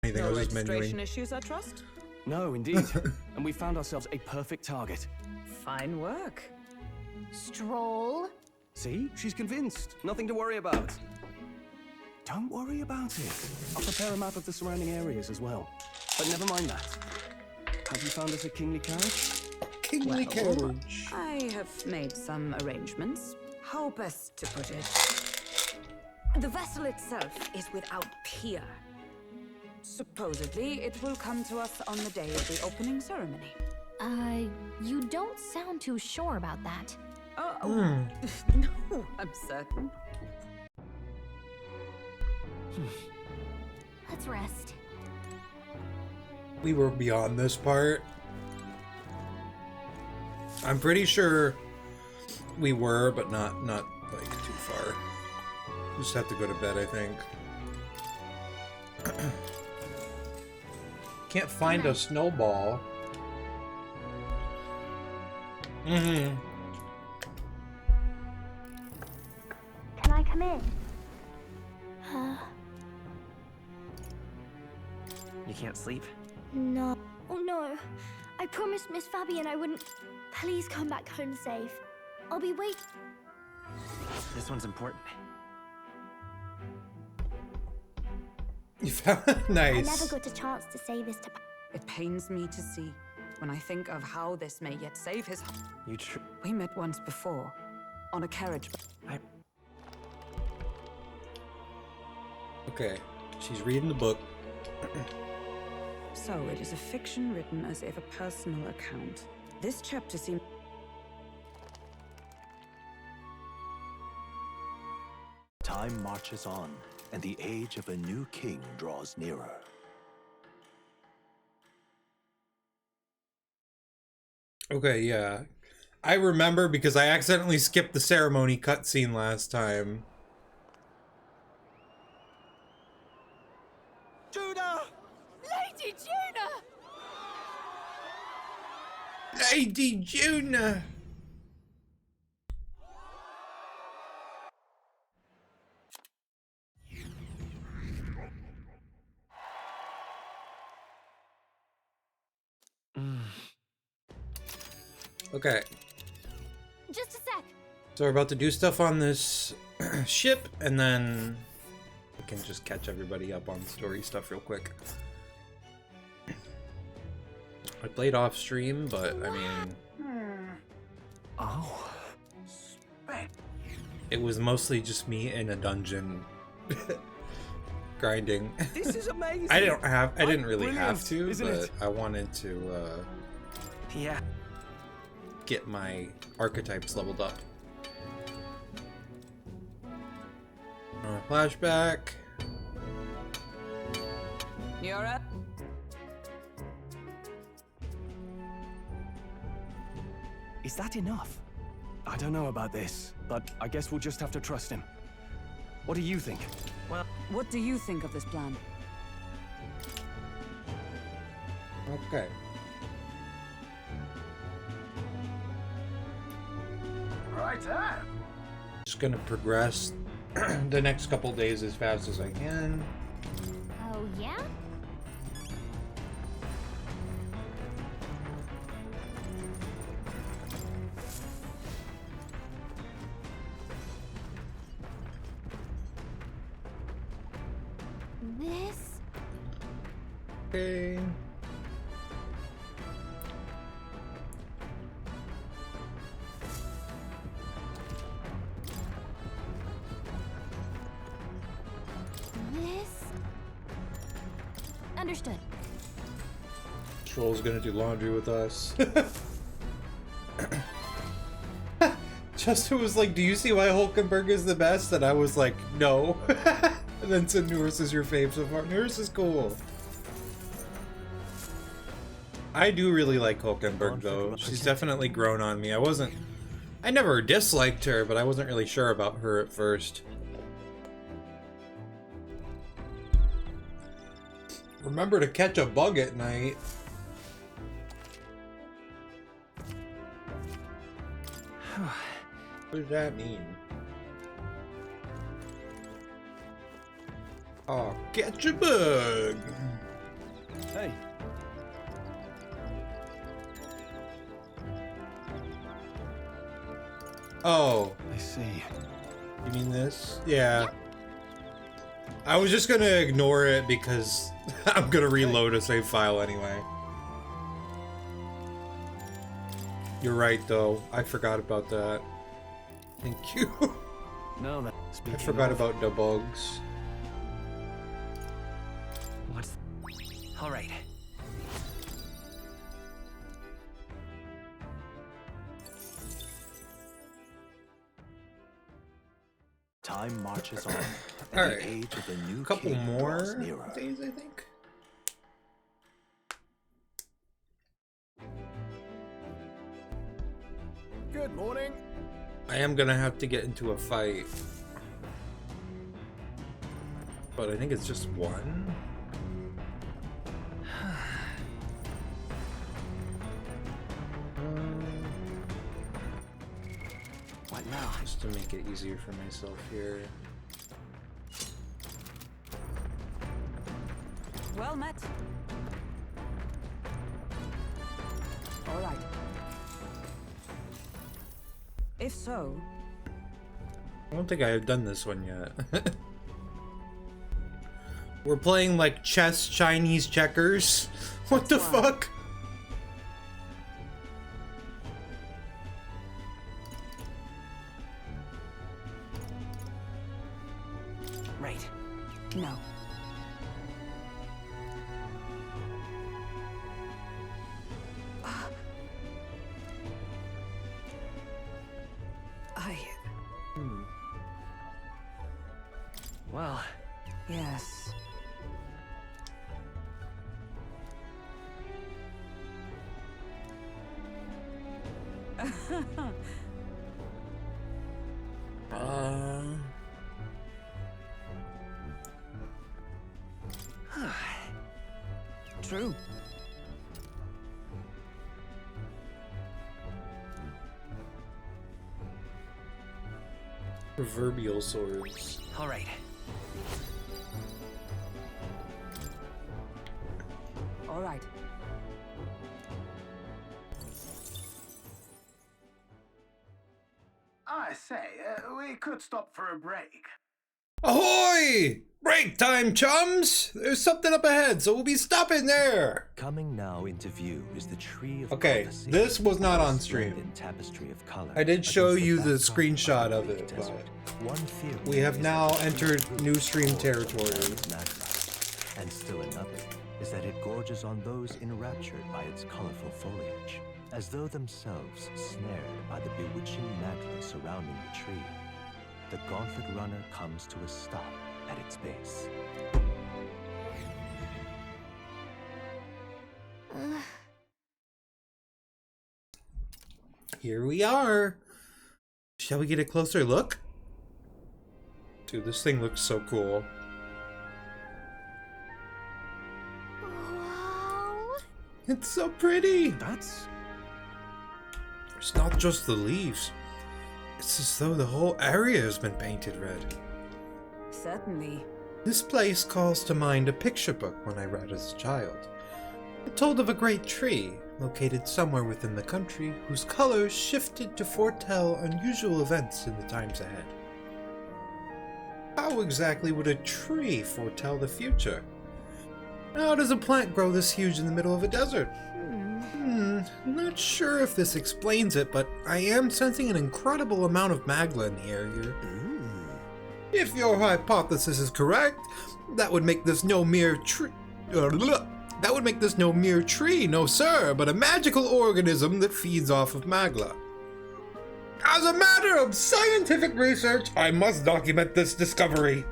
anything. I No was just registration menuing. issues, I trust? No, indeed. And we found ourselves a perfect target. Fine work. Stroll. See? She's convinced. Nothing to worry about. Don't worry about it. I'll prepare a map of the surrounding areas as well. But never mind that. Have you found us a kingly carriage? Kingly Well, carriage. I have made some arrangements. How best to put it? The vessel itself is without peer. Supposedly, it will come to us on the day of the opening ceremony. You don't sound too sure about that. Oh, no, I'm certain. Let's rest. We were beyond this part. I'm pretty sure we were, but not like too far. Just have to go to bed, I think. Can't find a snowball. Mm-hmm. Can I come in? You can't sleep? No. Oh no. I promised Miss Fabian I wouldn't. Please come back home safe. I'll be waiting. This one's important. You found I never nice. got a chance to say this to. It pains me to see when I think of how this may yet save his. We met once before, on a carriage. Okay, she's reading the book. So it is a fiction written as if a personal account. This chapter seems. Time marches on, and the age of a new king draws nearer. Okay, yeah. I remember because I accidentally skipped the ceremony cutscene last time. Judah! Lady Juna! Lady Juna! Okay, Just a sec. so we're about to do stuff on this ship, and then we can just catch everybody up on story stuff real quick. I played off stream, but I mean, Oh. it was mostly just me in a dungeon grinding. This is amazing! I didn't really Brilliant, have to, isn't but it? I wanted to Yeah. get my archetypes leveled up. Flashback. You're up. Is that enough? I don't know about this, but I guess we'll just have to trust him. What do you think? Well, what do you think of this plan? Okay. Right on. Just gonna progress the next couple days as fast as I can. Oh, yeah? This? Okay. This? Understood. Troll's gonna do laundry with us. Justin was like, "Do you see why Hulkenberg is the best?" And I was like, "No." And then said, "Norris is your fave so far." Norris is cool. I do really like Hulkenberg though. She's definitely grown on me. I never disliked her, but I wasn't really sure about her at first. Remember to catch a bug at night. What does that mean? Oh, catch a bug! Oh, I see. you mean this? Yeah. I was just gonna ignore it because I'm gonna reload a save file anyway. You're right, though. I forgot about that. Thank you. No, that. I forgot about the bugs. What's? All right. Time marches on, All and right. the age of a new Couple king draws more nearer. days, I think. Good morning. I am gonna have to get into a fight. But I think it's just one. What now? Just to make it easier for myself here. Well met. All right. If so, I don't think I have done this one yet. We're playing like chess, Chinese checkers. What the fuck? right. No. Well, Yes. True. Proverbial swords. all right. All right. I say, we could stop for a break. Ahoy! Break time, chums! There's something up ahead, so we'll be stopping there! Coming now into view is the tree of Okay, prophecy, this was not a on stream. splendid tapestry of color I did show against you the backdrop screenshot the of bleak it, desert. One theory We have is now that the entered tree new is stream full territory. of magma, and still another is that it gorges on those enraptured by its colorful foliage, as though themselves snared by the bewitching mantle surrounding the tree. The gauntlet runner comes to a stop at its base. Here we are. Shall we get a closer look? Dude, this thing looks so cool. Wow. It's so pretty. That's It's not just the leaves. It's as though the whole area has been painted red. Certainly. This place calls to mind a picture book when I read as a child. It told of a great tree, located somewhere within the country, whose colors shifted to foretell unusual events in the times ahead. How exactly would a tree foretell the future? How does a plant grow this huge in the middle of a desert? Not sure if this explains it, but I am sensing an incredible amount of magma in the air here. If your hypothesis is correct, that would make this no mere tree. That would make this no mere tree, no sir, but a magical organism that feeds off of magma. As a matter of scientific research, I must document this discovery.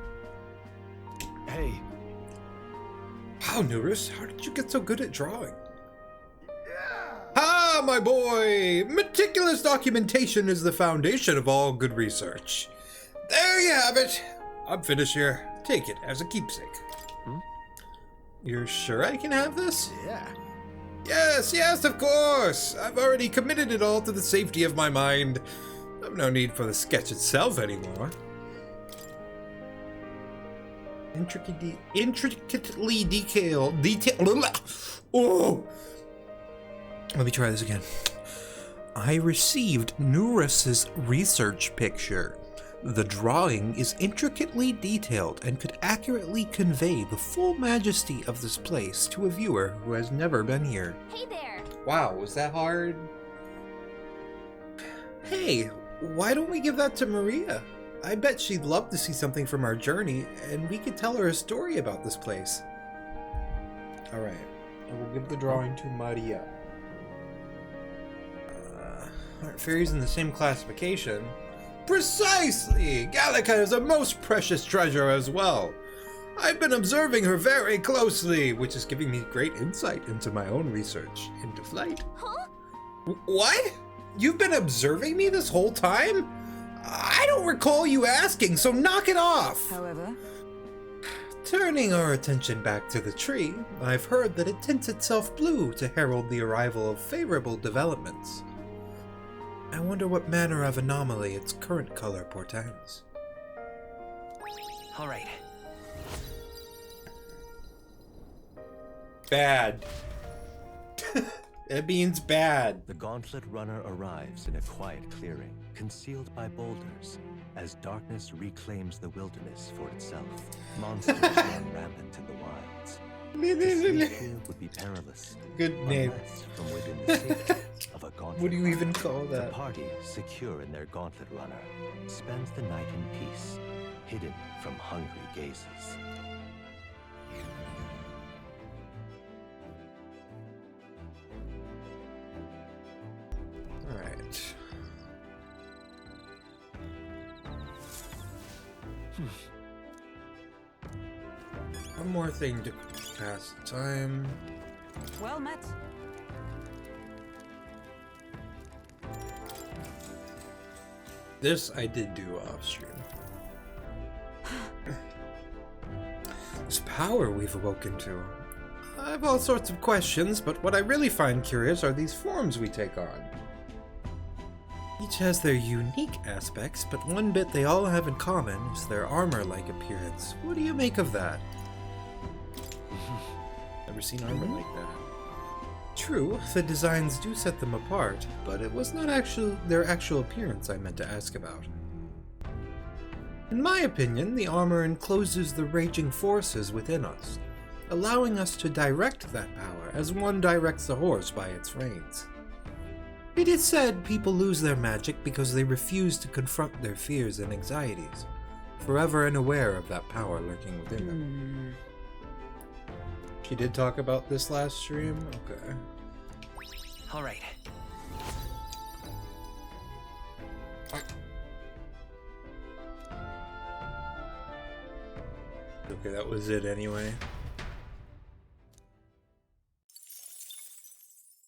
hey. Wow, Nurus, how did you get so good at drawing? Ah, my boy! Meticulous documentation is the foundation of all good research. There you have it. I'm finished here. Take it as a keepsake. You're sure I can have this? Yeah. Yes, of course. I've already committed it all to the safety of my mind. I've no need for the sketch itself anymore. Intricately detailed. Oh! Let me try this again. I received Nurus's research picture. The drawing is intricately detailed and could accurately convey the full majesty of this place to a viewer who has never been here. Hey there. Wow, was that hard? Hey, why don't we give that to Maria? I bet she'd love to see something from our journey, and we could tell her a story about this place. Alright, I will give the drawing to Maria. Aren't fairies in the same classification? Precisely! Gallica is a most precious treasure as well. I've been observing her very closely, which is giving me great insight into my own research into flight. Huh? What? You've been observing me this whole time? I don't recall you asking, so knock it off! However, Turning our attention back to the tree, I've heard that it tints itself blue to herald the arrival of favorable developments. I wonder what manner of anomaly its current color portends. All right. Bad. It means bad. The gauntlet runner arrives in a quiet clearing, concealed by boulders, as darkness reclaims the wilderness for itself. Monsters run rampant in the wilds. To sleep here would be perilous. Good name. Unless from within the safety of a gauntlet. What do you even call The that? party, secure in their gauntlet runner, spends the night in peace, hidden from hungry gazes. Alright. One more thing to pass the time. well met. This I did do off stream. This power we've awoken to. I have all sorts of questions, but what I really find curious are these forms we take on. Each has their unique aspects, but one bit they all have in common is their armor-like appearance. What do you make of that? Never seen armor like that. True, the designs do set them apart, but it was not their actual appearance I meant to ask about. In my opinion, the armor encloses the raging forces within us, allowing us to direct that power as one directs a horse by its reins. It is said people lose their magic because they refuse to confront their fears and anxieties, forever unaware of that power lurking within them. She did talk about this last stream? Okay. All right. Okay, that was it anyway.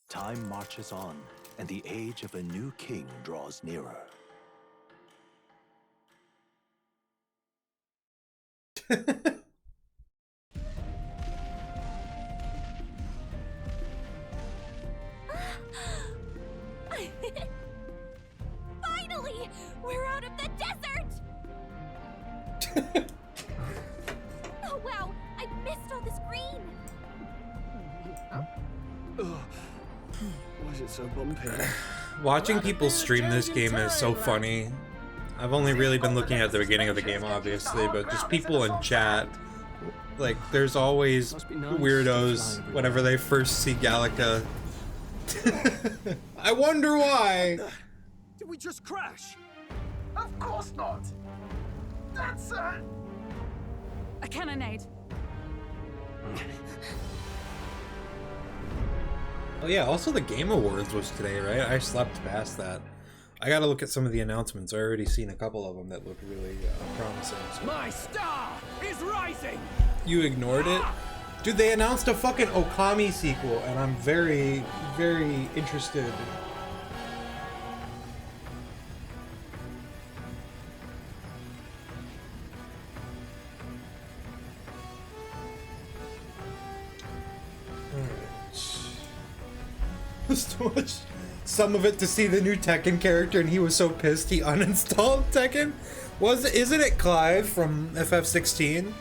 Time marches on, and the age of a new king draws nearer. Finally! We're out of the desert! Oh wow, I missed all this green! Why is it so bumpy? Watching people stream this game is so funny. I've only really been looking at the beginning of the game, obviously, but just people in chat. Like, there's always weirdos whenever they first see Gallica. I wonder why! Did we just crash? Of course not. That's A cannonade. Oh yeah, also the Game Awards was today, right? I slept past that. I gotta look at some of the announcements. I already seen a couple of them that look really promising. So. My star is rising. You ignored it? Dude, they announced a fucking Okami sequel, and I'm very, very interested. So much, some of it to see the new Tekken character, and he was so pissed he uninstalled Tekken. Isn't it Clive from FF16?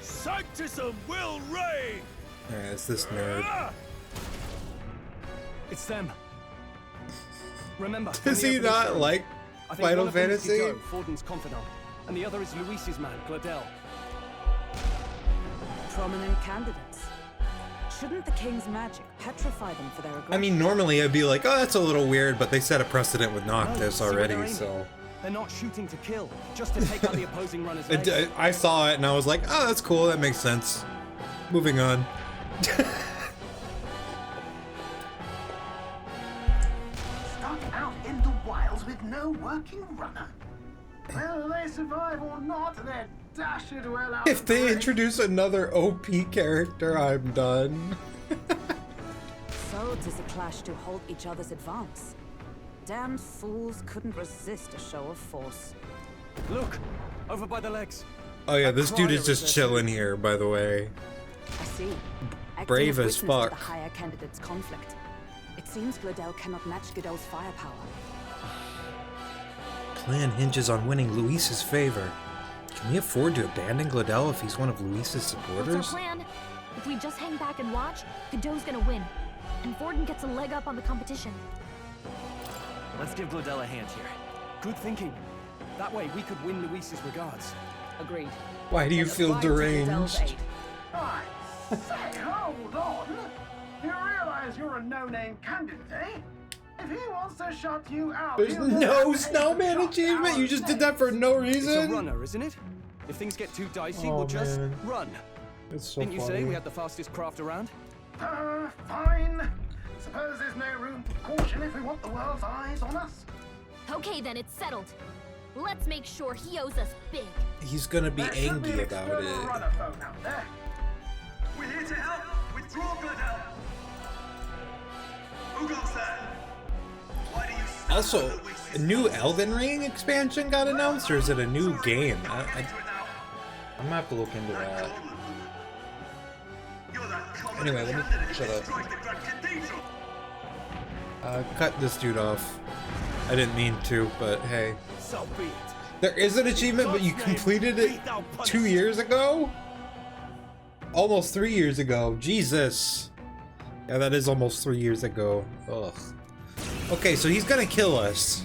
Sanctism will reign. Alright, it's this nerd. It's them. Remember, Does when he the opening not starts, like I think Final one of them is Fantasy? Guido, Forden's confidant, and the other is Luis's man, Gladel. Prominent candidates. Shouldn't the king's magic petrify them for their aggression? I mean, normally I'd be like, oh, that's a little weird, but they set a precedent with Noctis see where they're already, aiming. so. They're not shooting to kill, just to take out the opposing runner's legs. I saw it and I was like, oh, that's cool, that makes sense. Moving on. Stuck out in the wilds with no working runner. Whether they survive or not, they're dashed well out. If they introduce another OP character, I'm done. So does the clash to halt each other's advance. Damned fools couldn't resist a show of force. Look, over by the legs. Oh yeah, this dude is Crier just is chilling here, by the way. I see. Acting Brave as witness to fuck. The higher candidate's conflict. It seems Gladel cannot match Godot's firepower. Plan hinges on winning Luis's favor. Can we afford to abandon Gladel if he's one of Luis's What's our supporters? plan? If we just hang back and watch, Godot's gonna win. And Forden gets a leg up on the competition. Let's give Gladel a hand here. Good thinking. That way we could win Luis's regards. Agreed. Why do you Then feel apply to Gladel's deranged? aid. I say, hold on. You realize you're a no-name candidate, eh? If he wants to shut you out, There's he'll no just snowman shut achievement? our You just did that for no It's a reason? runner, isn't it? If things get too dicey, Oh, we'll just man. run. It's so Didn't you say funny. we had the fastest craft around? Fine. Suppose there's no room for caution if we want the world's eyes on us. Okay, then it's settled. Let's make sure he owes us big. He's gonna be There should be angry an about external it. runner phone out there. We're here to help. Withdraw, Gladel. Ugo-san. Why do you stand Also, on Luis's a new Elden Ring expansion got announced, or is it a new game? I'm gonna have to look into that. Anyway, let me shut up. Cut this dude off. I didn't mean to, but hey. So be it. There is an achievement, but you completed it 2 years ago? Almost 3 years ago. Jesus. Yeah, that is almost 3 years ago. Ugh. Okay, so he's gonna kill us.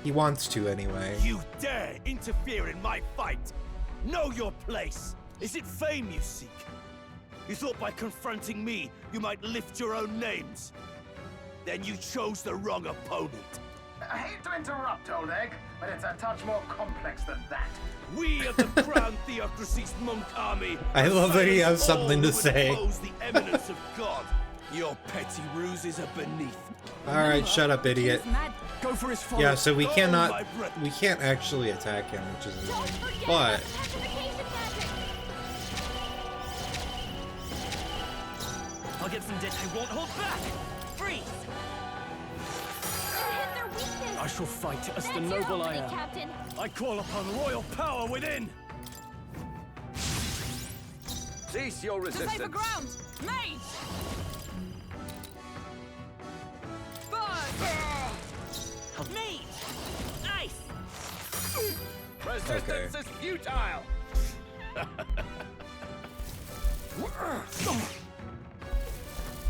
He wants to, anyway. You dare interfere in my fight! Know your place! Is it fame you seek? You thought by confronting me, you might lift your own names? Then you chose the wrong opponent. I hate to interrupt, old egg, but it's a touch more complex than that. We of the Crown Theocracy's monk army. I love that he has silence something all to who would say. oppose the eminence of God. Your petty ruses are beneath. Alright, shut up, idiot. King's mad. Go for his follow. Yeah, so we Oh, cannot... my breath. We can't actually attack him, which is Don't annoying. forget But... the petrification magic. I'll get some ditch. I won't hold back. Freeze. You hit their weakness. I shall fight as That's the your noble I opening, am. Captain. I call upon royal power within. Cease your To safer resistance. ground! Mage! Bug! Me. Ice. Resistance is futile.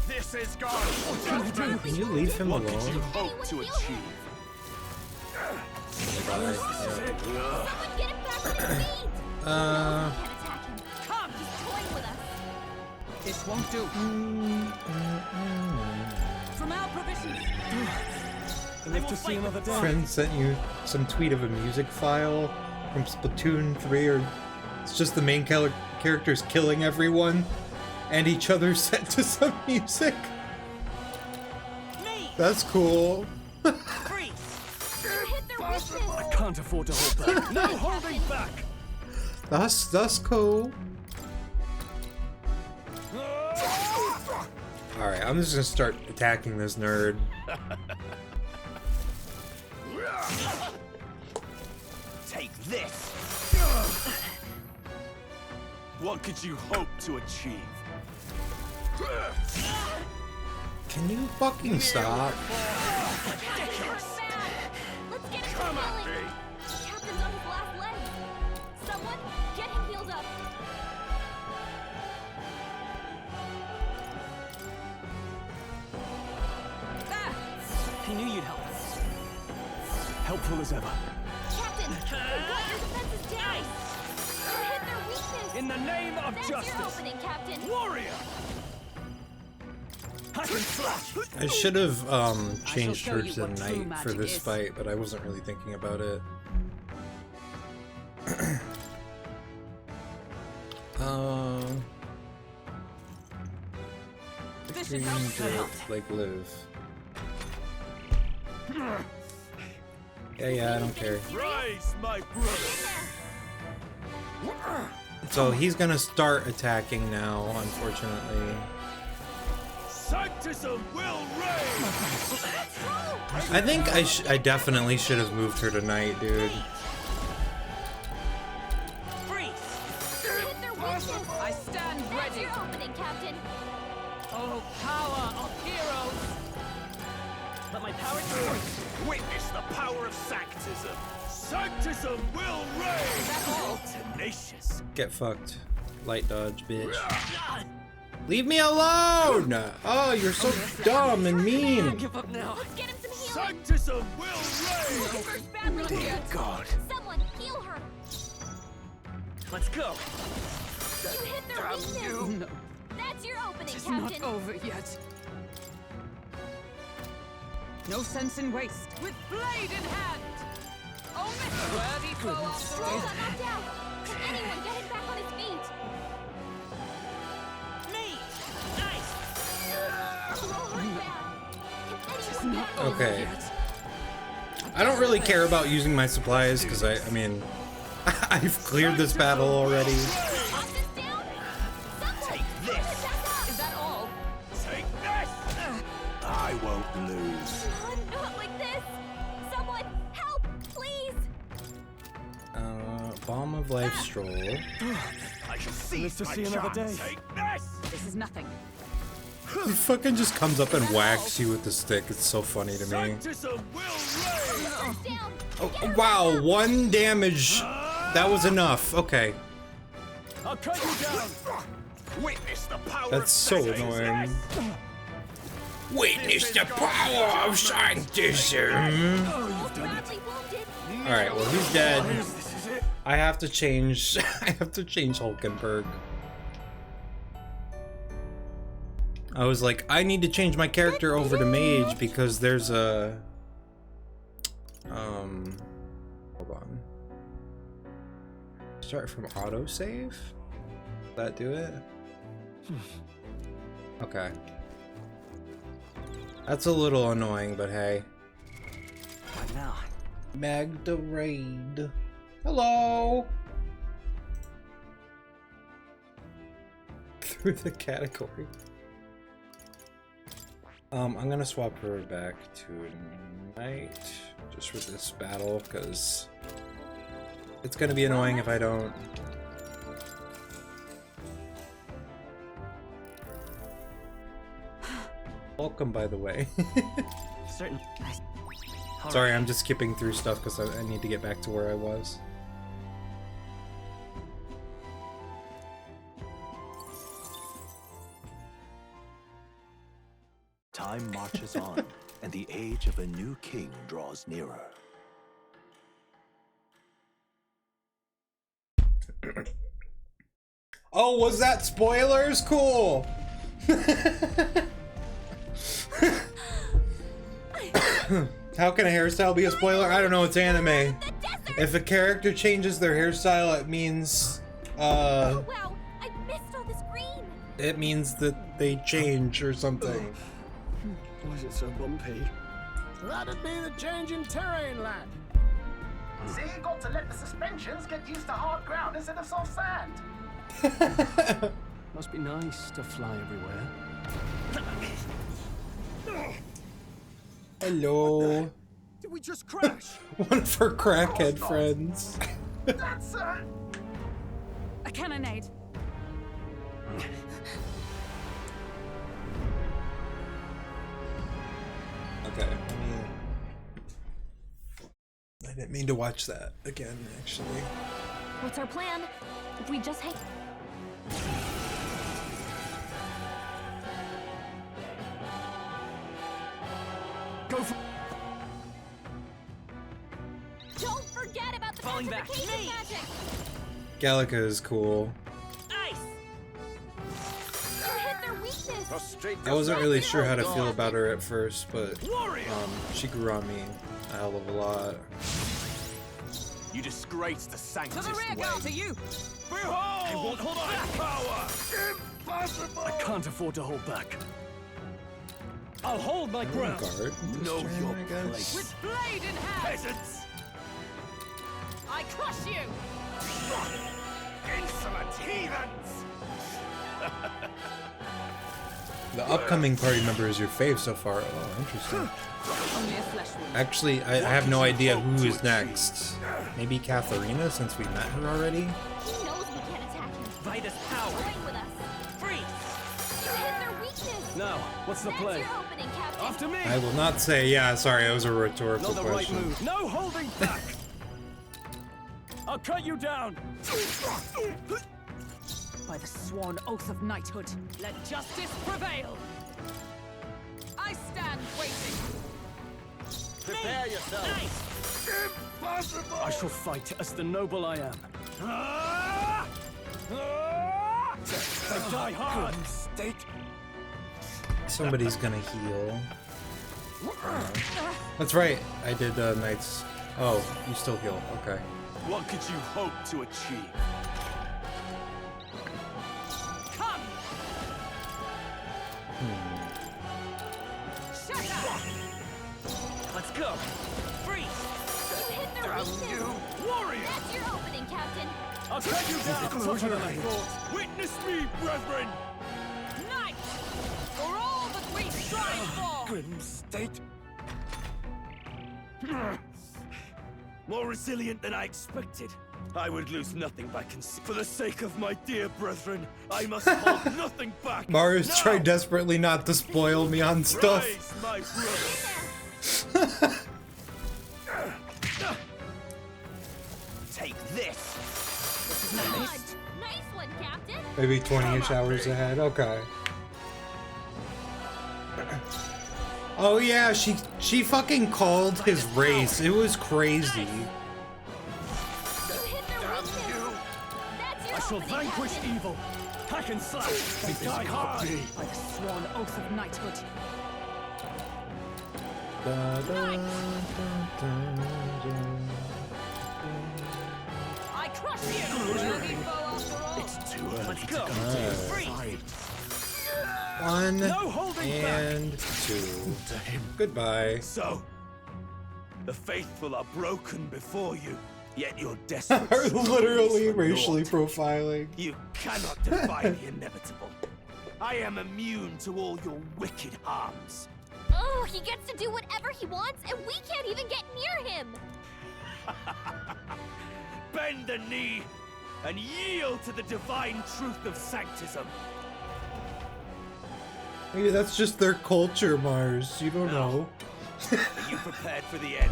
This is God. Can you leave him What did you alone? hope to achieve? Someone get it back on his feet. Can't attack him. Come, he's toying with us. This won't do. From our provisions! Live to see another day. Friend sent you some tweet of a music file from Splatoon 3, or it's just the main characters killing everyone and each other set to some music. Me. That's cool. Freeze. You hit their weakness. I can't afford to hold back. No holding back. That's cool. Alright, I'm just gonna start attacking this nerd. Take this. What could you hope to achieve? Can you fucking stop? Let's get him healing. Captain's on his last leg. Someone get him healed up. He knew you'd help us. Helpful as ever. Captain, we've got your defenses down. You hit their weakness. In the name of That's your justice, opening, Captain. warrior! Hack and slash! I should have changed show her you to what true knight for magic this is. fight, but I wasn't really thinking about it. This Green should help. to like live. Yeah, I don't care. Rise, my brother! So he's gonna start attacking now, unfortunately. Sanctism will reign! I think I definitely should have moved her to knight, dude. Freeze! You hit their weakness. I stand That's ready. your opening, Captain. Oh, power of heroes! Let my power through. Witness the power of Sanctism! Sanctism will reign! all? Tenacious! Get fucked. Light dodge, bitch. Leave me alone! Oh, you're so dumb and mean. Give up now. Let's get him some healing. Sanctism will reign! Hurts badly here. God! Someone heal her. Let's go. You hit their weakness. No, That's your opening, it's Captain. not over yet. No sense in waste. With blade in hand. Oh, Mr. Worthy throw off the Rolls rope. got knocked out. Can anyone get him back on his feet? Me! Nice! Roll hurt bad. It's Can anyone not get him? over Okay. yet. I don't really care about using my supplies because I mean, I've cleared this battle already. Lock this down? Someone Take this. push it back up. Is that all? Take this! I won't lose. Come on, not like this. Someone help, please. Balm of Life Stroll. I shall Live seize to my see another chance. day. Take this! This is nothing. He fucking just comes up and whacks you with the stick. It's so funny to me. Sanctism will reign! Push down. Oh, wow, 1 damage. That was enough. Okay. I'll cut you down. Witness the power of That's so Sanctism. annoying. Witness the power of Sanctism. Badly wounded. Alright, well, he's dead. This is it. I have to change. I have to change Hulkenberg. I was like, I need to change my character over to mage because there's a hold on. Start from autosave? Does that do it? Okay. That's a little annoying, but hey. What now? Magda Raid. Hello! Through the category. I'm gonna swap her back to knight just for this battle, because it's gonna be annoying if I don't. Welcome, by the way. Certain. Sorry, I'm just skipping through stuff because I need to get back to where I was. Time marches on, and the age of a new king draws nearer. Oh, was that spoilers? Cool! How can a hairstyle be a spoiler? I don't know, it's anime. If a character changes their hairstyle, it means, Oh, wow. I missed all this green. it means that they change or something. Why is it so bumpy? That'd be the change in terrain, lad. See, you got to let the suspensions get used to hard ground instead of soft sand. Must be nice to fly everywhere. Hello. Did we just crash? One of her crackhead friends. That's, A cannonade. Okay, I didn't mean to watch that again, actually. What's our plan? If we just hang... Go for Falling back. Petrification magic. Gallica is cool. Ice. You hit their weakness. Prostrate I wasn't really yourself. sure how to feel about her at first, but Warrior! she grew on me a hell of a lot. You disgrace the To sanctist the rear way. guard, to you! Behold! I won't hold back power! Impossible! I can't afford to hold back. I'll hold my ground. Guard. Know This turn, your I guess. place. With blade in hand! Peasants! I crush you! Insolent heathens! The upcoming party member is your fave so far. Oh, interesting. Only a flesh wound. Actually, I have no idea who is next. Maybe Katharina, since we met her already? He knows we can't attack him. Vitus power. Toying with us. Freeze. You hit their weakness. Now, what's the That's play? your opening, Captain. After me! I will not say, yeah, sorry, it was a rhetorical Not the right question. move. No holding back! I'll cut you down! By the sworn oath of knighthood, let justice prevail! I stand waiting! Prepare yourself. Impossible! I shall fight as the noble I am. I die hard! State. Somebody's gonna heal. That's right, I did Knights. Oh, you still heal, okay. What could you hope to achieve? Come! Shut up! Let's go. Freeze. You hit their weakness. Warrior! That's your opening, Captain. I'll cut you down tougher than I thought. Witness me, brethren! Knight! For all that we strive for! Grim state. More resilient than I expected. I would lose nothing by conceit. For the sake of my dear brethren, I must hold nothing back. Marius Now, tried desperately not to spoil me on stuff. rise, my brother. Take this. Nice one, Captain. Maybe 20-ish hours ahead, okay. Oh yeah, she fucking called his race. It was crazy. You hit their weakness. That's your I shall opening, vanquish Captain. evil. Hack and slash and die hard. By the sworn oath of knighthood, Da, da, da, da, da. I crush you! Worthy foe after all! It's too early Let's to go. Alright. Freeze. 1 No holding and 2. Goodbye. So, the faithful are broken before you, yet you're desperate. Literally for racially naught. profiling. You cannot defy the inevitable. I am immune to all your wicked harms. Oh, he gets to do whatever he wants, and we can't even get near him. Bend the knee and yield to the divine truth of sanctism. Maybe that's just their culture, Mars. You don't know. Are you prepared for the end?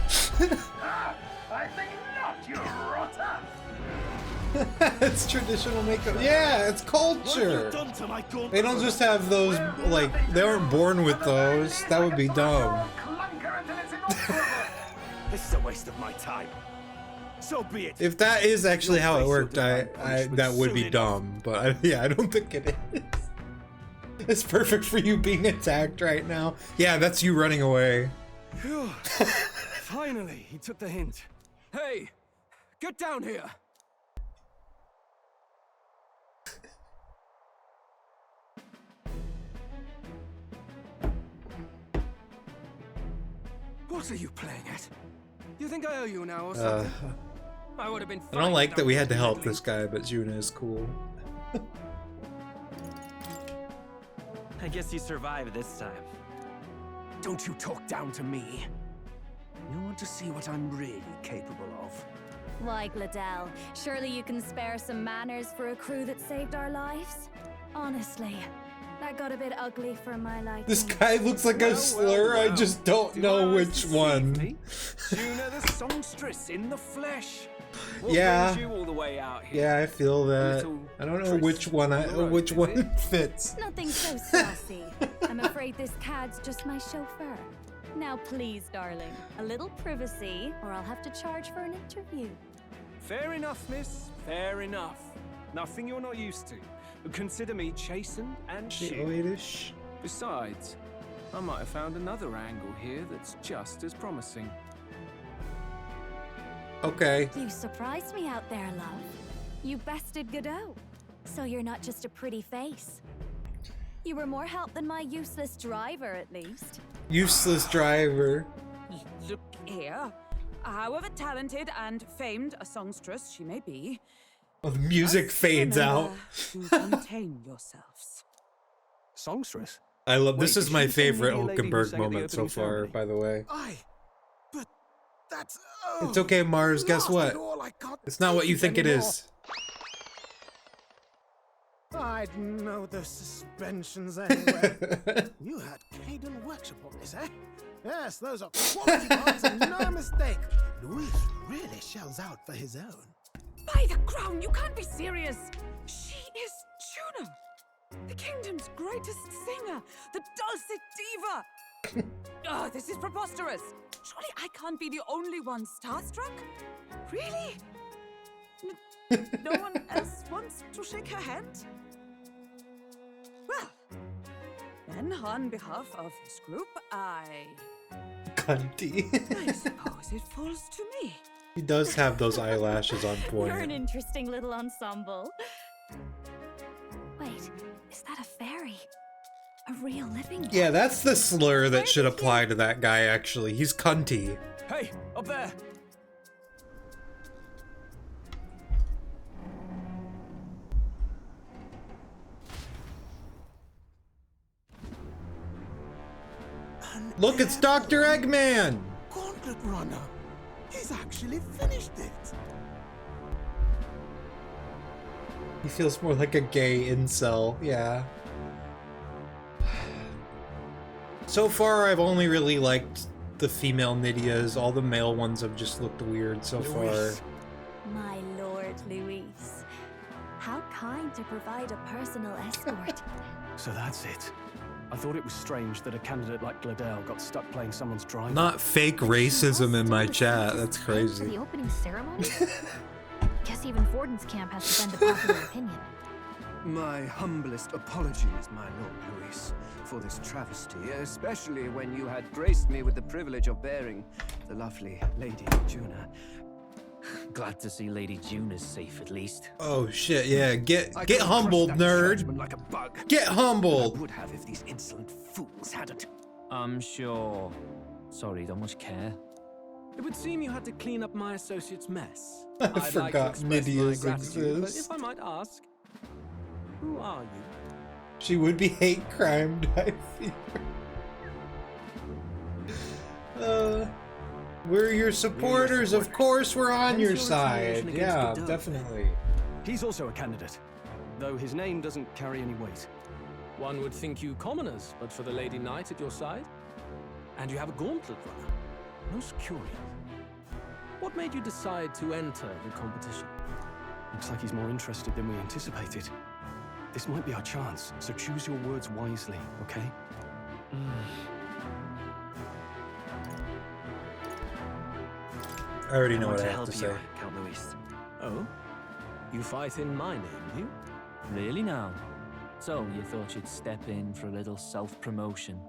I think not, you rotter. It's traditional makeup. Yeah, it's What have culture. you done to my gaunt They don't brother? just have those, like, they aren't born with those. That would be dumb. Clunker until it's inoperable. This is a waste of my time. So be it. If that is actually how it worked, You'll face your I divine punishment that would be soon dumb. But yeah, I don't think it is. It's perfect for you being attacked right now. Yeah, that's you running away. Phew. Finally, he took the hint. Hey, get down here. What are you playing at? You think I owe you now or something? I would have been. I don't like that we had to help this guy, but Juna is cool. I guess you survived this time. Don't you talk down to me. You want to see what I'm really capable of? Why, Gladell, surely you can spare some manners for a crew that saved our lives? Honestly, that got a bit ugly for my liking. This guy looks like a slur. I just don't know which one. Juna the songstress in the flesh. What Yeah. brings you all the way out here? Yeah, I feel that. Little I don't know Chris which one which is one it? fits. Nothing so saucy. I'm afraid this cad's just my chauffeur. Now please, darling, a little privacy, or I'll have to charge for an interview. Fair enough, miss. Fair enough. Nothing you're not used to. Consider me chastened and chill. Besides, I might have found another angle here that's just as promising. Okay. You surprised me out there, love. You bested Godot. So you're not just a pretty face. You were more help than my useless driver, at least. Useless driver. Look here. However talented and famed a songstress she may be, Oh, the music fades out. to contain yourselves. Songstress? I love this. Wait, Is is my she the favorite media lady who Hulkenberg sang at the moment so opening far, ceremony? by the way. Aye, but that's... It's okay, Mars. Guess Last what? of all, I can't It's not what you take think it anymore. is. I'd know the suspensions anyway. You had Caden workshop on this, eh? Yes, those are quality parts and no mistake. Luis really shells out for his own. By the crown, you can't be serious. She is Juno, the kingdom's greatest singer, the dulcet diva. Oh, this is preposterous. Surely I can't be the only one starstruck? Really? No one else wants to shake her hand? Well, then on behalf of this group, I Cunty. suppose it falls to me. He does have those eyelashes on You're an point. interesting little ensemble. Wait, is that a fairy? A real living one? Yeah, that's the slur that should apply to that guy, actually. He's cunty. Hey, up there! Look, it's Dr. Eggman! Gauntlet Runner. He's actually finished it. He feels more like a gay incel, yeah. So far, I've only really liked the female Nydias. All the male ones have just looked weird so far. My lord, Luis. How kind to provide a personal escort. So that's it. I thought it was strange that a candidate like Gladell got stuck playing someone's driver. Not fake racism in my chat, that's For crazy. the opening ceremony? Guess even Forden's camp has to bend to popular opinion. My humblest apologies, my Lord Luis, for this travesty, especially when you had graced me with the privilege of bearing the lovely Lady Juna. Glad to see Lady June is safe at least. Oh shit, yeah, get I could have humbled, crushed that nerd. churchman like a bug. Get I humbled! would have if these insolent fools hadn't. I'm sure. Sorry, don't much care. It would seem you had to clean up my associate's mess. I I'd like to forgot express my Nydias gratitude, but exist. if I might ask, who are you? She would be hate crime, I fear. We're your supporters, of course we're on your side. Yeah, definitely. He's also a candidate, though his name doesn't carry any weight. One would think you commoners, but for the Lady Knight at your side. And you have a gauntlet runner. Most curious. What made you decide to enter the competition? Looks like he's more interested than we anticipated. This might be our chance, so choose your words wisely, okay? I already know want what I to have help to say. you, Count Luis. Oh? You fight in my name, you? Really now? So you thought you'd step in for a little self-promotion?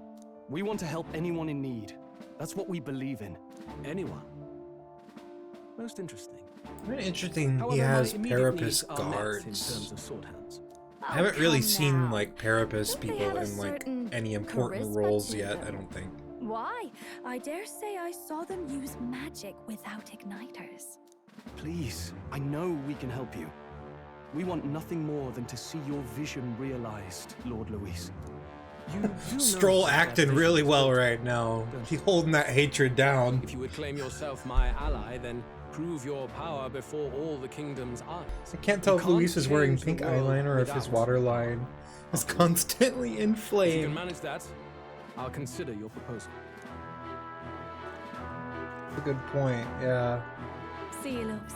We want to help anyone in need. That's what we believe in. Anyone? Most interesting. Very interesting. However, He my has immediate Parapus needs are met in guards. terms of sword hands. I haven't really come seen now. like Parapus Don't they people have a in like certain any important charisma roles to yet. them? I don't think. Why? I dare say I saw them use magic without igniters. Please, I know we can help you. We want nothing more than to see your vision realized, Lord Luis. You do know Stroll that acting vision really is well good, right now. don't He you? holding that hatred down. If you would claim yourself my ally, then prove your power before all the kingdom's eyes. I can't tell if You Luis can't is wearing change the pink world eyeliner or if his without waterline is constantly If you can inflamed. manage that, I'll consider your proposal. That's a good point. Yeah. See you, loves.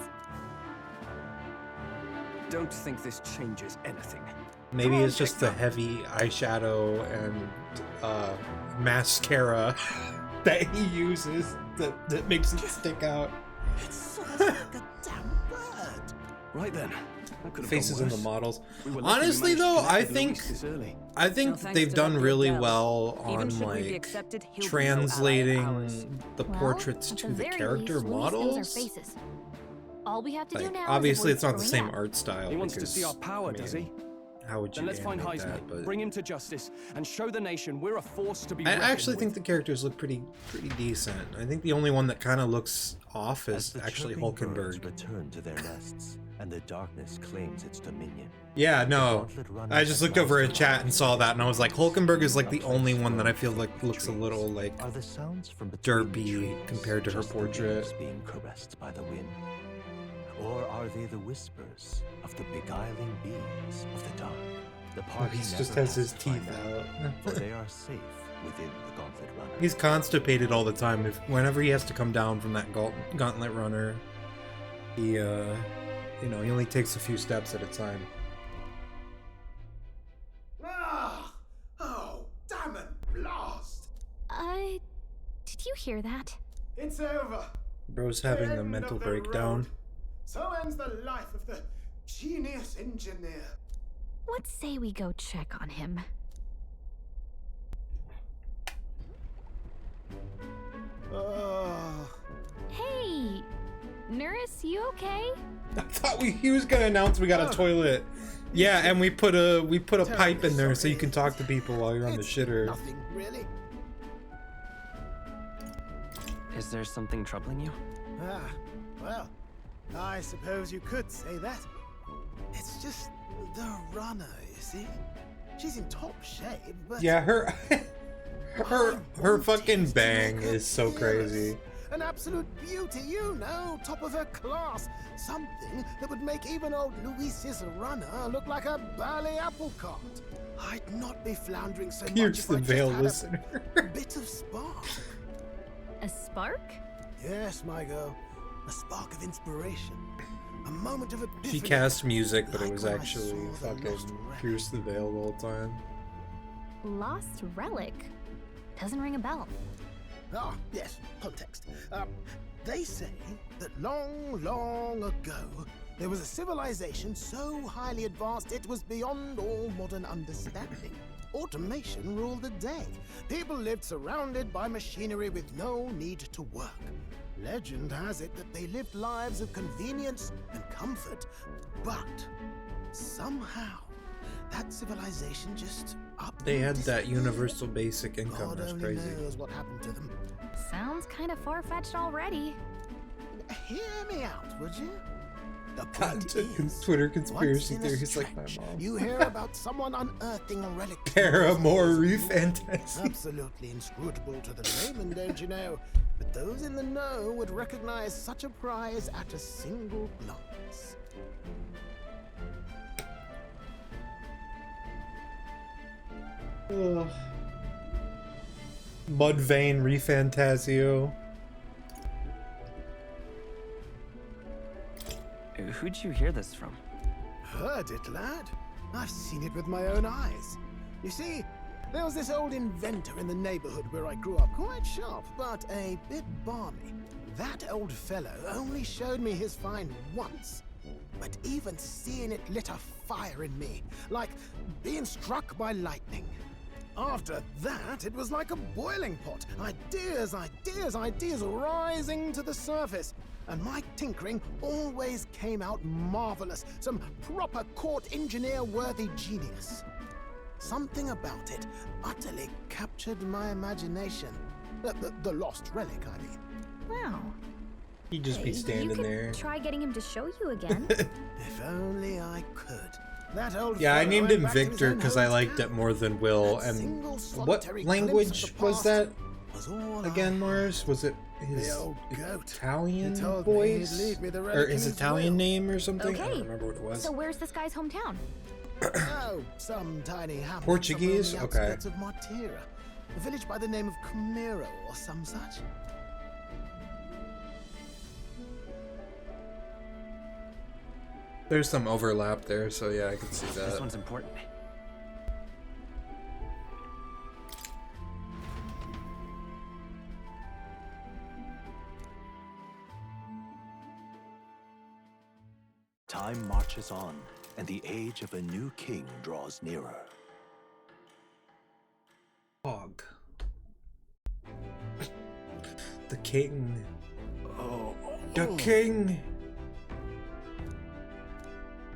Don't think this changes anything. Maybe it's just the heavy eyeshadow and mascara that he uses that makes it stick out. It soars like a damn bird. Right then. That could have faces gone in the worse. models. We were lucky we Honestly, managed to though, connect I with think Luis this early. No thanks they've to done Dr. really Odell. well Even on should we be like accepted, he'll be no ally of ours. translating the Well, portraits at to the the very character least, Luis knows our models. faces. All we have to do Like, now obviously, is it's not the avoid same screwing up. art style. He wants to because, see our power, I mean, does he? How would you Then let's find animate Heisman, that? But bring him to justice, and show the nation we're a force to be I reckoned actually with. think the characters look pretty decent. I think the only one that kind of looks off As is the actually chirping birds Hulkenberg. return to their nests, and the darkness claims its dominion. Yeah, The no. gauntlet runners I just looked over at chat and saw that, and I was like, Hulkenberg is like the A only place one that I filled feel with like looks a trees. little like Are the sounds from between the derpy trees compared to her just the portrait. leaves being caressed by the wind? Or are they the whispers of the beguiling beings of the dark? The Oh, party he never just has his to find teeth out, for out. they are safe within the gauntlet runner. He's constipated all the time. Whenever he has to come down from that gauntlet runner, he you know, he only takes a few steps at a time. Ah! Oh, damn it! Blast! Did you hear that? It's over. Bro's The having a end mental of the breakdown. road. So ends the life of the genius engineer. Let's say we go check on him. Oh. Hey, nurse, you okay? I thought he was gonna announce we got a Oh. toilet. Yeah, and we put a Terribly pipe in there so you sorry. can talk to people while you're on the It's shitter. Nothing really. Is there something troubling you? Ah, well, I suppose you could say that. It's just the runner, you see. She's in top shape, but Yeah, her her wanted fucking to bang make her is so fearless. crazy. An absolute beauty, you know, top of her class. Something that would make even old Luis's runner look like a bally apple cart. I'd not be floundering so Pierce much the if I veil, just had listener. a bit of spark. A spark? Yes, my girl. A spark of inspiration. A moment of epiphany. She cast music, but it Like was when I actually saw the fucking lost relic. Pierce the Veil the whole time. Lost relic? Doesn't ring a bell. Ah, yes, context. They say that long, long ago, there was a civilization so highly advanced it was beyond all modern understanding. Automation ruled the day. People lived surrounded by machinery with no need to work. Legend has it that they lived lives of convenience and comfort, but somehow that civilization just up. They and had that disappeared. universal basic income. God That's only crazy. knows what happened to them. Sounds kind of far-fetched already. Hear me out, would you? The Got point into is, Twitter once conspiracy in a theories like my stretch, mom. you hear about someone unearthing a relic. Paramore ReFantazio. Absolutely inscrutable to the layman, don't you know? But those in the know would recognize such a prize at a single glance. Ugh. Mudvayne ReFantazio. Who'd you hear this from? Heard it, lad. I've seen it with my own eyes. You see, there was this old inventor in the neighborhood where I grew up, quite sharp, but a bit balmy. That old fellow only showed me his find once, but even seeing it lit a fire in me, like being struck by lightning. After that, it was like a boiling pot. Ideas, ideas, ideas rising to the surface. And my tinkering always came out marvelous. Some proper court engineer-worthy genius. Something about it utterly captured my imagination. The lost relic, I mean. Wow. He'd just be You standing could there. try getting him to show you again. If only I could. That old Yeah, I fellow named went him back to his Victor own because I liked hometown. it more than Will. That And single what solitary language glimpse of the was past that was all again, I Mars? Was it his The old goat. Italian He told me he'd voice? leave me the Or relic in his his Italian will. name or something? I Okay, don't remember what it was. So where's this guy's hometown? Oh, some tiny hamlet Portuguese? somewhere on Okay. the outskirts of Martira. A village by the name of Camero or some such. There's some overlap there, so yeah, I could see This that. one's important. Time marches on, and the age of a new king draws nearer. Dog. The king. The king.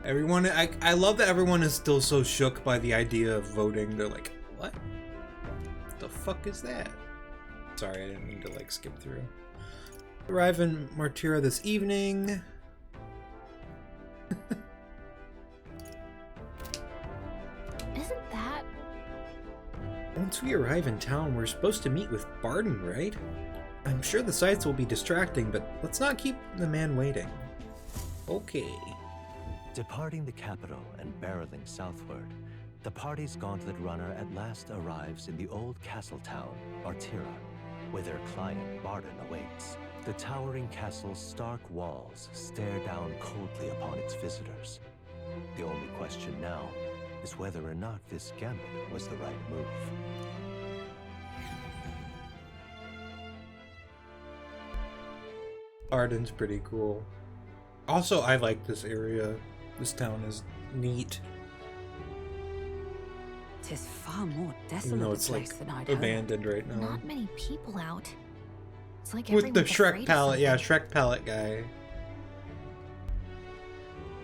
Everyone, I love that everyone is still so shook by the idea of voting. They're like, what? The fuck is that? Sorry, I didn't mean to like skip through. Arrive in Martira this evening. Isn't that... Once we arrive in town, we're supposed to meet with Barden, right? I'm sure the sights will be distracting, but let's not keep the man waiting. Okay. Departing the capital and barreling southward, the party's gauntlet runner at last arrives in the old castle town, Artira, where their client Barden awaits. The towering castle's stark walls stare down coldly upon its visitors. The only question now is whether or not this gambit was the right move. Barden's pretty cool. Also, I like this area. This town is neat. Tis far more Even desolate though a it's place like than I'd hoped. abandoned right now. Not many people out. It's like With the everyone's Shrek afraid of palette, yeah, something. Shrek palette guy.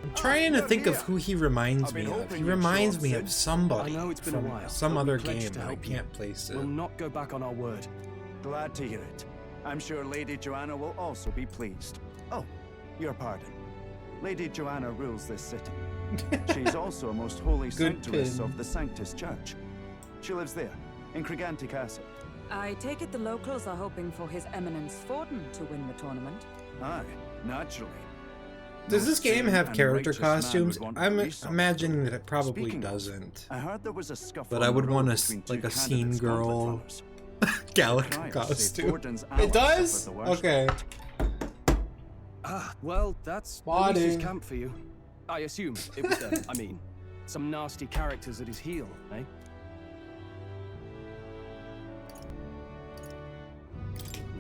I'm trying to think of who he reminds me of. He reminds me of somebody I know it's been a from while, some but we other pledged game, to but I help you. can't place it. We'll not go back on our word. Glad to hear it. I'm sure Lady Joanna will also be pleased. Oh, your pardon. Lady Joanna rules this city. She's also a most holy Good sanctuaress pin. of the Sanctus Church. She lives there, in Criganti Castle. I take it the locals are hoping for His Eminence Forden to win the tournament. Aye, naturally. Does this game have And character righteous man costumes? would want I'm to be something. imagining that it probably Speaking of, doesn't. I heard there was a scuffle But I on would the want road a between like two a scene candidates, girl gauntlet Gallic Criers say costume. Forden's ally It does? suffered the worst. Okay. Ah, well, that's Body. Luis's camp for you. I assume it was them. I mean, some nasty characters at his heel, eh?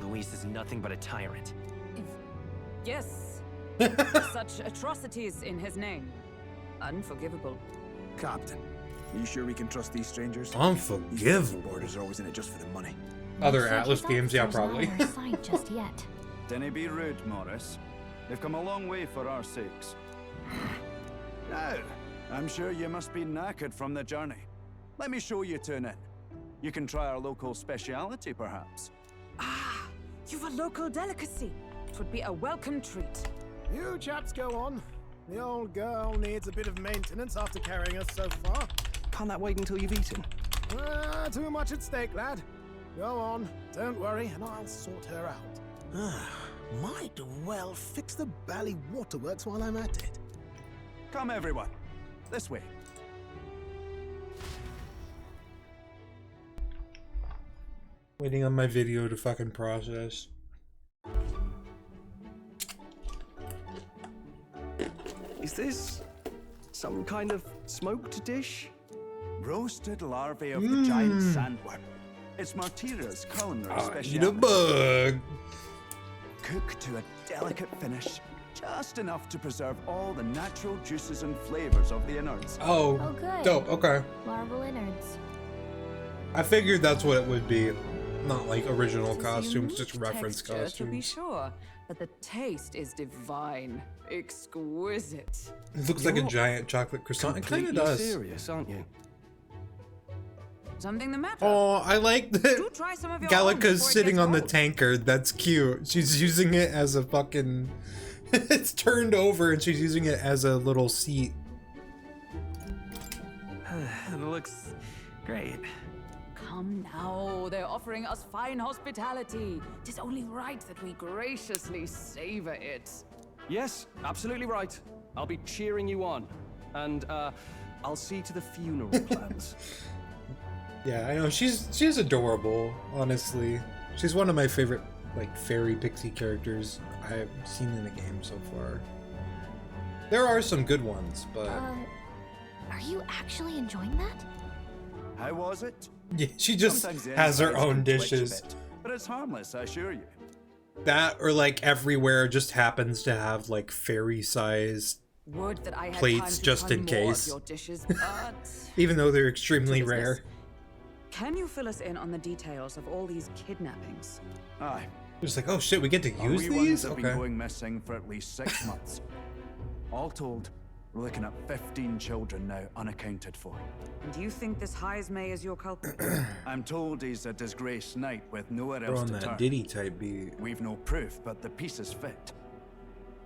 Luis is nothing but a tyrant. Yes. Such atrocities in his name. Unforgivable. Captain, are you sure we can trust these strangers? Unforgivable. Borders are always in it just for the money. Other Looks like Atlas his games, yeah, officers are probably. not on our side just yet. Dinna be rude, Morris. They've come a long way for our sakes. Now, I'm sure you must be knackered from the journey. Let me show you to an inn. You can try our local speciality, perhaps. Ah, you've a local delicacy. It would be a welcome treat. You chaps go on. The old girl needs a bit of maintenance after carrying us so far. Can't that wait until you've eaten? Too much at stake, lad. Go on, don't worry, and I'll sort her out. Might well fix the Bally Waterworks while I'm at it. Come, everyone. This way. Waiting on my video to fucking process. Is this some kind of smoked dish? Roasted larvae of the giant sandworm. It's Martira's culinary Eat a speciality. bug. Cooked to a delicate finish, just enough to preserve all the natural juices and flavors of the innards. Oh, Oh, good. dope. Okay. Larval innards. I figured that's what it would be. Not like original It is a costumes, unique just reference texture, to be costumes. sure, but the taste is divine, exquisite. It looks like a You're giant chocolate croissant. It kind of Completely does. serious, aren't you? Something the matter? Oh, I like Do that. try some of your own Gallica's before it sitting gets on the cold. tankard. That's cute. She's using it as a fucking. It's turned over and she's using it as a little seat. It looks great. Come now, they're offering us fine hospitality. Tis only right that we graciously savor it. Yes, absolutely right. I'll be cheering you on. And, I'll see to the funeral plans. Yeah, I know. She's adorable, honestly. She's one of my favorite, like, fairy pixie characters I've seen in a game so far. There are some good ones, but Are you actually enjoying that? How was it? yeah, she just Sometimes the has her insides own can twitch a dishes. bit, but it's harmless, I assure you. That or like everywhere just happens to have like fairy-sized Would that I had plates time just to in try more of case. your dishes, but Even though they're extremely to business. rare. Can you fill us in on the details of all these kidnappings? Aye. It's like, oh shit, we get to Our use wee ones these? have Okay. been going missing for at least 6 months. All told, we're looking at 15 children now unaccounted for. And do you think this Heismay is your culprit? I'm told he's a disgraced knight with nowhere Throw else on to that turn. Diddy type beat. We've no proof, but the pieces fit.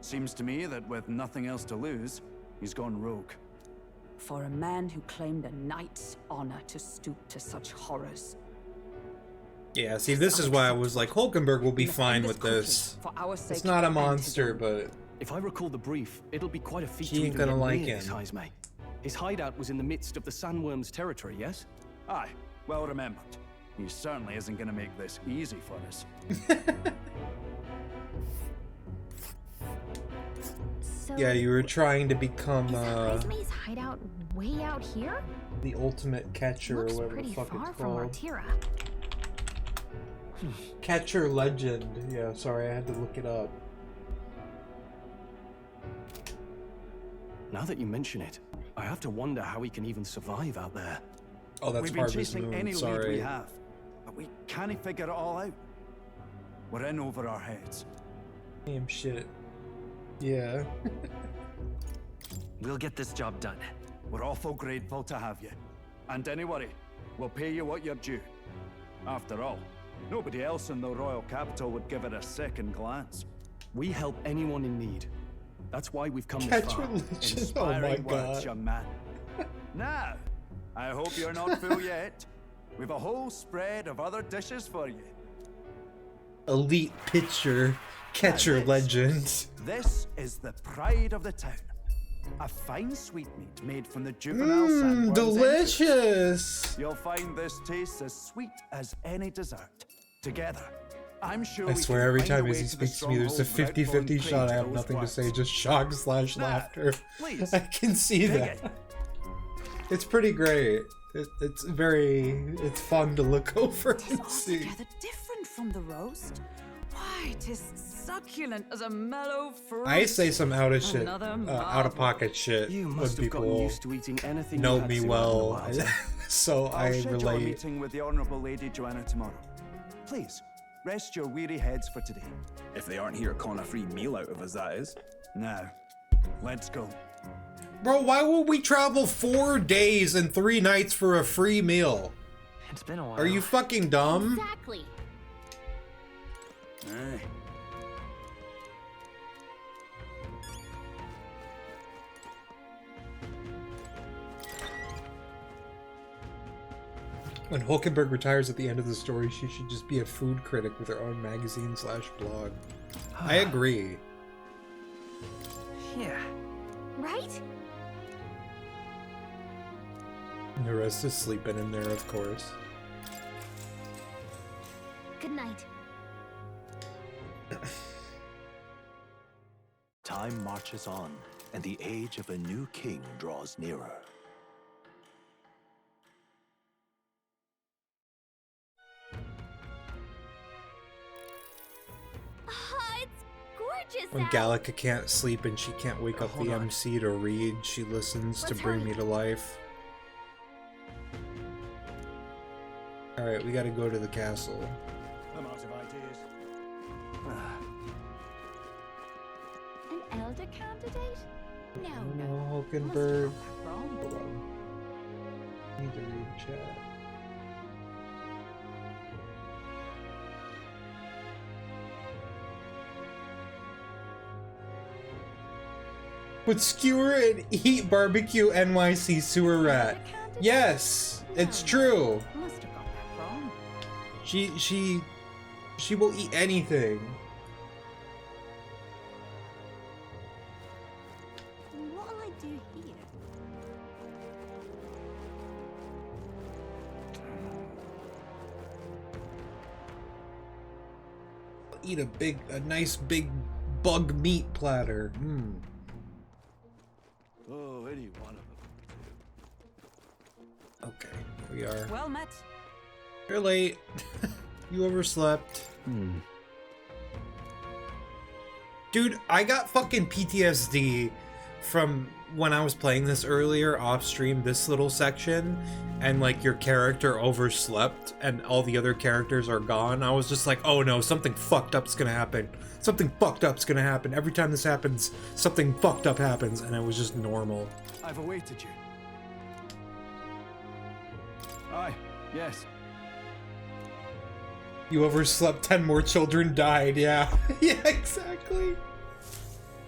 Seems to me that with nothing else to lose, he's gone rogue. For a man who claimed a knight's honor to stoop to such horrors. Yeah, see, this is why I was like, Hulkenberg will be fine with this. For our sake It's not a and his monster, own. but If I recall the brief, it'll be quite a feat She to ain't even gonna get like near this him. Heismay. His hideout was in the midst of the sandworm's territory, yes? Aye, well remembered. He certainly isn't gonna make this easy for us. So, yeah, you were trying to become is Heismay's hideout way out here? the ultimate catcher Looks or whatever the pretty fuck far it's from called. Artira. Catcher legend. Yeah, sorry, I had to look it up. Now that you mention it, I have to wonder how he can even survive out there. Oh, that's We've been Harvest chasing Moon, any lead we sorry. have, but we can't figure it all out. We're in over our heads. Damn shit. Yeah. We'll get this job done. We're awful grateful to have you. And don't worry, we'll pay you what you're due. After all, nobody else in the royal capital would give it a second glance. We help anyone in need. That's why we've come this Catch far. religion. Oh my Inspiring words, God. young man. Now, I hope you're not full yet. We've a whole spread of other dishes for you. Elite pitcher, catcher Now this- legend. This is the pride of the town. A fine sweetmeat made from the juvenile sandworm's Delicious! You'll find this tastes as sweet as any dessert. Together, I'm sure I we swear can every find a time way as he to the speaks to me, there's a stronghold without 50-50 falling shot I prey have to nothing to those say, words. just shock / Now, laughter. please, I can see dig that. it. It's pretty great. It's fun to look over Tis and see. altogether different from the roast. Why, 'tis succulent as a mellow fruit. I say some out of shit, Another out of pocket shit You when must have gotten people used to eating anything know you had me seen out in the well, wild. so I'll I schedule a relate. meeting with the Honourable Lady Joanna tomorrow. Please, rest your weary heads for today. If they aren't here calling a free meal out of us, that is. Now, let's go. Bro, why would we travel 4 days and 3 nights for a free meal? It's been a while. Are you fucking dumb? Exactly. Aye. When Hulkenberg retires at the end of the story, she should just be a food critic with her own magazine / blog. I agree. Yeah. Right? And the rest is sleeping in there, of course. Good night. Time marches on, and the age of a new king draws nearer. It's gorgeous When out. Gallica can't sleep and she can't wake up hold the on. MC to read, she listens to Let's bring hurry. me to life. Alright, we gotta go to the castle. I'm out of ideas. An elder candidate? No, no. No, Must be Hulkenberg. not that wrong. Hold on. I need to read chat. Would skewer and eat barbecue NYC sewer rat? Elder candidate? Yes, it's No, true. Must have got that wrong. She will eat anything. What'll I do here? Eat a nice big bug meat platter. Mmm. Oh, any one of them. Okay, here we are. Well met. You're late. You overslept. Dude, I got fucking PTSD from when I was playing this earlier off stream, this little section, and like your character overslept and all the other characters are gone, I was just like, oh no, something fucked up's gonna happen. Something fucked up's gonna happen. Every time this happens, something fucked up happens, and it was just normal. I've awaited you. Aye, yes. You overslept, 10 more children died, yeah. Yeah, exactly.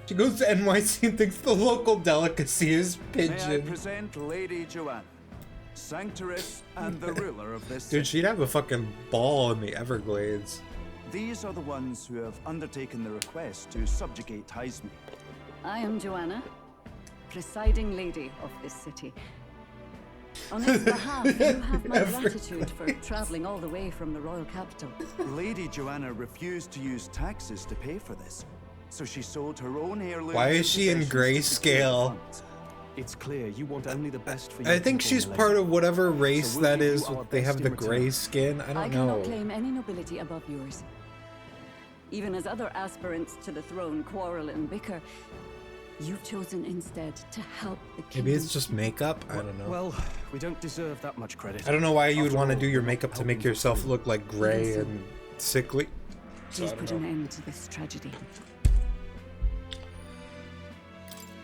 She goes to NYC and thinks the local delicacy is May I pigeon. present Lady Joanna, Sanctoress and the ruler of this Dude, city. she'd have a fucking ball in the Everglades. These are the ones who have undertaken the request to subjugate Heisme. I am Joanna, presiding lady of this city. On its behalf, you have my gratitude for traveling all the way from the royal capital. Lady Joanna refused to use taxes to pay for this, so she sold her own heirlooms. Why is she in and possessions to secure the grayscale? funds. It's clear you want only the best for I think she's part of whatever race So we'll that give you is. our They have best the in gray return. skin. I I don't cannot know. claim any nobility above yours. Even as other aspirants to the throne quarrel and bicker, you've chosen instead to help the kingdom. Maybe it's just makeup. I don't know. Well, we don't deserve that much credit. I don't know why you would After want to all, do your we're makeup to helping make yourself look like gray Listen. and sickly. So I Please don't put know. an end to this tragedy.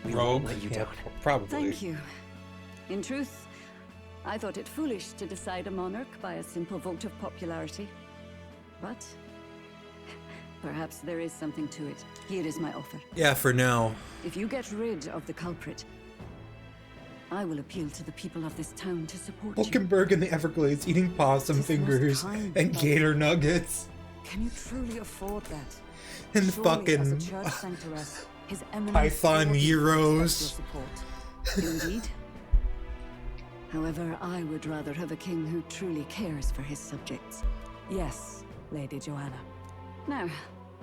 We Rogue? won't let you Yeah, down. probably. Thank you. In truth, I thought it foolish to decide a monarch by a simple vote of popularity. But perhaps there is something to it. Here is my offer. Yeah, for now. If you get rid of the culprit, I will appeal to the people of this town to support you. Hulkenberg in the Everglades eating possum This was fingers kind and of gator nuggets. Can you truly afford that? And Surely, as a fucking church sanctoress, His Eminence Python would Euros. accept your support. Indeed. However, I would rather have a king who truly cares for his subjects. Yes, Lady Joanna. Now,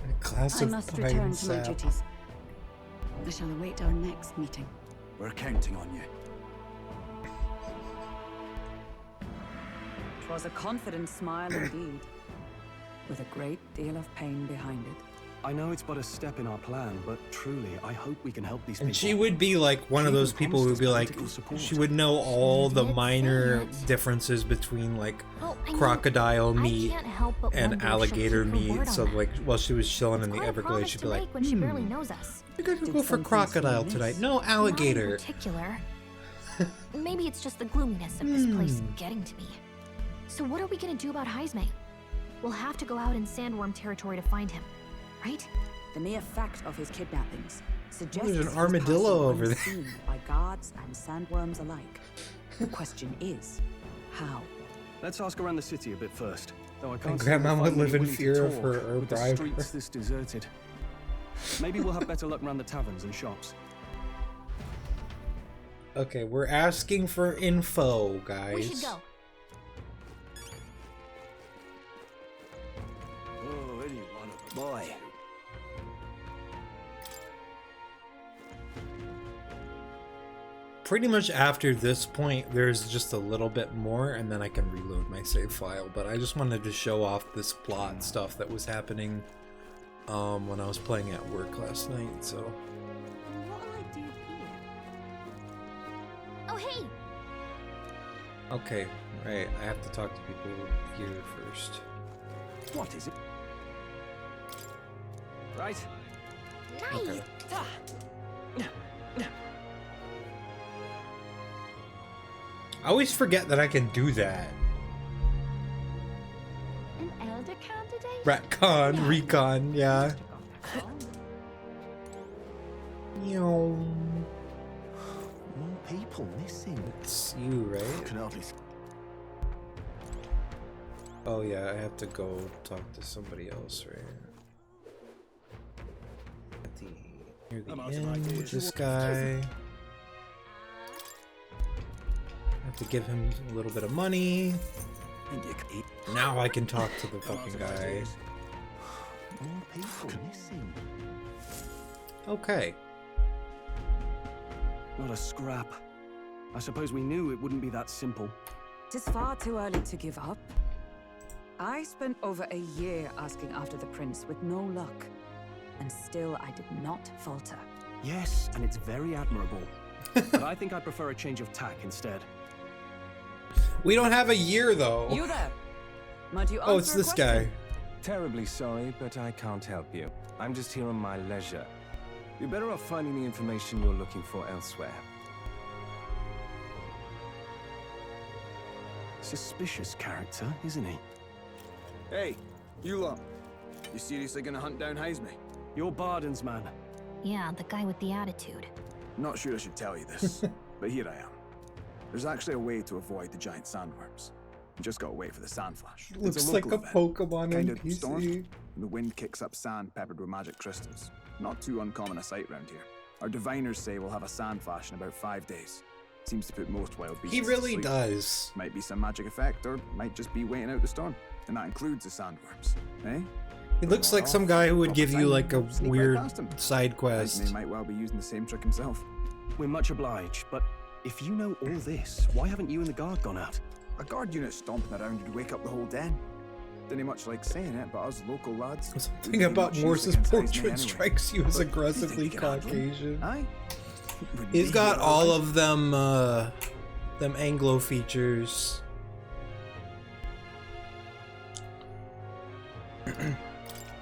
A glass I of must pine return to my sap. duties. I shall await our next meeting. We're counting on you. 'Twas a confident smile indeed, with a great deal of pain behind it. I know it's but a step in our plan, but truly, I hope we can help these And people. she would be like one of She those even people who would promised be us like, political support. she would know all the did say minor that. differences between like Oh, I know. crocodile I meat can't help but and wonder if she'll alligator keep her meat. word So on that. like while she was chilling in It's the quite a Everglades, promise she'd to be like, make when she barely knows us. I think I could Did go for something crocodile seem tonight. amiss? No, Not in alligator. particular. Maybe it's just the gloominess of this place Hmm. getting to me. So what are we gonna do about Heisme? We'll have to go out in Sandworm territory to find him, right? The mere fact of his kidnappings suggests There's an he's armadillo passing over there. unseen by guards and sandworms alike. The question is, how? Let's ask around the city a bit first. Though I can't Grandma seem to would find live in anyone willing to fear of talk her or with the bribe her. streets this deserted. Maybe we'll have better luck around the taverns and shops. Okay, we're asking for info, guys. We should go. Oh, any one of them. Boy. Pretty much after this point, there's just a little bit more, and then I can reload my save file. But I just wanted to show off this plot stuff that was happening when I was playing at work last night. So What'll I do here? Oh, hey! okay, right. I have to talk to people here first. What is it? Right. Okay. I always forget that I can do that. An elder candidate? Retcon, recon, yeah. Yo, More people missing. it's you, right? Can hardly. Oh yeah, I have to go talk to somebody else, right? At the near the end with this guy. I have to give him a little bit of money. And you can eat. Now I can talk to the fucking guy. More people missing. Okay. Not a scrap. I suppose we knew it wouldn't be that simple. 'Tis far too early to give up. I spent over a year asking after the prince with no luck, and still I did not falter. Yes, and it's very admirable. But I think I prefer a change of tack instead. We don't have a year though. You there? Might you Oh, it's answer a this question? guy. Terribly sorry, but I can't help you. I'm just here on my leisure. You're better off finding the information you're looking for elsewhere. Suspicious character, isn't he? Hey, you lot. You seriously gonna hunt down Heisme? You're Barden's man. Yeah, the guy with the attitude. Not sure I should tell you this, but here I am. There's actually a way to avoid the giant sandworms. You just gotta wait for the sand flash. Looks like a Pokemon kind of NPC. storm, and the wind kicks up sand peppered with magic crystals. Not too uncommon a sight round here. Our diviners say we'll have a sand flash in about 5 days. Seems to put most wild beasts He really to sleep. does. Might be some magic effect, or might just be waiting out the storm. And that includes the sandworms, eh? He looks like some guy who would give you like a weird side quest. He might well be using the same trick himself. We're much obliged, but if you know all this, why haven't you and the guard gone out? A guard unit stomping around would wake up the whole den. Didn't much like saying it, but us local lads... Something about Morse's portrait strikes you as aggressively Caucasian. Aye. He's got all of them Anglo features.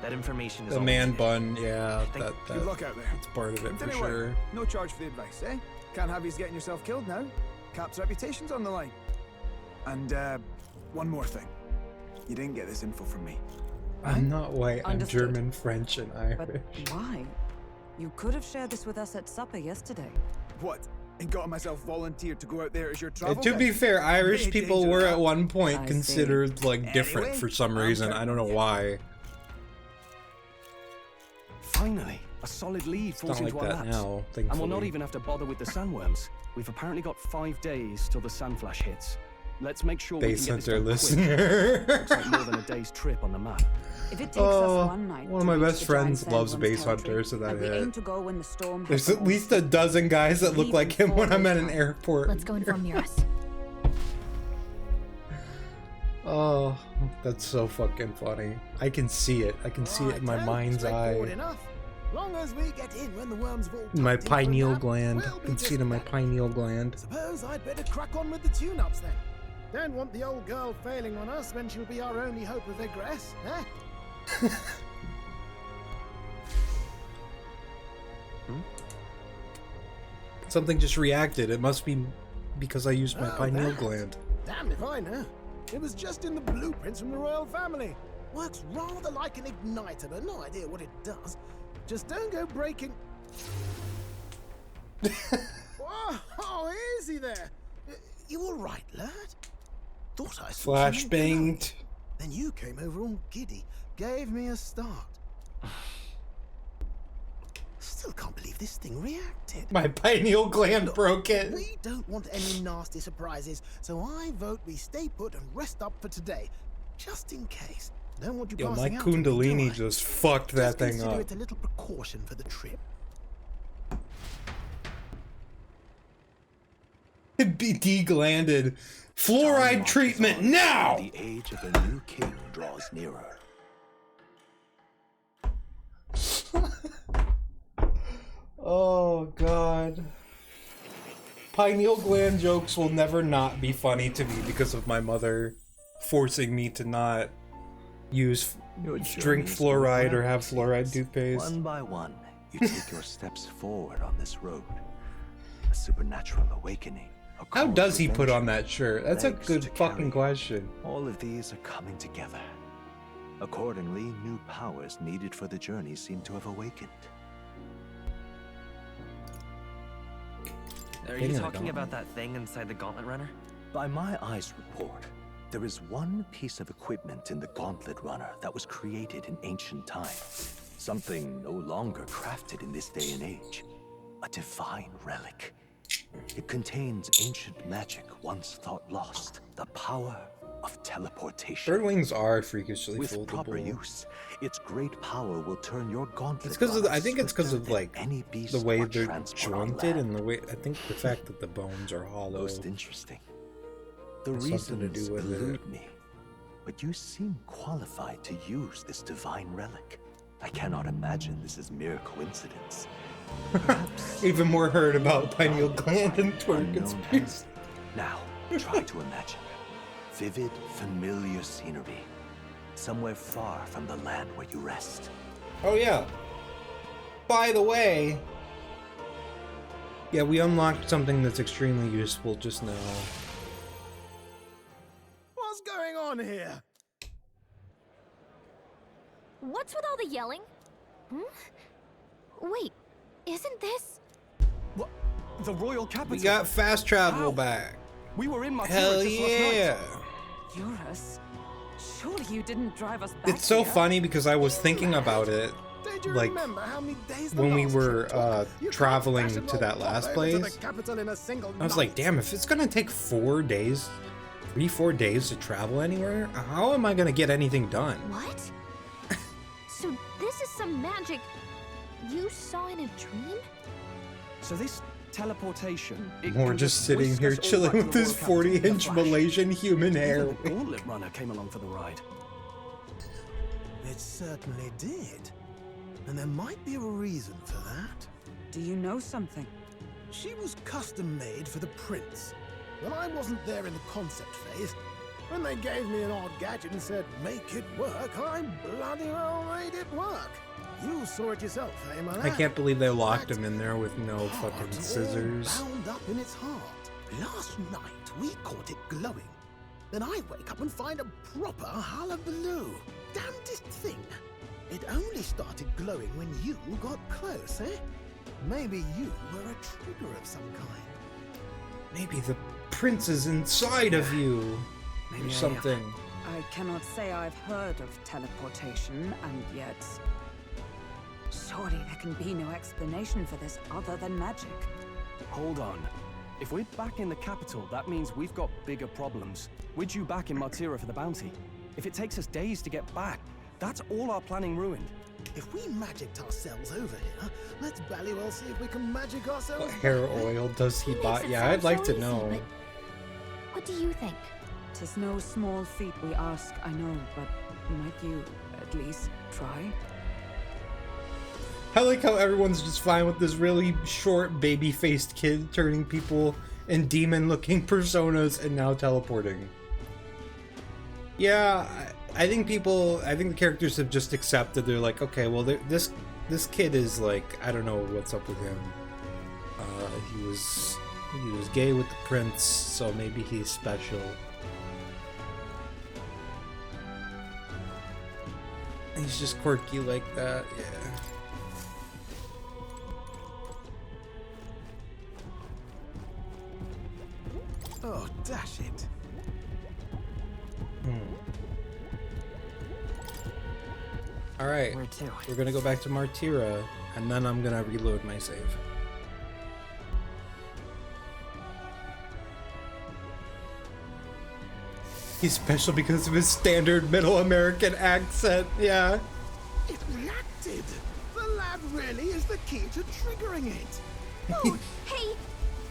That information is The all man we need. bun, yeah, that Good luck out there. that's part of it for Anyway, sure. no charge for the advice, eh? Can't have you getting yourself killed now. Cap's reputation's on the line. And, one more thing. You didn't get this info from me. I'm not white, I'm Understood. German, French, and But Irish. why? You could have shared this with us at supper yesterday. What? And got myself volunteered to go out there as your travel To be guide? fair, Irish Big people danger were that. at one point I considered like different Anyway, for some I'm reason. I don't know why. Finally, a solid lead It's falls not into like our that laps. now, And we'll not thankfully. even have to bother with the sandworms. We've apparently got 5 days till the sand flash hits. Let's make sure we Base can get this Hunter done listener. quick. Looks like more than a day's trip on the map. If it takes Oh, us one night one of to my reach best the friends giant loves sandworms Base territory, Hunter, so that and we hit. aim to go when the storm There's has at least a dozen guys that look like him when I'm at an airport. Let's go inform Eurus. Oh, that's so fucking funny. I can see it. I can see it in my mind's Straightforward eye. enough. Long as we get in when the worms have all In my tucked into a pineal nap, gland. we'll I be can see just it in my fine. pineal gland. Suppose I'd better crack on with the tune-ups then. Don't want the old girl failing on us when she'll be our only hope of egress, eh? Something just reacted. It must be because I used my Oh, pineal that. gland. Damned if I know. It was just in the blueprints from the royal family. Works rather like an igniter, but no idea what it does. Just don't go breaking... Oh, easy there. You all right, lad? Thought I saw Flash something banged. below. Then you came over all giddy, gave me a start. Still can't believe this thing reacted. My pineal gland Look, broke it. We don't want any nasty surprises, so I vote we stay put and rest up for today, just in case. Don't want you Yo, my passing out on me, do Kundalini I? just fucked that Just thing consider up. it a little precaution for the trip. Be deglanded. Fluoride treatment now! The age of a new king draws nearer. Oh god. Pineal gland jokes will never not be funny to me because of my mother forcing me to not use drink journeys fluoride will or have rise. fluoride toothpaste. One by one, you take your steps forward on this road. A supernatural awakening. A How call does to he put on adventure, that shirt? That's a legs good to fucking carry. question. All of these are coming together. Accordingly, new powers needed for the journey seem to have awakened. Are Thing in you the talking about gauntlet. that thing inside the gauntlet runner? By my eyes report, there is one piece of equipment in the Gauntlet Runner that was created in ancient times. Something no longer crafted in this day and age. A divine relic. It contains ancient magic once thought lost. The power of teleportation. Bird wings are freakishly With foldable. proper use, its great power will turn your gauntlet. It's because of runner I think it's because of swifter like than any beast the way or they're transport on jointed land. and the way I think the fact that the bones are hollow. Most interesting. The has something to reasons do with it. elude me, but you seem qualified to use this divine relic. I cannot imagine this is mere coincidence. Even more heard about pineal gland and twerk conspiracy. Now, try to imagine vivid, familiar scenery, somewhere far from the land where you rest. Oh yeah. By the way, yeah, we unlocked something that's extremely useful just now. What's going on here? What's with all the yelling? Wait, isn't this... What? The royal capital? We got fast travel back. We were in Matira Hell just yeah. last night. Eurus? Surely you didn't drive us back It's so here? funny because I was thinking about it, like, when we were traveling to that last place. I was like, damn, if it's gonna take 4 days, 3-4 days to travel anywhere, how am I gonna get anything done? What? So this is some magic you saw in a dream? So this teleportation... it We're can just sitting whisk here us all chilling back to with the this royal capital in a 40-inch flash. Malaysian human hair. Even the Gauntlet Runner came along for the ride. It certainly did. And there might be a reason for that. Do you know something? She was custom made for the prince. When I wasn't there in the concept phase, when they gave me an odd gadget and said, make it work, I bloody well made it work. You saw it yourself, eh, my I lad? can't believe they locked him in there with no fucking All scissors. bound up in its heart. Last night, we caught it glowing. Then I wake up and find a proper hullabaloo. Damnedest thing. It only started glowing when you got close, eh? Maybe you were a trigger of some kind. Maybe the prince is inside of you. Or something. I cannot say I've heard of teleportation, and yet... Surely there can be no explanation for this other than magic. Hold on. If we're back in the capital, that means we've got bigger problems. We're due back in Matira for the bounty. If it takes us days to get back, that's all our planning ruined. If we magicked ourselves over here, let's bally well see if we can magic ourselves What hair oil does he buy? Yeah, I'd like to know. What do you think? 'Tis no small feat we ask, I know, but might you, at least, try? I like how everyone's just fine with this really short, baby-faced kid turning people in demon-looking personas and now teleporting. Yeah, I think the characters have just accepted. They're like, okay, well, this kid is like, I don't know what's up with him. He was gay with the prince, so maybe he's special. He's just quirky like that, yeah. Oh, dash it. Alright, we're gonna go back to Martira, and then I'm gonna reload my save. He's special because of his standard middle American accent, yeah. It reacted. The lad really is the key to triggering it. Oh, hey,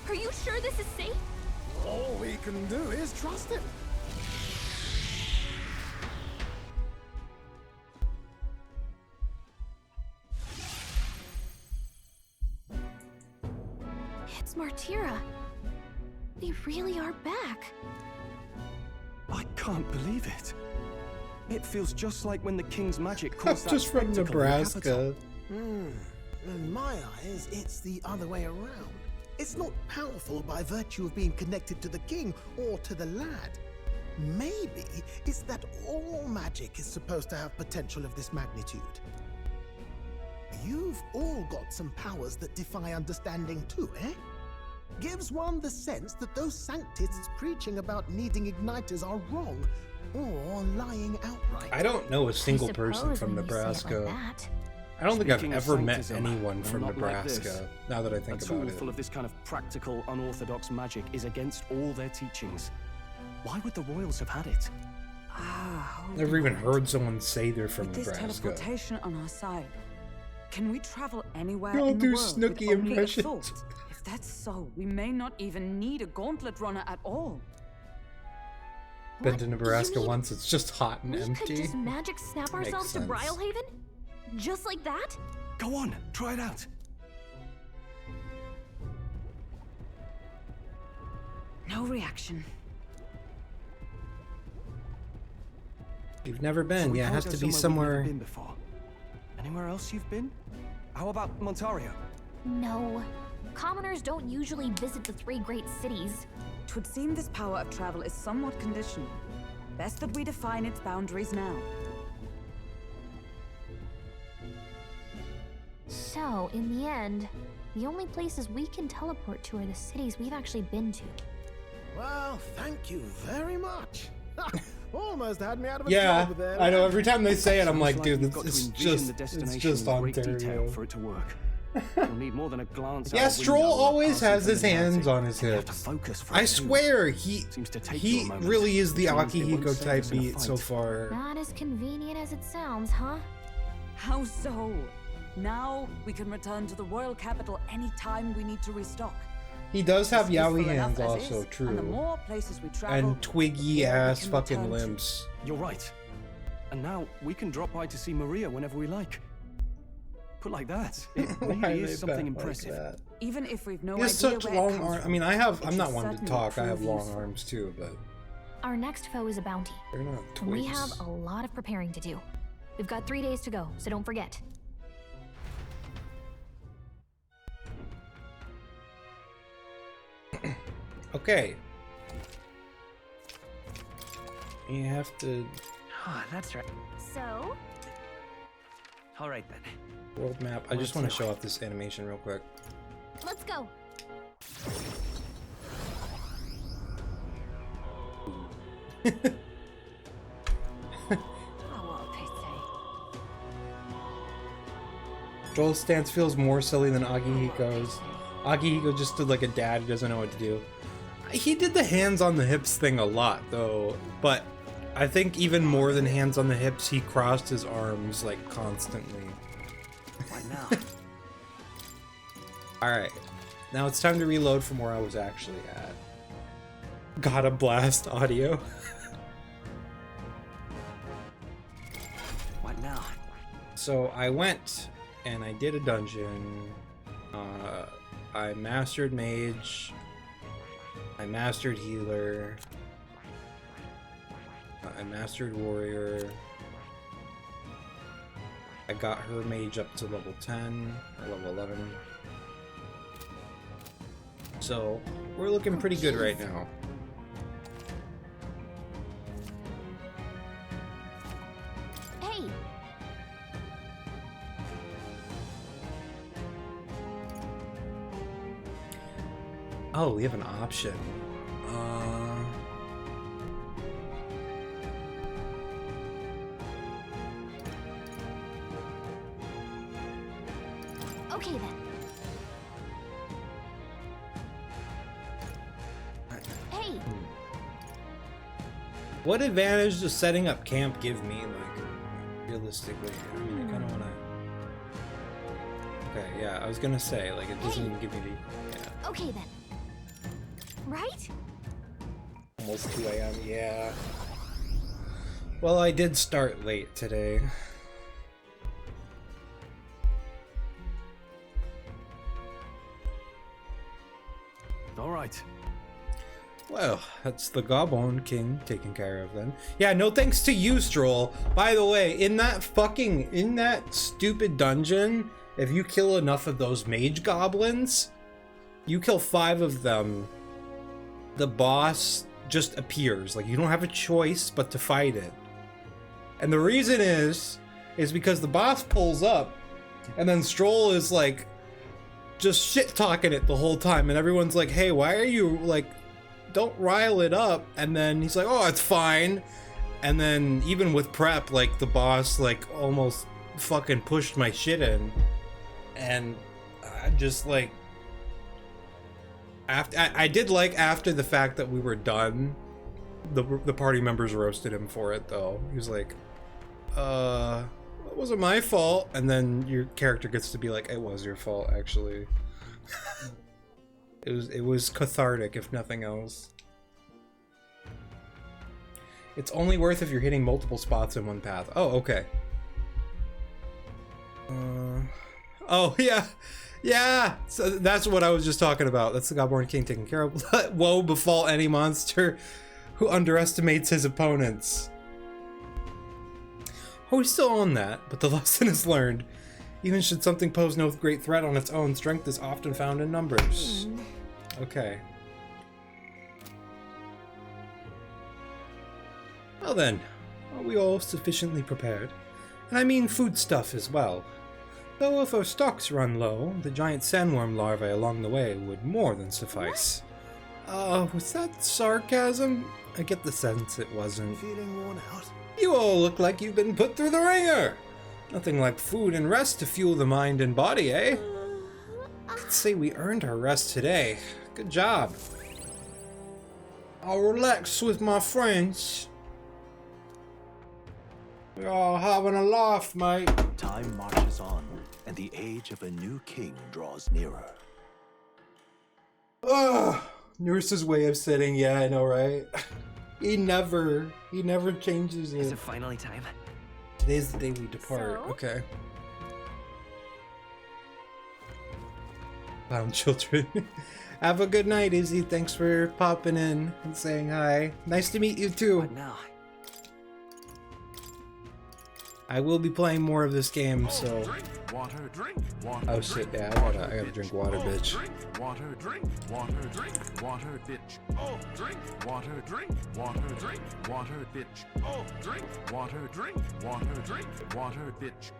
are you sure this is safe? All we can do is trust him. It's Martira. They really are back. I can't believe it. It feels just like when the king's magic caused that Just from spectacle in the Nebraska. capital. In my eyes, it's the other way around. It's not powerful by virtue of being connected to the king or to the lad. Maybe it's that all magic is supposed to have potential of this magnitude. You've all got some powers that defy understanding too, eh? Gives one the sense that those sanctists preaching about needing igniters are wrong or lying outright. I don't know a single person from Nebraska. I don't think I've Speaking of ever met sanctism, anyone well, from not like this. Nebraska, now that I think A about tool it. full of this kind of practical, unorthodox magic is against all their teachings. Why would the royals have had it? Never even heard someone say they're from With this Nebraska. teleportation on our side, can we travel anywhere Y'all in the do world Snooki with only a impressions. thought? If that's so, we may not even need a gauntlet runner at all. Been to Nebraska once, it's just hot and We could empty. just magic snap Makes ourselves to sense. Brylehaven? Just like that? Go on, try it out. No reaction. You've never been. So we Yeah, it can't has go to be we've somewhere. never been before. Anywhere else you've been? How about Montario? No. Commoners don't usually visit the three great cities. 'Twould seem this power of travel is somewhat conditional. Best that we define its boundaries now. So, in the end, the only places we can teleport to are the cities we've actually been to. Well, thank you very much. Almost had me out of a Yeah, job there. I know. Every time they say it, I'm like, Sounds dude, you've got to it's envision just, the it's destination just in great detail Ontario. for it to work. You'll need more than a glance Yeah, out a Stroll window or always passing has his familiarity. hands on his You have to hips. focus for I it too. swear, he Seems to take you a moment, really is the which means it won't Akihiko save type us in a beat so fight. far. Not as convenient as it sounds, huh? How so? Now we can return to the royal capital anytime we need to restock. He does have It's useful yaoi enough hands as also, is, true. And the more places we travel, And twiggy ass fucking limbs. You're right. And now we can drop by to see Maria whenever we like. Put like that, it Why really they is something bent like impressive. that? even if we've no He has idea such where it long comes arms. I from, mean, I'm it not should one to certainly talk. I have prove long useful. arms too, but Our next foe is a bounty. they're not And we twigs. have a lot of preparing to do. We've got 3 days to go, so don't forget. Okay. You have to Oh, that's right. So? All right then. world map. I just want to show off this animation real quick. Let's go. Joel's stance feels more silly than Akihiko's. Akihiko just stood like a dad who doesn't know what to do. He did the hands on the hips thing a lot though, but I think even more than hands on the hips, he crossed his arms like constantly. What now? Alright, now it's time to reload from where I was actually at. Gotta blast audio. What now? So I went and I did a dungeon. I mastered mage. I mastered healer. I mastered warrior. I got her mage up to level 10 or level 11. So we're looking pretty good right now. Hey! Oh, we have an option. Okay then. Hey! What advantage does setting up camp give me, like, realistically? I mean, I kind of want to... Okay, yeah, I was gonna say, like, it doesn't even give me the... Yeah, Okay then. Right? almost 2 a.m., yeah. Well, I did start late today. All right. Well, that's the Goblin King taken care of then. Yeah, no thanks to you, Stroll. By the way, in that stupid dungeon, if you kill enough of those mage goblins, you kill 5 of them, the boss just appears. Like, you don't have a choice but to fight it. And the reason is because the boss pulls up, and then Stroll is like, just shit-talking it the whole time, and everyone's like, hey, why are you, like, don't rile it up. And then he's like, oh, it's fine. And then even with prep, like, the boss, like, almost fucking pushed my shit in. And I just, like, I did like after the fact that we were done, the party members roasted him for it, though. He was like, it wasn't my fault. And then your character gets to be like, it was your fault, actually. It was cathartic, if nothing else. It's only worth if you're hitting multiple spots in one path. Oh, okay. Oh, yeah. Yeah. So that's what I was just talking about. That's the Godborn King taking care of. Woe befall any monster who underestimates his opponents. Oh, we still own that, but the lesson is learned. Even should something pose no great threat on its own, strength is often found in numbers. Okay. Well then, are we all sufficiently prepared? And I mean foodstuff as well. Though if our stocks run low, the giant sandworm larvae along the way would more than suffice. Was that sarcasm? I get the sense it wasn't. Feeling worn out? You all look like you've been put through the ringer! Nothing like food and rest to fuel the mind and body, eh? I'd say we earned our rest today. Good job. I'll relax with my friends. We're all having a laugh, mate. Time marches on, and the age of a new king draws nearer. Ugh! Nurse's way of sitting, yeah, I know, right? He never changes it. Is it finally time? Today's the day we depart. So? Okay. Clown children. Have a good night, Izzy. Thanks for popping in and saying hi. Nice to meet you too. What now? I will be playing more of this game, so. Water, drink, water, Oh shit, yeah, I gotta drink water, bitch. water, drink, water, drink, water, bitch. Oh, drink, water, drink, water, drink, water, bitch. Oh, drink, water, drink, water, drink, water, bitch.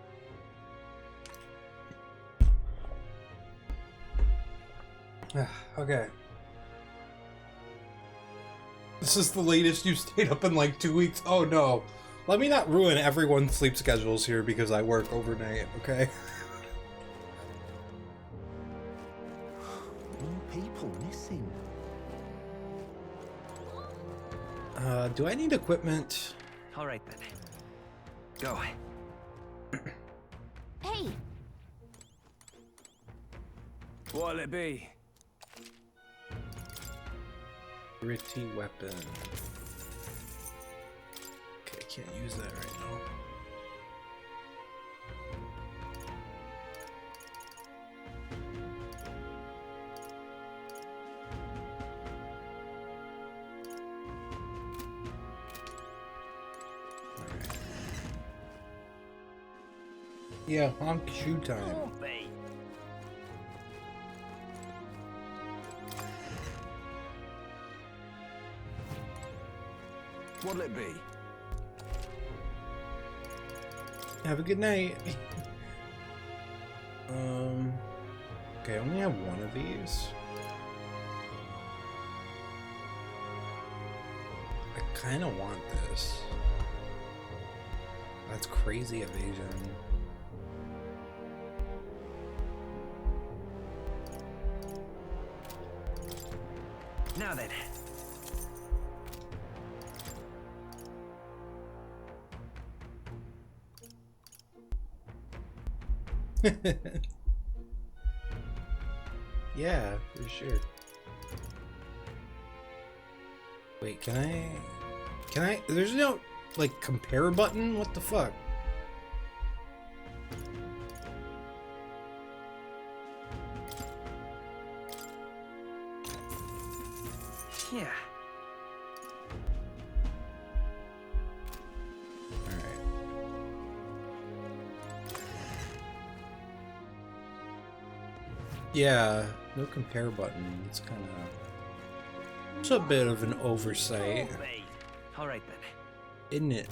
Okay. This is the latest you stayed up in like 2 weeks. Oh no. Let me not ruin everyone's sleep schedules here because I work overnight, okay? More people missing. Do I need equipment? All right then. Go. Hey! What'll it be? Gritty weapon. Okay, can't use that right now. Alright. Yeah, honk shoe time. What'll it be? Have a good night. Okay, I only have one of these. I kind of want this. That's crazy evasion. Now then. Yeah, for sure. Wait, can I, there's no, like, compare button? What the fuck? Yeah. Yeah, no compare button. It's kind of... It's a bit of an oversight. All right then. Isn't it?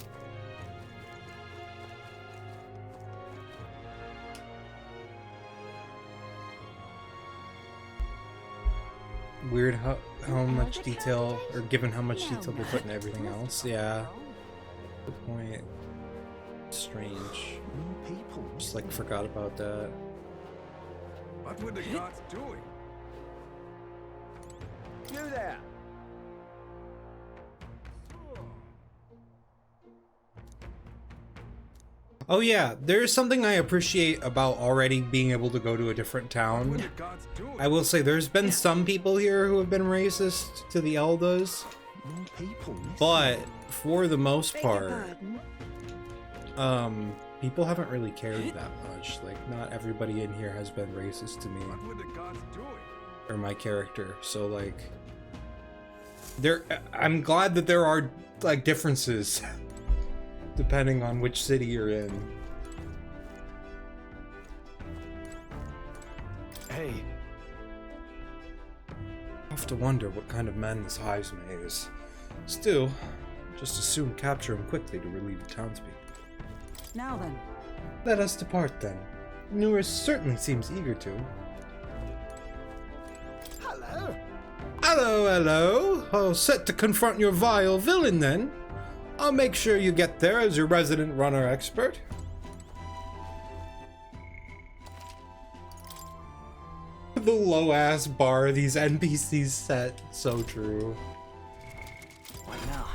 Weird how much detail, or given how much detail they put in everything else. Yeah. Good point. Strange. Just like forgot about that. What were the gods doing? You there! Oh yeah, there's something I appreciate about already being able to go to a different town. I will say there's been some people here who have been racist to the Eldas, but for the most part, people haven't really cared that much. Like, not everybody in here has been racist to me. What would the gods do? Or my character. So, like, I'm glad that there are, like, differences depending on which city you're in. Hey. I have to wonder what kind of man this Heisman is. Still, just as soon capture him quickly to relieve the townspeople. Now then. Let us depart then. Newer certainly seems eager to. Hello. Hello, hello. All set to confront your vile villain then. I'll make sure you get there as your resident runner expert. The low-ass bar these NPCs set. So true. What now?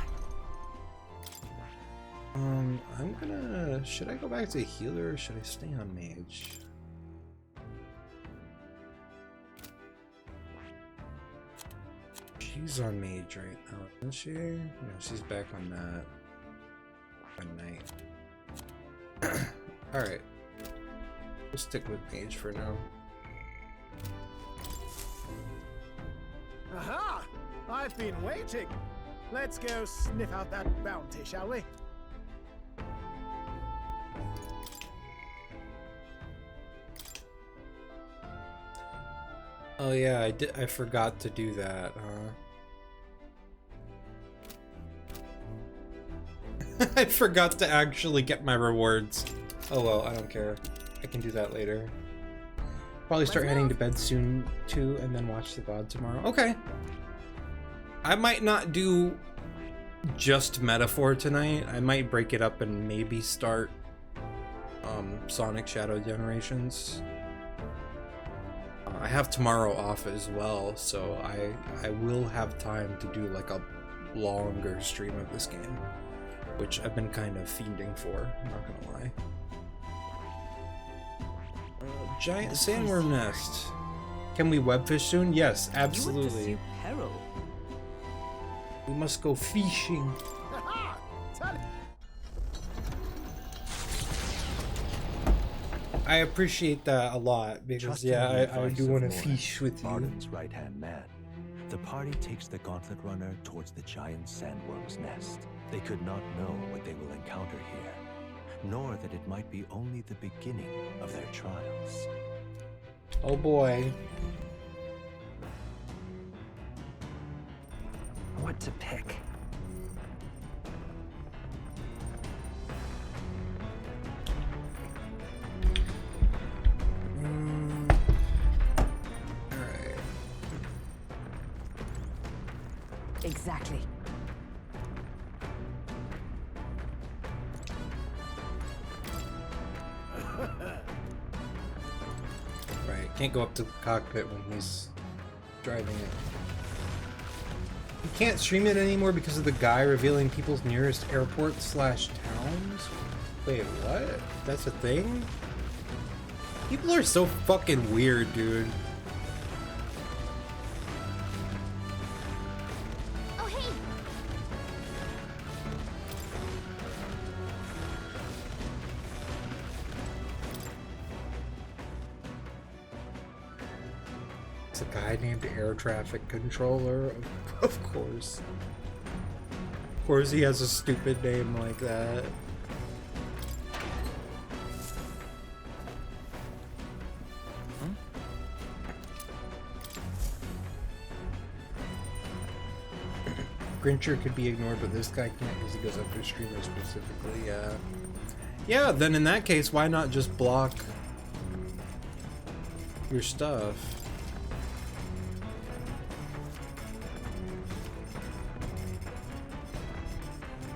I'm gonna... Should I go back to healer or should I stay on mage? She's on mage right now, isn't she? No, she's back on that. On night. Alright. We'll stick with mage for now. Aha! I've been waiting. Let's go sniff out that bounty, shall we? Oh yeah, I forgot to do that, huh? I forgot to actually get my rewards. Oh well, I don't care. I can do that later. Probably start heading to bed soon too, and then watch the VOD tomorrow. Okay. I might not do just Metaphor tonight. I might break it up and maybe start Sonic Shadow Generations. I have tomorrow off as well, so I will have time to do like a longer stream of this game, which I've been kind of fiending for, I'm not gonna lie. Giant sandworm nest. Can we webfish soon? Yes, absolutely. We must go fishing. I appreciate that a lot because Trusting yeah, the I do advice want of to Morin, fish with you. Barden's right-hand man. The party takes the gauntlet runner towards the giant sandworm's nest. They could not know what they will encounter here, nor that it might be only the beginning of their trials. Oh boy. What to pick? Alright. Exactly. Right, can't go up to the cockpit when he's driving it. You can't stream it anymore because of the guy revealing people's nearest airport/towns? Wait, what? That's a thing? People are so fucking weird, dude. Oh, hey! It's a guy named Air Traffic Controller. Of course. Of course he has a stupid name like that. Grincher could be ignored, but this guy can't because he goes after streamers specifically, yeah. Yeah, then in that case, why not just block your stuff?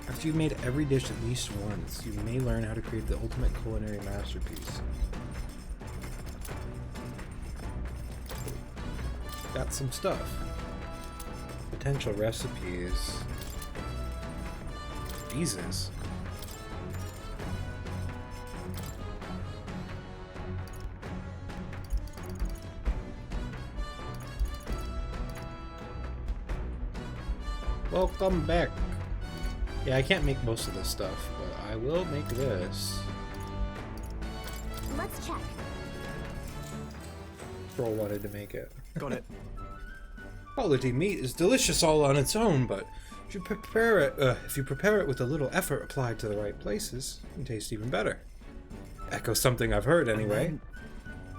After you've made every dish at least once, you may learn how to create the ultimate culinary masterpiece. Got some stuff. Potential recipes. Jesus. Welcome back. Yeah, I can't make most of this stuff, but I will make this. Let's check. Troll wanted to make it. Got it. Quality meat is delicious all on its own, but if you prepare it with a little effort applied to the right places, it can taste even better. Echoes something I've heard anyway.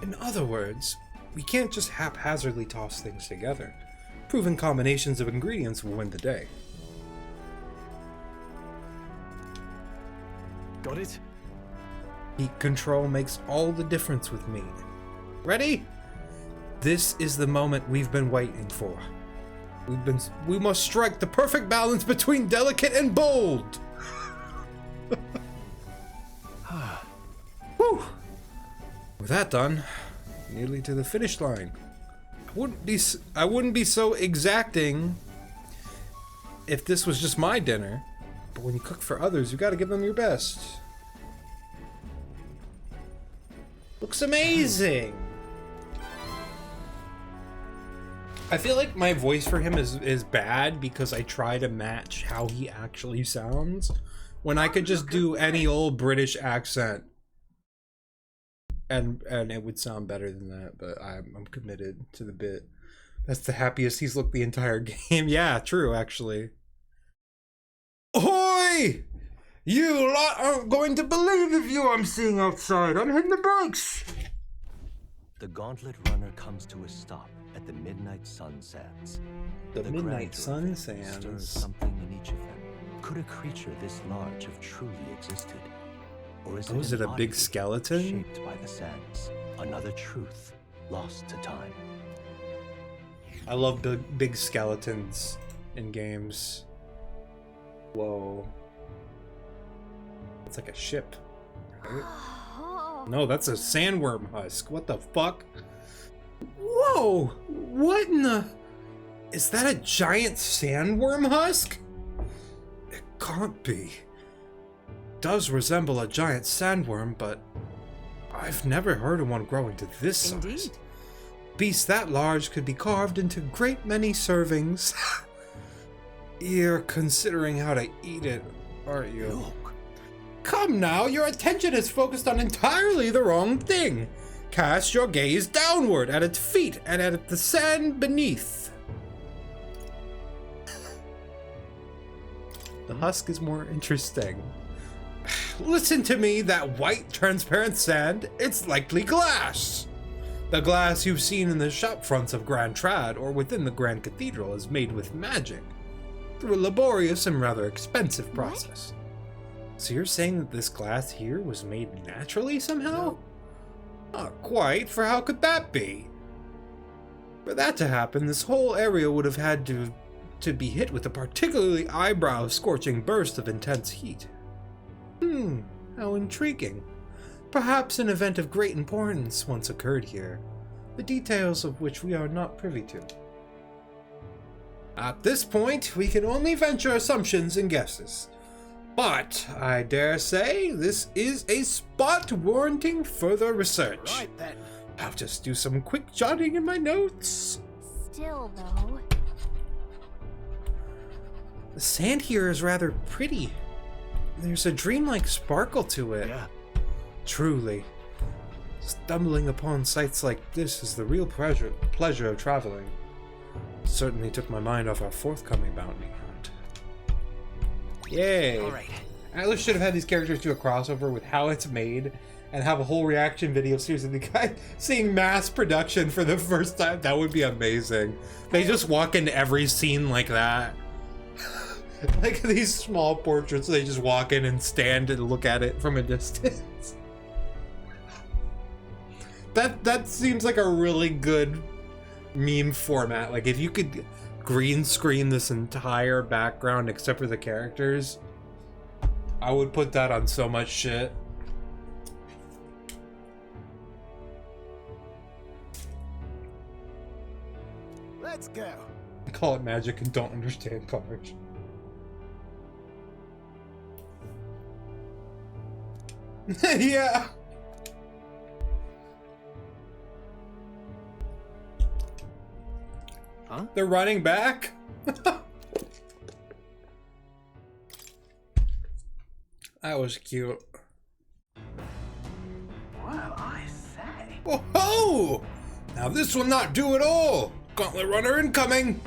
In other words, we can't just haphazardly toss things together. Proven combinations of ingredients will win the day. Got it? Heat control makes all the difference with meat. Ready? This is the moment we've been waiting for. We must strike the perfect balance between delicate and bold. Whew. With that done, nearly to the finish line. I wouldn't be so exacting if this was just my dinner, but when you cook for others, you gotta give them your best. Looks amazing. I feel like my voice for him is bad because I try to match how he actually sounds when I could just do any old British accent and it would sound better than that, but I'm committed to the bit. That's the happiest he's looked the entire game. Yeah, true, actually. Ahoy! You lot aren't going to believe the view I'm seeing outside. I'm hitting the brakes. The gauntlet runner comes to a stop at the midnight sun sands. The midnight grandeur sun of it sands. stirs something in each of them. Could a creature this large have truly existed? Or is Is it a big skeleton? Shaped by the sands? Another truth lost to time. I love big skeletons in games. Whoa. It's like a ship, right? No, that's a sandworm husk. What the fuck? Whoa! What in the... Is that a giant sandworm husk? It can't be. It does resemble a giant sandworm, but I've never heard of one growing to this size. Indeed. Beast that large could be carved into great many servings. You're considering how to eat it, aren't you? Look. Come now, your attention is focused on entirely the wrong thing. Cast your gaze downward at its feet and at the sand beneath. The husk is more interesting. Listen to me, that white transparent sand, it's likely glass. The glass you've seen in the shop fronts of Grand Trad or within the Grand Cathedral is made with magic, through a laborious and rather expensive process. What? So you're saying that this glass here was made naturally somehow? Not quite, for how could that be? For that to happen, this whole area would have had to be hit with a particularly eyebrow-scorching burst of intense heat. How intriguing. Perhaps an event of great importance once occurred here, the details of which we are not privy to. At this point, we can only venture assumptions and guesses. But I dare say this is a spot warranting further research. Right then. I'll just do some quick jotting in my notes. Still, though. The sand here is rather pretty. There's a dreamlike sparkle to it. Yeah. Truly. Stumbling upon sights like this is the real pleasure of traveling. Certainly took my mind off our forthcoming bounty hunt. Yay! All right. Atlas should have had these characters do a crossover with how it's made and have a whole reaction video series of the guy seeing mass production for the first time. That would be amazing. They just walk into every scene like that. Like these small portraits, they just walk in and stand and look at it from a distance. That seems like a really good meme format. Like if you could green screen this entire background except for the characters, I would put that on so much shit. Let's go. Call it magic and don't understand colors. Yeah. Huh? They're running back? That was cute. Wow. I say. Oh ho! Now this will not do at all! Gauntlet runner incoming!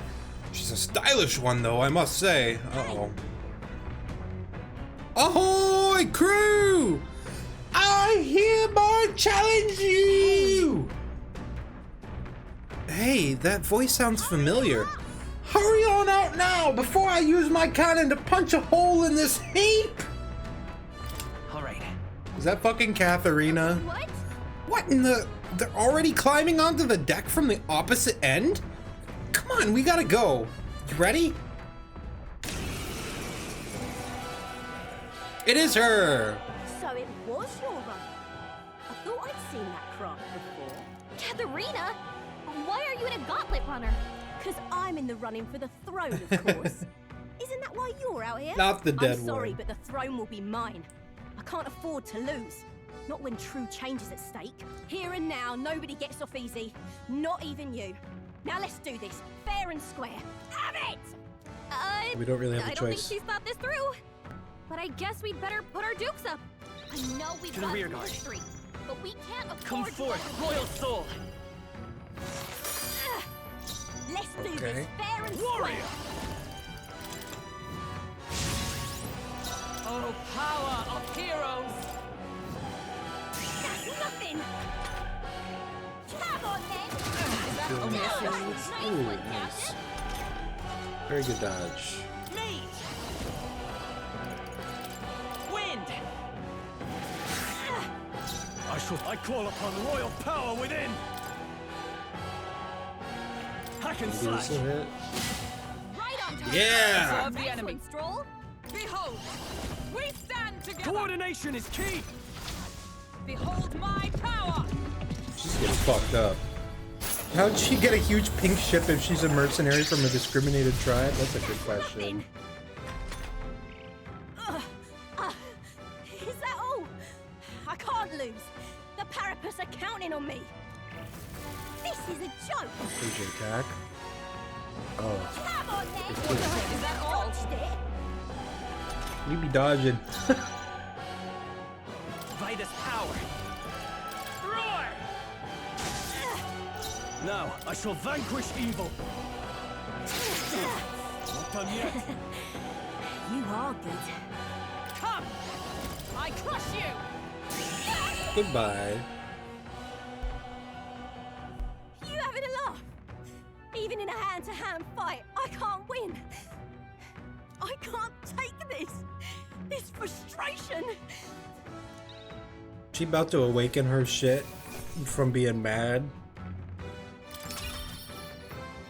She's a stylish one though, I must say. Uh-oh. Ahoy, crew! I hereby challenge you! Hey, that voice sounds familiar. Hurry on out now before I use my cannon to punch a hole in this heap! Alright. Is that fucking Katharina? What? What in the... They're already climbing onto the deck from the opposite end? Come on, we gotta go. You ready? It is her! So it was your run. I thought I'd seen that craft before. Katharina? Why are you in a gauntlet runner? Because I'm in the running for the throne, of course. Isn't that why you're out here? Not the dead I'm sorry, one. but the throne will be mine. I can't afford to lose. Not when true change is at stake. Here and now, nobody gets off easy. Not even you. Now let's do this, fair and square. Have it! We don't really have a I don't think choice. she's thought this through. But I guess we'd better put our dukes up. I know we've To the got rear some guard. history, but we can't afford Come to forth, let her royal soul. Let's do Okay. this, fair and Warrior! square. Oh, power of heroes! That's nothing. Come on then. Only a few. Ooh, nice. Very good dodge. Meet! Wind! I call upon royal power within. Hack and Maybe slash. this will hit. Right on time. Yeah! Serve the enemy. Excellent, Stroll. Behold! We stand together! Coordination is key. Behold my power! She's getting fucked up. How'd she get a huge pink ship if she's a mercenary from a discriminated tribe? That's a good question. Is that all? I can't lose. The Parapus are counting on me. This is a joke. Agent attack. Oh, Come on then. It's good. Is that all? Dodged it. we be dodging. Vitus power. Roar! Now I shall vanquish evil. Not done yet. You are good. Come! I crush you! Goodbye. You having a laugh? Even in a hand-to-hand fight, I can't win. I can't take this. This frustration. She about to awaken her shit from being mad.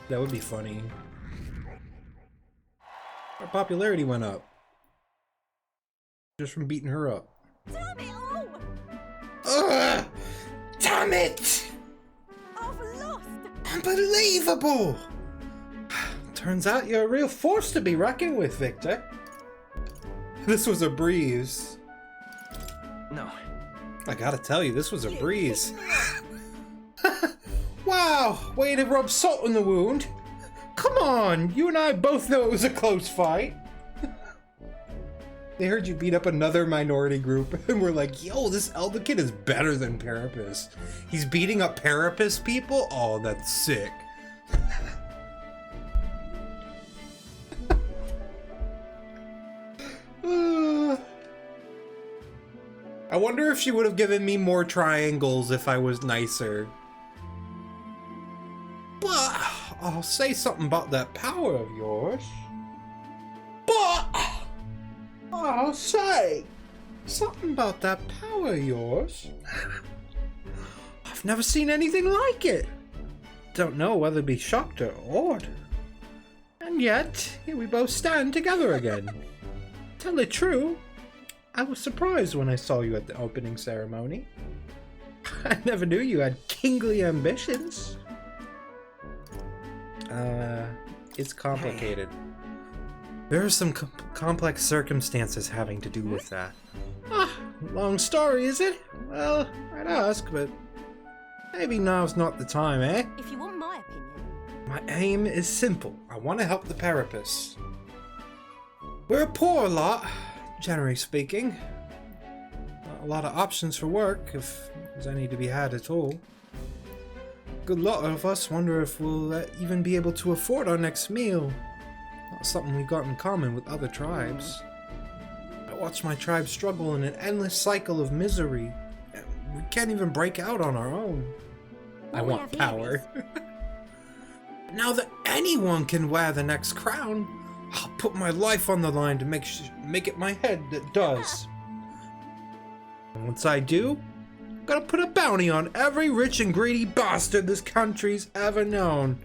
That would be funny. Her popularity went up. Just from beating her up. Damn it all! Ugh! Damn it! I've lost. Unbelievable! Turns out you're a real force to be reckoned with, Victor. This was a breeze. No. I gotta tell you, this was a breeze. Wow, way to rub salt in the wound. Come on, you and I both know it was a close fight. They heard you beat up another minority group and were like, yo, this Elba kid is better than Parapus. He's beating up Parapus people? Oh, that's sick. I wonder if she would have given me more triangles if I was nicer. But I'll say something about that power of yours. But I'll say something about that power of yours. I've never seen anything like it. Don't know whether to be shocked or awed. And yet, here we both stand together again. Tell it true, I was surprised when I saw you at the opening ceremony. I never knew you had kingly ambitions. It's complicated. There are some complex circumstances having to do with that. Ah, long story, is it? Well, I'd ask, but maybe now's not the time, eh? If you want my opinion. My aim is simple. I want to help the Parapus. We're a poor lot, generally speaking. a lot of options for work, if there's any to be had at all. Good lot of us wonder if we'll even be able to afford our next meal. Not something we've got in common with other tribes. I watch my tribe struggle in an endless cycle of misery. We can't even break out on our own. I want power. Now that anyone can wear the next crown, I'll put my life on the line to make it my head that does. And once I do, I'm gonna put a bounty on every rich and greedy bastard this country's ever known.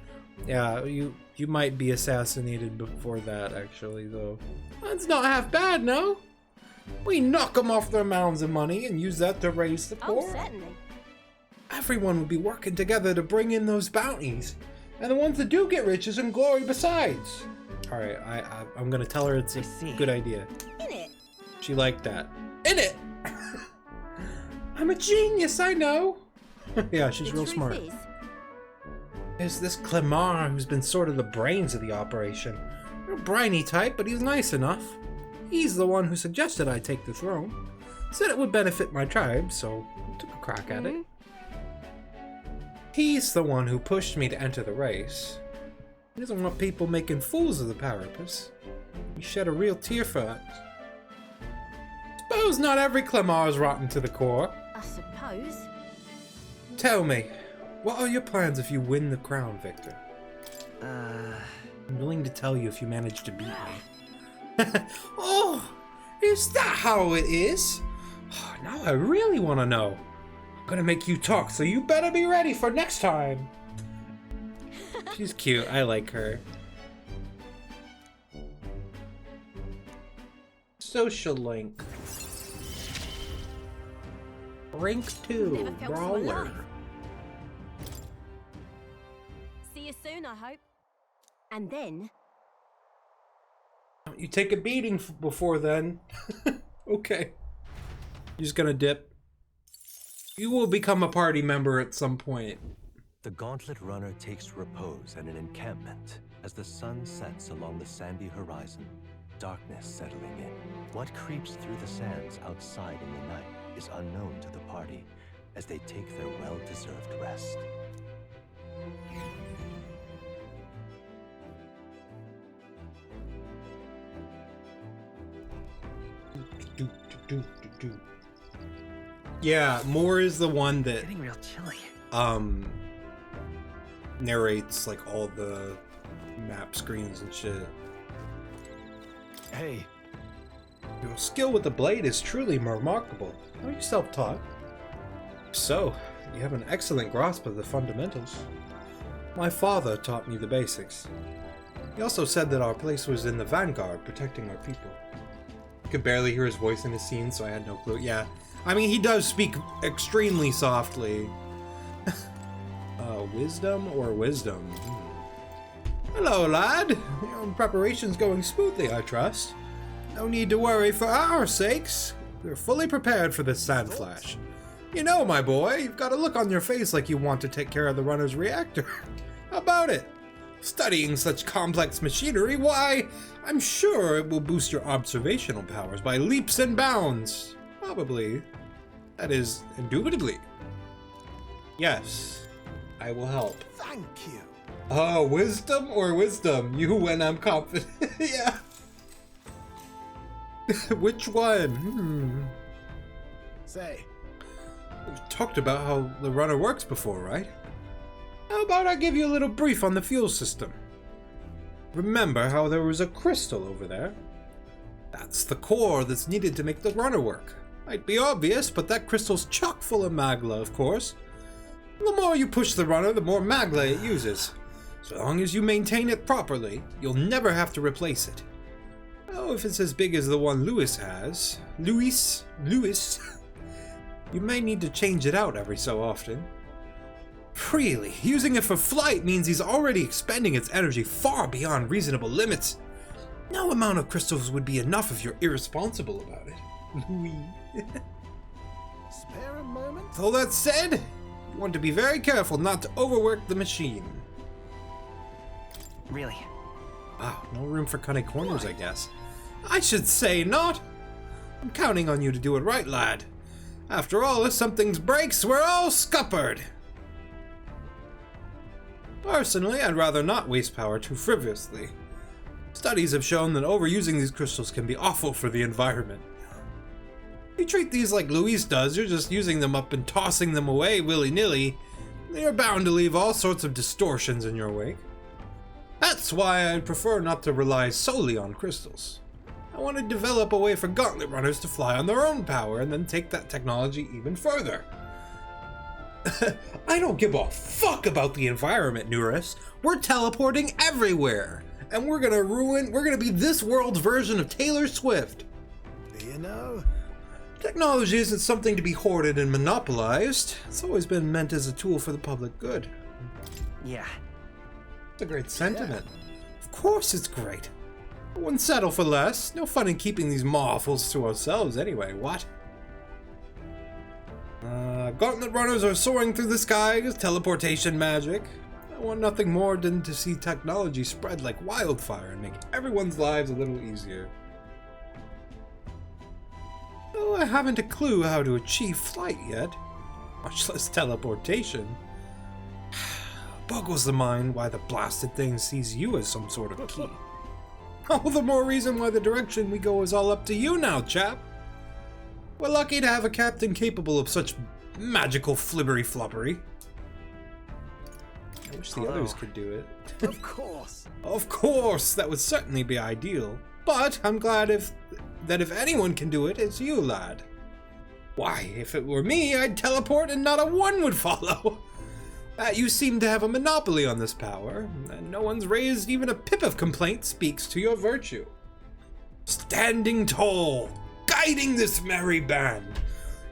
Yeah, you might be assassinated before that, actually, though. That's not half bad, no? We knock them off their mounds of money and use that to raise the poor. Oh, certainly. Everyone would be working together to bring in those bounties. And the ones that do get riches and glory besides. Alright, I'm gonna tell her it's a good idea. In it. She liked that. In it! I'm a genius, I know! Yeah, she's real smart. There's this Clemar who's been sort of the brains of the operation. A briny type, but he's nice enough. He's the one who suggested I take the throne. Said it would benefit my tribe, so I took a crack at it. He's the one who pushed me to enter the race. He doesn't want people making fools of the Parapus. He shed a real tear for that. Suppose not every Clemar is rotten to the core. I suppose. Tell me, what are your plans if you win the crown, Victor? I'm willing to tell you if you manage to beat me. Oh, is that how it is? Oh, now I really want to know. I'm gonna make you talk, so you better be ready for next time. She's cute. I like her. Social link. Rank 2. Brawler. See you soon, I hope. And then... You take a beating before then. Okay. You're just gonna dip. You will become a party member at some point. The Gauntlet Runner takes repose at an encampment as the sun sets along the sandy horizon, darkness settling in. What creeps through the sands outside in the night is unknown to the party as they take their well-deserved rest. Yeah, Moore is the one that Getting real chilly. Narrates like all the map screens and shit. Hey. Your skill with the blade is truly remarkable. Are you self-taught? So, you have an excellent grasp of the fundamentals. My father taught me the basics. He also said that our place was in the vanguard, protecting our people. I could barely hear his voice in the scene, so I had no clue. Yeah, I mean, he does speak extremely softly. Wisdom or wisdom? Hello, lad. Your preparation's going smoothly, I trust. No need to worry for our sakes. We're fully prepared for this sand flash. You know, my boy, you've got a look on your face like you want to take care of the runner's reactor. How about it? Studying such complex machinery, why, I'm sure it will boost your observational powers by leaps and bounds. Probably. That is, indubitably. Yes, I will help. Thank you. Oh, wisdom or wisdom? You when I'm confident. Yeah. Which one? Say. We've talked about how the runner works before, right? How about I give you a little brief on the fuel system? Remember how there was a crystal over there? That's the core that's needed to make the runner work. Might be obvious, but that crystal's chock full of magla, of course. The more you push the runner, the more magla it uses. So long as you maintain it properly, you'll never have to replace it. Oh, if it's as big as the one Lewis has... Lewis? You may need to change it out every so often. Really, using it for flight means he's already expending its energy far beyond reasonable limits. No amount of crystals would be enough if you're irresponsible about it. Louis. Spare a moment? With all that said, you want to be very careful not to overwork the machine. Really? Wow, no room for cutting corners, I guess. I should say not. I'm counting on you to do it right, lad. After all, if something breaks, we're all scuppered. Personally, I'd rather not waste power too frivolously. Studies have shown that overusing these crystals can be awful for the environment. If you treat these like Luis does, you're just using them up and tossing them away willy-nilly. They're bound to leave all sorts of distortions in your wake. That's why I'd prefer not to rely solely on crystals. I want to develop a way for gauntlet runners to fly on their own power and then take that technology even further. I don't give a fuck about the environment, Nuris. We're teleporting everywhere. And we're gonna be this world's version of Taylor Swift. You know, technology isn't something to be hoarded and monopolized. It's always been meant as a tool for the public good. Yeah. It's a great sentiment. Of course it's great. I wouldn't settle for less. No fun in keeping these marvels to ourselves anyway, what? Gauntlet runners are soaring through the sky with teleportation magic. I want nothing more than to see technology spread like wildfire and make everyone's lives a little easier. Though I haven't a clue how to achieve flight yet, much less teleportation. Boggles the mind why the blasted thing sees you as some sort of key. All the more reason why the direction we go is all up to you now, chap. We're lucky to have a captain capable of such magical flibbery-floppery. I wish the others could do it. Of course. Of course, that would certainly be ideal. But I'm glad that if anyone can do it, it's you, lad. Why, if it were me, I'd teleport and not a one would follow. You seem to have a monopoly on this power, and no one's raised even a pip of complaint speaks to your virtue. Standing tall, guiding this merry band,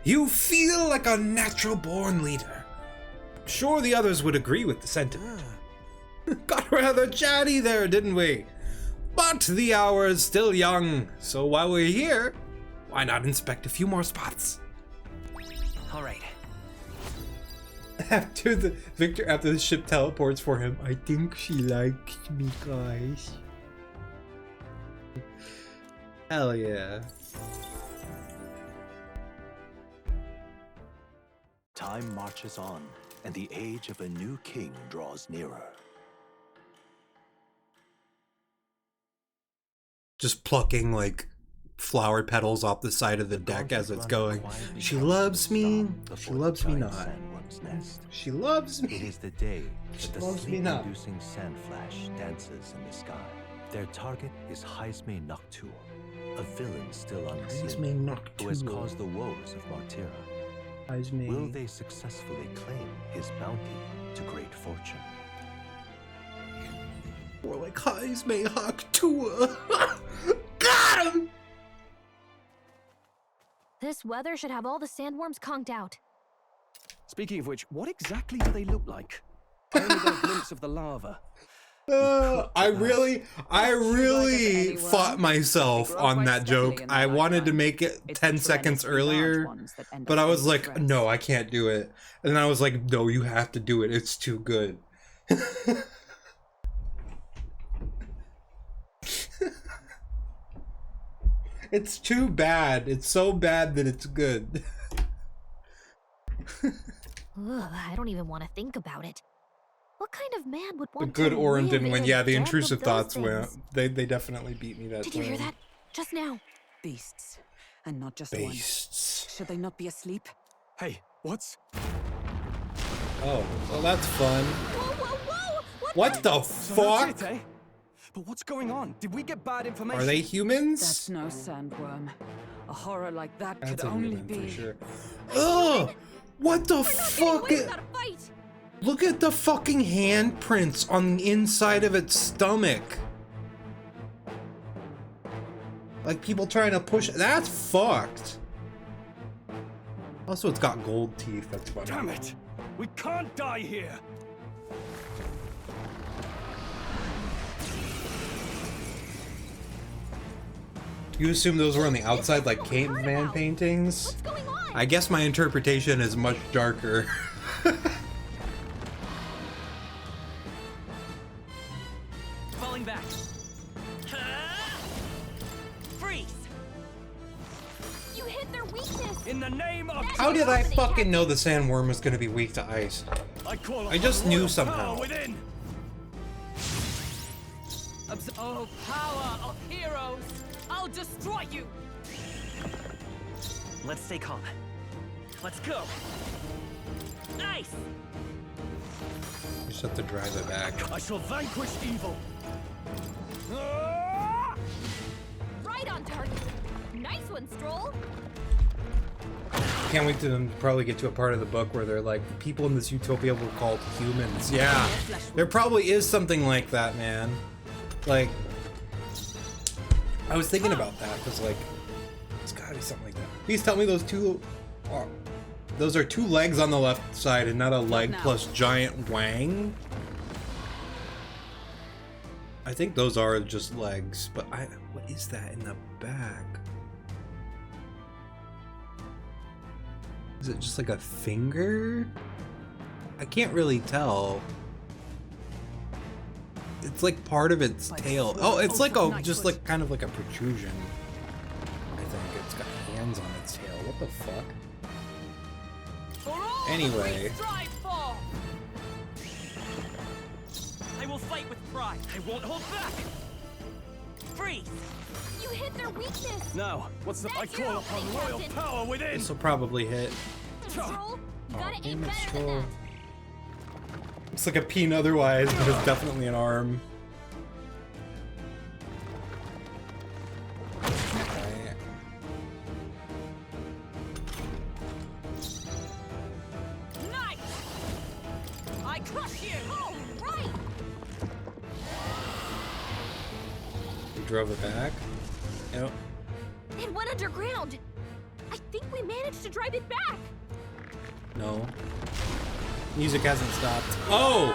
you feel like a natural-born leader. I'm sure the others would agree with the sentiment. Got rather chatty there, didn't we? But the hour is still young, so while we're here, why not inspect a few more spots? All right. After the ship teleports for him, I think she likes me, guys. Hell yeah. Time marches on, and the age of a new king draws nearer. Just plucking like flower petals off the side of the deck as it's going. She loves me. She loves me not. She loves me. It is the day that the loves me not. sleep-inducing sand flash dances in the sky. Their target is Haisme Noctul, a villain still unseen, who has caused the woes of Martira. Will they successfully claim his bounty to great fortune? Or like Haisme Noctul. Got him! This weather should have all the sandworms conked out. Speaking of which, what exactly do they look like? I only got a glimpse of the lava. I really fought myself on that joke. I wanted to make it 10 seconds earlier, but I was like, no, I can't do it. And I was like, no, you have to do it. It's too good. It's too bad. It's so bad that it's good. Ugh, I don't even want to think about it. What kind of man would want The good to Orin live didn't in win. the Yeah, the depth intrusive of those thoughts win. things? They definitely beat me that Did you hear time. that? Just now. Beasts. And not just Beasts. one. Should they not be asleep? Hey, what's... Oh, well that's fun. Whoa, whoa, whoa! What the So fuck? that's it, eh? But what's going on? Did we get bad information? Are they humans? That's no sandworm. A horror like that That's could a only human be... for sure. Ugh! What the fuck? Look at the fucking handprints on the inside of its stomach. Like people trying to push. That's fucked. Also, it's got gold teeth. That's funny. Damn it! We can't die here! You assume those were on the outside like caveman paintings? I guess my interpretation is much darker. Falling back. Freeze! You hit their weakness! In the name of How How did I fucking know the sandworm was gonna be weak to ice? I just knew somehow. Oh, power of heroes! I'll destroy you! Let's stay calm. Let's go. Nice. You just have to drive it back. I shall vanquish evil. Right on target. Nice one, Stroll. Can't wait to probably get to a part of the book where they're like, the people in this utopia were called humans. Yeah, there probably is something like that, man. Like, I was thinking about that because, like, it's gotta be something like that. Please tell me those are two legs on the left side and not a leg plus giant wang. I think those are just legs, but what is that in the back? Is it just like a finger? I can't really tell. It's like part of its tail. Oh, it's like just like kind of like a protrusion. I think it's got hands on its tail. What the fuck? Anyway. I will fight with pride. I won't hold back. Freeze. You hit their weakness. Now, what's the? I call upon royal power within. This will probably hit. Stroll, you gotta aim damn it, better Stroll. than It's like a peen otherwise, but it's definitely an arm. Nice! I crush you! Oh, right! We drove it back. Yep. It went underground. I think we managed to drive it back. No. Music hasn't stopped. Oh!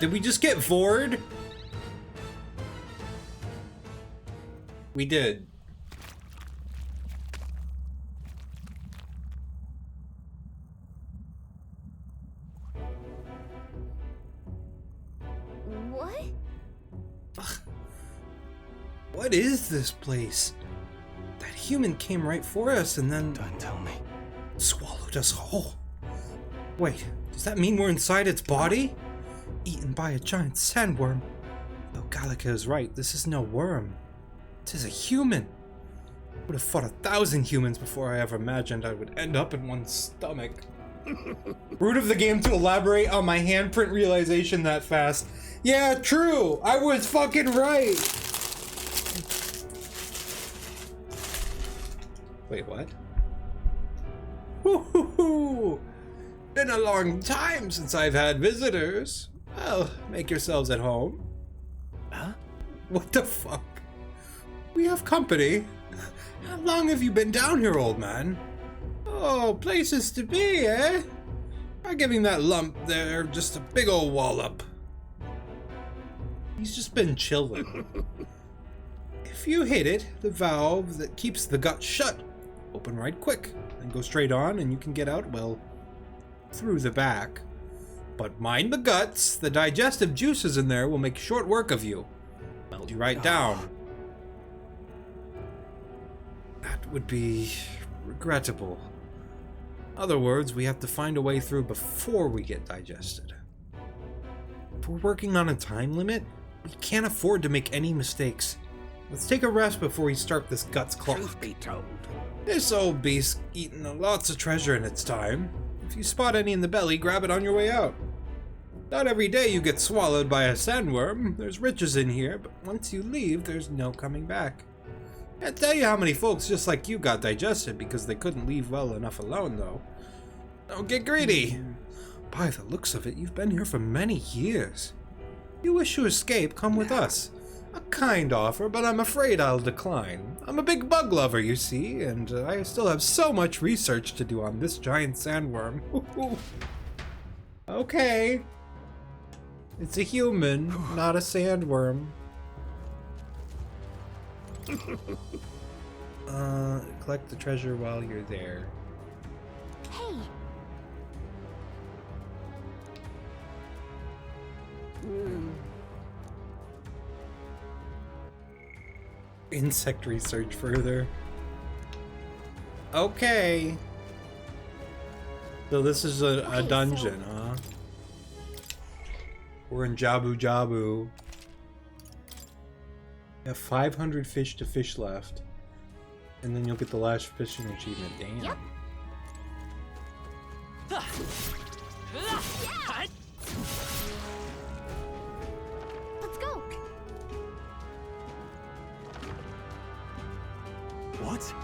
Did we just get Vord? We did. What? What is this place? That human came right for us and then... Don't tell me. Swallowed us whole. Wait, does that mean we're inside its body? Eaten by a giant sandworm. Though Gallica is right, this is no worm. It is a human. I would have fought 1,000 humans before I ever imagined I would end up in one's stomach. Root of the game to elaborate on my handprint realization that fast. Yeah, true. I was fucking right. Wait, what? Woo-hoo-hoo! Been a long time since I've had visitors. Well, make yourselves at home. Huh? What the fuck? We have company. How long have you been down here, old man? Oh, places to be, eh? Try giving that lump there just a big old wallop. He's just been chilling. If you hit it, the valve that keeps the gut shut open right quick and go straight on, and you can get out, well, through the back. But mind the guts, the digestive juices in there will make short work of you. Melt you right down. That would be regrettable. In other words, we have to find a way through before we get digested. If we're working on a time limit, we can't afford to make any mistakes. Let's take a rest before we start this guts clock. Truth be told, this old beast's eaten lots of treasure in its time. If you spot any in the belly, grab it on your way out. Not every day you get swallowed by a sandworm. There's riches in here, but once you leave, there's no coming back. Can't tell you how many folks just like you got digested because they couldn't leave well enough alone, though. Don't get greedy. By the looks of it, you've been here for many years. You wish to escape, come with us. A kind offer, but I'm afraid I'll decline. I'm a big bug lover, you see, and I still have so much research to do on this giant sandworm. Okay. It's a human, not a sandworm. Collect the treasure while you're there. Hey. Insect research further. Okay. So this is a dungeon, huh? We're in Jabu Jabu. We have 500 fish to fish left. And then you'll get the last fishing achievement. Damn. Yep. Let's go. What?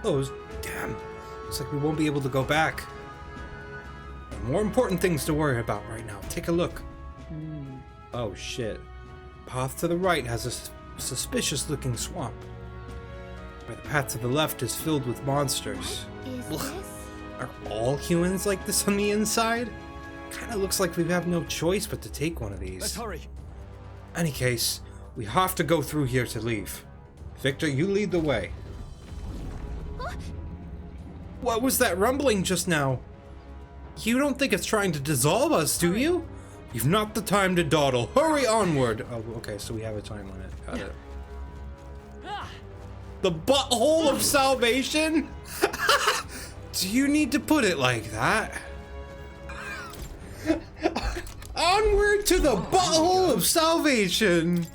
Oh, damn. Looks like we won't be able to go back. There are more important things to worry about right now. Take a look. Oh, shit. Path to the right has a suspicious-looking swamp. Where the path to the left is filled with monsters. Is this? Are all humans like this on the inside? Kinda looks like we have no choice but to take one of these. Let's hurry. Any case, we have to go through here to leave. Victor, you lead the way. Huh? What was that rumbling just now? You don't think it's trying to dissolve us, do you? You've not the time to dawdle. Hurry onward! Oh, okay, so we have a time limit. Got it. The butthole of salvation? Do you need to put it like that? Onward to the butthole of salvation!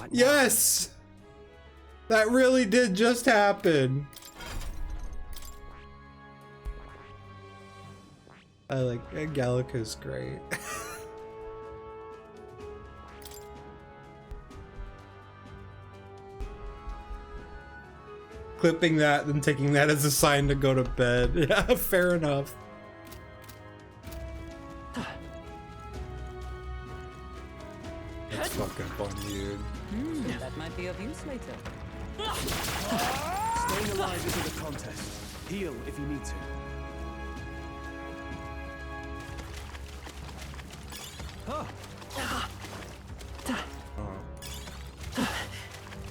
Yes! That really did just happen. I like Gallica's great. Clipping that, then taking that as a sign to go to bed. Yeah, fair enough. That's fucking fun, dude. That might be of use later. Staying alive isn't a contest. Heal if you need to.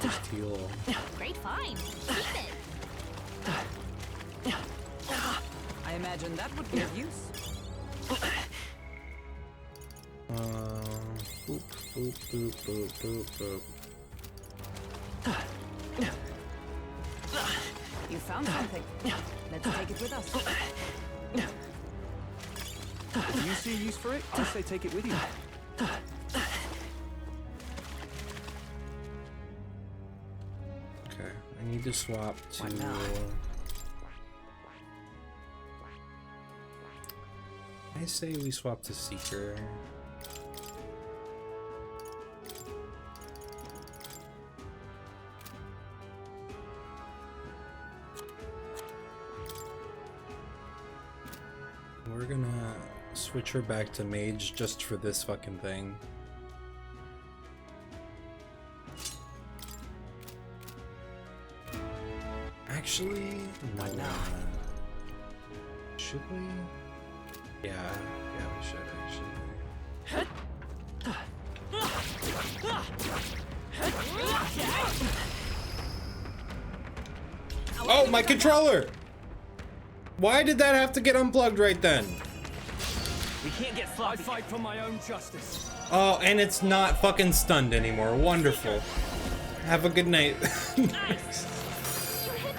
Just heal. Great find. Keep it. I imagine that would be of use. Boop, boop, boop, boop, boop, boop. You found something. Let's take it with us. If you see a use for it, I say take it with you. Okay, I need to swap to... I say we swap to Seeker. We're gonna switch her back to Mage just for this fucking thing. Actually, no. Should we? Yeah, we should actually. Oh, my controller! Why did that have to get unplugged right then? We can't get sloppy. I fight for my own justice. Oh, and it's not fucking stunned anymore. Wonderful. Have a good night. You hit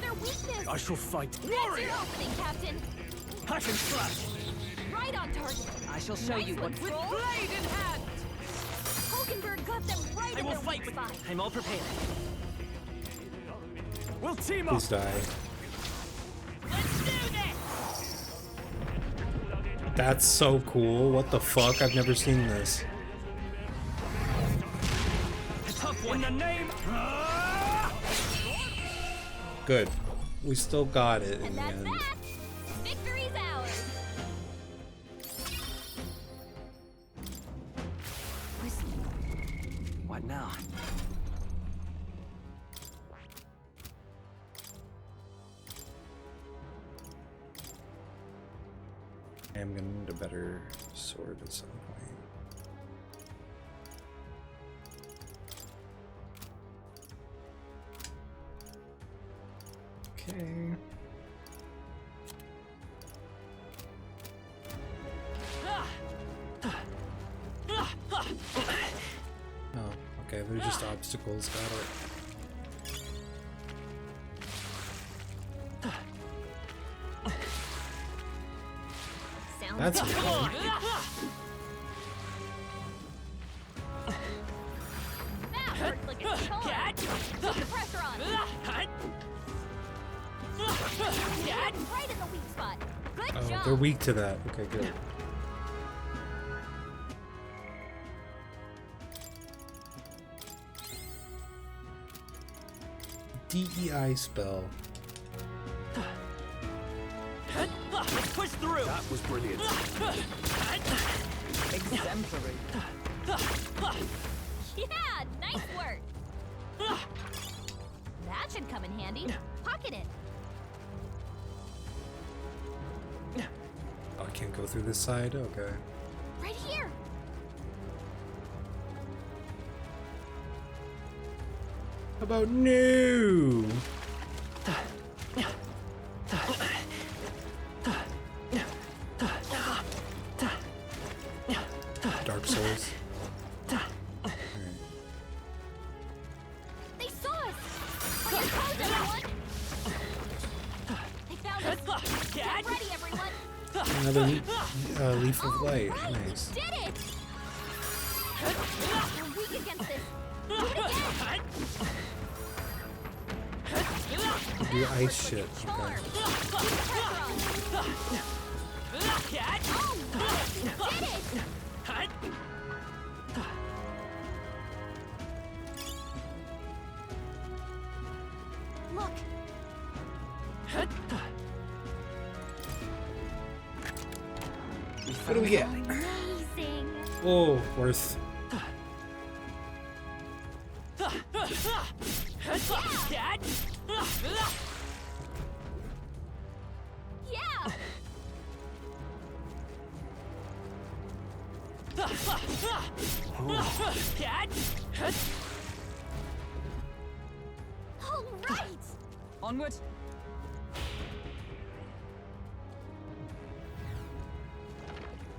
their weakness. I shall fight. That's your opening, Captain. Passion slash. Right on target. I shall show you what with blade in hand. Hulkenberg got them right I in will their fight weak with spot. you. I'm all prepared. We'll team up. Please die. Let's do this. That's so cool. What the fuck? I've never seen this. A tough one. In the name. Good. We still got it in And the that's end. that. Victory's ours. What now? I am gonna need a better sword at some point. Okay. Oh, okay, they're just obstacles, got it. Sounds That's good. fun. That worked like a charm. Keep the pressure on. Right in the weak spot. Good Oh, job. they're weak to that. Okay, good. DEI spell. Let's push through. That was brilliant. Exemplary. Yeah, nice work. That should come in handy. Pocket it. Oh, I can't go through this side? Okay. Right here. How about new? Dark Souls. They saw us. On your toes, everyone. They found us. Get ready, everyone. Another leaf of light. Right, Nice. we did it. We're weak against this. Do it again. Do ice shit. Okay. Charm. Keep the pressure on. Oh, we did it. Look. What do we get? Amazing. Oh, worth. Yeah. All right. Onward.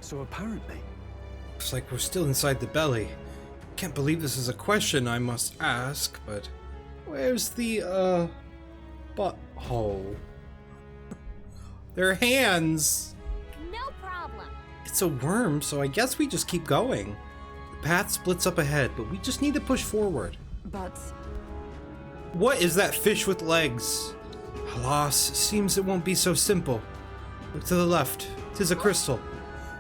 So apparently, Looks like we're still inside the belly. Can't believe this is a question I must ask, but where's the, butthole? Their hands! No problem. It's a worm, so I guess we just keep going. The path splits up ahead, but we just need to push forward. But What is that fish with legs? Alas, seems it won't be so simple. Look to the left. 'Tis a crystal.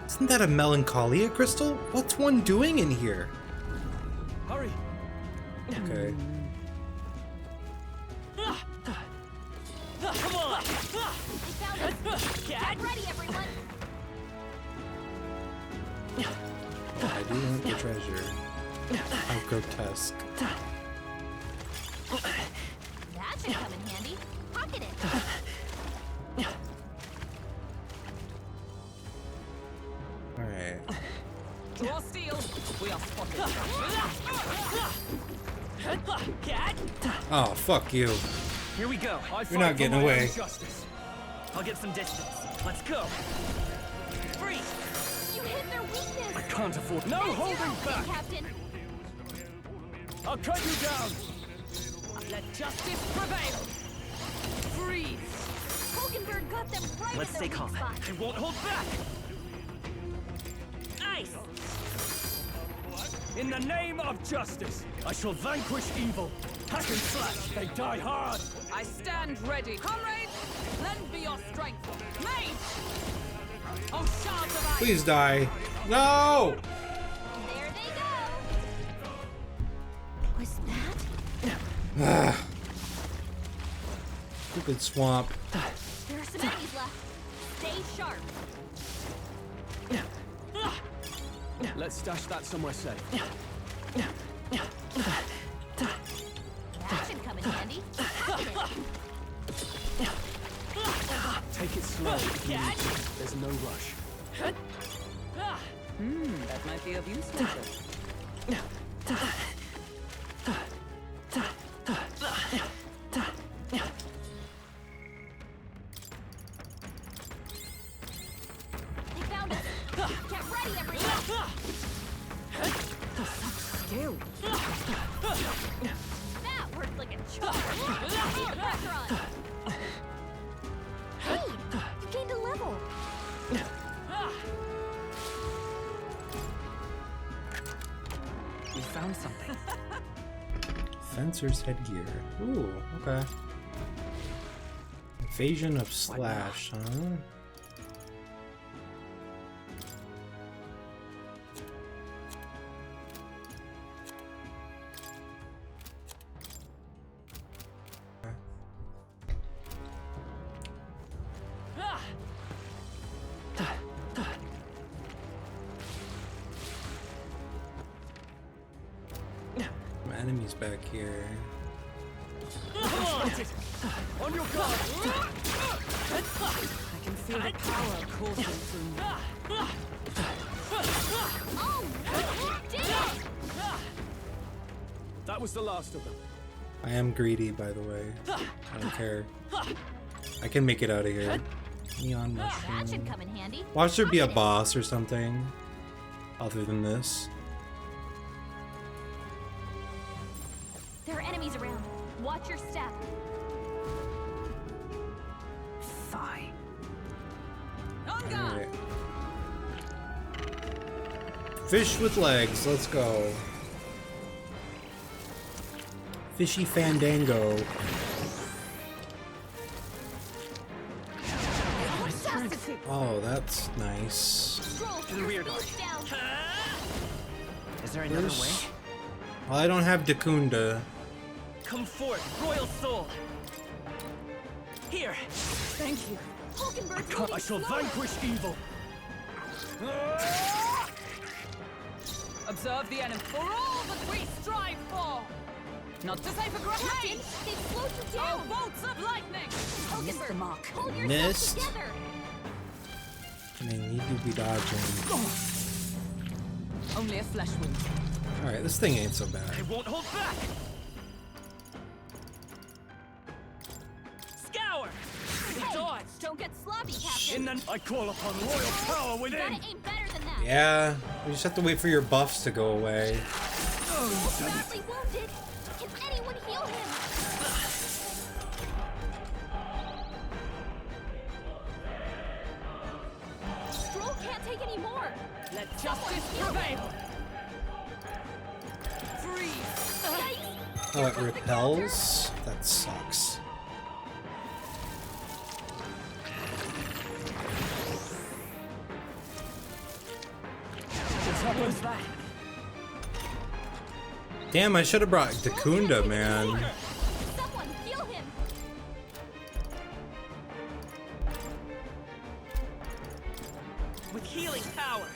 Isn't that a melancholia crystal? What's one doing in here? hurry. Okay. Come on. They found us. Get ready, everyone. Oh, I do want the treasure. How grotesque. That should come in handy. Pocket it. Alright. draw steel. We are spotted. Oh, fuck you. Here we go. You're not getting away. Justice. I'll get some distance. Let's go. Freeze. You hit their weakness. I can't afford. No That's holding your back. Captain. I'll cut you down. Let justice prevail. Freeze. Hulkenberg got them right Let's at their stay weak calm. spot. I won't hold back. Ice. In the name of justice, I shall vanquish evil. Hack and slash, they die hard. I stand ready. Comrades, lend me your strength. Mage! Oh, shards of ice! Please die. No! There they go. Was that? Ah. Stupid swamp. There are some enemies left. Stay sharp. Let's stash that somewhere safe. That should come in handy. Pocket it. Take it slow. There's no rush. That might be of use. They found us. Get ready, everyone. Still. That worked like a charm. Keep the pressure on. Hey, you gained a level. Lancer's headgear. Ooh, okay. Invasion of Slash, huh? My enemy's back here. On your guard! I can feel the power coursing through me. That was the last of them. I am greedy, by the way. I don't care. I can make it out of here. Neon That should mushroom. come in handy. Watch there be a boss or something. Other than this. There are enemies around. Watch your step. Fine. On guard! Alright. Fish with legs, let's go. Fishy Fandango. Oh, that's nice. To the rear guard. Is there another way? Well, I don't have Dakunda. Come forth, royal soul. Here. Thank you. I shall vanquish evil. Observe the enemy. For all that we strive for! Not to say for grenades! They slowed you down! Oh, bolts of lightning! Missed the mark. Hold yourself Missed. together. And I need to be dodging. Only a flesh wound. Alright, this thing ain't so bad. I won't hold back. Scour. Hey, don't get sloppy, Captain. I call upon royal power You within. gotta aim better than that. Yeah, we just have to wait for your buffs to go away. He's badly wounded. Can anyone heal him? Stroll can't take any more. Let justice prevail. Freeze. Oh, it repels? That sucks. Damn, I should have brought Dakunda, man. Someone heal him. With healing power.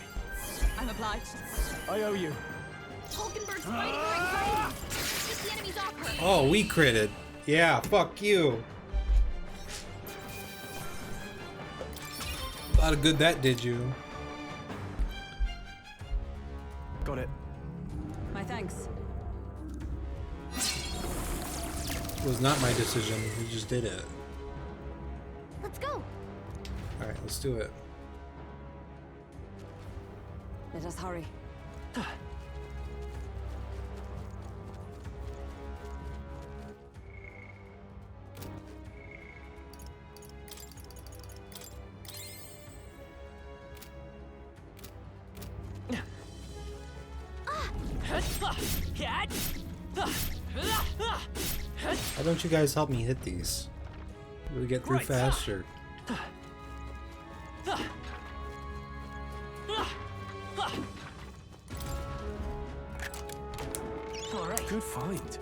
I'm obliged. I owe you. Hulkenberg's fighting her anxiety. Keep the enemies off her. Oh, we critted. Yeah, fuck you. A lot of good that did you. Got it. My thanks. It was not my decision. We just did it. Let's go. Alright, let's do it. Let us hurry. Why don't you guys help me hit these? We get through faster. All right. Good find.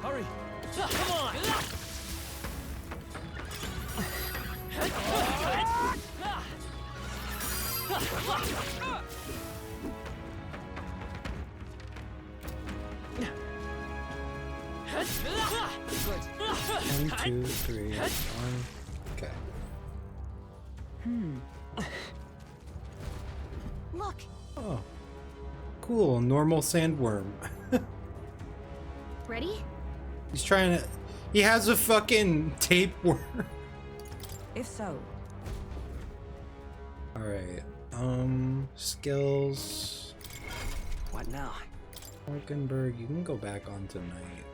Hurry. Come on. Good. 1, 2, 3, 1. Okay. Look. Oh. Cool, normal sandworm. Ready? He's trying to... He has a fucking tapeworm. If so, Alright. Skills. What now? Hulkenberg, you can go back on tonight.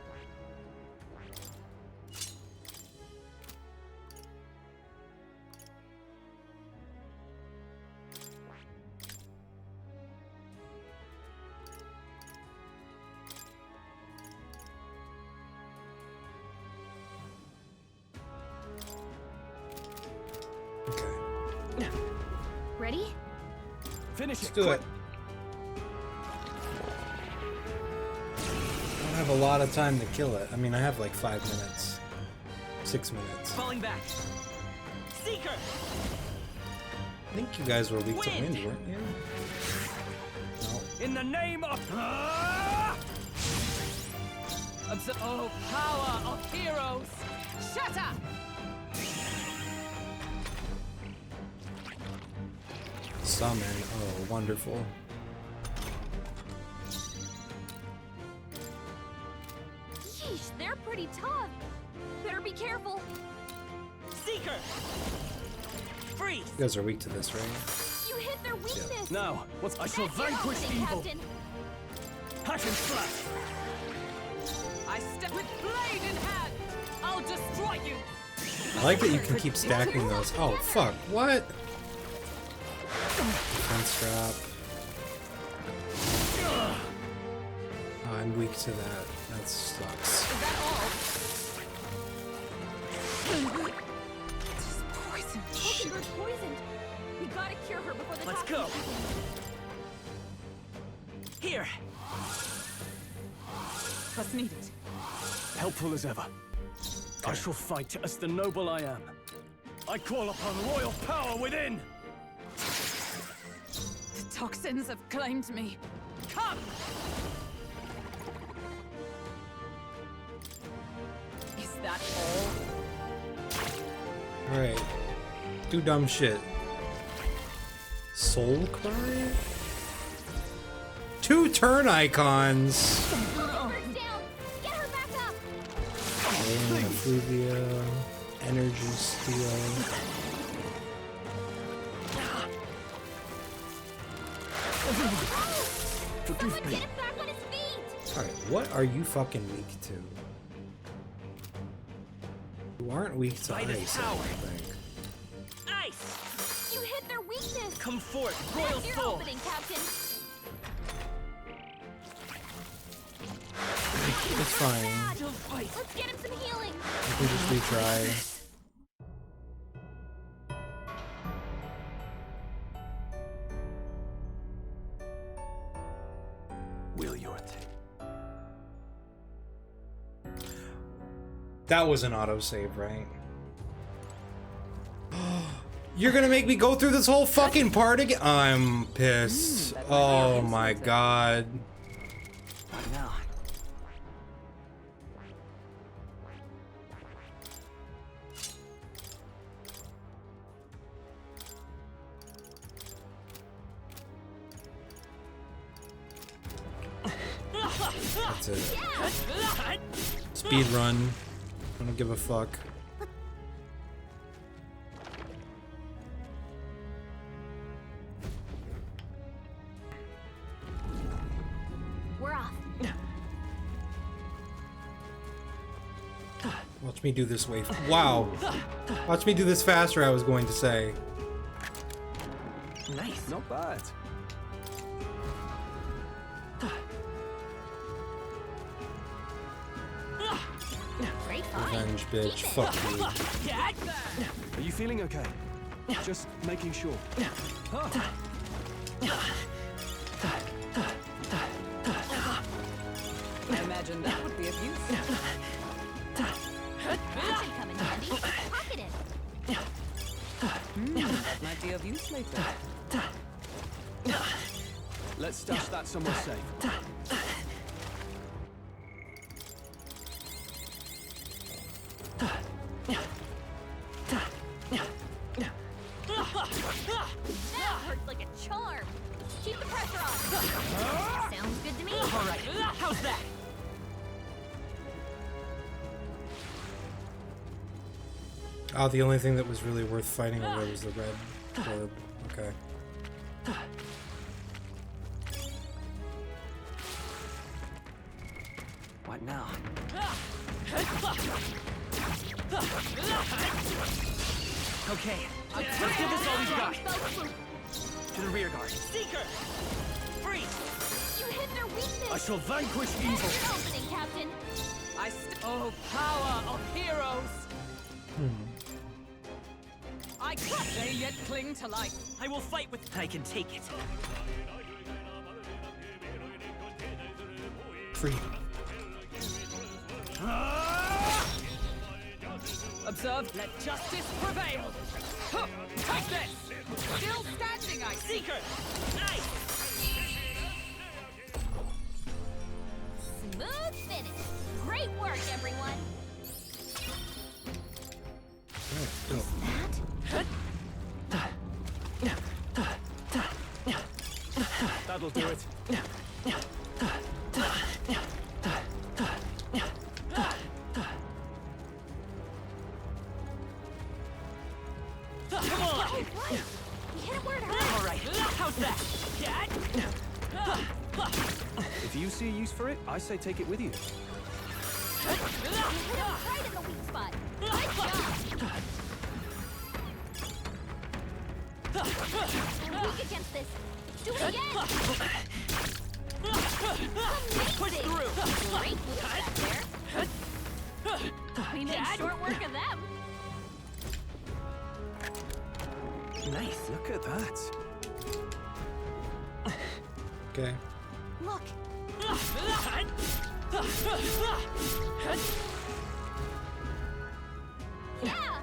Ready? Finish Let's do it. I don't have a lot of time to kill it. I mean, I have like 5 minutes. 6 minutes. Falling back. Seeker! I think you guys were weak to wind, weren't you? No. In the name of... Oh, power of heroes! Shatter! Summon. Oh, wonderful. Yeesh, they're pretty tough. Better be careful. Seeker! Freeze! You guys are weak to this, right? You hit their weakness. Now, what? I shall That's your vanquish opening, evil. Captain. Hack and slash. I step with blade in hand! I'll destroy you! I like that you can keep stacking those. Oh, fuck. What? Defense trap. Oh, I'm weak to that. That sucks. Is that all? She's poisoned. Mockingbird poisoned. We gotta cure her before the Let's toxins go. begin. Here! Trust needed. Helpful as ever. I shall fight as the noble I am. I call upon royal power within! The toxins have claimed me. Come! Is that all? Alright. Do dumb shit. Soul Cry? 2 turn icons! Mockingbird down. Get her back up. Effluvia. Energy Steel. Someone get him back on his feet. Alright, what are you fucking weak to? You aren't weak to By this ice, I power. don't think. Ice! You hit their weakness. Come forth, royal That's your soul! opening, Captain. It's fine. Let's get him some healing. I can just retry. Will your take? That was an autosave, right? You're gonna make me go through this whole fucking part again? I'm pissed. Oh my god. What now? That's it. Speed run. I don't give a fuck. We're off. Watch me do this way. Wow. Watch me do this faster, I was going to say. Nice. Not bad. Great find. Revenge, bitch. Fuck you. Are you feeling okay? Just making sure. I imagine that would be of use. That should come in handy. Pocket it. That might be of use later. Let's stash that somewhere safe. That hurts like a charm. Keep the pressure on. Sounds good to me. All right, how's that? Oh, the only thing that was really worth fighting over was the red orb. Okay. What now? Okay, let's give this all we've got. To the rear guard. Seeker! Freeze! You hit their weakness. I shall vanquish That's evil. your opening, Captain. Oh, power of heroes! I I crush. They yet cling to life. I will fight with. I can take it. Free. Observe. Let justice prevail. Huh, take this. Still standing, I see. Seeker. Nice. Smooth finish. Great work, everyone. That'll do it. Come on. We hit him where it hurt. All right. How's that? Cat. If you see a use for it, I say take it with you. You hit him right in the weak spot. Good job. We're weak against this. Do it again. Push through. Great move back there. We made short work of them. Nice. Look at that. Okay. Look. Yeah.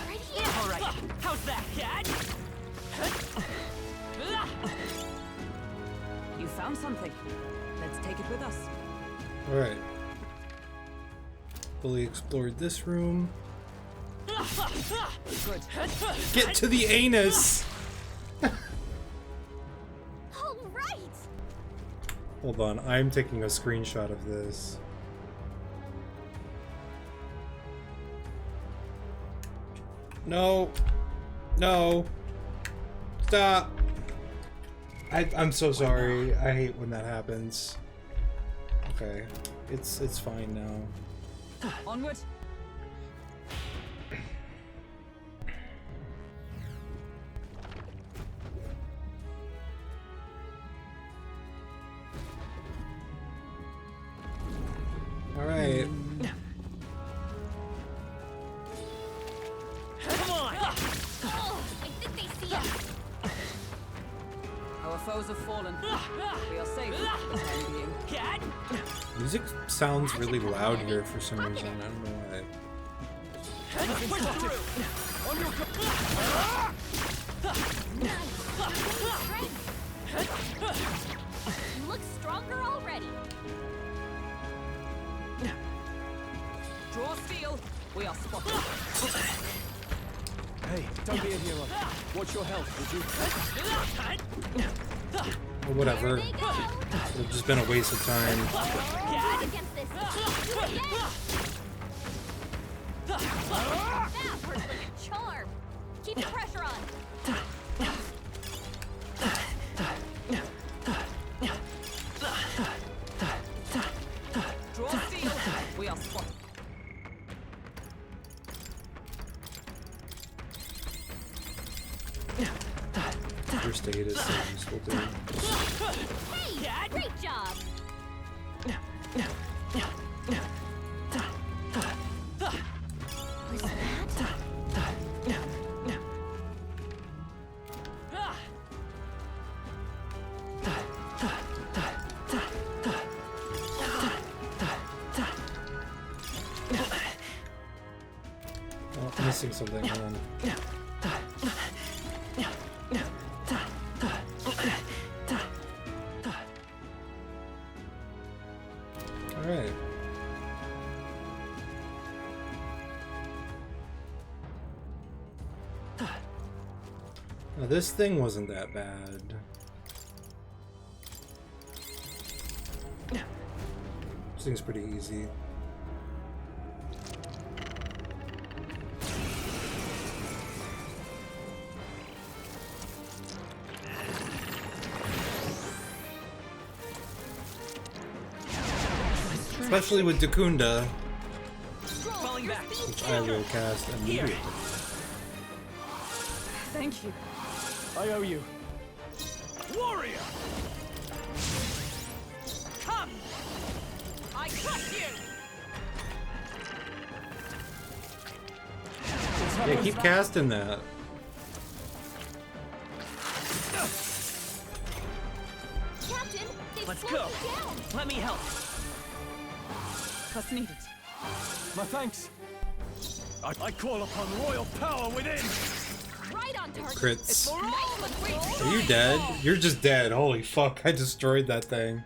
Right here. All right. How's that, cat? You found something. Let's take it with us. Alright. Fully explored this room. Good. Get to the anus! All right. Hold on, I'm taking a screenshot of this. No. No. Stop. I'm so sorry. I hate when that happens. Okay. It's fine now. Onward. Alright. Come on. Oh, I think they see us. Our foes have fallen. We are safe for the time being. Cat. Music sounds really loud here for some reason. I don't know why. Push through. On your You look stronger already. Draw steel. We are spotted. Hey, don't be a hero. Watch your health, would you? Or whatever. It's just been a waste of time. Weak against this. Do it again. That works like a charm. Keep the pressure on. Draw steel. We are spotted. First aid is so useful too. Hey, great job. Was that? Oh, I'm missing something. Hold on. Alright. Now this thing wasn't that bad. This thing's pretty easy. Especially with Dakunda, Falling back. which I will cast immediately. Thank you. I owe you. Warrior. Come. I crush you. Yeah, keep casting that. Captain, they've Let's slowed go. you down. Let me help. Trust needed. My thanks. I call upon royal power within. Right on target. Crits. Nice Are you dead? You're just dead. Holy fuck, I destroyed that thing.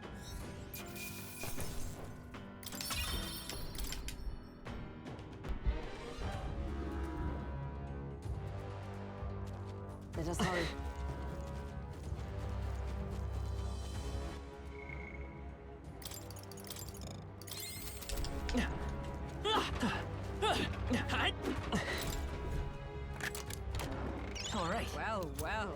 Let us hurry. All right. Well, well.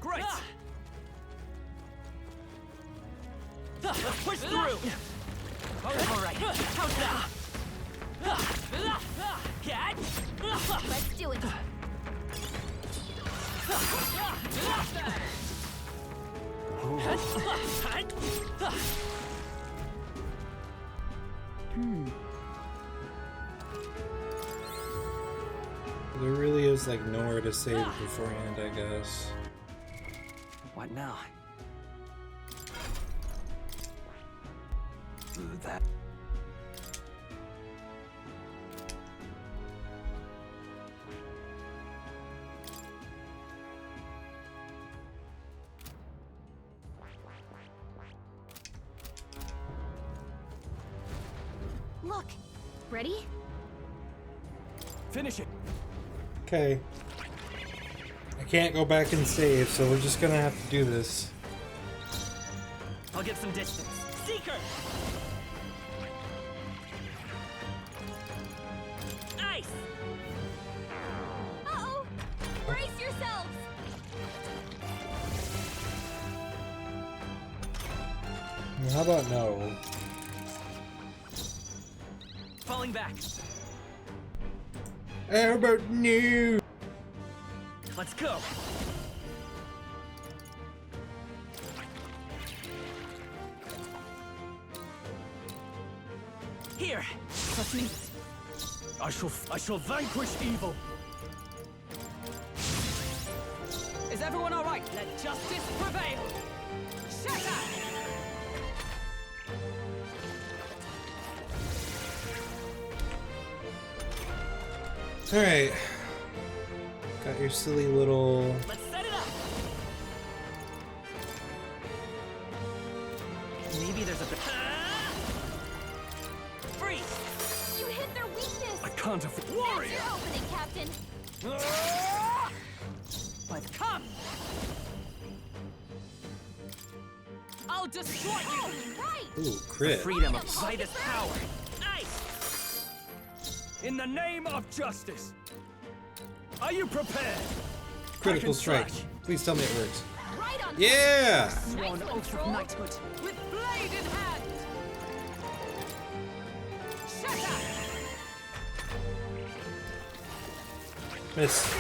Great. Let's push through. All right. How's that? Let's do it. There really is like nowhere to save beforehand, I guess. What now? That. Look. Ready? Finish it. Okay. I can't go back and save, so we're just gonna have to do this. I'll get some distance. Seeker! Ice! Uh-oh! Brace yourselves! How about no? Falling back. How about no? Let's go. Here. Trust needed. I shall vanquish evil. Is everyone all right? Let justice prevail. Shatter! Alright. Got your silly little... Let's set it up. Maybe there's a bit. Freeze! You hit their weakness! I can't afford. That's Warrior! your opening, Captain! But come! I'll destroy you! Right! Ooh, crit. Freedom of Midas power. Ice! In the name of justice. Are you prepared? Critical strike. Please tell me it works. Right on Yeah! Sworn Nice oath control. of knighthood. With blade in hand! Shatter! Miss.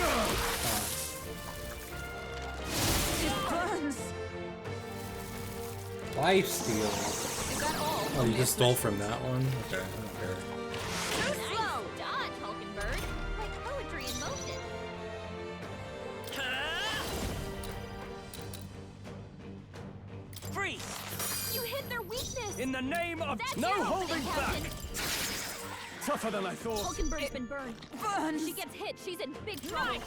It burns! Life steal. Is that all? Oh, you just stole from that one? Okay, I don't care. Too slow! Dodge, Hulkenberg! Like poetry in motion. Freeze! You hit their weakness! In the name of That's no your holding opening, back. Captain. Tougher than I thought. Hulkenberg's been burned. Burns! She gets hit, she's in big trouble.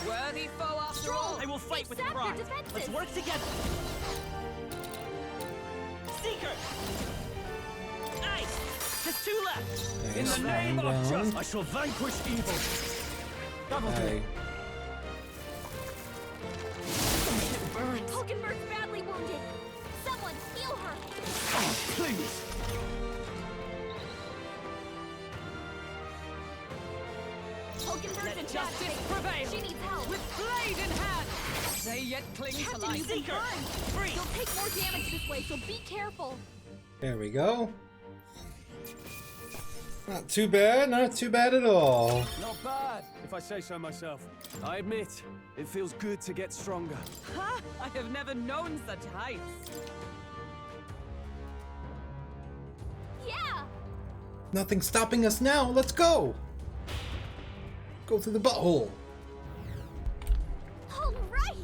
Worthy foe after all! I will fight with Sap their pride. defenses. Let's work together. Seeker! Ice! Just two left. In Nice, the name lying of down. justice, I shall vanquish evil. Double Aye. Hulkenberg's badly wounded. Someone heal her. Oh, please. Hulkenberg's Let in bad justice shape. prevail! She needs help. With blade in hand! They yet cling to Captain, life. you've been Seeker! burned. Freeze! You'll take more damage this way, so be careful. There we go. Not too bad, not too bad at all. Not bad, if I say so myself. I admit, it feels good to get stronger. Ha! I have never known such heights. Yeah! Nothing's stopping us now. Let's go. Go through the butthole. All right!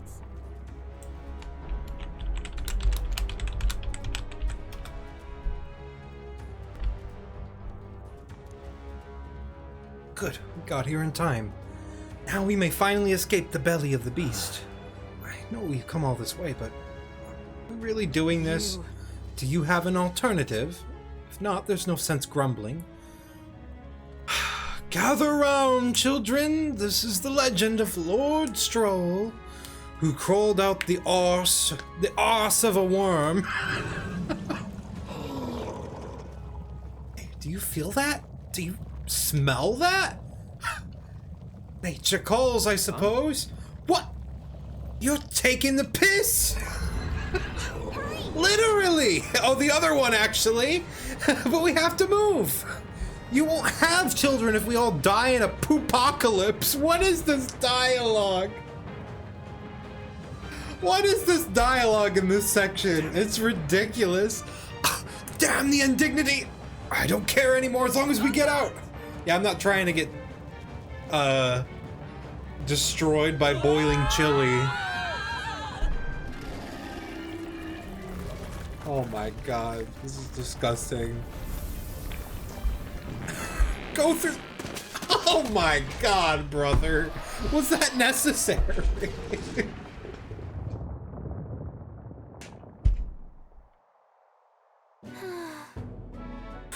Good, we got here in time. Now we may finally escape the belly of the beast. I know we've come all this way, but are we really doing this? Do you have an alternative? If not, there's no sense grumbling. Gather round, children. This is the legend of Lord Stroll, who crawled out the arse of a worm. Do you feel that? Do you smell that? Nature calls, I suppose. What? You're taking the piss? Literally! Oh, the other one, actually. But we have to move. You won't have children if we all die in a poopocalypse. What is this dialogue? What is this dialogue in this section? It's ridiculous. Damn the indignity. I don't care anymore as long as we get out. Yeah, I'm not trying to get destroyed by boiling chili. Oh my god, this is disgusting. Go through. Oh my god, brother. Was that necessary?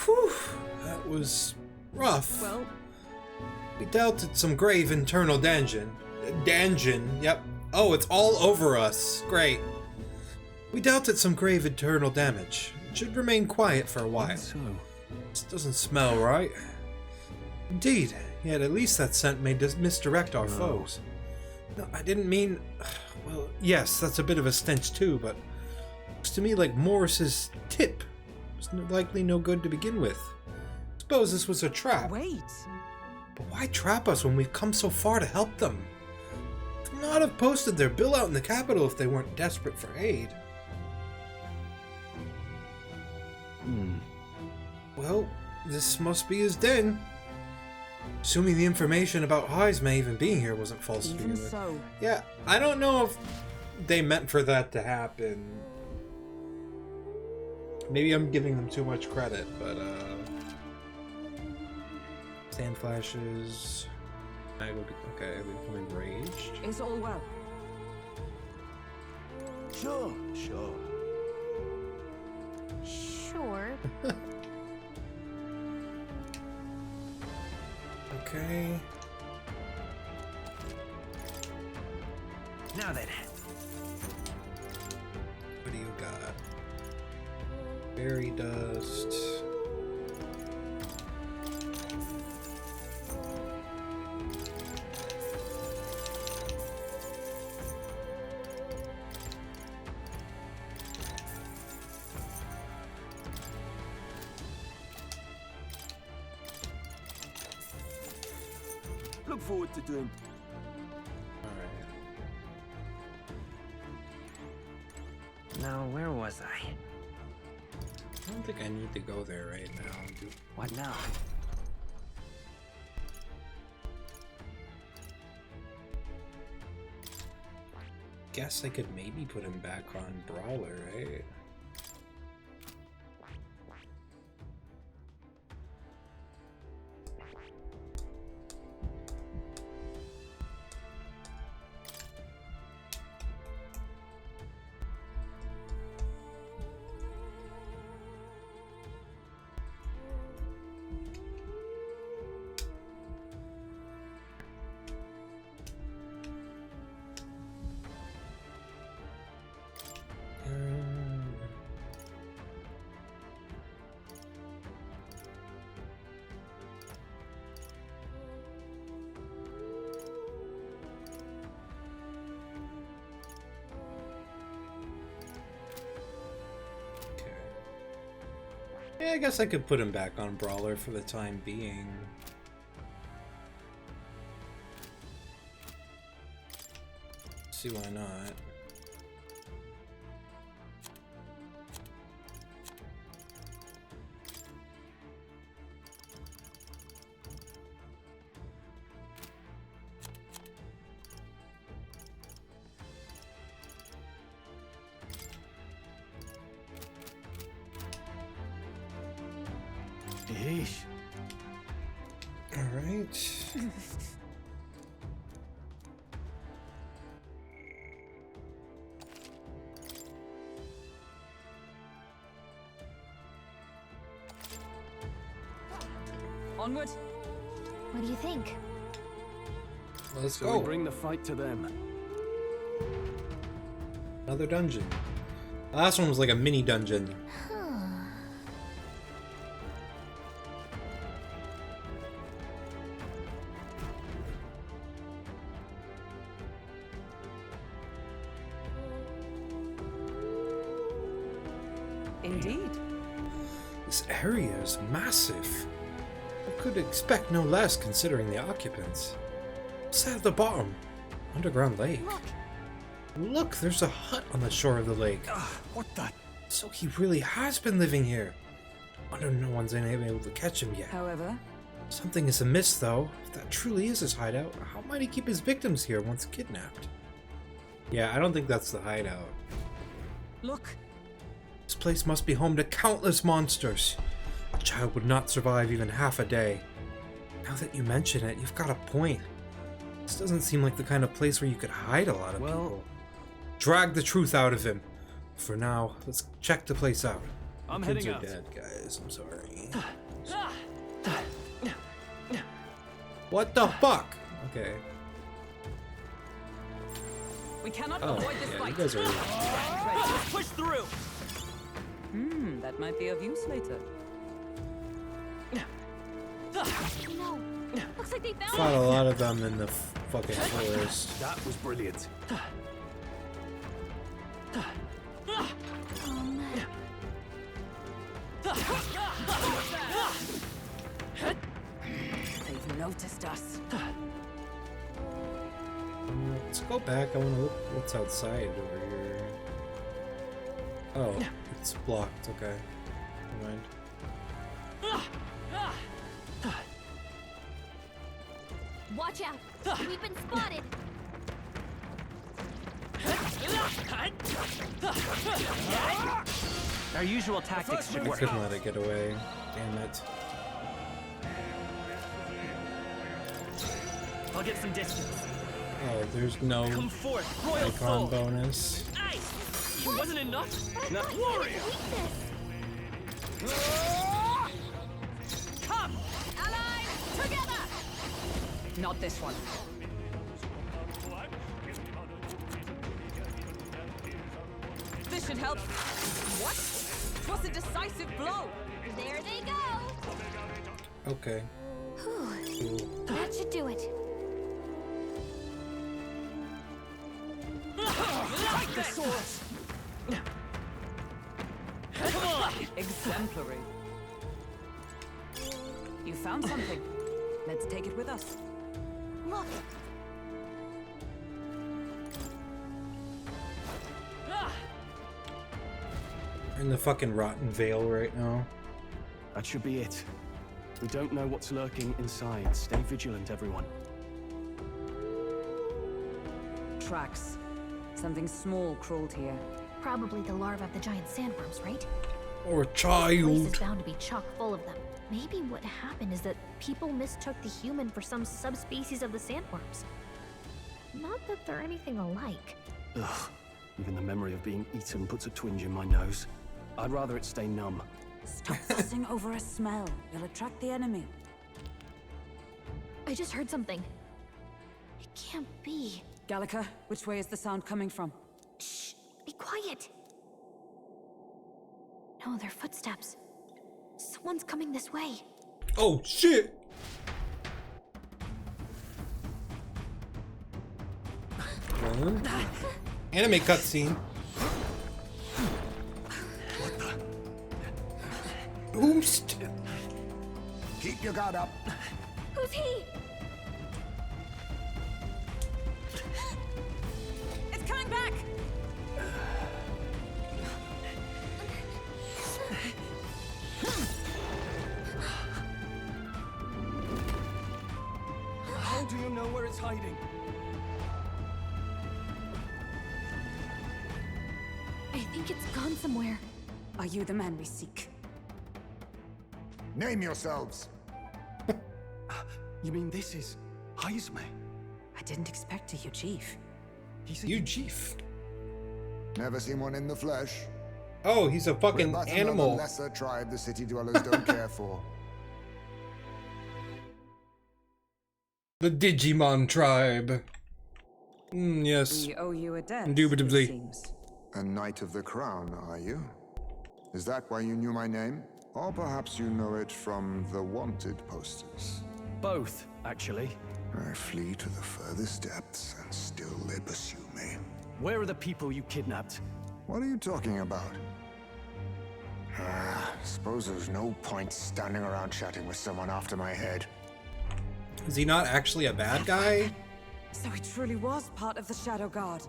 Whew, that was rough. Well, we dealt at some grave internal dungeon. Yep. Oh, it's all over us. Great. We dealt at some grave internal damage. It should remain quiet for a while. So, This doesn't smell right. Indeed, yet at least that scent may misdirect our foes. No, I didn't mean... Well, yes, that's a bit of a stench too, but... Looks to me like Morris's tip was likely no good to begin with. Suppose this was a trap. Wait. But why trap us when we've come so far to help them? They would not have posted their bill out in the capital if they weren't desperate for aid. Well, this must be his den. Assuming the information about Heisme even being here wasn't false to begin with. So. Yeah, I don't know if they meant for that to happen. Maybe I'm giving them too much credit, but sand flashes. Okay, they become enraged. Is all well? Sure. Sure. Okay. Now then. What do you got? Berry dust. Look forward to doing. Alright. Now, where was I? I don't think I need to go there right now. What now? Guess I could maybe put him back on Brawler, right? Yeah, I guess I could put him back on Brawler for the time being. See why not. Yeesh. All right. Onward. What do you think? Let's So go. we bring the fight to them. Another dungeon. The last one was like a mini dungeon. Indeed. This area is massive. I could expect no less considering the occupants. What's that at the bottom? Underground lake. Look, there's a hut on the shore of the lake. What the? So he really has been living here. Wonder no one's been able to catch him yet. However, something is amiss though. If that truly is his hideout, how might he keep his victims here once kidnapped? Yeah, I don't think that's the hideout. look. This place must be home to countless monsters. A child would not survive even half a day. Now that you mention it, you've got a point. This doesn't seem like the kind of place where you could hide a lot of people. Drag the truth out of him. For now, let's check the place out. I'm The heading kids out. are dead, guys. I'm sorry. What the fuck? Okay. We cannot Oh, avoid this yeah, fight. you guys are- Let's push through. That might be of use later. No. Looks like they found Fought a lot of them in the fucking forest. That was brilliant. They've noticed us. Let's go back. I want to look what's outside over here. Oh, it's blocked. Okay. Never mind. Watch out! We've been spotted! Our usual tactics should I work. couldn't let it get away. Damn it. I'll get some distance. Oh, there's no Come forth, royal icon soul. bonus. Nice. It wasn't enough. Not Warrior! Come, allies, together. Not this one. This should help. What? It was a decisive blow. There they go! Okay. Cool. That should do it. Take the swords. Come on. Exemplary. You found something. Let's take it with us. Look! We're in the fucking rotten veil right now. That should be it. We don't know what's lurking inside. Stay vigilant, everyone. Tracks. Something small crawled here. Probably the larvae of the giant sandworms, right? Or This place is child. bound to be chock full of them. Maybe what happened is that people mistook the human for some subspecies of the sandworms. Not that they're anything alike. Ugh. Even the memory of being eaten puts a twinge in my nose. I'd rather it stay numb. Stop fussing over a smell. You'll attract the enemy. I just heard something. It can't be. Gallica, which way is the sound coming from? Shh! Be quiet! No, they're footsteps. Someone's coming this way. Oh shit! Anime cutscene. Who ghost. Keep your guard up. Who's he? It's coming back! How do you know where it's hiding? I think it's gone somewhere. Are you the man we seek? Name yourselves. You mean this is Heisme? I didn't expect you, Chief. You chief. Never seen one in the flesh. Oh, he's a fucking We're but animal. another lesser tribe the city dwellers don't care for. The Digimon tribe. Yes. We owe you a debt. Indubitably. it seems. A Knight of the Crown, are you? Is that why you knew my name? Or perhaps you know it from the wanted posters? Both, actually. I flee to the furthest depths, and still they pursue me. Where are the people you kidnapped? What are you talking about? Suppose there's no point standing around chatting with someone after my head. Is he not actually a bad guy? So he truly was part of the Shadow Guard.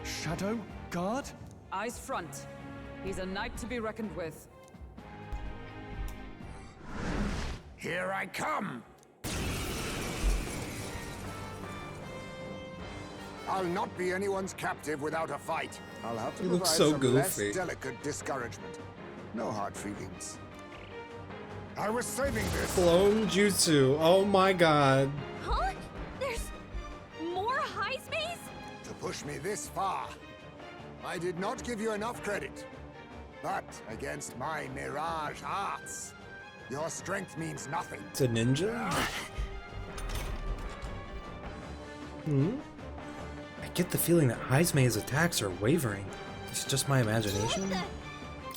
Shadow Guard? Eyes front. He's a knight to be reckoned with. Here I come! I'll not be anyone's captive without a fight. I'll have to He provide looks so some less goofy. delicate discouragement. No hard feelings. I was saving this. Clone Jutsu. Oh my god. Huh? There's more Heismes? To push me this far. I did not give you enough credit. But against my mirage arts, your strength means nothing. It's a ninja? I get the feeling that Heisme's attacks are wavering. It's just my imagination.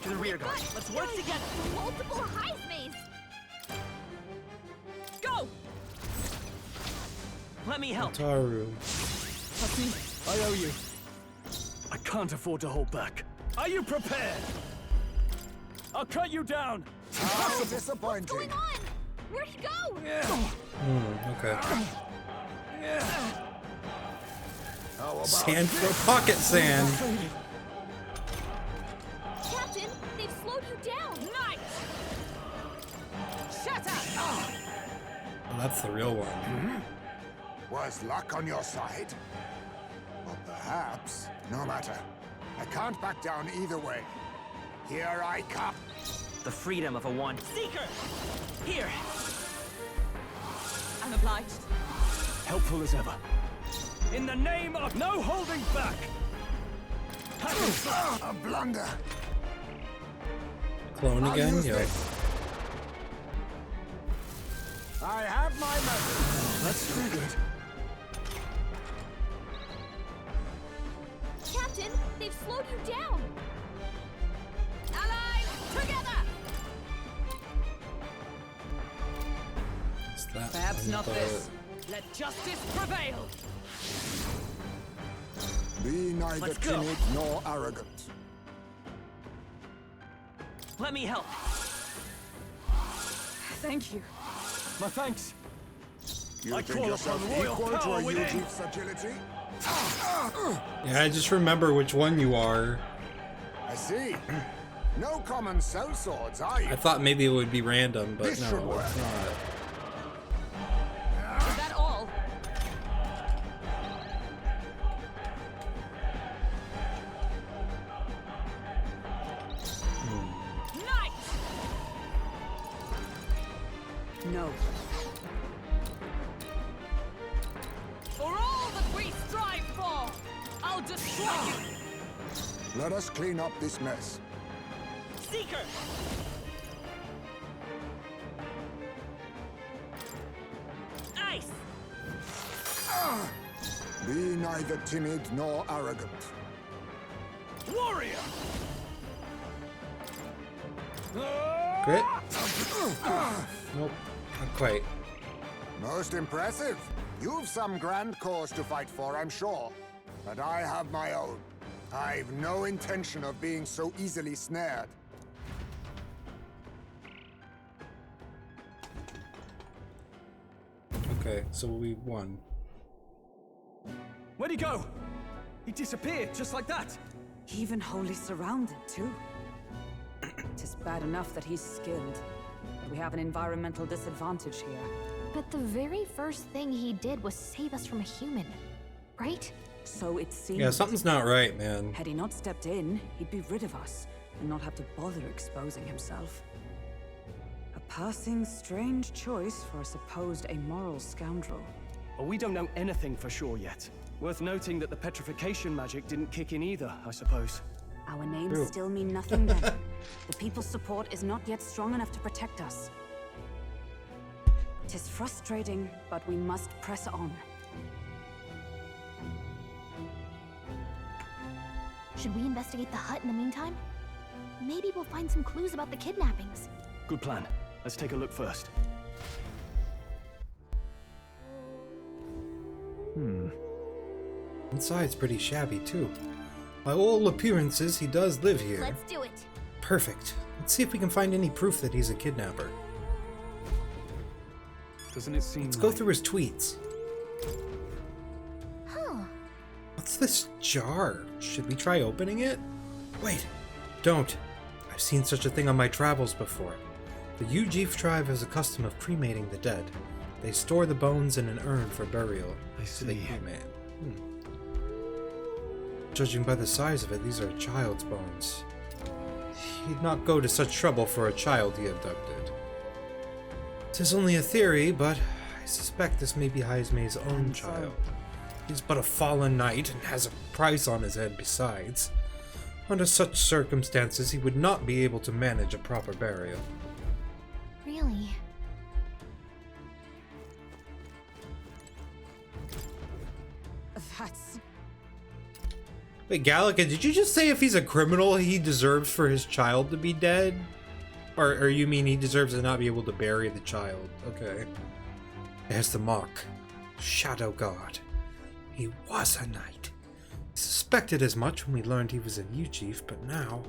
To the rear guard. Let's work together. Multiple Heismes! Go! Let me help. Taru. I owe you. I can't afford to hold back. Are you prepared? I'll cut you down. How disappointing. What's going on? Where'd he go? Okay. How about Sand for pocket sand. Captain, they've slowed you down. Knight! Shatter! Oh, that's the real one. Was luck on your side? Or perhaps, no matter. I can't back down either way. Here I come. The freedom of a one. Seeker! Here! I'm obliged. Helpful as ever. In the name of no holding back! A blunder. Clone I'll again? use Yeah. this. I have my method. That's triggered. Captain, they've slowed you down. Allies, together! What's that? Perhaps one not with this. Let justice prevail. Be neither Let's go. timid nor arrogant. Let me help. Thank you. My thanks. You I think call yourself upon royal equal to power a within. Yuji's agility? Yeah, I just remember which one you are. I see. No common cell swords, are you? I thought maybe it would be random, but This should no, work. it's not. Is that all? Knight! No. For all that we strive for, I'll destroy you! Let us clean up this mess. Seeker! Ice! Be neither timid nor arrogant. Warrior! Grit? Nope, not quite. Most impressive. You've some grand cause to fight for, I'm sure. But I have my own. I've no intention of being so easily snared. Okay, so we won. Where'd he go? He disappeared just like that. Even wholly surrounded, too. Tis bad enough that he's skilled, but we have an environmental disadvantage here. But the very first thing he did was save us from a human, right? So it seems. Yeah, something's not right, man. Had he not stepped in, he'd be rid of us and not have to bother exposing himself. A passing strange choice for a supposed amoral scoundrel. Well, we don't know anything for sure yet. Worth noting that the petrification magic didn't kick in either, I suppose. Our names True. still mean nothing then. The people's support is not yet strong enough to protect us. 'Tis frustrating, but we must press on. Should we investigate the hut in the meantime? Maybe we'll find some clues about the kidnappings. Good plan. Let's take a look first. Inside's pretty shabby, too. By all appearances, he does live here. Let's do it. Perfect. Let's see if we can find any proof that he's a kidnapper. Doesn't it seem Let's go through his tweets. Huh. What's this jar? Should we try opening it? Wait, don't. I've seen such a thing on my travels before. The Ujif tribe has a custom of cremating the dead. They store the bones in an urn for burial. I So they see. cremate. Judging by the size of it, these are a child's bones. He'd not go to such trouble for a child he abducted. 'Tis only a theory, but I suspect this may be Haizme's own child. He's but a fallen knight and has a price on his head besides. Under such circumstances, he would not be able to manage a proper burial. Really? That's... Wait, Gallica, did you just say if he's a criminal, he deserves for his child to be dead? Or you mean he deserves to not be able to bury the child? Okay. There's the mark. Shadow God. He was a knight. We suspected as much when we learned he was a new chief, but now...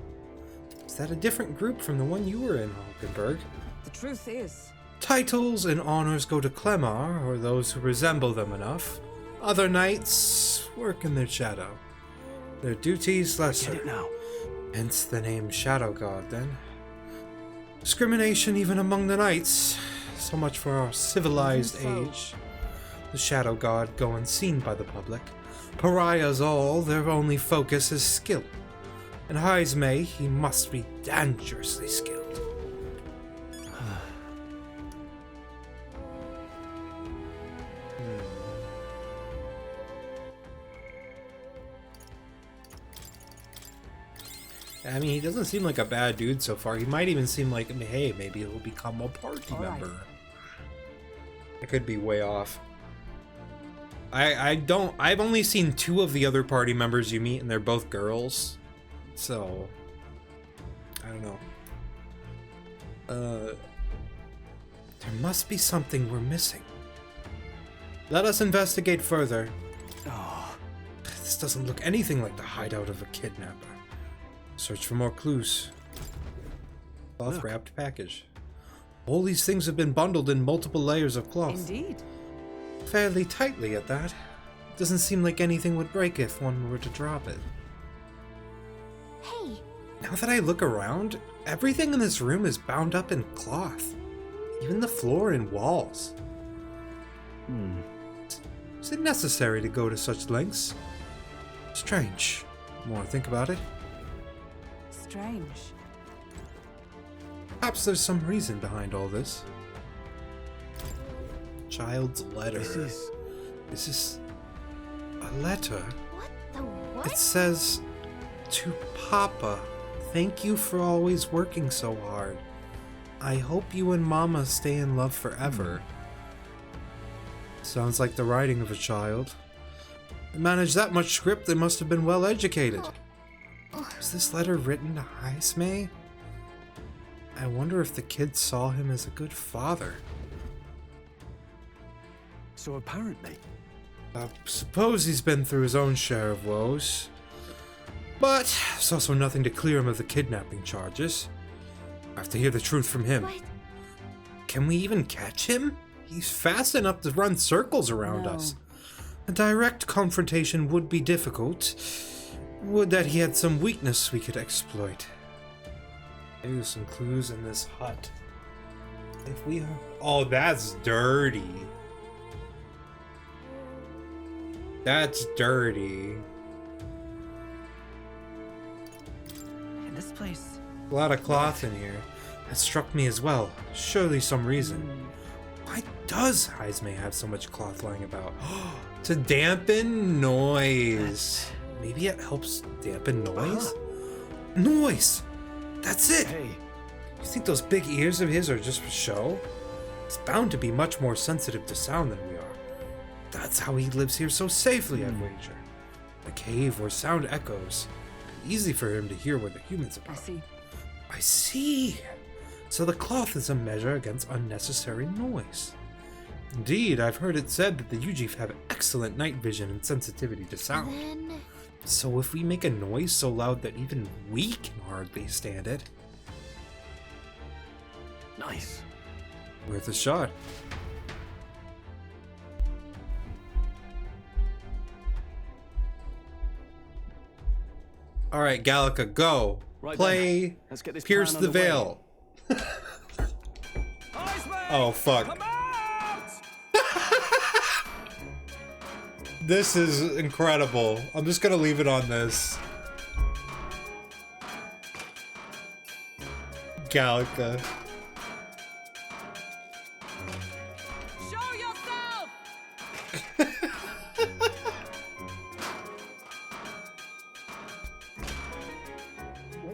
Is that a different group from the one you were in, Hulkenberg? The truth is... Titles and honors go to Clemar, or those who resemble them enough. Other knights work in their shadow. Their duties lesser. Get it now. Hence the name Shadow God, then. Discrimination even among the knights. So much for our civilized age. The Shadow God go unseen by the public. Pariahs all, their only focus is skill. And Haizme, he must be dangerously skilled. I mean, he doesn't seem like a bad dude so far. He might even seem like, hey, maybe he'll become a party member. I could be way off. I've only seen 2 of the other party members you meet, and they're both girls. So, I don't know. There must be something we're missing. Let us investigate further. Oh, this doesn't look anything like the hideout of a kidnapper. Search for more clues. Cloth wrapped package. All these things have been bundled in multiple layers of cloth. Indeed. Fairly tightly at that. Doesn't seem like anything would break if one were to drop it. Hey! Now that I look around, everything in this room is bound up in cloth. Even the floor and walls. Is it necessary to go to such lengths? Strange. The more I think about it. Strange. Perhaps there's some reason behind all this. Child's letter. This is a letter. What the what? It says, "To Papa, thank you for always working so hard. I hope you and Mama stay in love forever." Sounds like the writing of a child. To manage that much script, they must have been well educated. Was this letter written to Haizme? I wonder if the kid saw him as a good father. So apparently... I suppose he's been through his own share of woes. But it's also nothing to clear him of the kidnapping charges. I have to hear the truth from him. What? Can we even catch him? He's fast enough to run circles around us. A direct confrontation would be difficult. Would that he had some weakness we could exploit. There's some clues in this hut. If we are... Oh, that's dirty. That's dirty. In this place. A lot of cloth in here. That struck me as well. Surely some reason. Why does Heisme have so much cloth lying about? To dampen noise. Maybe it helps dampen noise? Noise! That's it! Hey. You think those big ears of his are just for show? He's bound to be much more sensitive to sound than we are. That's how he lives here so safely, I'd wager. A cave where sound echoes. Easy for him to hear where the humans are. I see. So the cloth is a measure against unnecessary noise. Indeed, I've heard it said that the Ujif have excellent night vision and sensitivity to sound. So if we make a noise so loud that even we can hardly stand it... Nice. Worth a shot. Alright, Gallica, go. Right Play then. Let's get this Pierce plan the underway. Veil. Oh, fuck. This is incredible. I'm just gonna leave it on this. Gallica. Show yourself!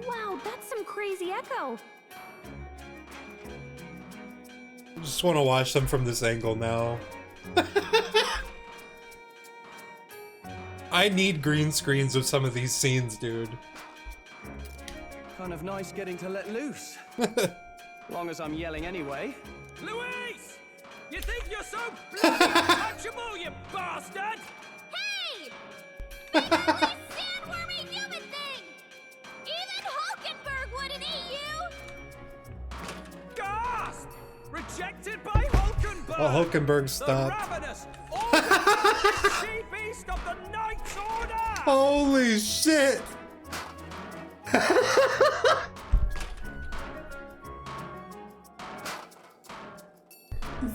Wow, that's some crazy echo. I just want to watch them from this angle now. I need green screens of some of these scenes, dude. Kind of nice getting to let loose. Long as I'm yelling anyway. Louise! You think you're so bloody untouchable, you bastard? Hey! Sandwormy human thing! Even Hulkenberg wouldn't eat you! Gasp! Rejected by Hulkenberg! Oh, Hulkenberg The stopped. ravenous, all-consuming she-beast of the Knight's Order! Holy shit!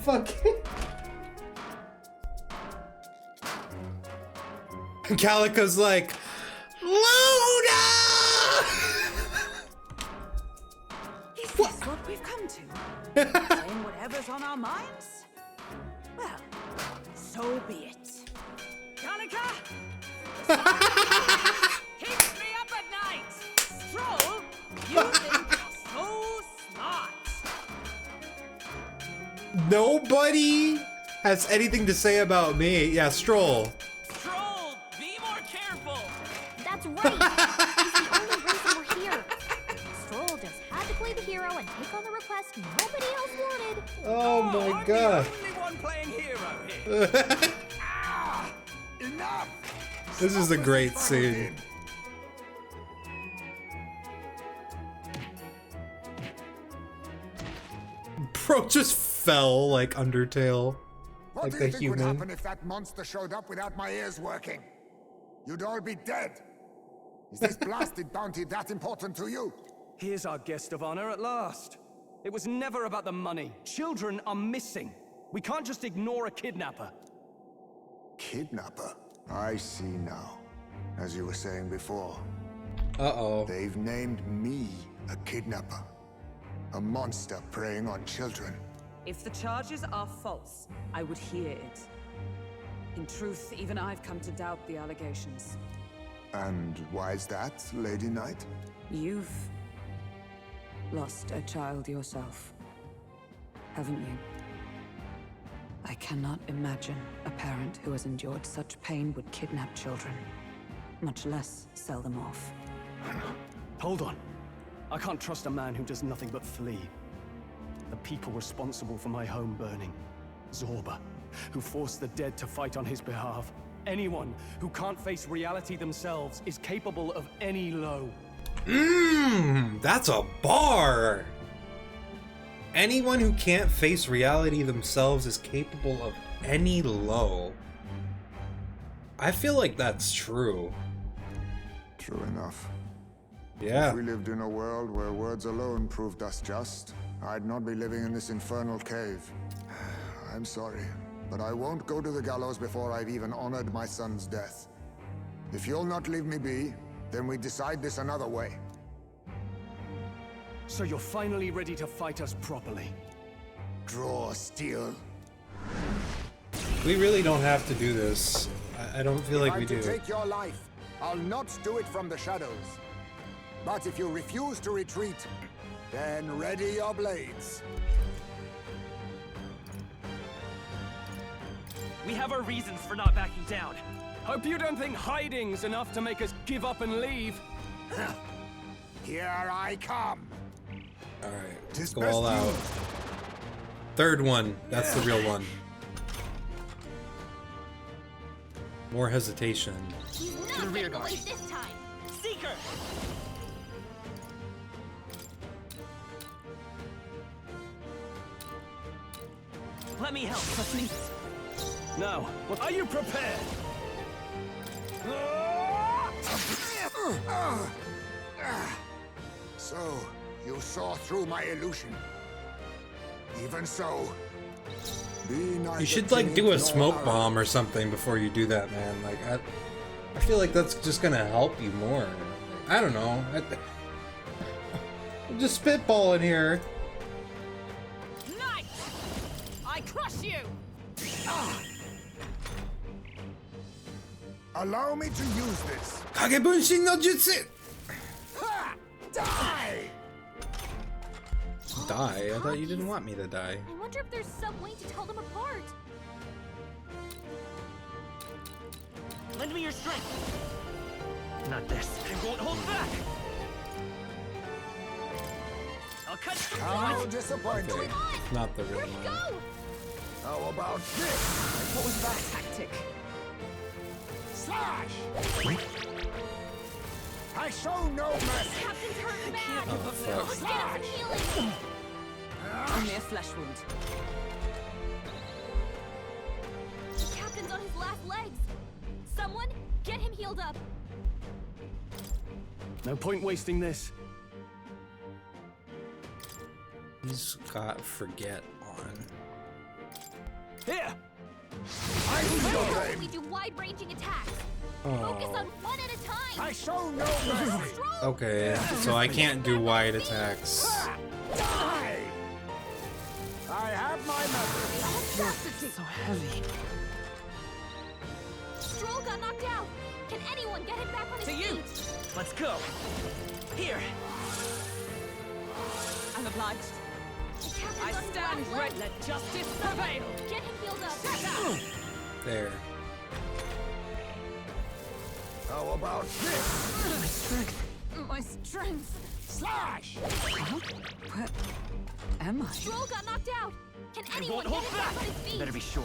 Fucking... Calico's like, Luna! Is this what we've come to? Saying whatever's on our minds? Well, so be it. Gallica! Keeps me up at night! Stroll, you think you're so smart! Nobody has anything to say about me. Yeah, Stroll. Stroll, be more careful! That's right! He's the only reason we're here. Stroll just had to play the hero and take on the request nobody else wanted. Oh my I'm god. the only one playing hero here. Enough! This is a great scene. Bro just fell like Undertale. What Like do the you think would human. happen if that monster showed up without my ears working? You'd all be dead. Is this blasted bounty that important to you? Here's our guest of honor at last. It was never about the money. Children are missing. We can't just ignore a kidnapper. Kidnapper? I see now. As you were saying before. Uh-oh. They've named me a kidnapper. A monster preying on children. If the charges are false, I would hear it. In truth, even I've come to doubt the allegations. And why is that, Lady Knight? You've lost a child yourself, haven't you? I cannot imagine a parent who has endured such pain would kidnap children, much less sell them off. Hold on. I can't trust a man who does nothing but flee. The people responsible for my home burning. Zorba, who forced the dead to fight on his behalf. Anyone who can't face reality themselves is capable of any low. That's a bar. Anyone who can't face reality themselves is capable of any low. I feel like that's true. True enough. Yeah. If we lived in a world where words alone proved us just, I'd not be living in this infernal cave. I'm sorry, but I won't go to the gallows before I've even honored my son's death. If you'll not leave me be, then we decide this another way. So you're finally ready to fight us properly. Draw steel. We really don't have to do this. I don't feel like we do. If I'm to take your life, I'll not do it from the shadows. But if you refuse to retreat, then ready your blades. We have our reasons for not backing down. Hope you don't think hiding's enough to make us give up and leave. Here I come. Alright, let's go all out. Third one. That's the real one. More hesitation. He's not getting away this time. Seeker! Let me help, please. Now, are you prepared? So, you saw through my illusion. Even so, be neither You should like do a timid smoke nor bomb or something before you do that, man. Like I feel like that's just gonna help you more. I don't know. I'm just spitballing here. Nice! I crush you! Allow me to use this. Kagebunshi no Jutsu! Ha! Die! Die? I thought you didn't want me to die. I wonder if there's some way to tell them apart. Lend me your strength. Not this. I won't hold back. I'll cut you. How disappointing. Not the real one. How about this? What was that tactic? Slash! I show no mercy. Captain's hurt bad. Oh, fuck. Let's get him some healing. Only a flesh wound. The captain's on his last legs. Someone, get him healed up. No point wasting this. He's got forget on. Here! We do wide-ranging attacks. Oh. Focus on one at a time. I show no mercy. Okay, so I can't do wide attacks. Die! I have my method. So heavy. Stroll got knocked out. Can anyone get him back on his feet? Let's go. Here. I'm obliged. The captain's I on his stand last ready. legs. Let justice prevail. Get him healed up. There. How about this? My strength. My strength. Slash! Where am I? Stroll got knocked out. Can I anyone won't get hold him back back. on his feet? Better be sure.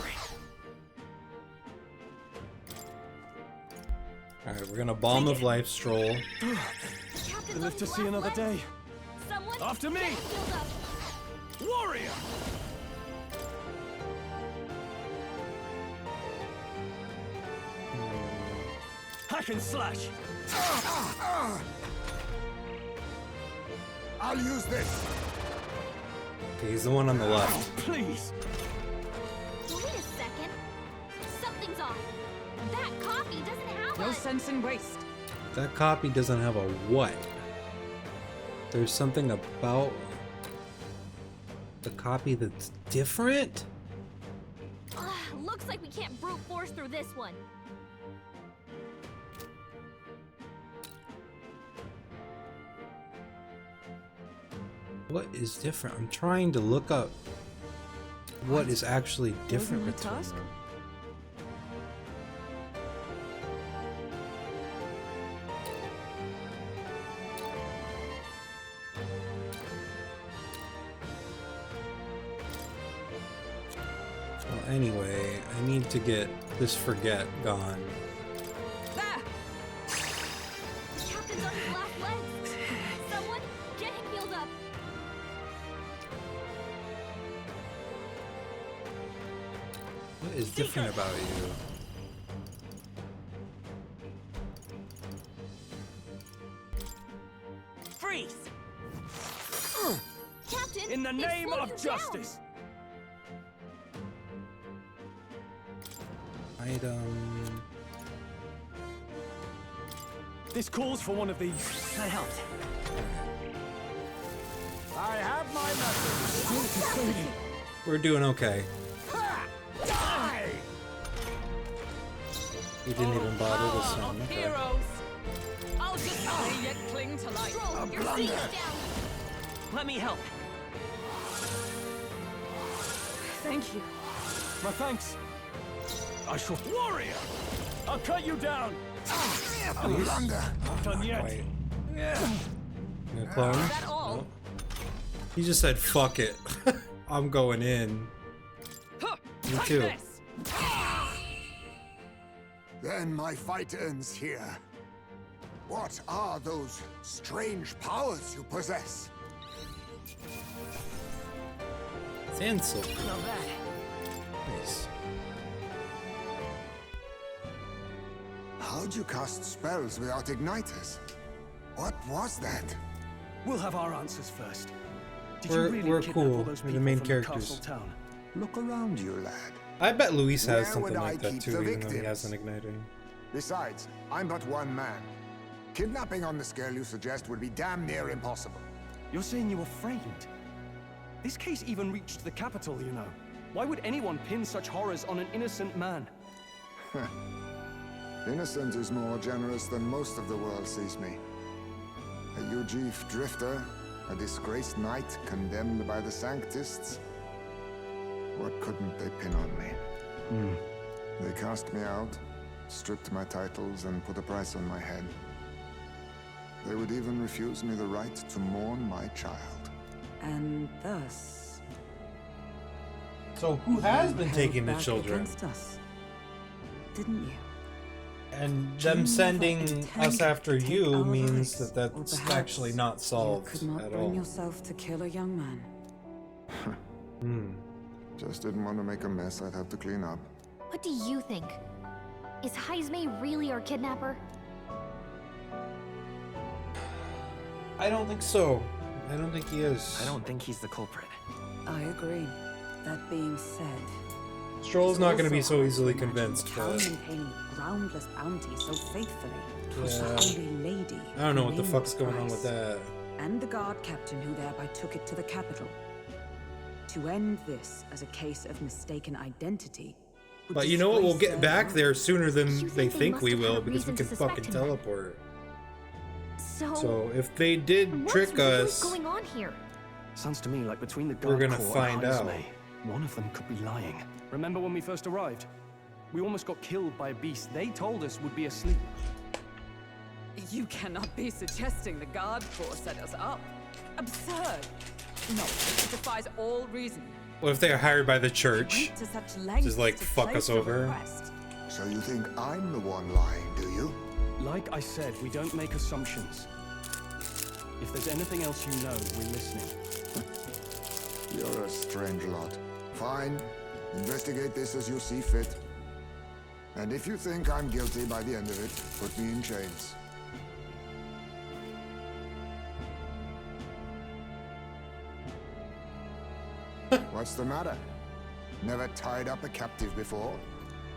Alright, we're gonna Balm of Life stroll. The captain's on Live to his see last another legs. day. Someone, After me. get him healed up. Warrior! Hack and slash! I'll use this. Okay, he's the one on the left. Please! Wait a second. Something's off. That copy doesn't have No a... sense in waste. That copy doesn't have a what? There's something about the copy that's different? Looks like we can't brute force through this one. What is different? I'm trying to look up what is actually different Wasn't between my task? them. Well, anyway, I need to get this forget gone. The captain's on his last legs. Someone, get him healed up. different about you? Freeze! Captain, In the they've name slowed of him justice! Item. This calls for one of these. I helped. I have my message. We're doing okay. Die! We didn't even bother to send. Okay. Heroes! I'll just stay yet cling to life. Stroll, your seat is down. Let me help. Thank you. My thanks. I shall. Warrior! I'll cut you down! Blunder. Not done yet. Wait. No clone? Is that all? No. He just said, fuck it. I'm going in. Me too. Then my fight ends here. What are those strange powers you possess? Cancel. Not bad. Nice. How'd you cast spells without igniters? What was that? We'll have our answers first. Did We're- you really we're kidnap cool. all those We're the people main from characters. castle town? Look around you, lad. I bet Luis has Where something would like I that keep too, the even though he victims? has an igniter. Besides, I'm but one man. Kidnapping on the scale you suggest would be damn near impossible. You're saying you were framed? This case even reached the capital, you know. Why would anyone pin such horrors on an innocent man? Innocent is more generous than most of the world sees me. A Ujif drifter, a disgraced knight condemned by the Sanctists. What couldn't they pin on me? They cast me out, stripped my titles, and put a price on my head. They would even refuse me the right to mourn my child. And thus... So who has been you taking the held back children? against us, didn't you? And Do you them never sending intend us after to take you our means rights? that Or that's perhaps actually not solved You could not at bring all. yourself to kill a young man. Just didn't want to make a mess I'd have to clean up. What do you think? Is Heisme really our kidnapper? I don't think so. I don't think he is. I don't think he's the culprit. I agree. That being said... Stroll's not going to be also so hard easily to imagine convinced, the town but maintaining groundless bounty so faithfully. Yeah. The Holy Lady. I don't know what the named fuck's going on price, with that. And the guard captain who thereby took it to the capital. To end this as a case of mistaken identity. would But you know what? We'll disgrace get their back honor. there sooner than You they think they think must we have had will a because we reason can to fucking suspect him. teleport. So So if they did what's trick really us, going on here? Sounds to me like between the We're guard gonna corps find and out. Heisme, one of them could be lying. Remember when we first arrived? We almost got killed by a beast they told us would be asleep. You cannot be suggesting the guard force set us up. Absurd. No, it defies all reason. what if they are hired by the church? To such lengths Just like to fuck place us a over. request. So you think I'm the one lying, do you? Like I said, we don't make assumptions. If there's anything else you know, we're listening. You're a strange lot. Fine. Investigate this as you see fit. And if you think I'm guilty by the end of it, put me in chains. What's the matter? Never tied up a captive before?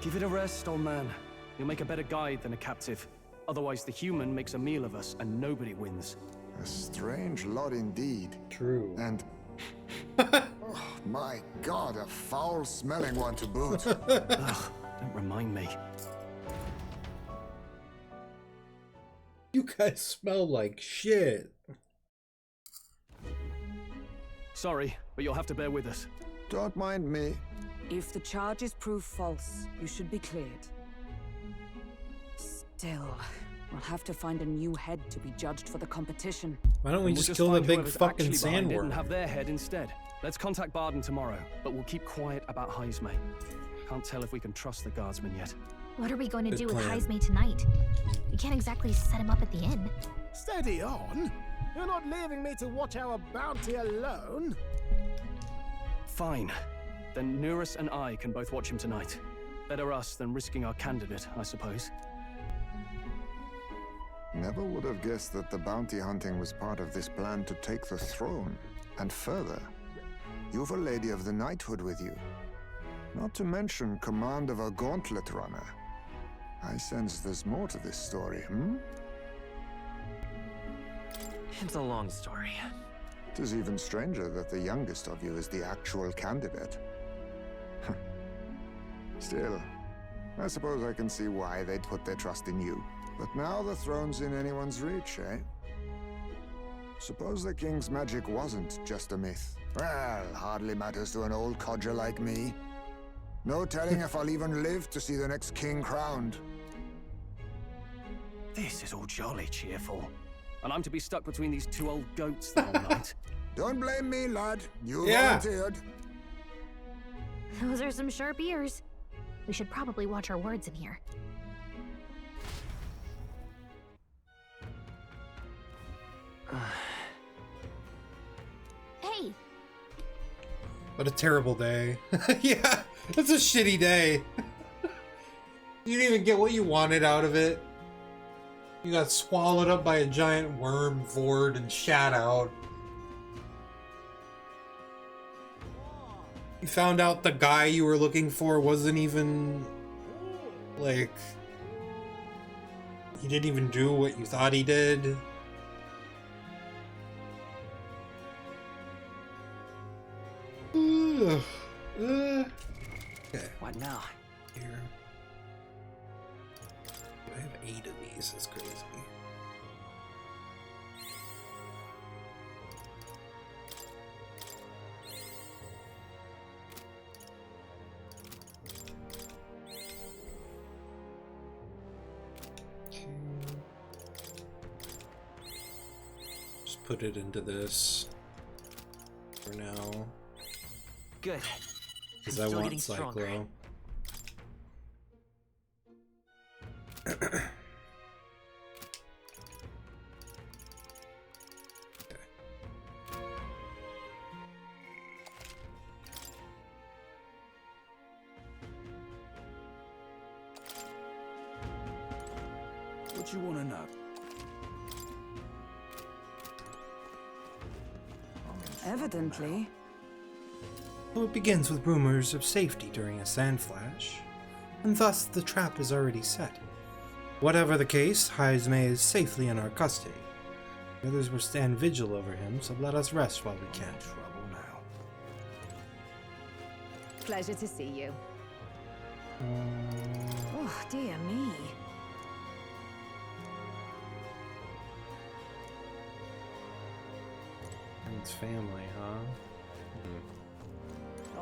Give it a rest, old man. You'll make a better guide than a captive. Otherwise, the human makes a meal of us, and nobody wins. A strange lot indeed. True. And... oh, my God, a foul-smelling one to boot. Ugh, don't remind me. You guys smell like shit. Sorry, but you'll have to bear with us. Don't mind me. If the charges prove false, you should be cleared. Still, we'll have to find a new head to be judged for the competition. Why don't we And just we'll kill the find big whoever's fucking actually behind it sandworm? and have their head instead. Let's contact Barden tomorrow, but we'll keep quiet about Heisme. Can't tell if we can trust the guardsmen yet. What are we going to Good do with plan. Heisme tonight? We can't exactly set him up at the inn. Steady on. You're not leaving me to watch our bounty alone. Fine. Then Nurus and I can both watch him tonight. Better us than risking our candidate, I suppose. Never would have guessed that the bounty hunting was part of this plan to take the throne. And further, you've a Lady of the Knighthood with you. Not to mention command of a gauntlet runner. I sense there's more to this story, hmm? It's a long story. It is even stranger that the youngest of you is the actual candidate. Still, I suppose I can see why they'd put their trust in you. But now the throne's in anyone's reach, eh? Suppose the king's magic wasn't just a myth. Well, hardly matters to an old codger like me. No telling if I'll even live to see the next king crowned. This is all jolly cheerful. And I'm to be stuck between these two old goats the whole night. Don't blame me, lad. You Yeah. volunteered. Those are some sharp ears. We should probably watch our words in here. Hey! What a terrible day. Yeah, it's a shitty day. You didn't even get what you wanted out of it. You got swallowed up by a giant worm, Vord, and shat out. You found out the guy you were looking for wasn't even, like, he didn't even do what you thought he did. Okay. What now? Here. I have 8 of these. That's crazy. Just put it into this for now. Good. Because I want Cyclo. What you want to know? Evidently. So it begins with rumors of safety during a sand flash, and thus the trap is already set. Whatever the case, Heisme is safely in our custody. The others will stand vigil over him, so let us rest while we can. Trouble now. Pleasure to see you. Oh, dear me. And it's family, huh? I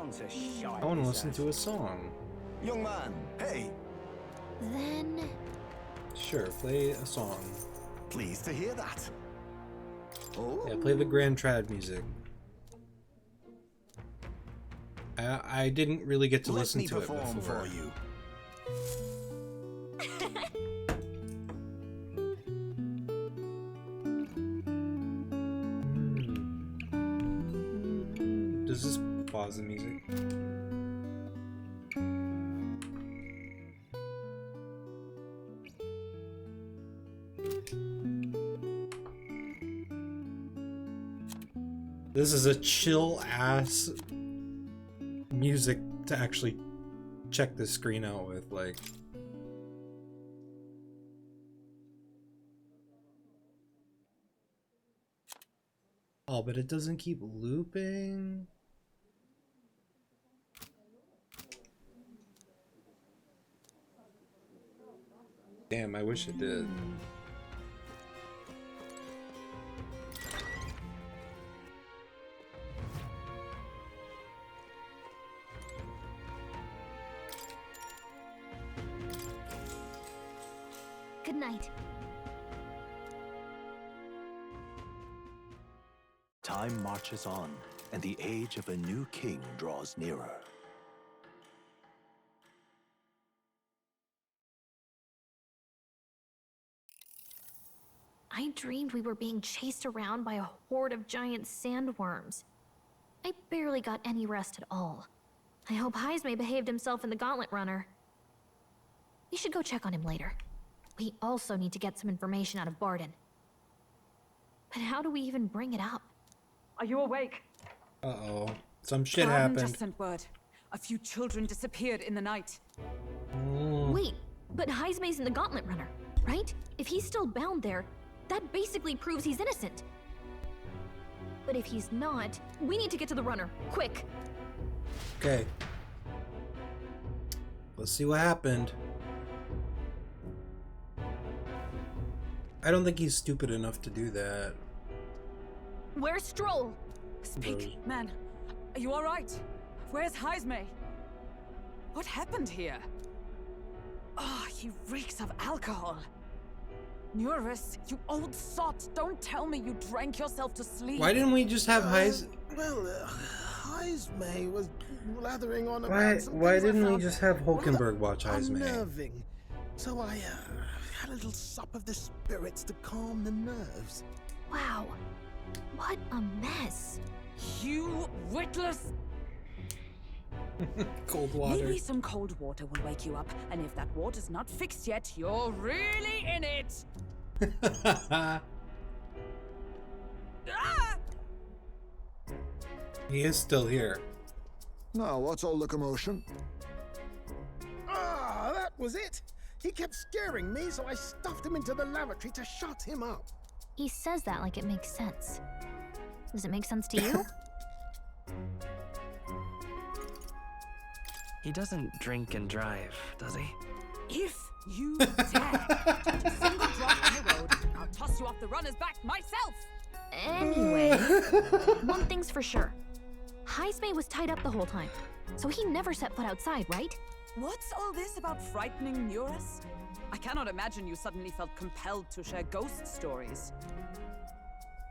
I want to listen to a song. Young man, hey! Then... Sure, play a song. Pleased to hear that. Oh. Yeah, play the Grand Trad music. I didn't really get to listen to it before. For you. Does this pause the music? This is a chill ass music to actually check the screen out with, like. Oh, but it doesn't keep looping. Damn, I wish it did. Good night. Time marches on, and the age of a new king draws nearer. I dreamed we were being chased around by a horde of giant sandworms. I barely got any rest at all. I hope Heisme behaved himself in the Gauntlet Runner. We should go check on him later. We also need to get some information out of Barden. But how do we even bring it up? Are you awake? Uh-oh. Some shit Barden happened. just sent word. A few children disappeared in the night. Wait, but Heismay's in the Gauntlet Runner, right? If he's still bound there, that basically proves he's innocent. But if he's not, we need to get to the runner, quick. Okay. Let's see what happened. I don't think he's stupid enough to do that. Where's Stroll? Speak, man. Are you all right? Where's Heismay? What happened here? Oh, he reeks of alcohol. Eurus, you old sot, don't tell me you drank yourself to sleep. Why didn't we just have Heismay was blathering on about some Why things I didn't we found just have Hulkenberg watch Heismay? unnerving. So I had a little sup of the spirits to calm the nerves. Wow, what a mess. You witless. Cold water. Maybe some cold water will wake you up, and if that water's not fixed yet, you're really in it. Ah! He is still here. Now, what's all the commotion? Ah, that was it. He kept scaring me, so I stuffed him into the lavatory to shut him up. He says that like it makes sense. Does it make sense to you? He doesn't drink and drive, does he? If you dare take a single drop on the road, I'll toss you off the runner's back myself. Anyway, one thing's for sure. Heismay was tied up the whole time, so he never set foot outside, right? What's all this about frightening Eurus? I cannot imagine you suddenly felt compelled to share ghost stories.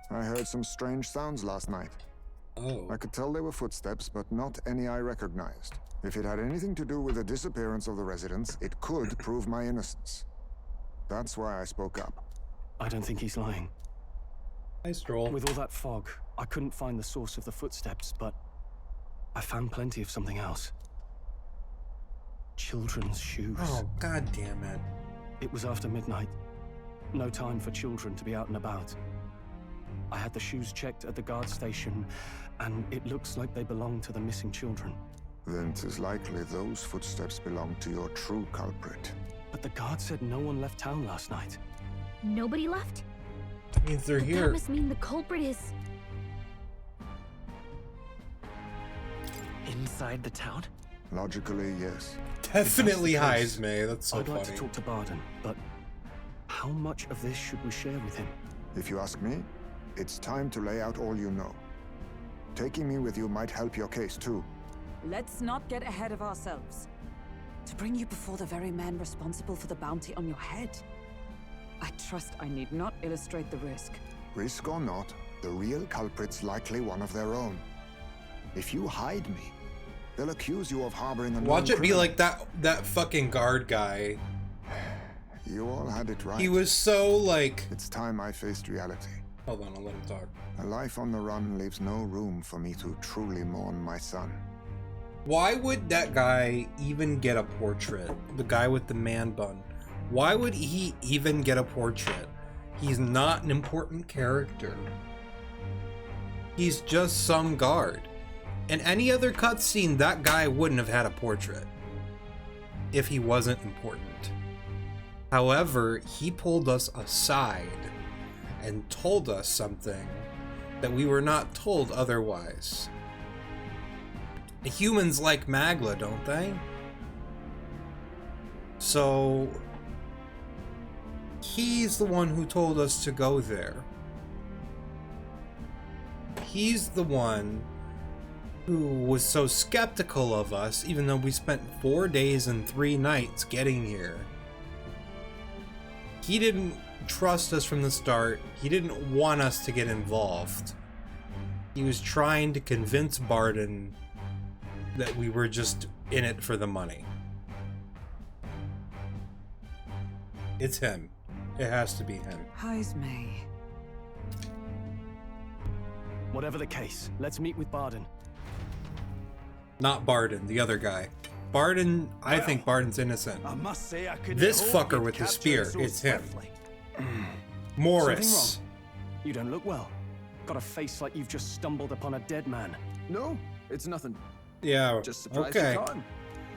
I heard some strange sounds last night. Oh. I could tell they were footsteps, but not any I recognized. If it had anything to do with the disappearance of the residents, it could prove my innocence. That's why I spoke up. I don't think he's lying. Hi, Stroll. With all that fog, I couldn't find the source of the footsteps, but I found plenty of something else. Children's shoes. Oh, god damn it. It was after midnight. No time for children to be out and about. I had the shoes checked at the guard station, and it looks like they belong to the missing children. Then 'tis likely those footsteps belong to your true culprit. But the guard said no one left town last night. Nobody left? Means they're But here. that must mean the culprit is... Inside the town? Logically, yes. Definitely If that's the case, Heismay. That's so I'd like to funny. talk to Barden, but how much of this should we share with him? If you ask me, it's time to lay out all you know. Taking me with you might help your case too. Let's not get ahead of ourselves. To bring you before the very man responsible for the bounty on your head, I trust I need not illustrate the risk. Risk or not, the real culprit's likely one of their own. If you hide me, they'll accuse you of harboring a Watch it be criminal. like that fucking guard guy. You all had it right. He was so like... It's time I faced reality. Hold on, I'll let him talk. A life on the run leaves no room for me to truly mourn my son. Why would that guy even get a portrait? The guy with the man bun. Why would he even get a portrait? He's not an important character. He's just some guard. In any other cutscene, that guy wouldn't have had a portrait if he wasn't important. However, he pulled us aside and told us something that we were not told otherwise. Humans like Magla, don't they? So he's the one who told us to go there. He's the one who was so skeptical of us, even though we spent 4 days and 3 nights getting here. He didn't trust us from the start. He didn't want us to get involved. He was trying to convince Barden that we were just in it for the money. It's him. It has to be him. Heismay. Whatever the case, let's meet with Barden. Not Barden, the other guy. Barden, I think Barden's innocent. I must say I couldn't This hope fucker you'd with the capture spear, so it's him. swiftly. Morris. Something wrong? You don't look well. Got a face like you've just stumbled upon a dead man. No, it's nothing. Yeah, Just surprised okay. you caught him.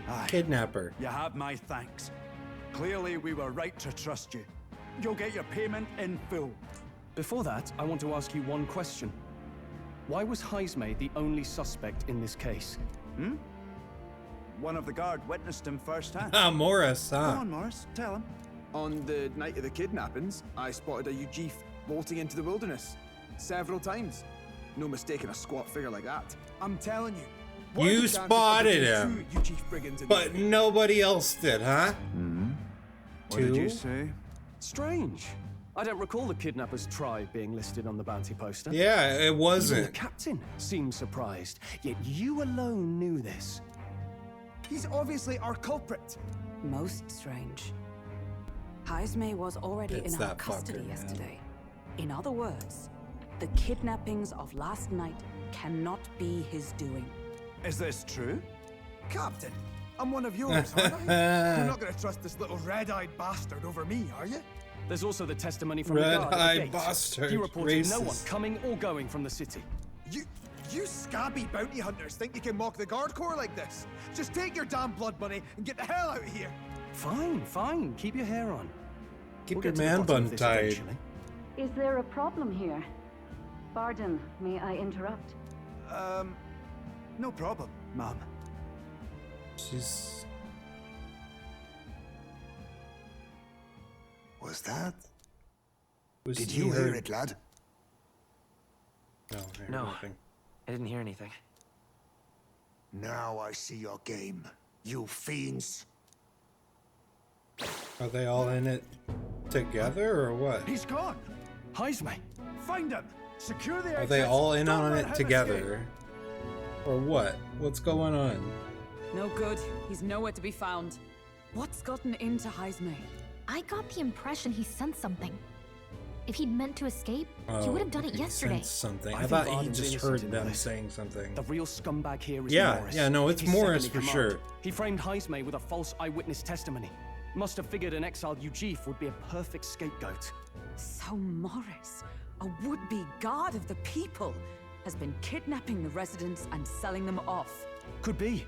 Aye. Kidnapper. You have my thanks. Clearly, we were right to trust you. You'll get your payment in full. Before that, I want to ask you one question. Why was Heismay the only suspect in this case? One of the guard witnessed him firsthand. Ah, Morris, Go huh? on, Morris, tell him. On the night of the kidnappings, I spotted a Ujif bolting into the wilderness. Several times. No mistaking a squat figure like that. I'm telling you. what are You the chances of spotted there him, being two Ujif brigands in but the nobody else did, huh? What Two? did you say? Strange. I don't recall the kidnappers' tribe being listed on the bounty poster. Yeah, it Even wasn't. the captain seemed surprised, yet you alone knew this. He's obviously our culprit. Most strange. Heismay was already It's in our that custody fucker, man. yesterday. In other words, the kidnappings of last night cannot be his doing. Is this true? Captain, I'm one of yours, aren't I? You're not going to trust this little red-eyed bastard over me, are you? There's also the testimony from the guard at the Red-eyed gate. bastard. He reported no one Racist. coming or going from the city. You scabby bounty hunters think you can mock the guard corps like this? Just take your damn blood money and get the hell out of here. Fine, fine. Keep your hair on. Keep We'll your get to the man bottom bun of this tied. eventually. Is there a problem here? Barden, may I interrupt? No problem, ma'am. She's... Was that? Was Did he you hear heard- it, lad? No, I heard No. nothing. I didn't hear anything. Now I see your game, you fiends. Are they all in it together or what? He's gone. Heismay. Find him. Secure the Are they exits. all in Don't on let it him together? Or what? What's going on? No good. He's nowhere to be found. What's gotten into Heismay? I got the impression he sensed something. If he'd meant to escape, he Oh, would have done it he yesterday. sensed something. I think thought he Barden's just innocent heard in them this. saying something. The real scumbag here is Yeah, Morris. yeah, no, it's His Morris second in for command. sure. He framed Heismay with a false eyewitness testimony. Must have figured an exiled Ujif would be a perfect scapegoat. So Morris, a would-be guard of the people, has been kidnapping the residents and selling them off. Could be.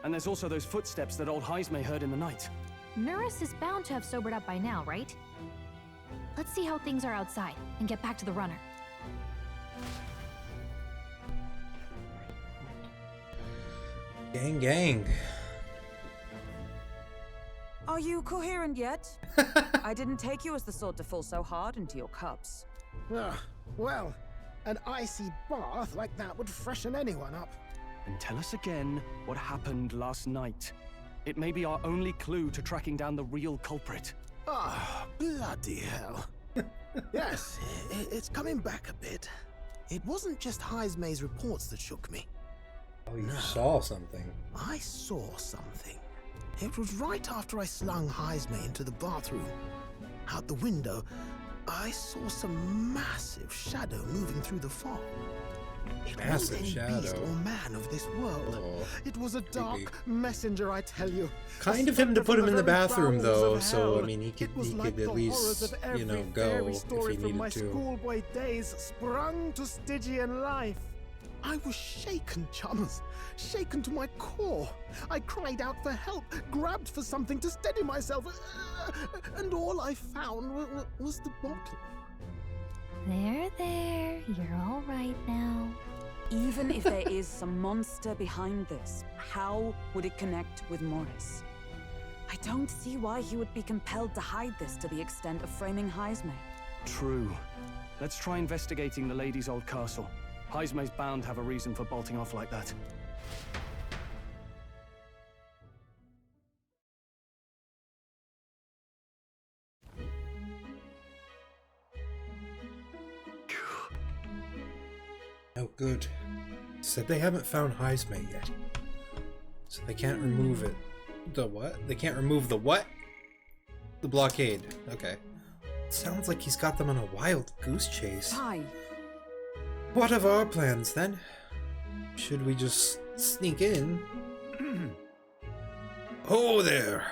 And there's also those footsteps that old Heismay heard in the night. Norris is bound to have sobered up by now, right? Let's see how things are outside and get back to the runner. Gang, gang. Are you coherent yet? I didn't take you as the sort to fall so hard into your cups. Well, an icy bath like that would freshen anyone up. And tell us again what happened last night. It may be our only clue to tracking down the real culprit. Ah, bloody hell. Yes, it's coming back a bit. It wasn't just Heismay's reports that shook me. Oh, you saw something. I saw something. It was right after I slung Heismay into the bathroom. Out the window, I saw some massive shadow moving through the fog. It Massive wasn't any beast shadow. or man of this world. Oh, It was a dark creepy. messenger, I tell you. Kind of him to put him in the bathroom, though, so I mean, he could at least, you know, go if story he from my needed to. schoolboy days sprung to Stygian life. I was shaken, chums. Shaken to my core. I cried out for help, grabbed for something to steady myself, and all I found was the bottle. There. You're all right now. Even if there is some monster behind this, how would it connect with Morris? I don't see why he would be compelled to hide this to the extent of framing Heismay. True. Let's try investigating the lady's old castle. Heismay's bound to have a reason for bolting off like that. No good. Said they haven't found Heismay yet. So they can't remove it. The what? They can't remove the what? The blockade. Okay. Sounds like he's got them on a wild goose chase. Hi. What of our plans then? Should we just sneak in? Oh there!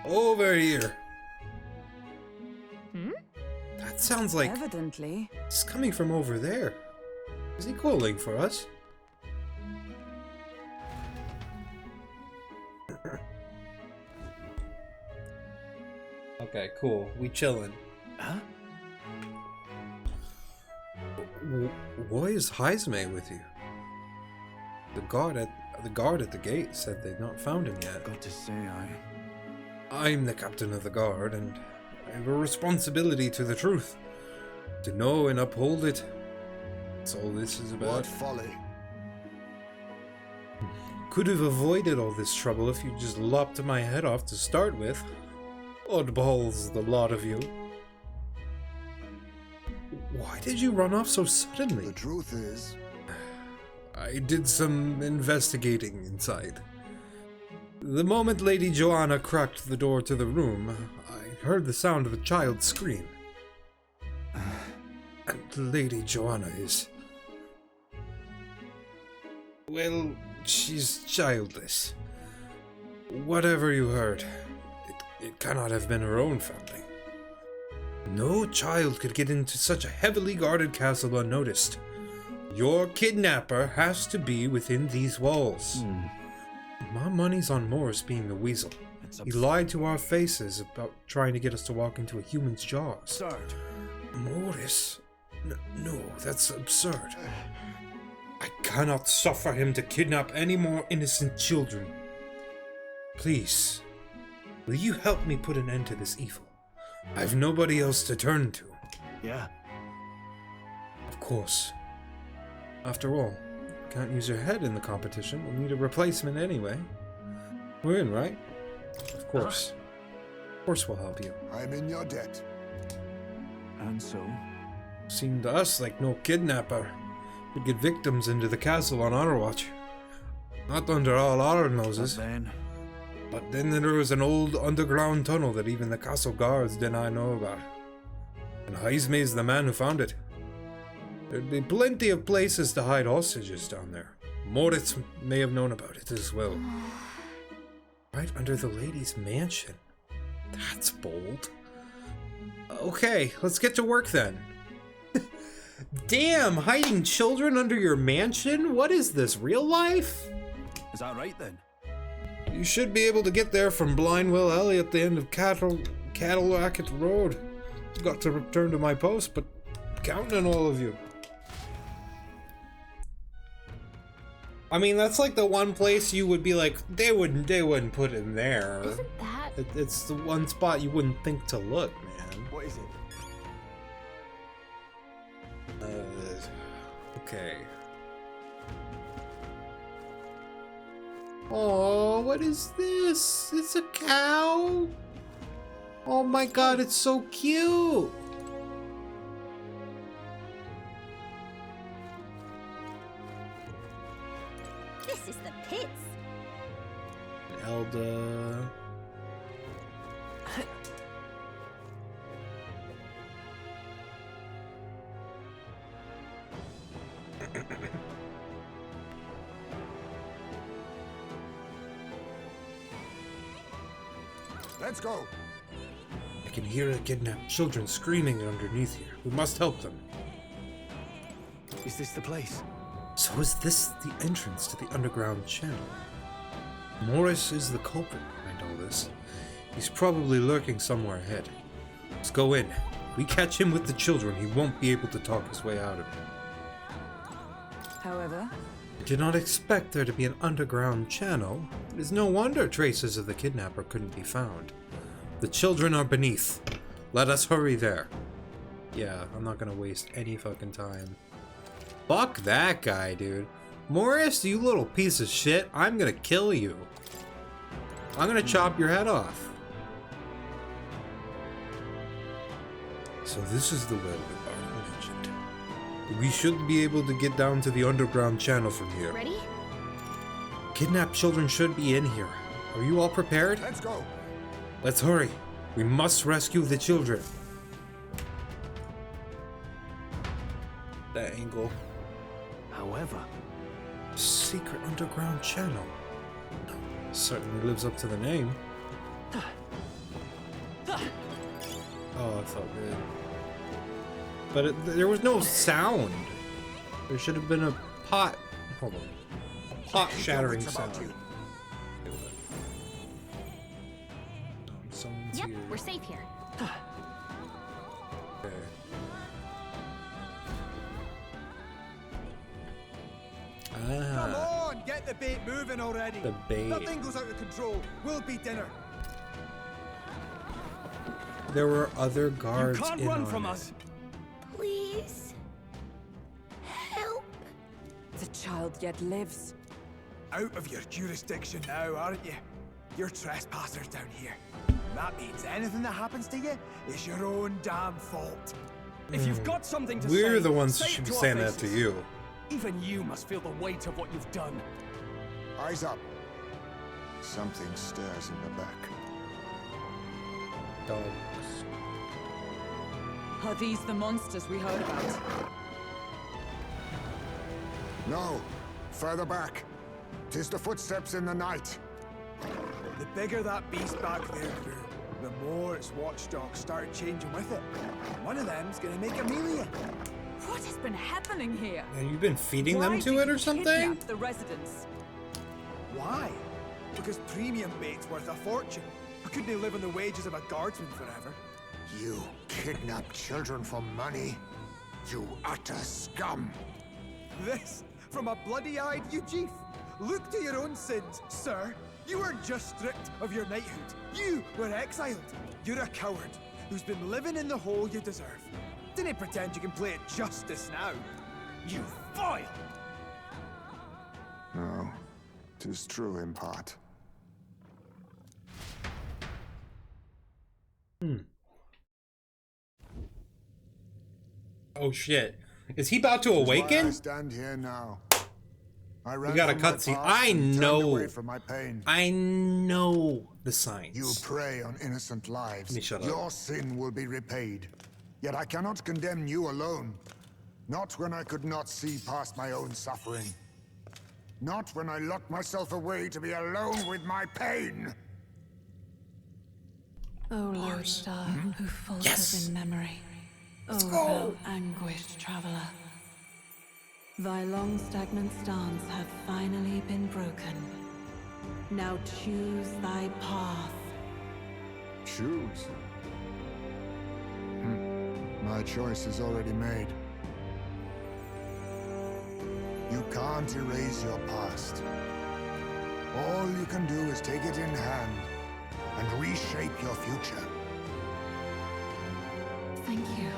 Over here! Hmm? That sounds like Evidently. it's coming from over there. Is he calling for us? Okay, cool. We chillin'. Huh? Why is Heisme with you? The guard at the gate said they'd not found him yet. Got to say, I'm the captain of the guard, and I have a responsibility to the truth. To know and uphold it. That's all this is about. What folly. Could have avoided all this trouble if you just lopped my head off to start with. Oddballs, the lot of you. Why did you run off so suddenly? The truth is, I did some investigating inside. The moment Lady Joanna cracked the door to the room, I heard the sound of a child scream. And Lady Joanna is... well, she's childless. Whatever you heard, it cannot have been her own family. No child could get into such a heavily guarded castle unnoticed. Your kidnapper has to be within these walls. My money's on Morris being the weasel. He lied to our faces about trying to get us to walk into a human's jaws. Absurd. Morris? No, that's absurd. I cannot suffer him to kidnap any more innocent children. Please, will you help me put an end to this evil? I've nobody else to turn to. Yeah. Of course. After all, can't use your head in the competition. We'll need a replacement anyway. We're in, right? Of course. Of course we'll help you. I'm in your debt. And so? Seemed to us like no kidnapper would get victims into the castle on our watch. Not under all our noses. But then there was an old underground tunnel that even the castle guards did not know about. And Heisme's the man who found it. There'd be plenty of places to hide hostages down there. Moritz may have known about it as well. Right under the lady's mansion. That's bold. Okay, let's get to work then. Damn, hiding children under your mansion? What is this, real life? Is that right then? You should be able to get there from Blindwell Alley at the end of Cattle-Racket Road. Got to return to my post, but counting on all of you. I mean, that's like the one place you would be like, they wouldn't put him there. Isn't that? It's the one spot you wouldn't think to look, man. What is it? Okay. Oh, what is this? It's a cow? Oh my god, it's so cute! This is the pits. Elda. Let's go. I can hear the kidnapped children screaming underneath here. We must help them. Is this the place? So is this the entrance to the underground channel? Morris is the culprit behind all this. He's probably lurking somewhere ahead. Let's go in. If we catch him with the children, he won't be able to talk his way out of it. However, I did not expect there to be an underground channel. It is no wonder traces of the kidnapper couldn't be found. The children are beneath. Let us hurry there. Yeah, I'm not gonna waste any fucking time. Fuck that guy, dude. Morris, you little piece of shit, I'm gonna kill you. I'm gonna chop your head off. So this is the well that Barton mentioned. We should be able to get down to the underground channel from here. Ready? Kidnapped children should be in here. Are you all prepared? Let's go. Let's hurry. We must rescue the children. That angle. However, Secret underground channel. Certainly lives up to the name. Oh, that felt good. But there was no sound. There should have been a pot. Hold on. A pot shattering sound. Yep, we're safe here. Okay. Come on, get the bait moving already. The bait. Nothing goes out of control. We'll be dinner. There were other guards You can't in run on from it. us. Please. Help. The child yet lives. Out of your jurisdiction now, aren't you? You're trespassers down here. That means anything that happens to you is your own damn fault. If you've got something to say, We're the ones say who it should be to our saying that to faces. you. Even you must feel the weight of what you've done. Eyes up. Something stirs in the back. Dogs. Are these the monsters we heard about? No. Further back. 'Tis the footsteps in the night. The bigger that beast back there grew, the more its watchdogs started changing with it. One of them's gonna make a meal of you. What has been happening here? And you've been feeding Why them to did it you or something? kidnap the residents? Why? Because premium bait's worth a fortune. I couldn't live on the wages of a guardsman forever. You kidnap children for money? You utter scum! This from a bloody-eyed Eugene. Look to your own sins, sir. You weren't just stripped of your knighthood. You were exiled. You're a coward who's been living in the hole you deserve. Didn't pretend you can play at justice now. You vile! No, 'tis true in part. Oh shit. Is he about to Why I awaken? stand here now. I We ran got a from my cutscene. past I and turned know. away from my pain. I know the signs. You prey on innocent lives. Let me shut up. Your sin will be repaid. Yet I cannot condemn you alone. Not when I could not see past my own suffering. Not when I locked myself away to be alone with my pain. O Lodestar, who falters Yes. in memory. O Let's thou go. anguished traveler. Thy long stagnant stance hath finally been broken. Now choose thy path. Choose? My choice is already made. You can't erase your past. All you can do is take it in hand and reshape your future. Thank you.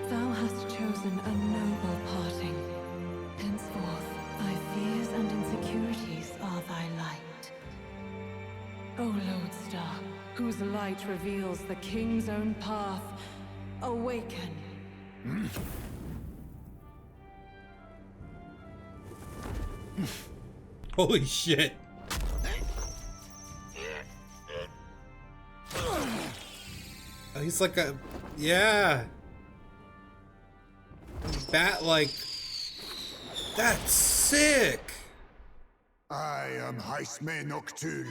Thou hast chosen a noble parting. Henceforth, thy fears and insecurities are thy light. O Lodestar, whose light reveals the king's own path, awaken. Holy shit. Oh, he's like a... Yeah. Bat-like. That's sick. I am Haisme Noctul.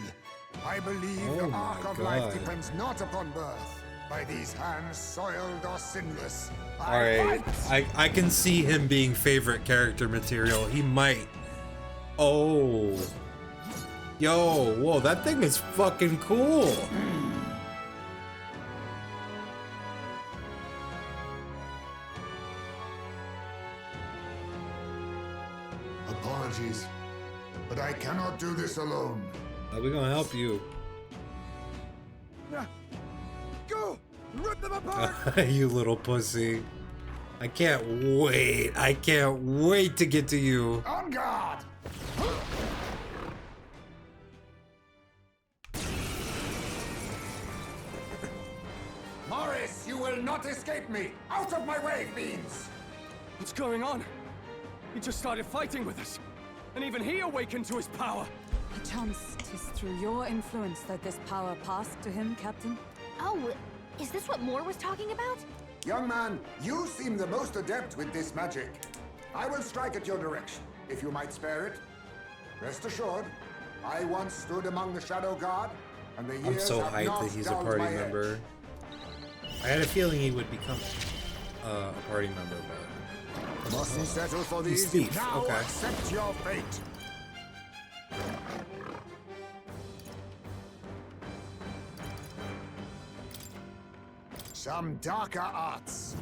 I believe Oh the my arc of God. life depends not upon birth, by these hands soiled or sinless. Alright, I can see him being favorite character material. He might. Oh. Yo, whoa, that thing is fucking cool. Apologies, but I cannot do this alone. Are we gonna help you? Go! Rip them apart! You little pussy. I can't wait. I can't wait to get to you. On guard! Morris, you will not escape me! Out of my way, fiends! What's going on? He just started fighting with us. And even he awakened to his power. Perchance 'tis through your influence that this power passed to him, Captain? Oh, is this what Moore was talking about? Young man, you seem the most adept with this magic. I will strike at your direction, if you might spare it. Rest assured, I once stood among the Shadow Guard, and the I'm years so have hyped not that he's a dulled party my edge. member. I had a feeling he would become a party member, but Mustn't settle for the he's easy. thief. Now Okay. accept your fate. Some darker arts.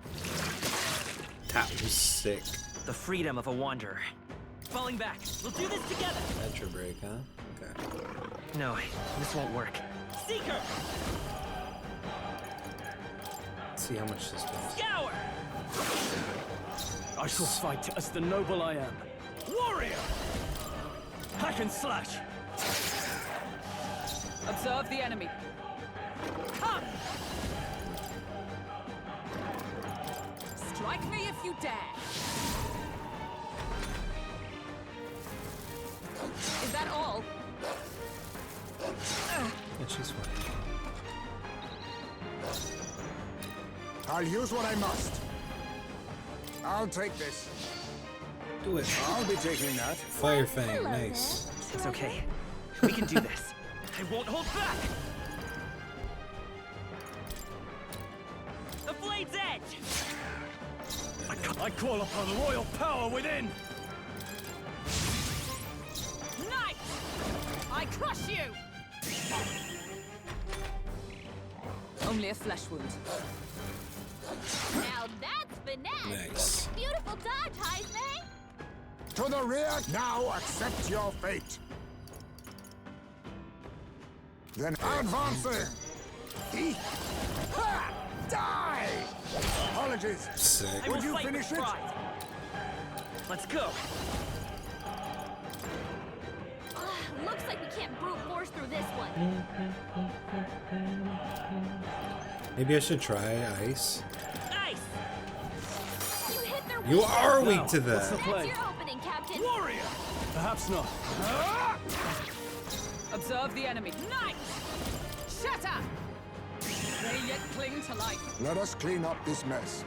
That was sick. The freedom of a wanderer. Falling back. We'll do this together. Adventure break, huh? Okay. No, this won't work. Seeker! Let's see how much this does. Scour! I shall fight as the noble I am. Warrior! Hack and slash! Observe the enemy. Come! Strike me if you dare. Is that all? Yeah, she's fine. I'll use what I must. I'll take this. Do it. I'll be taking that. Fire Fang, nice. It's okay. We can do this. I won't hold back! The blade's edge! I call upon the royal power within! Knight! I crush you! Only a flesh wound. Now that's finesse. Nice. Beautiful dodge, Heisman. To the rear, now accept your fate. Then advancing. Ha! Die! Apologies. Sick. Would you finish it? Let's go. Looks like we can't brute force through this one. Maybe I should try ice. Nice! You hit their You weak are spot. weak to What's that. the play? That's your opening, Captain. Warrior! Perhaps not. Observe the enemy. Knight! Shatter! They yet cling to life. Let us clean up this mess.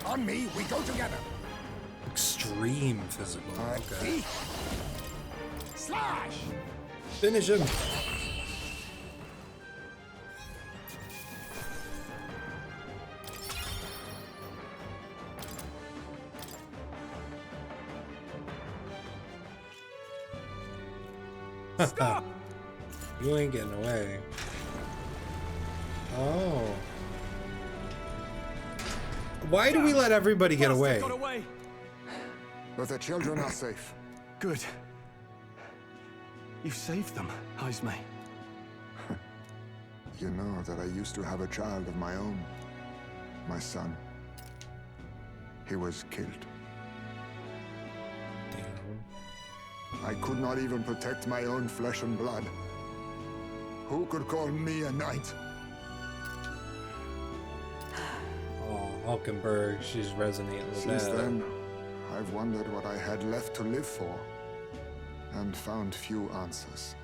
On me, we go together. Extreme physical. Okay. Slash! Finish him. Stop! You ain't getting away. Oh. Why do we let everybody get away? Got away. But the children are safe. Good. You saved them, Heismay. You know that I used to have a child of my own. My son. He was killed. I could not even protect my own flesh and blood. Who could call me a knight? Oh, Hulkenberg, she's resonating with Since that. then, I've wondered what I had left to live for, and found few answers.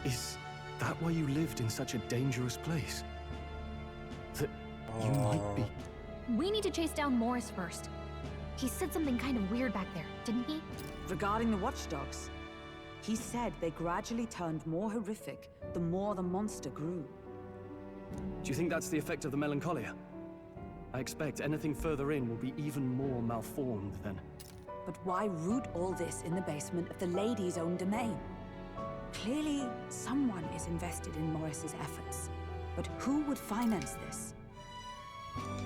Is that why you lived in such a dangerous place? That you might be... We need to chase down Morris first. He said something kind of weird back there, didn't he? Regarding the watchdogs, he said they gradually turned more horrific the more the monster grew. Do you think that's the effect of the melancholia? I expect anything further in will be even more malformed then. But why root all this in the basement of the lady's own domain? Clearly, someone is invested in Morris's efforts. But who would finance this?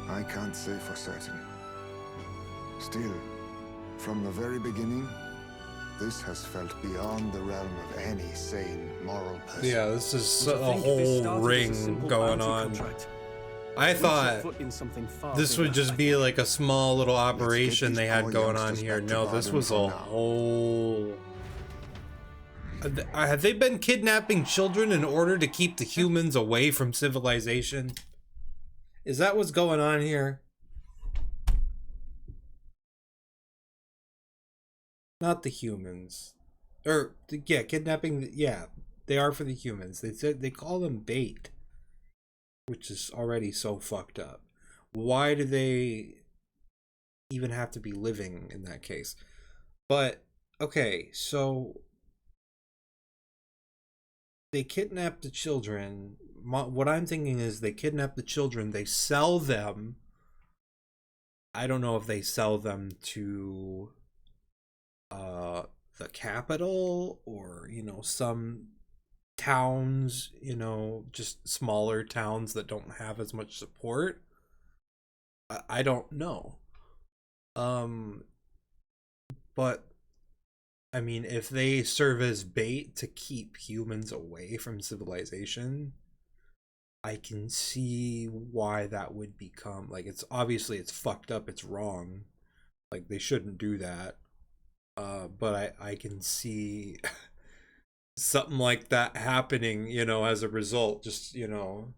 I can't say for certain. Still, from the very beginning, this has felt beyond the realm of any sane, moral person. Yeah, this is Would a you think this whole started as a ring simple going bounty on. contract? I We set thought foot in something far this bigger. would just be like a small little operation these they had poor going on youngsters here. back to No, this Baden was for a now. whole... Have they been kidnapping children in order to keep the humans away from civilization? Is that what's going on here? Not the humans. Or, yeah, kidnapping, yeah, they are for the humans. They said they call them bait, which is already so fucked up. Why do they even have to be living in that case? But, okay, so they kidnap the children. What I'm thinking is they kidnap the children, they sell them. I don't know if they sell them to the capital or, you know, some towns, you know, just smaller towns that don't have as much support. I don't know. But I mean, if they serve as bait to keep humans away from civilization, I can see why that would become, like, it's obviously it's fucked up, it's wrong. Like, they shouldn't do that. But I can see something like that happening, you know, as a result. Just, you know,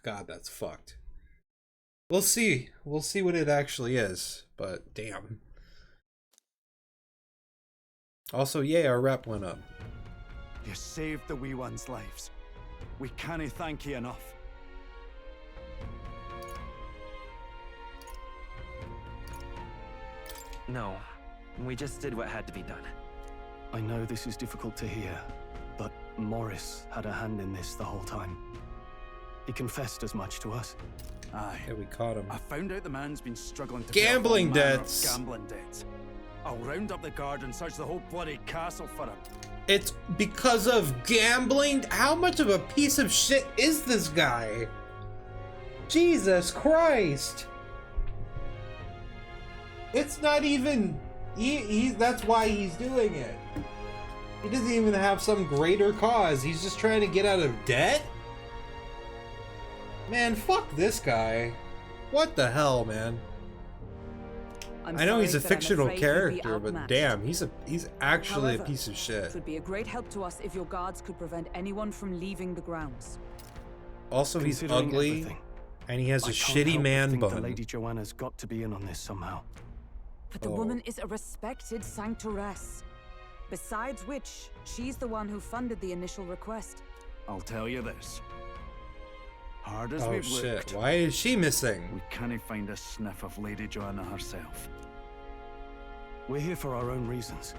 God, that's fucked. We'll see. We'll see what it actually is. But damn. Also, yay, our rep went up. You saved the wee ones' lives. We can't thank you enough. No, we just did what had to be done. I know this is difficult to hear, but Morris had a hand in this the whole time. He confessed as much to us. Aye. Yeah, we caught him. I found out the man's been struggling to gambling pay off all manner of debts. Gambling debts. I'll round up the guard and search the whole bloody castle for him. It's because of gambling? How much of a piece of shit is this guy? Jesus Christ. It's not even... that's why he's doing it. He doesn't even have some greater cause. He's just trying to get out of debt? Man, fuck this guy. What the hell, man? I know he's a fictional character, but damn, he's actually a piece of shit. It would be a great help to us if your guards could prevent anyone from leaving the grounds. Also, he's ugly, and he has a shitty man bun. The Lady Joanna's got to be in on this somehow. But the woman is a respected sanctoress. Besides which, she's the one who funded the initial request. I'll tell you this. Hard as Oh we've shit, looked, why is she missing? we can't find a sniff of Lady Joanna herself. We're here for our own reasons.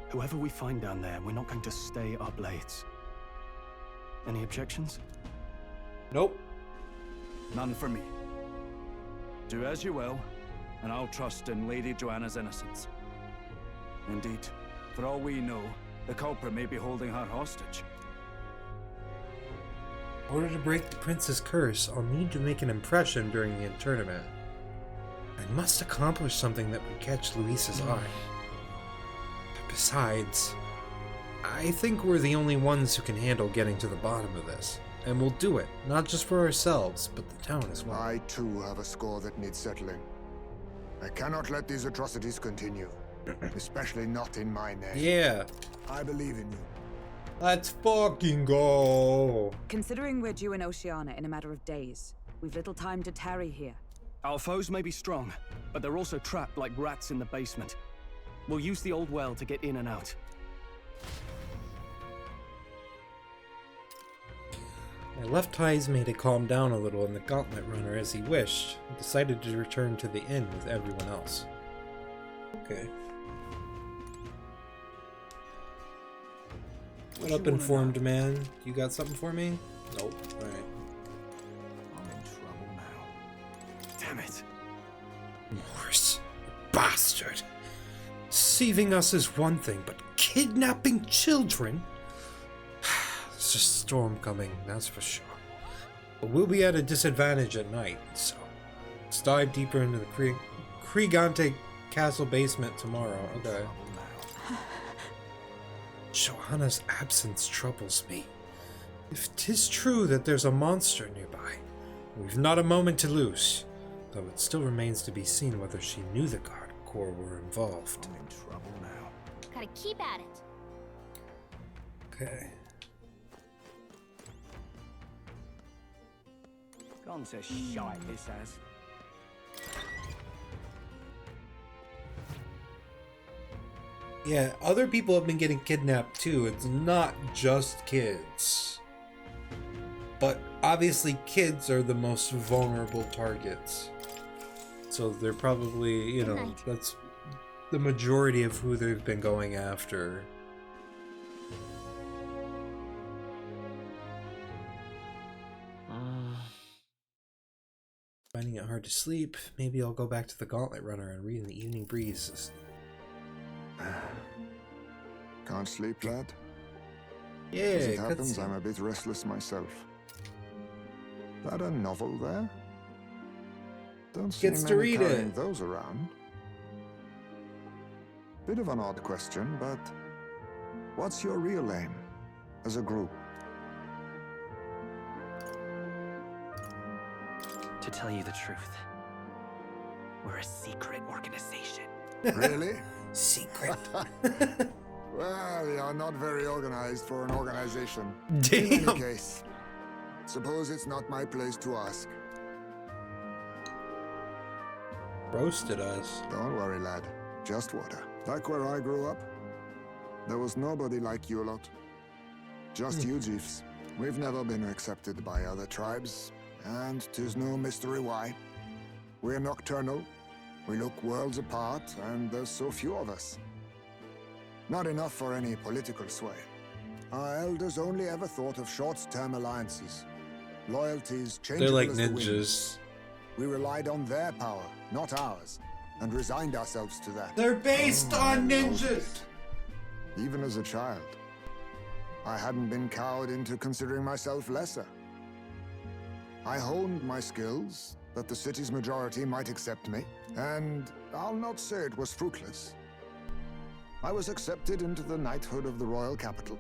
Whoever we find down there, we're not going to stay our blades. Any objections? Nope. None for me. Do as you will, and I'll trust in Lady Joanna's innocence. Indeed, for all we know, the culprit may be holding her hostage. In order to break the prince's curse, I'll need to make an impression during the tournament. I must accomplish something that would catch Luis's eye. Besides, I think we're the only ones who can handle getting to the bottom of this. And we'll do it, not just for ourselves, but the town as well. I too have a score that needs settling. I cannot let these atrocities continue. Especially not in my name. Yeah. I believe in you. Let's fucking go. Considering we're due in Oceania in a matter of days, we've little time to tarry here. Our foes may be strong, but they're also trapped like rats in the basement. We'll use the old well to get in and out. My left eyes made it calm down a little, and the gauntlet runner, as he wished, decided to return to the inn with everyone else. Okay. What up, informed man? You got something for me? Nope. Alright. I'm in trouble now. Damn it. Morris. Bastard. Deceiving us is one thing, but kidnapping children? There's a storm coming, that's for sure. But we'll be at a disadvantage at night, so let's dive deeper into the Kriegante Castle basement tomorrow. Okay. Joanna's absence troubles me. If 'tis true that there's a monster nearby, we've not a moment to lose. Though it still remains to be seen whether she knew the Guard Corps were involved. I'm in trouble now. Gotta keep at it. Okay. Gone to shite, this has. Yeah, other people have been getting kidnapped too. It's not just kids. But obviously kids are the most vulnerable targets. So they're probably, you know, that's the majority of who they've been going after. Finding it hard to sleep. Maybe I'll go back to the Gauntlet Runner and read in the evening breezes. Can't sleep, lad? Yeah, As it happens, I'm a bit restless myself. That a novel there? Don't see Gets to many read carrying it. those around. Bit of an odd question, but what's your real aim as a group? To tell you the truth, we're a secret organization. Really? Secret. Well, you're not very organized for an organization. Damn. In any case, suppose it's not my place to ask. Roasted us. Don't worry, lad. Just water. Back where I grew up, there was nobody like you lot. Just you chiefs. We've never been accepted by other tribes, and 'tis no mystery why. We're nocturnal, we look worlds apart, and there's so few of us. Not enough for any political sway. Our elders only ever thought of short-term alliances. Loyalties changeable They're like as the wind. ninjas. We relied on their power, not ours, and resigned ourselves to that. They're based on ninjas! Even as a child, I hadn't been cowed into considering myself lesser. I honed my skills that the city's majority might accept me, and I'll not say it was fruitless. I was accepted into the knighthood of the royal capital.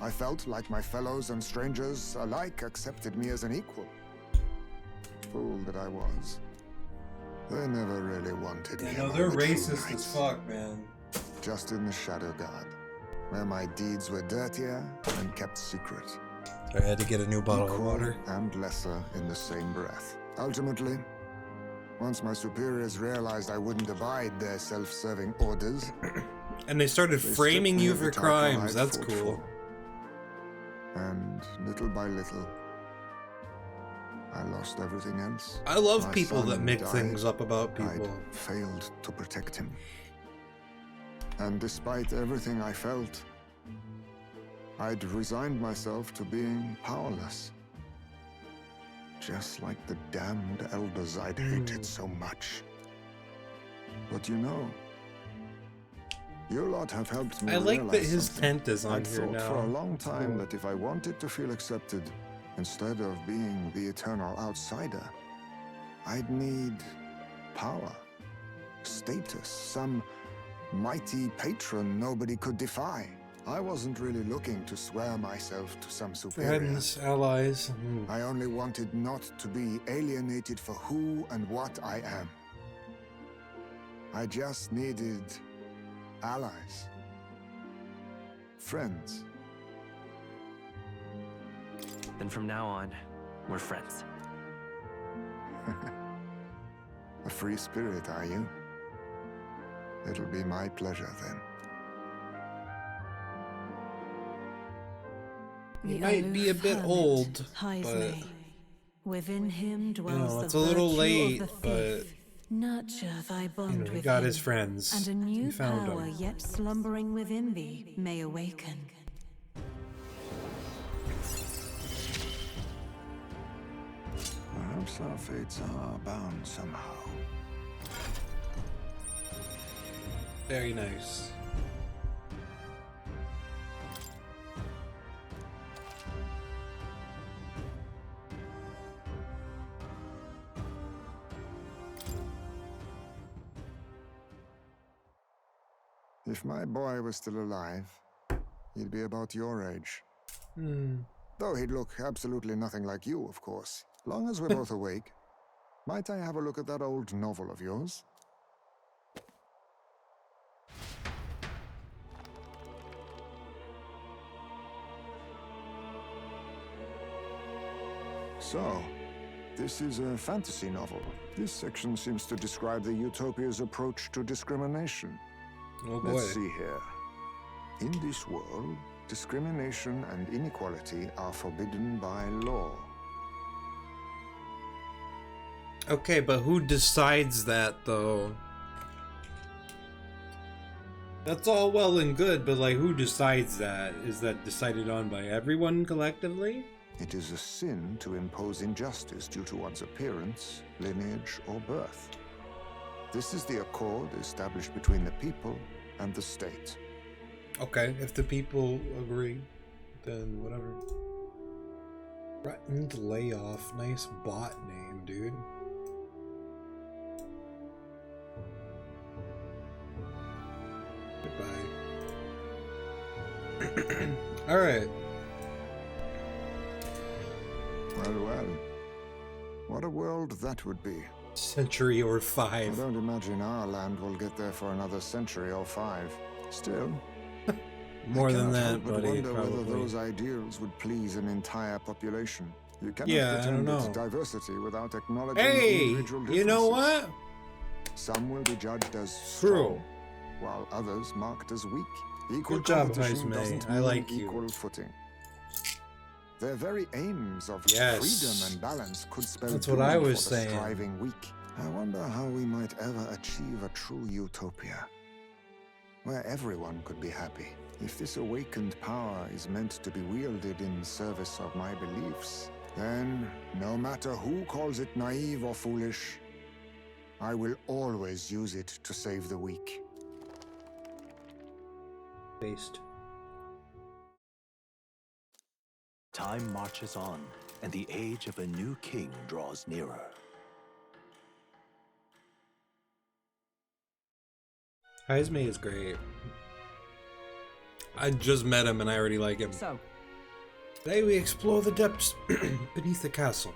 I felt like my fellows and strangers alike accepted me as an equal. Fool that I was. They never really wanted me. No, among they're the true racist as knights. fuck, man. Just in the Shadow Guard, where my deeds were dirtier and kept secret. I had to get a new bottle of Equal water. and lesser in the same breath. Ultimately, once my superiors realized I wouldn't abide their self-serving orders, And they started they framing stripped me you of for the title crimes. I'd That's fought cool. for. And little by little, I lost everything else. I love My people son that make died. things up about I'd people. failed to protect him. And despite everything I felt, I'd resigned myself to being powerless. Just like the damned elders I'd hated so much. But you know, you lot have helped me I like that realize his something. tent is on I'd here thought now. for a long time Cool. that if I wanted to feel accepted, instead of being the eternal outsider, I'd need power, status, some mighty patron nobody could defy. I wasn't really looking to swear myself to some superior. Friends, allies. I only wanted not to be alienated for who and what I am. I just needed allies. Friends. Then from now on, we're friends. A free spirit, are you? It'll be my pleasure then. He might be a bit old, but within him dwells it's the a little virtue late, of the but faith. Nurture thy bond he with got him, his friends. and a He new found power them. yet slumbering within thee may awaken. Perhaps our fates are bound somehow. Very nice. If my boy was still alive, he'd be about your age. Though he'd look absolutely nothing like you, of course. Long as we're both awake, might I have a look at that old novel of yours? So, this is a fantasy novel. This section seems to describe the Utopia's approach to discrimination. Oh boy. Let's see here. In this world, discrimination and inequality are forbidden by law. Okay, but who decides that, though? That's all well and good, but like, who decides that? Is that decided on by everyone collectively? It is a sin to impose injustice due to one's appearance, lineage, or birth. This is the accord established between the people and the state. Okay, if the people agree, then whatever. Threatened layoff. Nice bot name, dude. Goodbye. Alright. Well. What a world that would be. Century or 5. I don't imagine our land will get there for another century or 5. Still, more than that, but buddy. Wonder Probably. whether those ideals would please an entire population. You cannot Yeah, I don't pretend it's know. diversity without acknowledging Hey, individual differences. you know what? Some will be judged as True. strong, while others marked as weak. Equal Good job, competition Heismay. doesn't I mean like you. equal footing. Their very aims of Yes. freedom and balance could spell That's what I doom was for the saying. striving weak. I wonder how we might ever achieve a true utopia, where everyone could be happy. If this awakened power is meant to be wielded in service of my beliefs, then, no matter who calls it naive or foolish, I will always use it to save the weak. Based. Time marches on, and the age of a new king draws nearer. Heismay is great. I just met him and I already like him. So, Today we explore the depths beneath the castle.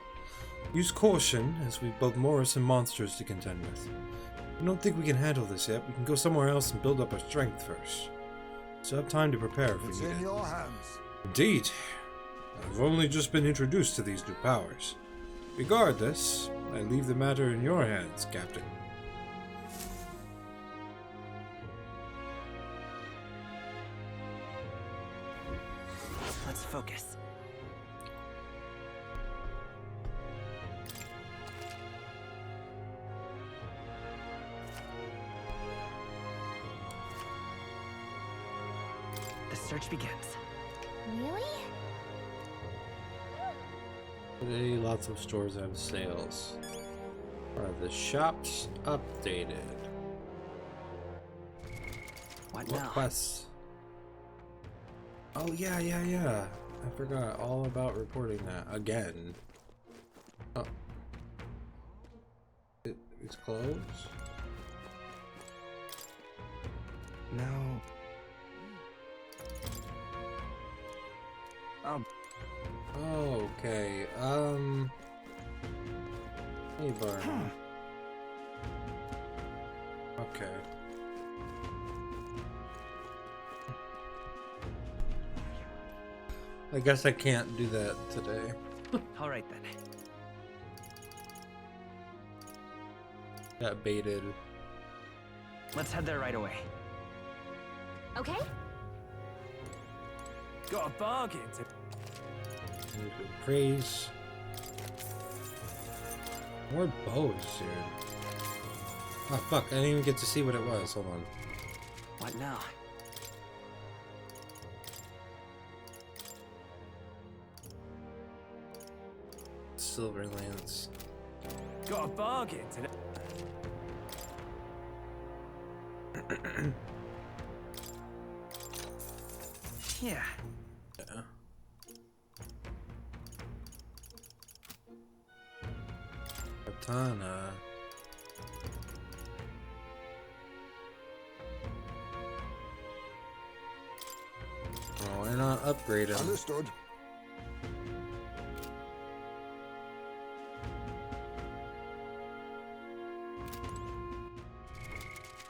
Use caution as we both Morris and monsters to contend with. I don't think we can handle this yet. We can go somewhere else and build up our strength first. So have time to prepare if we It's need in it. your hands. Indeed. I've only just been introduced to these new powers. Regardless, I leave the matter in your hands, Captain. let's focus. The search begins. Really? Today, lots of stores have sales. Are the shops updated? What What now? quests? Oh, yeah. I forgot all about reporting that again. Oh. It's closed? No. Oh, okay. Hey, Barney. Okay. I guess I can't do that today. All right then. Got baited. Let's head there right away. Okay? Got a bargain. Praise. More bows, dude. Oh fuck, I didn't even get to see what it was. Hold on. What now? Silver lance. Got a bargain today. Yeah. Yeah. Katana. Oh, why not upgrade him? Understood.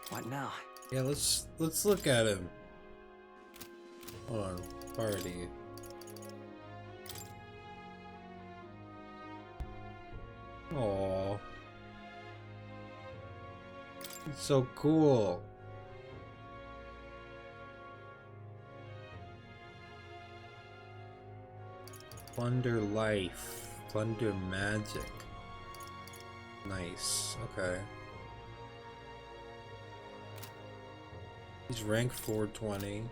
What now? Yeah, let's look at him. Hold on, party. Aww. He's so cool. Plunder life. Plunder magic. Nice. Okay. He's rank 420.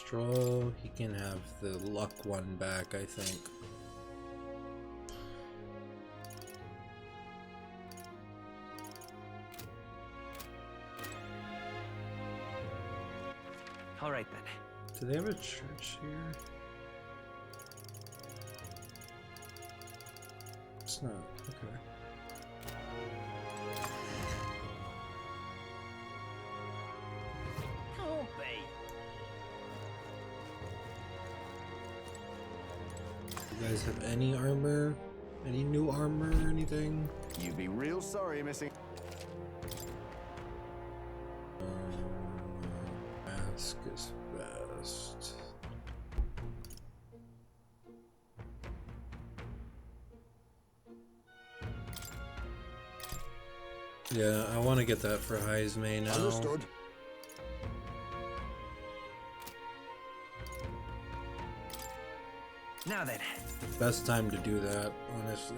Stroll, he can have the luck one back, I think. All right then. Do they have a church here? It's not. Okay. Can't be. You guys have any armor? Any new armor or anything? You'd be real sorry missing. Mask is best. Yeah, I want to get that for Heismay now. Understood. Now then. Best time to do that, honestly.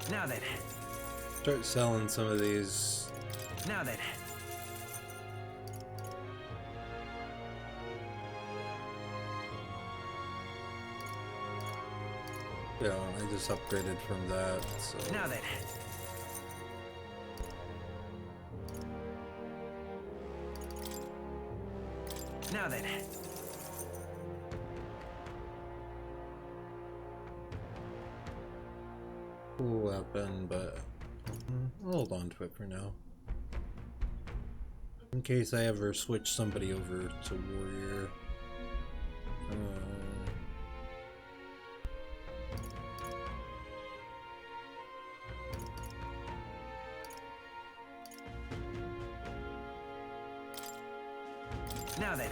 Now then. Start selling some of these. Now then. Yeah, I just upgraded from that, so. Now then. Now then. Cool weapon, but I'll hold on to it for now. In case I ever switch somebody over to warrior. Now then.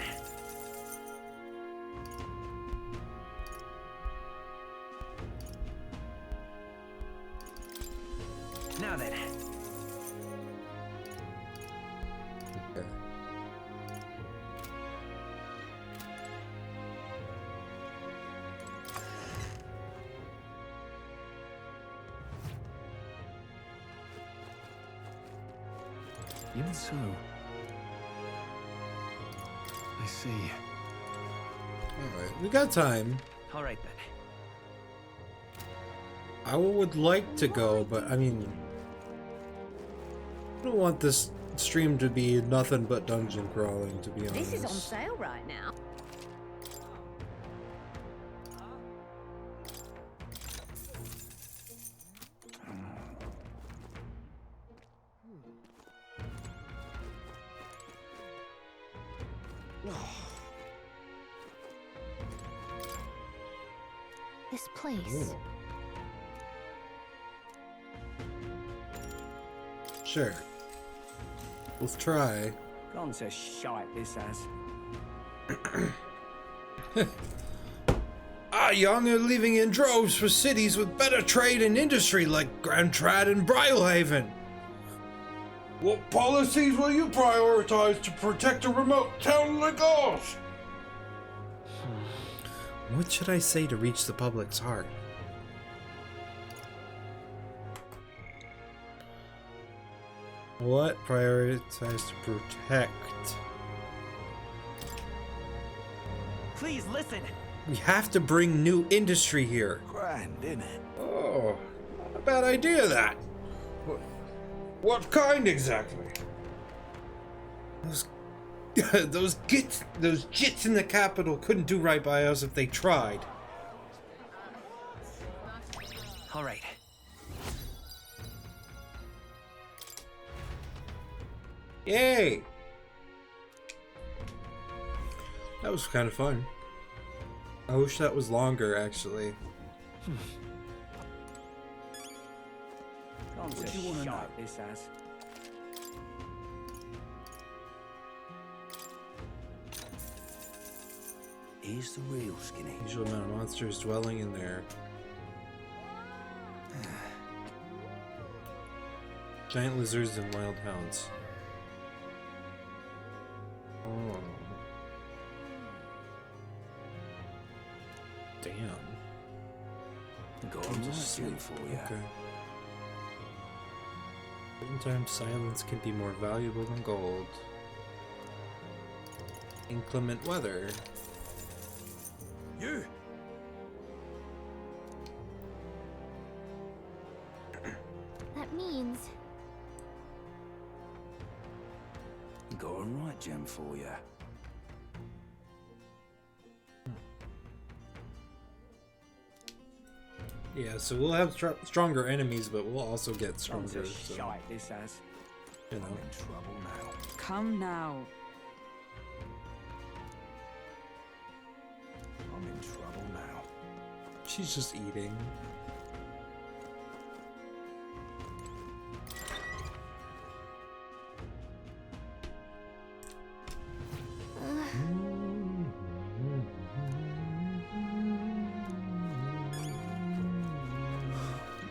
Now then. Okay. Even so. I see. Alright, we got time. All right then. I would like to go, but I mean, I don't want this stream to be nothing but dungeon crawling, to be honest. This is on sale right now. This place. Ooh. Sure. Let's try. Gone to shite, this has. Our young are leaving in droves for cities with better trade and industry like Grand Trad and Brylehaven. What policies will you prioritize to protect a remote town like ours? What should I say to reach the public's heart? What prioritize to protect? Please listen. We have to bring new industry here. Grand, innit? Oh, not a bad idea, that. What kind exactly? Those jits in the capital couldn't do right by us if they tried. All right. Yay! That was kind of fun. I wish that was longer, actually. Gone to shite, this has. Here's the real skinny. Usual amount of monsters dwelling in there. Giant lizards and wild hounds. Oh. Damn. Go on to sleep for you. Okay. Sometimes silence can be more valuable than gold. Inclement weather. You! That means Going right, Gem, for you. Yeah, so we'll have stronger enemies, but we'll also get stronger. This So, shite, this has. you know. I'm in trouble now. Come now. I'm in trouble now. She's just eating.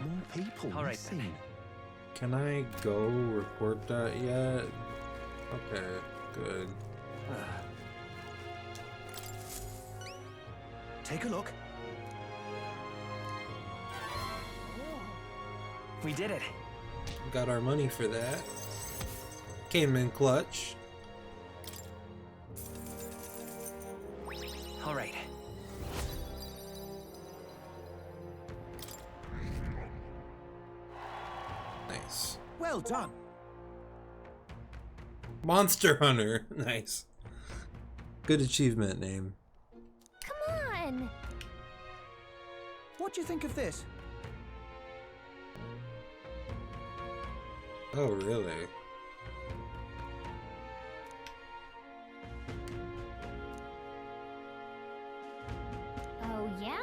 More people. All right, missing. Can I go report that yet? Okay, good. Take a look. We did it. Got our money for that. Came in clutch. All right. Nice. Well done. Monster Hunter. Nice. Good achievement name. come on. What do you think of this? Oh, really? Oh yeah?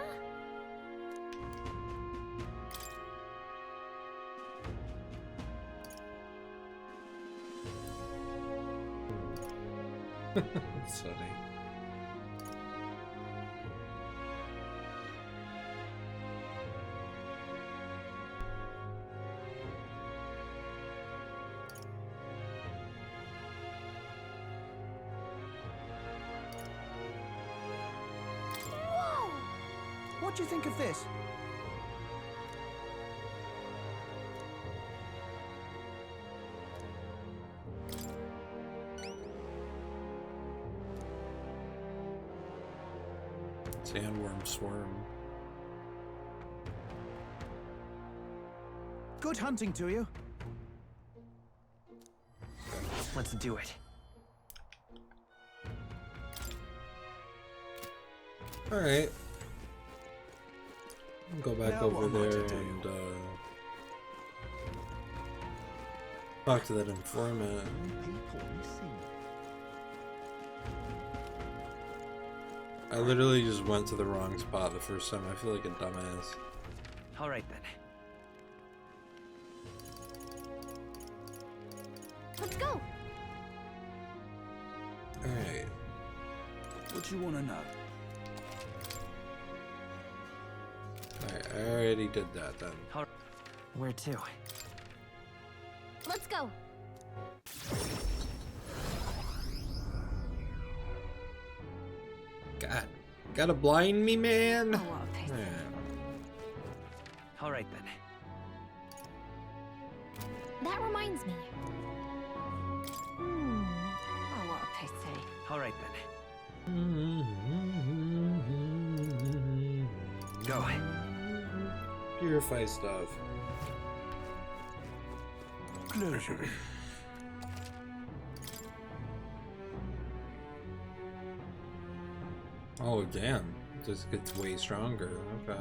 That's funny. Whoa! What do you think of this? Sandworm swarm. Good hunting to you. Let's do it. Alright. Go back Now over what am I to there do? and talk to that informant. People missing. I literally just went to the wrong spot the first time. I feel like a dumbass. All right then. Let's go. Alright. What you want to know? Alright, I already did that then. Where to? Let's go. God. Gotta blind me, man? Oh, what a pity. Man. All right then. That reminds me. Oh, what a pity. All right then. Go. Purify stuff. Closure. Oh, damn. It just gets way stronger. Okay.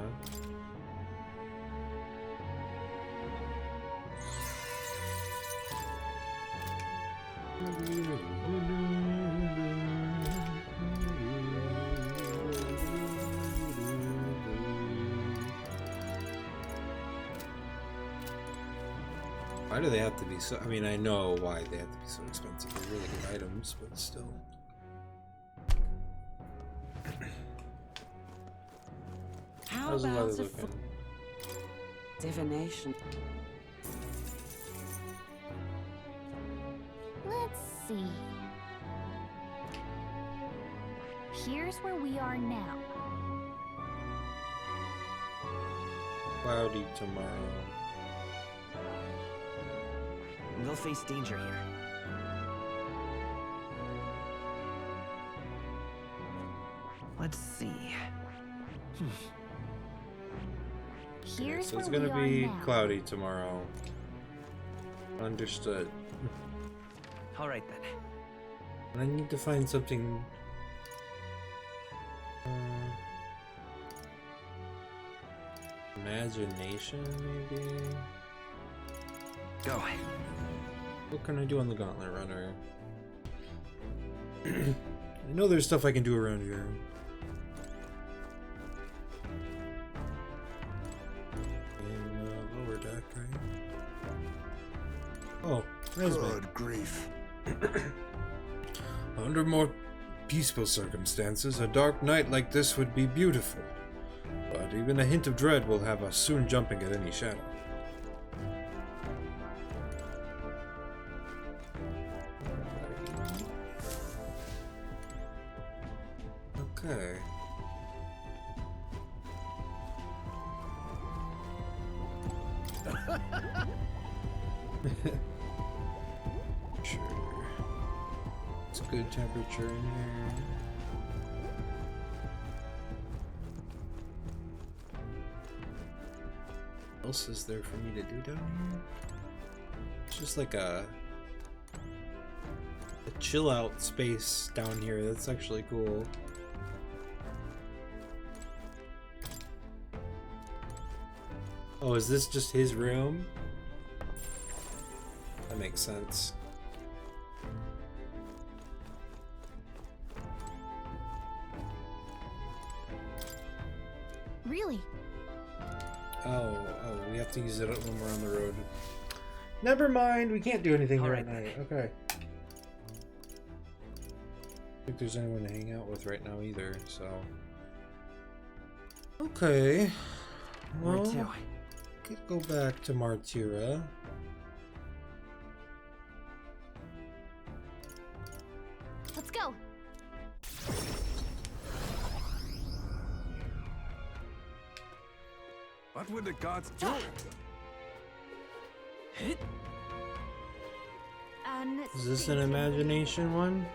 Why do they have to be so... I mean, I know why they have to be so expensive. They're really good items, but still. How How's the about weather a looking? divination? Let's see. Here's where we are now. Cloudy tomorrow. They'll face danger here. Let's see. Here's So it's where gonna we be are now. cloudy tomorrow. Understood. All right then. And I need to find something. Imagination, maybe? Go. What can I do on the Gauntlet Runner? I know there's stuff I can do around here. In lower deck, right? Oh, there's Good grief. Under more peaceful circumstances, a dark night like this would be beautiful. But even a hint of dread will have us soon jumping at any shadow. Okay. Sure. It's a good temperature in here. What else is there for me to do down here? It's just like a chill out space down here. That's actually cool. Oh, is this just his room? That makes sense. Really? Oh, we have to use it when we're on the road. Never mind, we can't do anything here at night. Okay. I don't think there's anyone to hang out with right now either, so. Okay. Well, Where to? could go back to Martira. Let's go. What would the gods do? Is this an imagination one?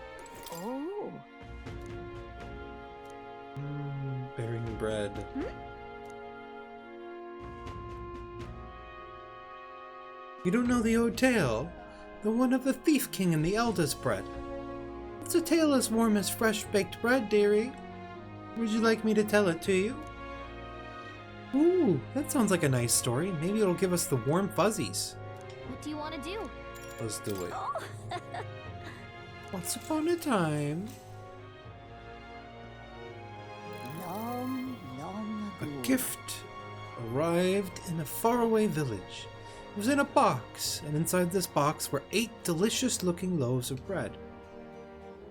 Oh. Bearing bread. You don't know the old tale? The one of the Thief King and the eldest bread. It's a tale as warm as fresh baked bread, dearie. Would you like me to tell it to you? Ooh, that sounds like a nice story. Maybe it'll give us the warm fuzzies. What do you want to do? Let's do it. Oh. Once upon a time, Long, long a ago. gift arrived in a faraway village. It was in a box, and inside this box were 8 delicious-looking loaves of bread.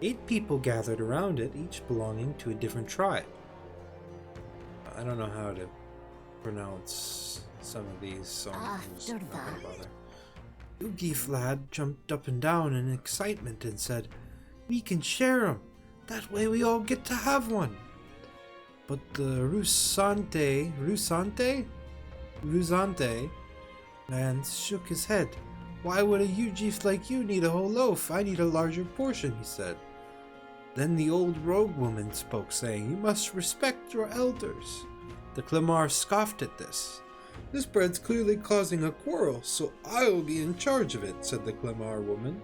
8 people gathered around it, each belonging to a different tribe. I don't know how to pronounce some of these, so I'm just not gonna bother. Yugi lad jumped up and down in excitement and said, "We can share 'em. That way we all get to have one." But the Rusante man shook his head. "Why would a Yugi like you need a whole loaf? I need a larger portion," he said. Then the old rogue woman spoke, saying, "You must respect your elders." The Clemar scoffed at this. "This bread's clearly causing a quarrel, so I will be in charge of it," said the Clemar woman.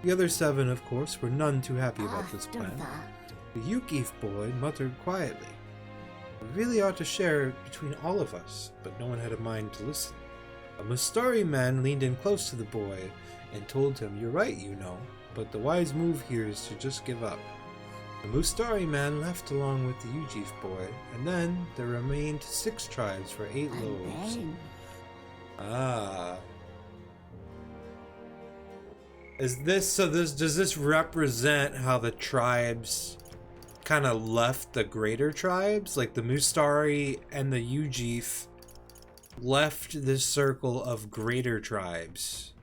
The other 7, of course, were none too happy about this plan. The Yukif boy muttered quietly, "We really ought to share between all of us," but no one had a mind to listen. A Mustari man leaned in close to the boy and told him, "You're right, you know, but the wise move here is to just give up." The Mustari man left along with the Ujif boy, and then there remained 6 tribes for 8 loaves. Ah. Is this, does this represent how the tribes kind of left the greater tribes? Like the Mustari and the Ujif left this circle of greater tribes.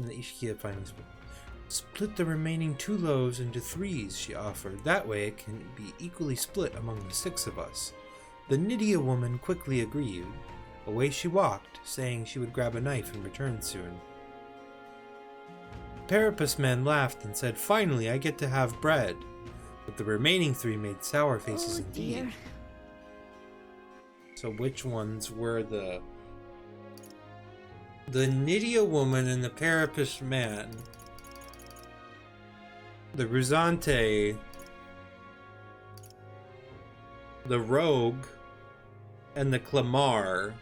And the Ishkia finally split the remaining 2 loaves into 3s, she offered. That way it can be equally split among the 6 of us. The Nydia woman quickly agreed. Away she walked, saying she would grab a knife and return soon. The Parapus man laughed and said, "Finally, I get to have bread." But the remaining 3 made sour faces indeed. Dear. So which ones were the Nydia woman and the Parapus man? The Ruzante, the Rogue, and the Clamar.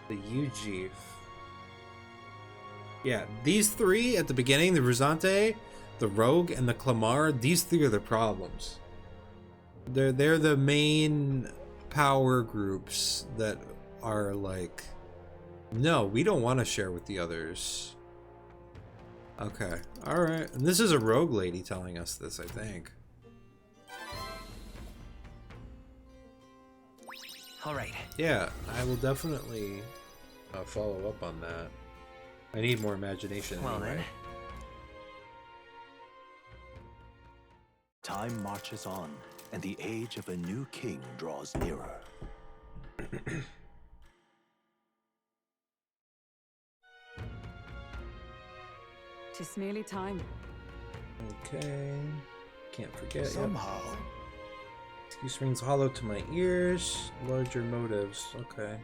The Ujif. Yeah, these 3 at the beginning, the Ruzante, the Rogue, and the Clamar, these 3 are the problems. They're the main power groups that are like, no, we don't want to share with the others. Okay, alright. And this is a rogue lady telling us this, I think. Alright. Yeah, I will definitely follow up on that. I need more imagination anyway. Then. Time marches on, and the age of a new king draws nearer. Tis merely time. Okay. Can't forget. Somehow. Yep. Excuse rings hollow to my ears. Larger motives. Okay.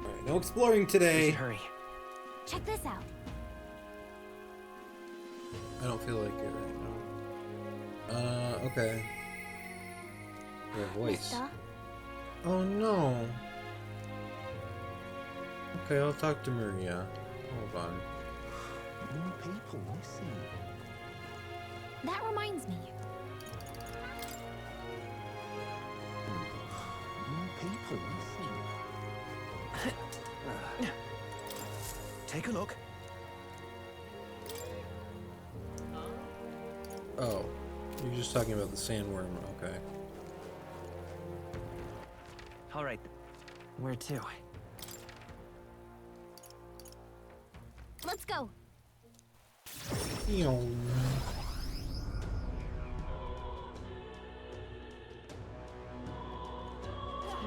Alright, no exploring today. Hurry. Check this out. I don't feel like it right now. Okay. Your voice. Mister? Oh no. Okay, I'll talk to Maria. Hold on. More people missing. That reminds me. More people missing. Take a look. Oh, you're just talking about the sandworm. Okay. Alright. Where to? Let's go.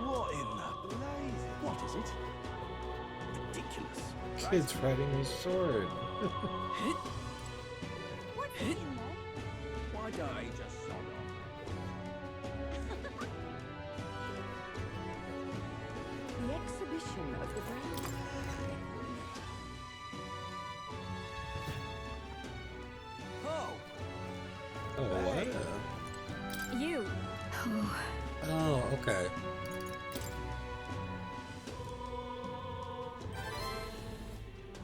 What in the blaze? What is it? Ridiculous. Kid's riding his sword. What's in there? Why don't I just sod The exhibition of the brand. Oh, what? You. Oh, okay.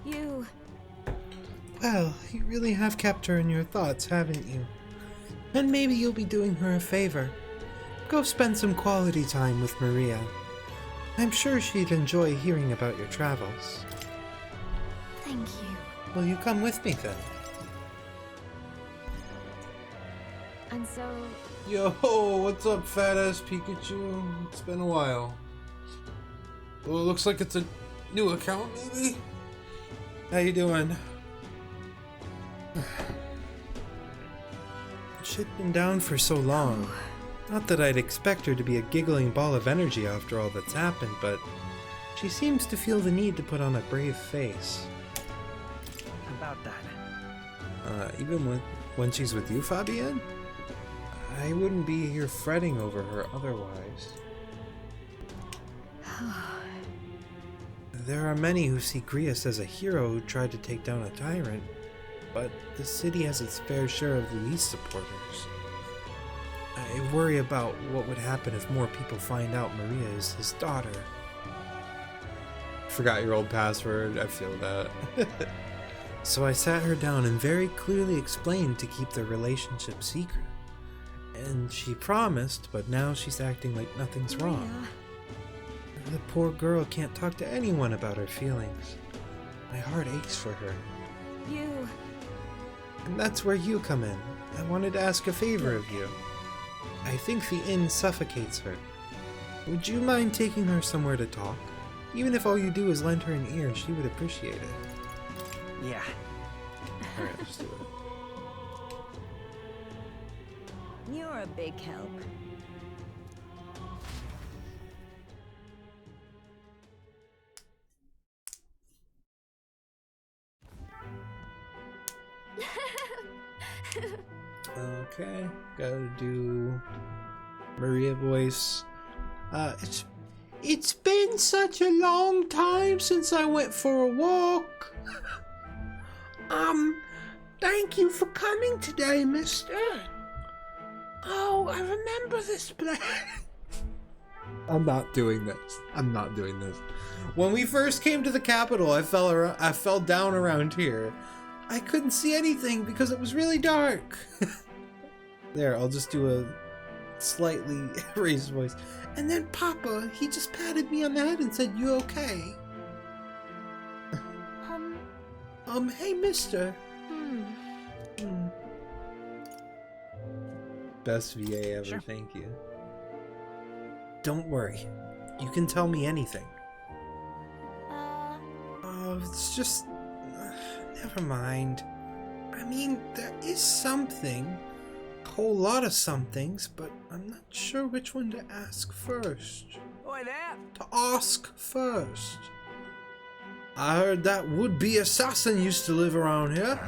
You. Well, you really have kept her in your thoughts, haven't you? And maybe you'll be doing her a favor. Go spend some quality time with Maria. I'm sure she'd enjoy hearing about your travels. Thank you. Will you come with me then? And so, Yo, what's up, fat ass Pikachu? It's been a while. Well, it looks like it's a new account, maybe? How you doing? She'd been down for so long. Not that I'd expect her to be a giggling ball of energy after all that's happened, but she seems to feel the need to put on a brave face. About that. Even when she's with you, Fabian? I wouldn't be here fretting over her otherwise. There are many who see Grius as a hero who tried to take down a tyrant, but the city has its fair share of Luis supporters. I worry about what would happen if more people find out Maria is his daughter. Forgot your old password, I feel that. So I sat her down and very clearly explained to keep their relationship secret. And she promised, but now she's acting like nothing's wrong. The poor girl can't talk to anyone about her feelings. My heart aches for her. you. And that's where you come in. I wanted to ask a favor of you. I think the inn suffocates her. Would you mind taking her somewhere to talk? Even if all you do is lend her an ear, she would appreciate it. Yeah. Alright, let's do it. You're a big help. Okay, gotta do Maria voice. It's been such a long time since I went for a walk. Thank you for coming today, mister. Oh, I remember this place. I'm not doing this. I'm not doing this. When we first came to the capital, I fell down around here. I couldn't see anything because it was really dark. There, I'll just do a slightly raised voice. And then Papa, he just patted me on the head and said, "You okay?" Hey, mister. Best VA ever, Sure. Thank you. Don't worry. You can tell me anything. Oh, it's just... never mind. I mean, there is something. A whole lot of somethings, but I'm not sure which one to ask first. Oi there! To ask first. I heard that would-be assassin used to live around here.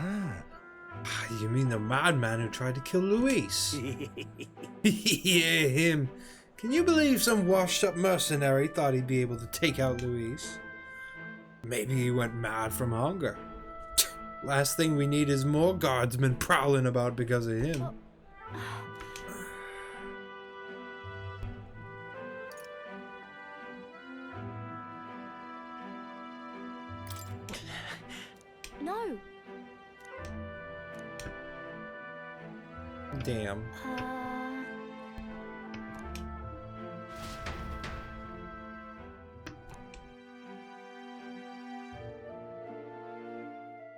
You mean the madman who tried to kill Luis? Yeah, him. Can you believe some washed-up mercenary thought he'd be able to take out Luis? Maybe he went mad from hunger. Last thing we need is more guardsmen prowling about because of him. No. Damn.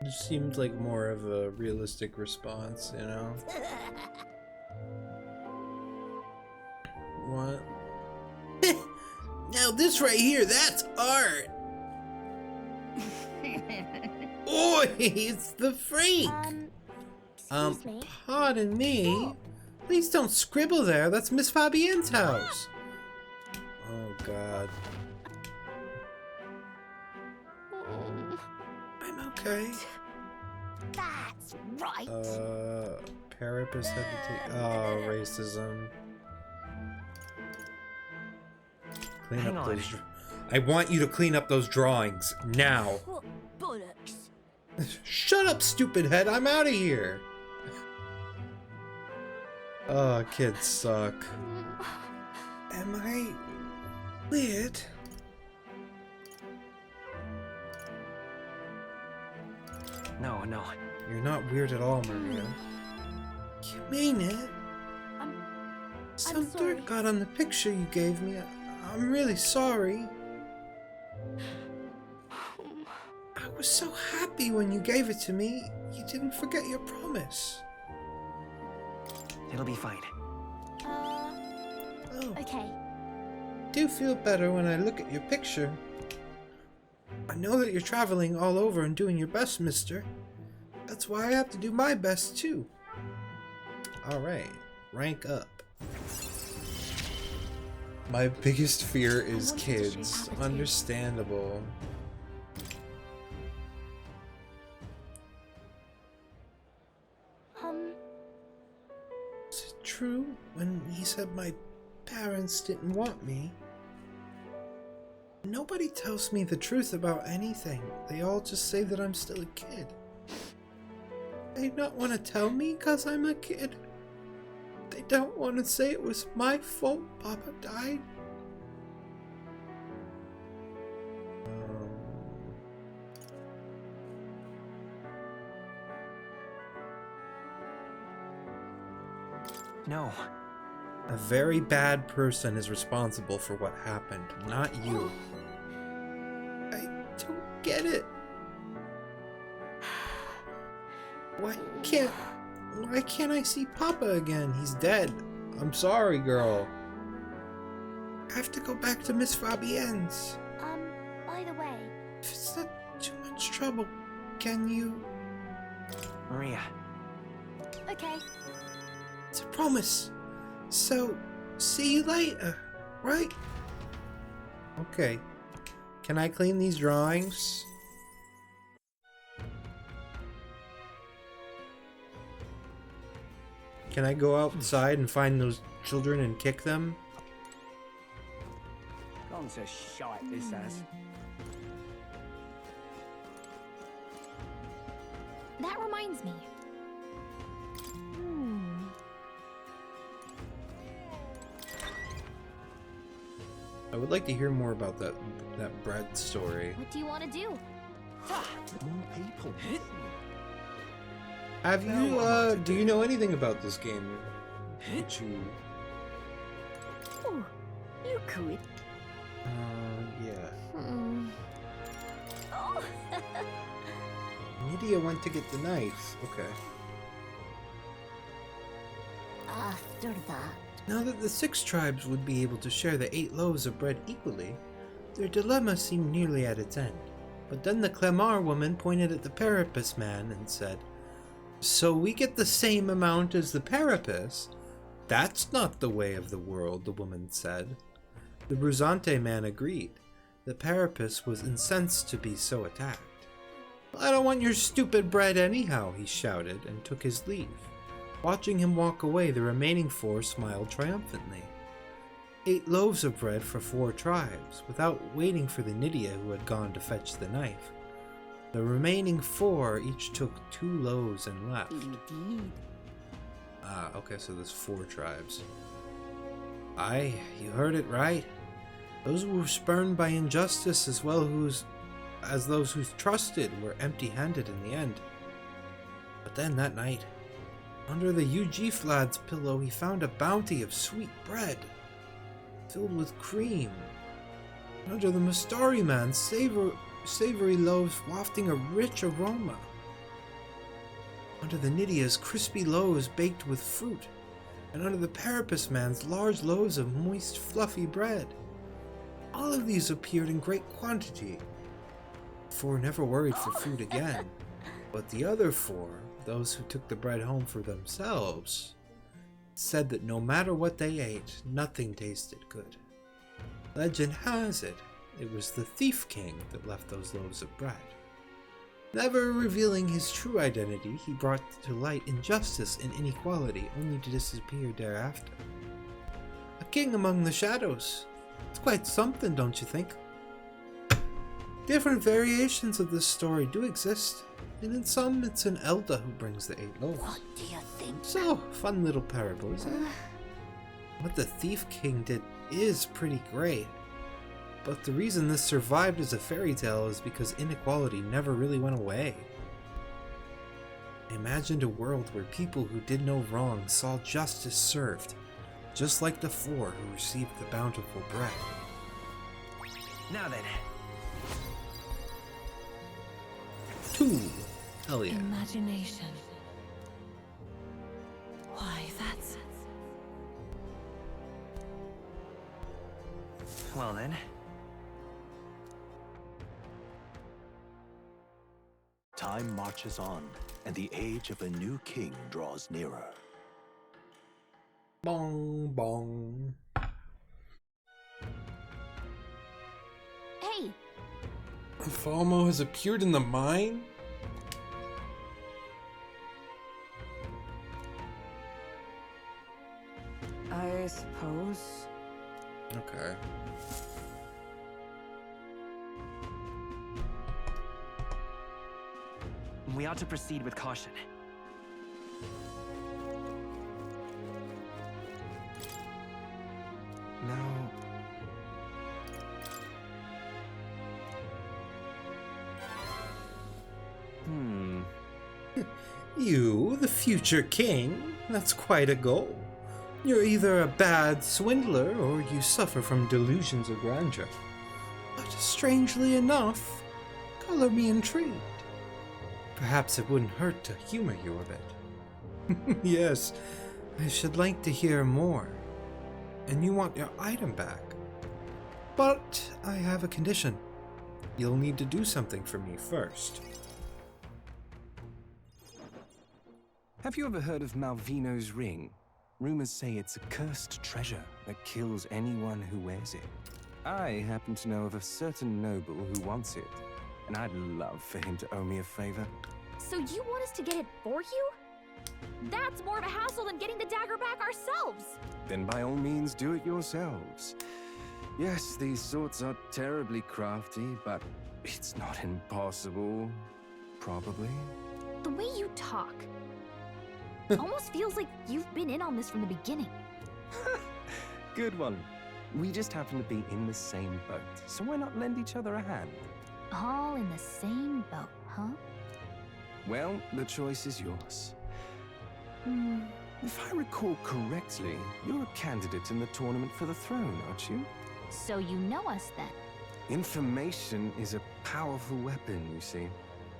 It seemed like more of a realistic response, you know? What? Now this right here, that's art! Oi, it's the freak! Excuse me? Pardon me? Please don't scribble there, that's Miss Fabienne's house! Oh god. I'm okay. That's right. Parapus had to take... Oh, racism. Clean Hang up on. those... I want you to clean up those drawings, now! What bollocks? Shut up, stupid head, I'm out of here! Oh, kids suck. Am I... weird? No, no. You're not weird at all, Maria. You mean it? Some dirt got on the picture you gave me. I'm really sorry. I was so happy when you gave it to me. You didn't forget your promise. It'll be fine. Okay. Do feel better when I look at your picture. I know that you're traveling all over and doing your best, mister. That's why I have to do my best, too. Alright, rank up. My biggest fear is kids. Understandable. Is it true when he said my parents didn't want me? Nobody tells me the truth about anything. They all just say that I'm still a kid. They not want to tell me because I'm a kid. They don't want to say it was my fault Papa died. No. A very bad person is responsible for what happened, not you. I don't get it. Why can't I see Papa again? He's dead. I'm sorry, girl. I have to go back to Miss Fabienne's. By the way... If it's not too much trouble, can you... Maria. Okay. It's a promise. So, see you later, right? Okay. Can I clean these drawings? Can I go outside and find those children and kick them? Gone to shite, this has. That reminds me. I would like to hear more about that bread story. What do you want to do? More people. Have you, do you know anything about this game? Which you... Oh, you could. Yeah. Oh. Nydia went to get the knife. Okay. After that. Now that the 6 tribes would be able to share the 8 loaves of bread equally, their dilemma seemed nearly at its end. But then the Clemar woman pointed at the Parapus man and said, "So we get the same amount as the Parapus? That's not the way of the world," the woman said. The Bruzante man agreed. The Parapus was incensed to be so attacked. "I don't want your stupid bread anyhow," he shouted and took his leave. Watching him walk away, the remaining 4 smiled triumphantly. 8 loaves of bread for 4 tribes, without waiting for the Nydia who had gone to fetch the knife. The remaining 4 each took 2 loaves and left. Indeed. Okay, so there's 4 tribes. Aye, you heard it right. Those who were spurned by injustice as well as those who trusted were empty-handed in the end. But then that night, under the UG Flad's pillow, he found a bounty of sweet bread, filled with cream. Under the Mastari man's savory loaves wafting a rich aroma. Under the Nydia's crispy loaves baked with fruit. And under the Parapus man's large loaves of moist, fluffy bread. All of these appeared in great quantity. The 4 never worried for food again. But the other 4, those who took the bread home for themselves, said that no matter what they ate, nothing tasted good. Legend has it, it was the Thief King that left those loaves of bread. Never revealing his true identity, he brought to light injustice and inequality, only to disappear thereafter. A king among the shadows. It's quite something, don't you think? Different variations of this story do exist, and in some it's an Elder who brings the 8 loaves. What do you think? So, fun little parable, isn't it? What the Thief King did is pretty great. But the reason this survived as a fairy tale is because inequality never really went away. I imagined a world where people who did no wrong saw justice served, just like the 4 who received the bountiful bread. Now then. 2. Hell yeah. Imagination. Why, that's... Well then. Time marches on, and the age of a new king draws nearer. Bong bong. Hey! Falmo has appeared in the mine? I suppose. Okay. We ought to proceed with caution. Now... You, the future king? That's quite a goal. You're either a bad swindler or you suffer from delusions of grandeur. But strangely enough, color me intrigued. Perhaps it wouldn't hurt to humor you a bit. Yes, I should like to hear more. And you want your item back. But I have a condition. You'll need to do something for me first. Have you ever heard of Malvino's ring? Rumors say it's a cursed treasure that kills anyone who wears it. I happen to know of a certain noble who wants it, and I'd love for him to owe me a favor. So you want us to get it for you? That's more of a hassle than getting the dagger back ourselves. Then by all means do it yourselves. Yes, these sorts are terribly crafty, but it's not impossible. Probably. The way you talk almost feels like you've been in on this from the beginning. Good one. We just happen to be in the same boat, so why not lend each other a hand? All in the same boat, huh? Well, the choice is yours. If I recall correctly, you're a candidate in the tournament for the throne, aren't you? So you know us then? Information is a powerful weapon, you see.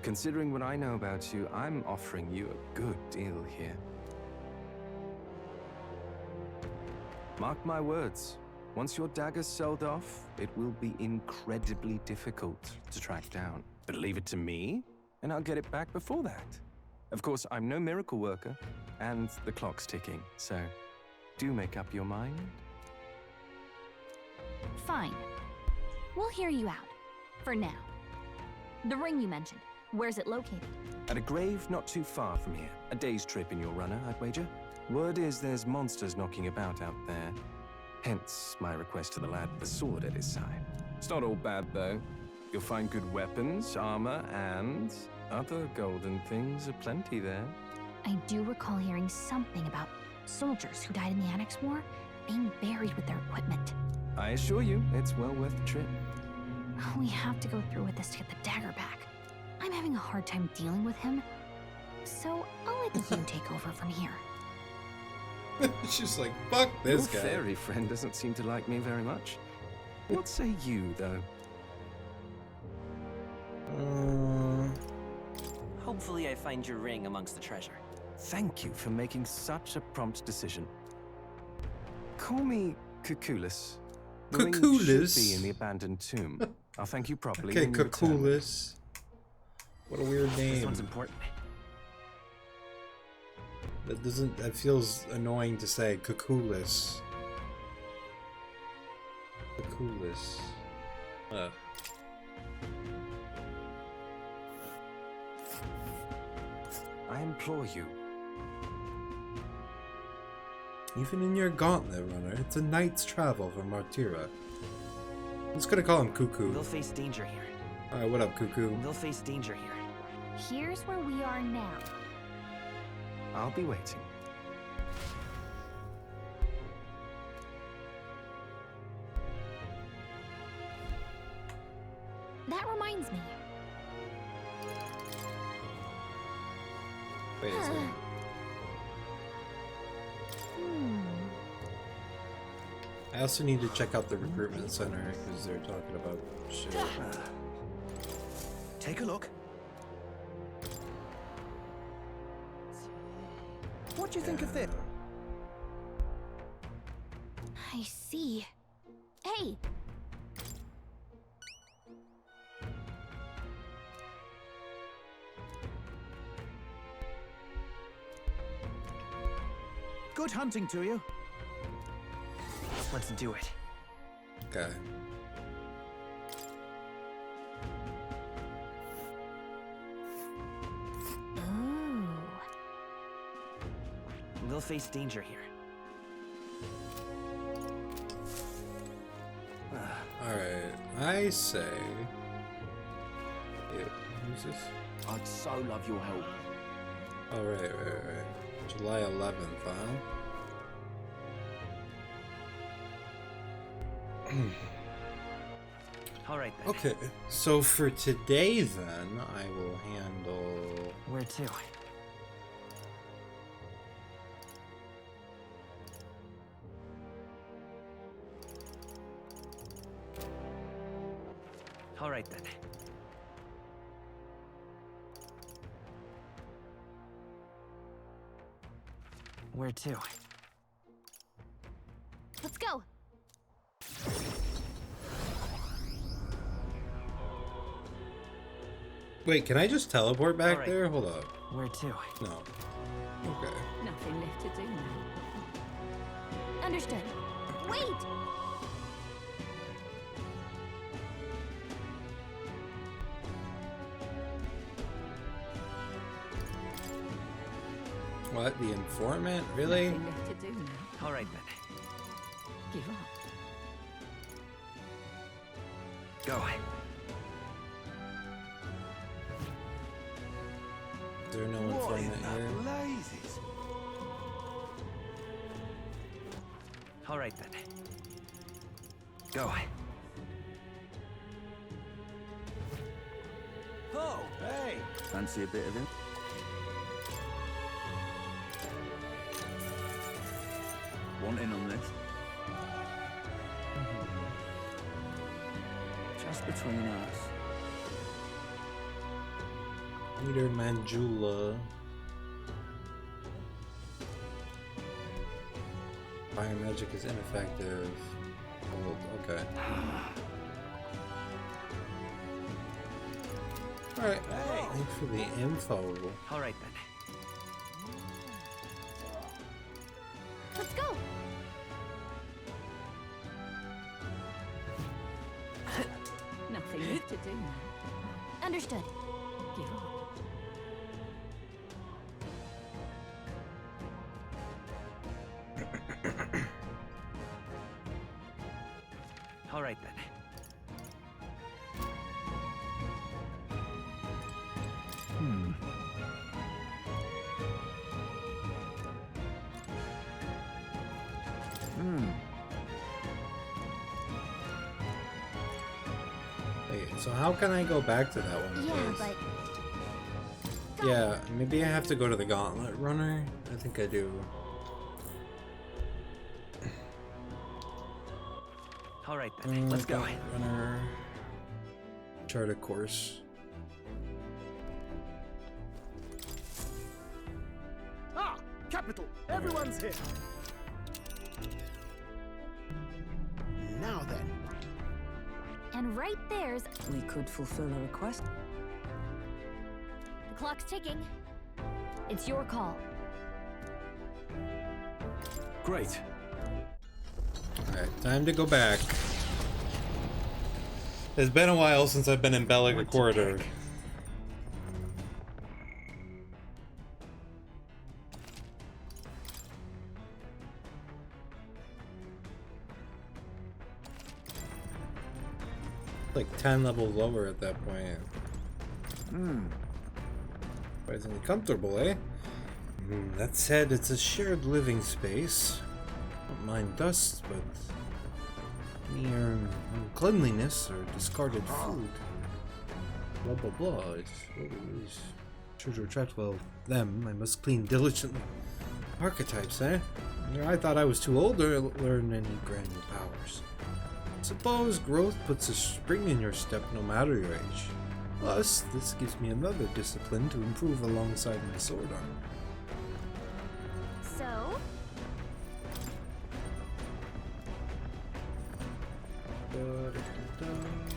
Considering what I know about you, I'm offering you a good deal here. Mark my words. Once your dagger's sold off, it will be incredibly difficult to track down. But leave it to me, and I'll get it back before that. Of course, I'm no miracle worker, and the clock's ticking, so do make up your mind. Fine. We'll hear you out. For now. The ring you mentioned, where's it located? At a grave not too far from here. A day's trip in your runner, I'd wager. Word is there's monsters knocking about out there. Hence my request to the lad with the sword at his side. It's not all bad, though. You'll find good weapons, armor, and other golden things aplenty there. I do recall hearing something about soldiers who died in the Annex War being buried with their equipment. I assure you, it's well worth the trip. We have to go through with this to get the dagger back. I'm having a hard time dealing with him, so I'll let you take over from here. She's like, fuck this Your guy. fairy friend doesn't seem to like me very much. What say you, though? Hopefully I find your ring amongst the treasure. Thank you for making such a prompt decision. Call me Cuculus. The ring should Cuculus? be in the abandoned tomb. I'll thank you properly. Okay, when you return. Cuculus. What a weird name. This one's important. That feels annoying to say. Cuculus. Cuculus. Ugh. I implore you. Even in your gauntlet runner, it's a night's travel from Martira. I'm just gonna call him Cuckoo. We'll face danger here. Alright, what up, Cuckoo? We'll face danger here. Here's where we are now. I'll be waiting. That reminds me. Wait a second. I also need to check out the recruitment center because they're talking about shit. Take a look. What do you think of this? I see. Hey! Good hunting to you. Let's do it. Okay. Ooh. We'll face danger here. Alright, I say... Ew, who's this? I'd so love your help. Oh, right. July 11th, huh? Alright then. Okay, so for today then, I will handle... Where to? Alright then. Where to? Let's go. Wait, can I just teleport back Alright. there? Hold up. Where to? No. Okay. Nothing left to do now. Understood. Wait! What? The informant? Really? Nothing left to do now. All right then. Give up. Go. Is there no informant here? All right then. Go. Oh, hey! Fancy a bit of it? Want in on this? Just between us. Peter Manjula. Fire magic is ineffective. Oh, okay. Alright. Thanks for the info. All right then. Let's go! Nothing left to do now. Understood. Give up. All right then. Wait, so how can I go back to that one Yeah, place? but Yeah, maybe I have to go to the Gauntlet Runner? I think I do. All right then. Let's go. Gauntlet Runner. Chart a course. Ah, capital. Everyone's here. Now then. and right there's We could fulfill a request. the clock's ticking. It's your call. Great. Alright, time to go back. It's been a while since I've been in Belaga Corridor. Like 10 levels lower at that point. Surprisingly comfortable, eh? That said, it's a shared living space. Don't mind dust, but mere uncleanliness or discarded food. Blah blah blah. It's sure to attract, well, them. I must clean diligently. Archetypes, eh? I thought I was too old to learn any brand new powers. Suppose growth puts a spring in your step no matter your age. Plus, this gives me another discipline to improve alongside my sword armor. So,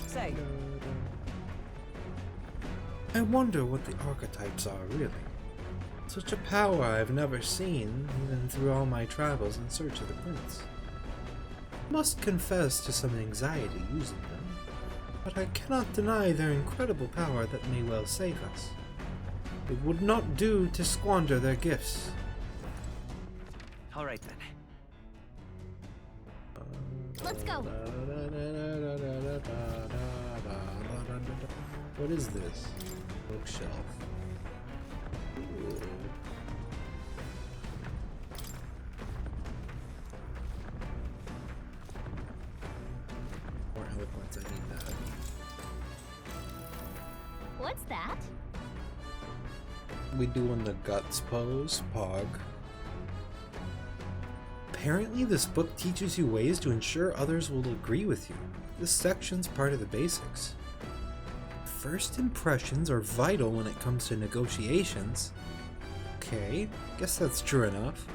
Say. I wonder what the archetypes are, really. Such a power I've never seen, even through all my travels in search of the prince. Must confess to some anxiety using them, but I cannot deny their incredible power that may well save us. It would not do to squander their gifts. All right then. let's go. What is this? Bookshelf. Ooh. More eloquence, I need that. What's that? We doing the guts pose, Pog. Apparently this book teaches you ways to ensure others will agree with you. This section's part of the basics. First impressions are vital when it comes to negotiations. Okay, guess that's true enough.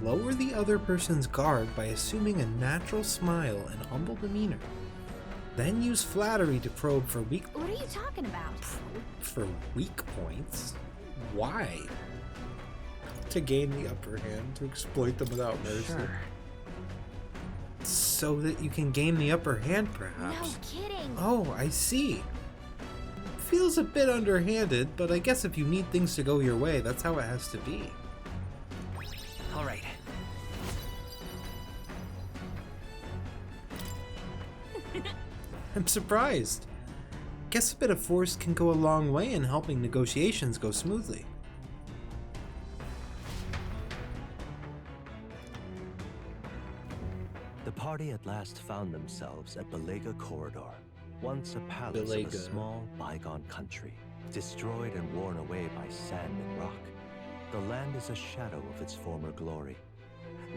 Lower the other person's guard by assuming a natural smile and humble demeanor. Then use flattery to probe for weak What are you talking about? weak points? Why? To gain the upper hand, to exploit them without mercy. Sure. So that you can gain the upper hand, perhaps. No kidding. Oh, I see. Feels a bit underhanded, but I guess if you need things to go your way, that's how it has to be. All right. I'm surprised. Guess a bit of force can go a long way in helping negotiations go smoothly. The party at last found themselves at Belega Corridor, once a palace of a Belega. small, bygone country, destroyed and worn away by sand and rock. The land is a shadow of its former glory.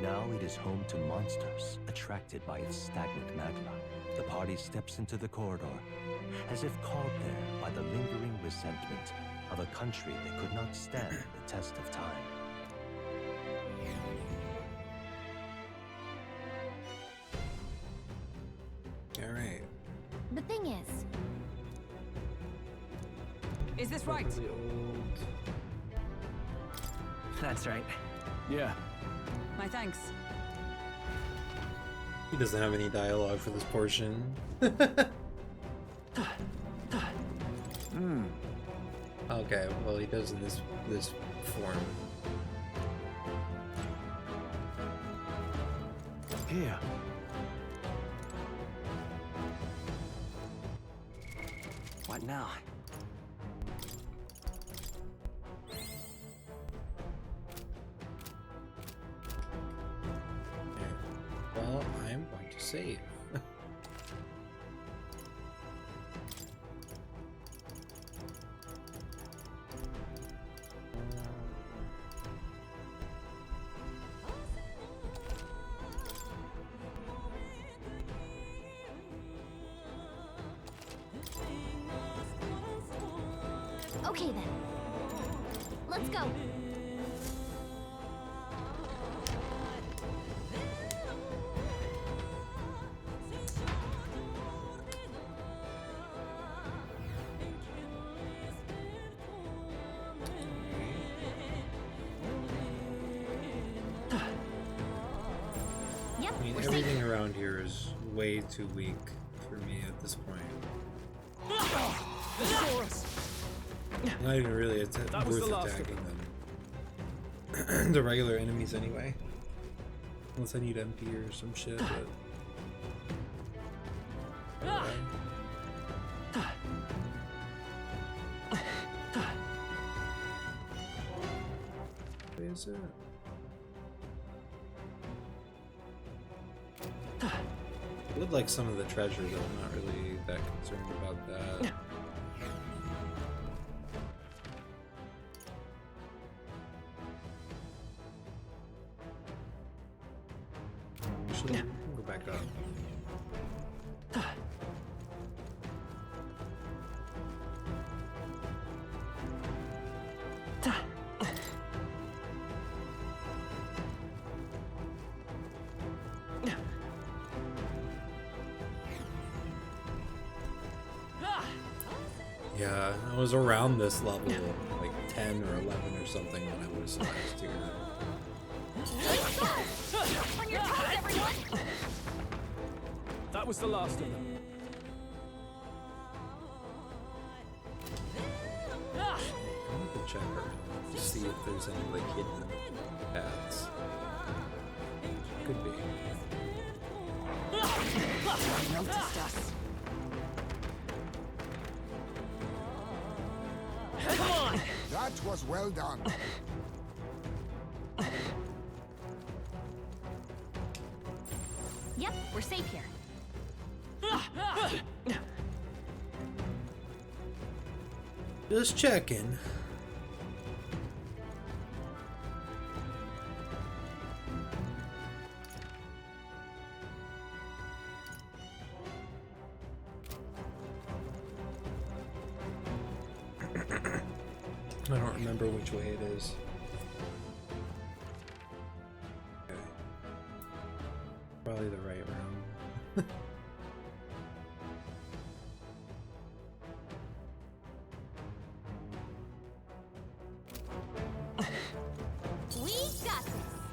Now it is home to monsters, attracted by its stagnant magma. The party steps into the corridor, as if called there by the lingering resentment of a country that could not stand the test of time. Alright. The thing Is this right? Really old. That's right. Yeah. My thanks. He doesn't have any dialogue for this portion. Okay, well he does in this form. Here. What now? Well, I'm going to save. Okay then. Let's go. Yep, I mean, we're everything safe. around here is way too weak for me at this point. Not even really That was worth the last of attacking them. The regular enemies anyway. Unless I need MP or some shit, but... Where is it? I would like some of the treasure, though. I'm not really that concerned about that. Actually, we'll go back up. Yeah, I was around this level, like 10 or 11 or something when I was last here. On your toes, everyone! That was the last of them. I want to check around to see if there's any like hidden paths. Could be. They noticed us. Come on! That was well done. Yep, we're safe here. Just checking. I don't remember which way it is. Probably the right room. We got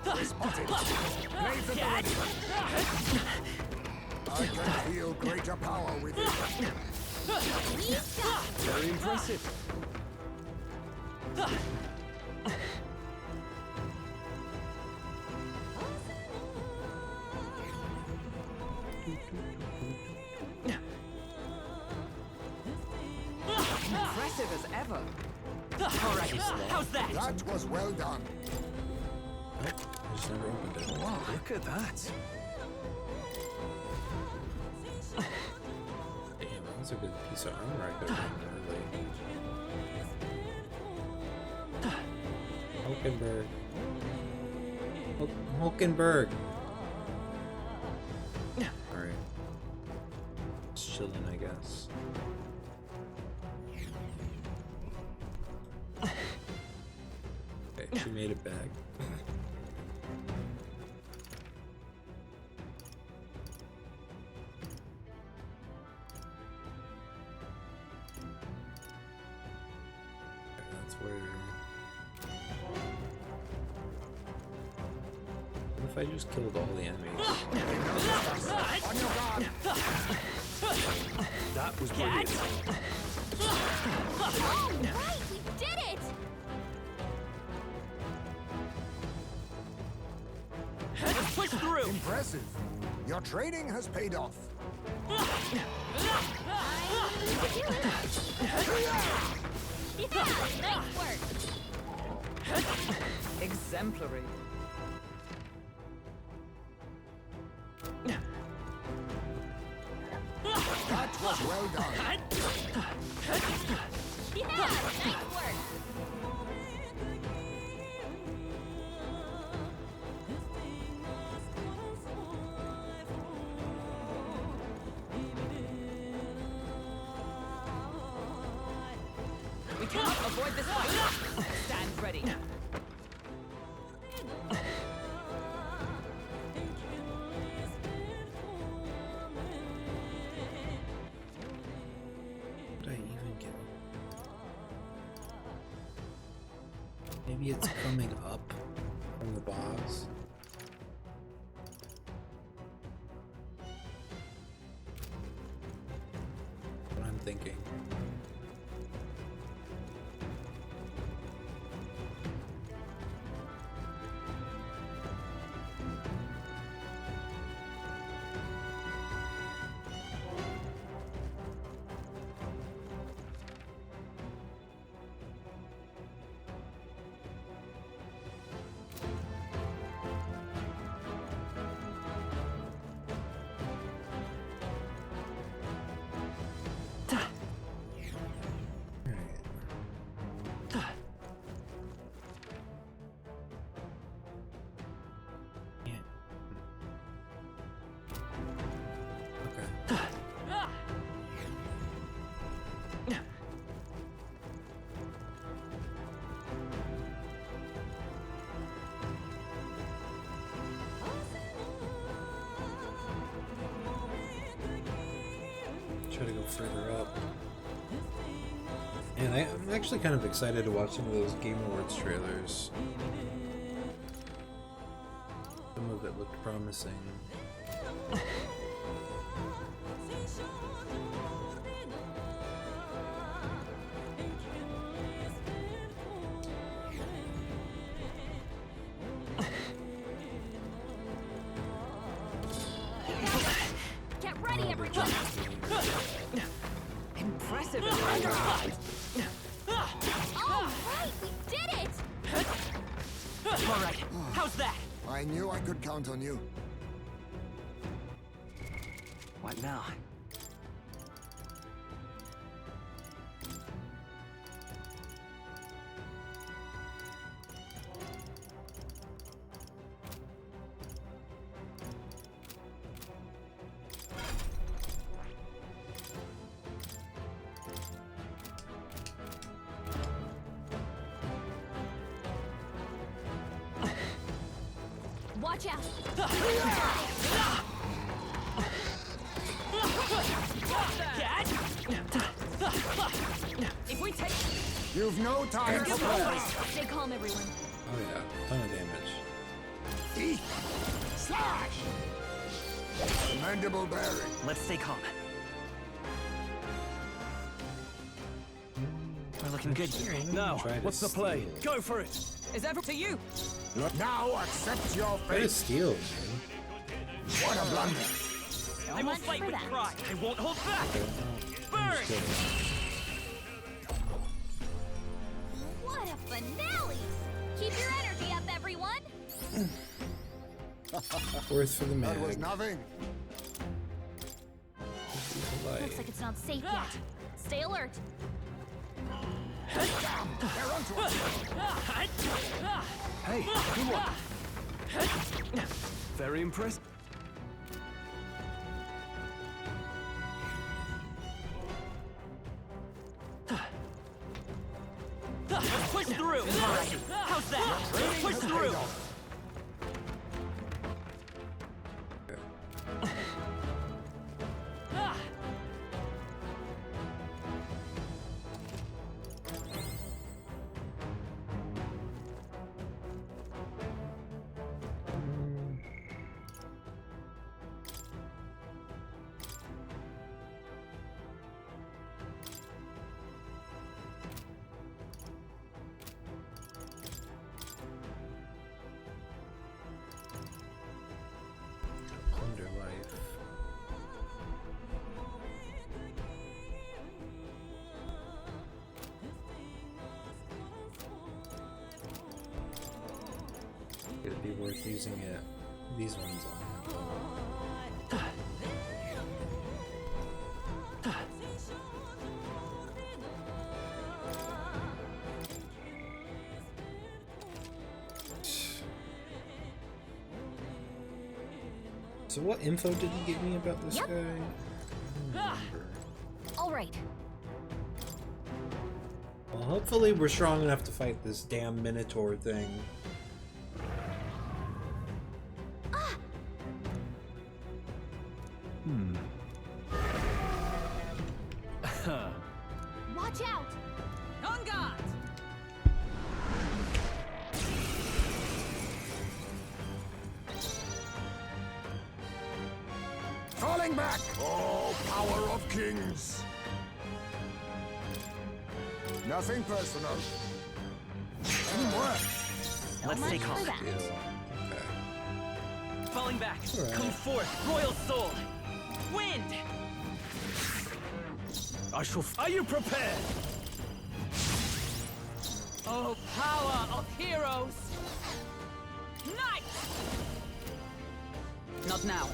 this. Spotted. Blades at the ready. I can feel greater power within. We got this. Very impressive. Impressive as ever. All right, how's that? That was well done. I just never opened it. Wow, look at that. Damn, that was a good piece of armor I could have gotten early. Hulkenberg. Alright. Just chilling, I guess. Okay, she made it back. That's where... What if I just killed all the enemies? On your guard. That was brilliant. All right, we did it. Let's push through. Impressive. Your training has paid off. Yeah, nice work. Exemplary. That was well done. Yeah, nice work. We cannot avoid this fight. Stand ready. Did I even get... Maybe it's coming up from the boss. What I'm thinking. Try to go further up. And I'm actually kind of excited to watch some of those Game Awards trailers. Some of it looked promising. Get ready, everyone. Impressive. All right, we did it. All right, how's that? I knew I could count on you. What now? Watch out! If we take... You've no time for plans. Stay calm, everyone. Oh yeah, ton of damage. Eat! Slash! Commendable bearing. Let's stay calm. We're looking good here. Now, what's the play? Go for it! Is ever to you? Now accept your What a fate. steal, man. What a blunder. I will fight with pride. I won't hold back. Burn! What a finale! Keep your energy up, everyone! Worth for the That was mag. nothing. Looks like it's not safe yet. Stay alert. They're onto us. Hey, good one. Very impressed. Let's push through. How's that? Let's push through. Plunder life. It'd be worth using it. These ones on. So what info did he give me about this Yep. guy? I don't remember. All right. Well, hopefully we're strong enough to fight this damn Minotaur thing. Watch out! On guard! Falling back. Oh, power of kings. Nothing personal. Teamwork. Let's stay calm. Falling back. Alright. Come forth, royal soul. Wind. I shall. Are you prepared? Oh, power of heroes! Knight! Not now.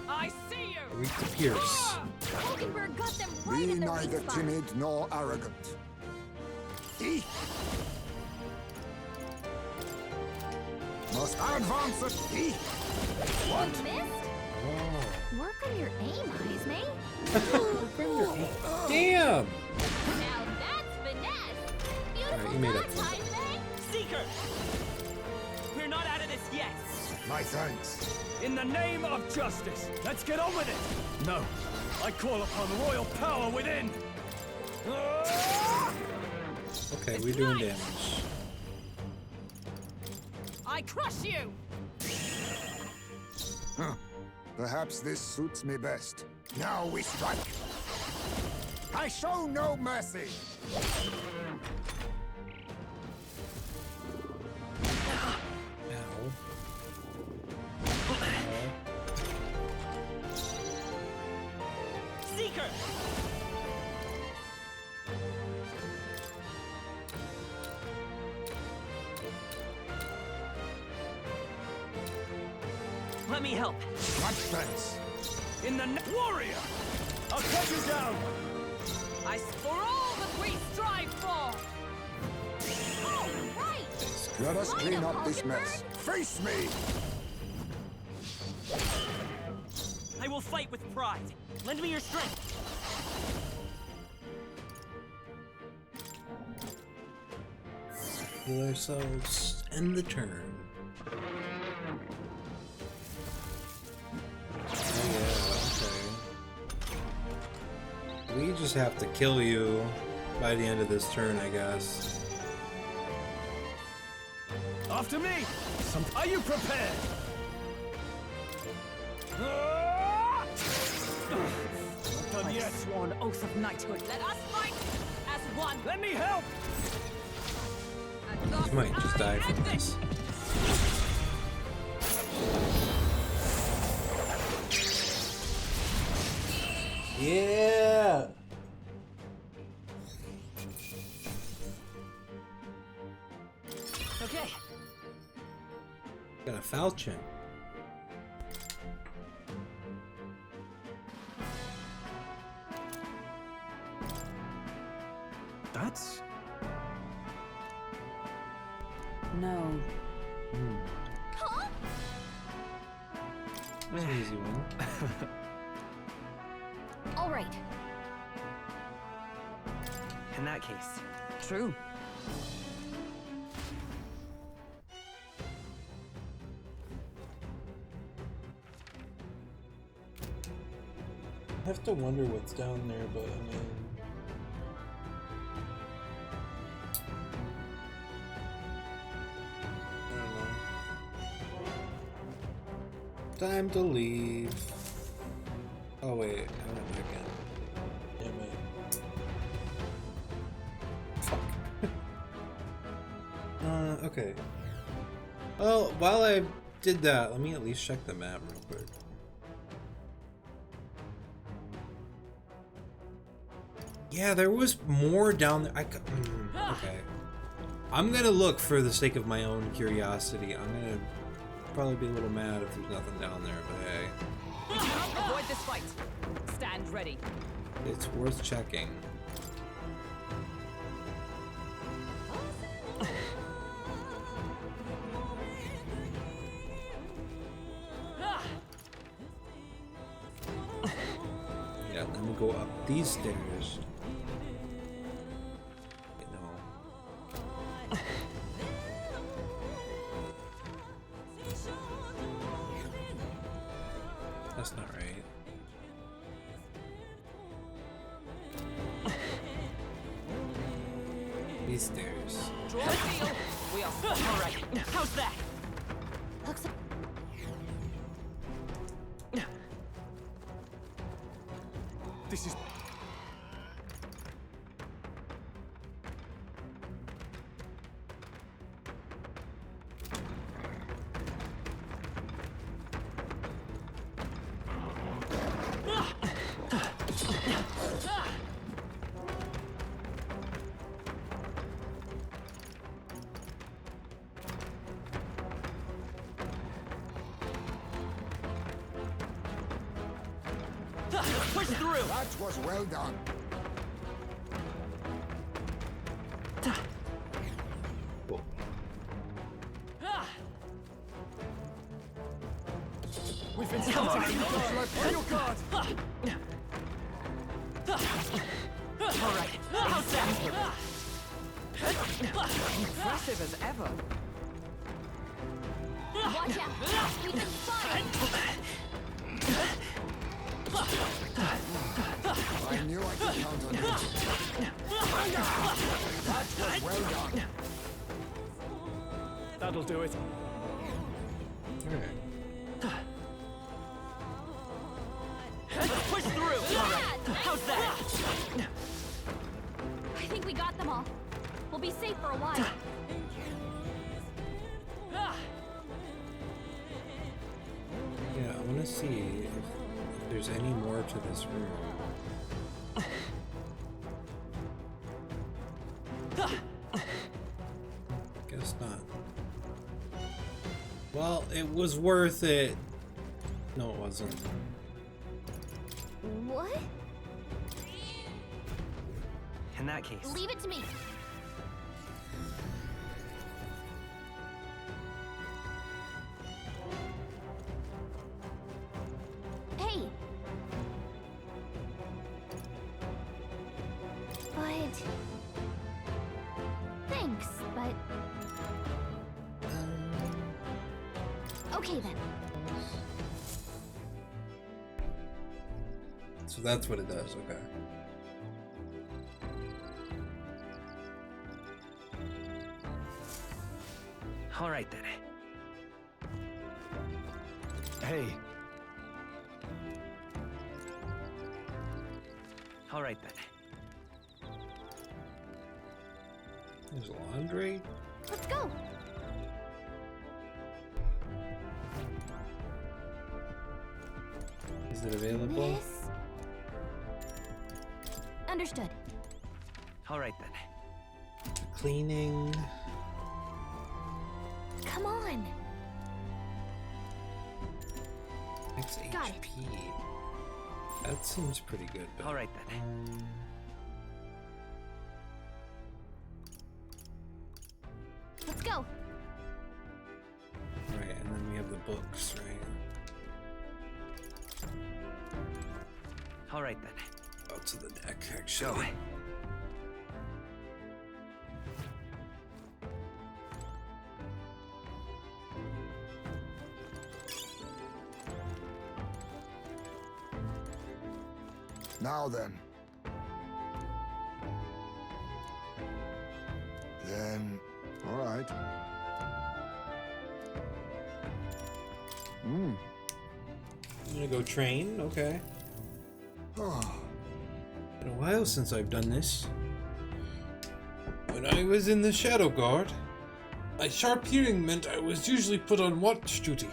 I see you! Weak to pierce. Hulkenberg got them right Be in the neither weak spot. timid nor arrogant. Eat. Must I advance at E? What? You missed? Oh. Work on your aim, Heismay. Damn! Now that's finesse. Beautiful Alright, you made up dodge, for it. Heismay. Seeker. We're not out of this yet. My thanks. In the name of justice, let's get on with it. No, I call upon royal power within. Okay, we're doing damage. I crush you! Huh. Perhaps this suits me best. Now we strike. I show no mercy. Ow. Seeker. Let me help. Much thanks. In the warrior, I'll cut you down. I for all that we strive for! All right. Let us Line clean up, up this Hulkenberg. mess. Face me. I will fight with pride. Lend me your strength. Heal ourselves. End the turn. just have to kill you by the end of this turn, I guess. After me! Are you prepared? Not done I've yet. sworn oath of knighthood. Let us fight as one. Let me help! You might just die from this. Yeah! Okay. Got a falchion. That's... No. Huh? That's an easy one. All right. In that case, True. I have to wonder what's down there, but I mean... I don't know. Time to leave. Oh wait, I went back in. Damn it. Fuck. Okay. Well, while I did that, let me at least check the map real quick. Yeah, there was more down there. Okay. I'm gonna look for the sake of my own curiosity. I'm gonna probably be a little mad if there's nothing down there, but hey. We cannot avoid this fight. Stand ready. It's worth checking. Yeah, let me go up these stairs. You know. That's not right. These stairs. Draw the field. We are all right. How's that? Looks like This is... Push through. That was well done. Cool. We've been scouted. On your guard. All right. How's that? Impressive as ever. watch out. We've been spotted. I knew I could count on you. That was well done. That'll do it. Alright. Let's push through. All right. How's that? I think we got them all. We'll be safe for a while. Yeah, I want to see if there's any more to this room. Guess not. Well, it was worth it. No, it wasn't. What? in that case. Leave it to me. Hey. But... Thanks, but... Okay then. So that's what it does, okay. All right then. Hey. All right then. There's laundry. Let's go. Is it available? Miss? Understood. All right then. Cleaning. Come on. Max Got it. HP. That seems pretty good. But, All right then. Let's go. Right, and then we have the books, right? All right then. Out to the deck, actually. Now then. Then, all right. I'm gonna go train, okay. Oh. Been a while since I've done this. When I was in the Shadow Guard, my sharp hearing meant I was usually put on watch duty.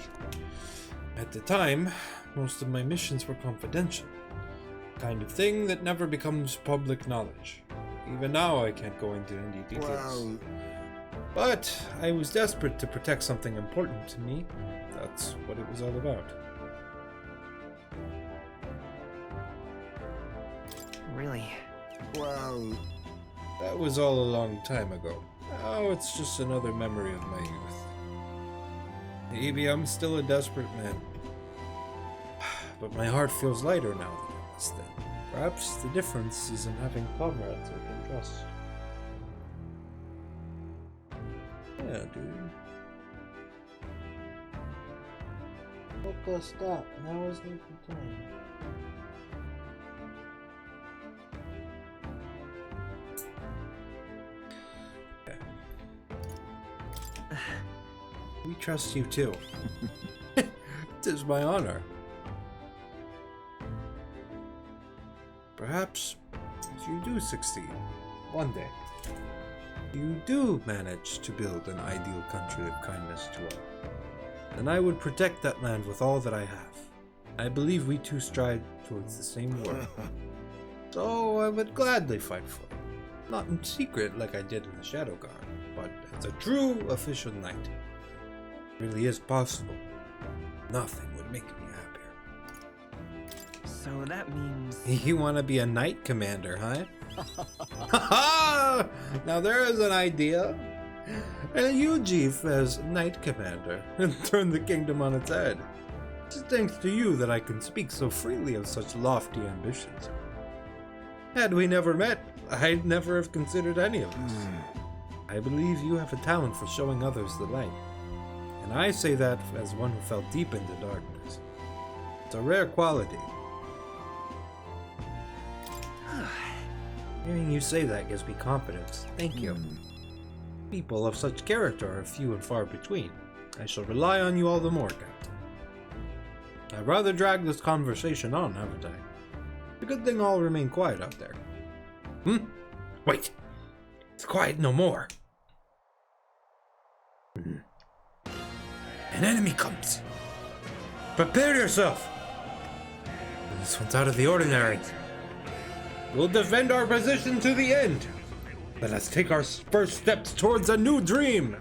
At the time, most of my missions were confidential. Kind of thing that never becomes public knowledge. Even now I can't go into any details. Well... But I was desperate to protect something important to me. That's what it was all about. Really? Well... That was all a long time ago. Now it's just another memory of my youth. Maybe I'm still a desperate man. But my heart feels lighter now than it was then. Perhaps the difference is in having comrades I can trust. Yeah, dude. Okay, stop. Now is not the time. We trust you too. It is my honor. Perhaps if you do succeed, one day, you do manage to build an ideal country of kindness to all, then I would protect that land with all that I have. I believe we two strive towards the same world. So I would gladly fight for it. Not in secret like I did in the Shadow Guard, but as a true official knight. It really is possible. Nothing would make me happier. So that means... You want to be a knight commander, huh? Ha! Now there is an idea. And you, Chief, as knight commander, and turn the kingdom on its head. It's thanks to you that I can speak so freely of such lofty ambitions. Had we never met, I'd never have considered any of this. I believe you have a talent for showing others the light. And I say that as one who fell deep into darkness. It's a rare quality. Hearing you say that gives me confidence. Thank you. People of such character are few and far between. I shall rely on you all the more, Captain. I'd rather drag this conversation on, haven't I? It's a good thing I'll remain quiet out there. Wait! It's quiet no more. An enemy comes! Prepare yourself! This one's out of the ordinary. We'll defend our position to the end. Let us take our first steps towards a new dream.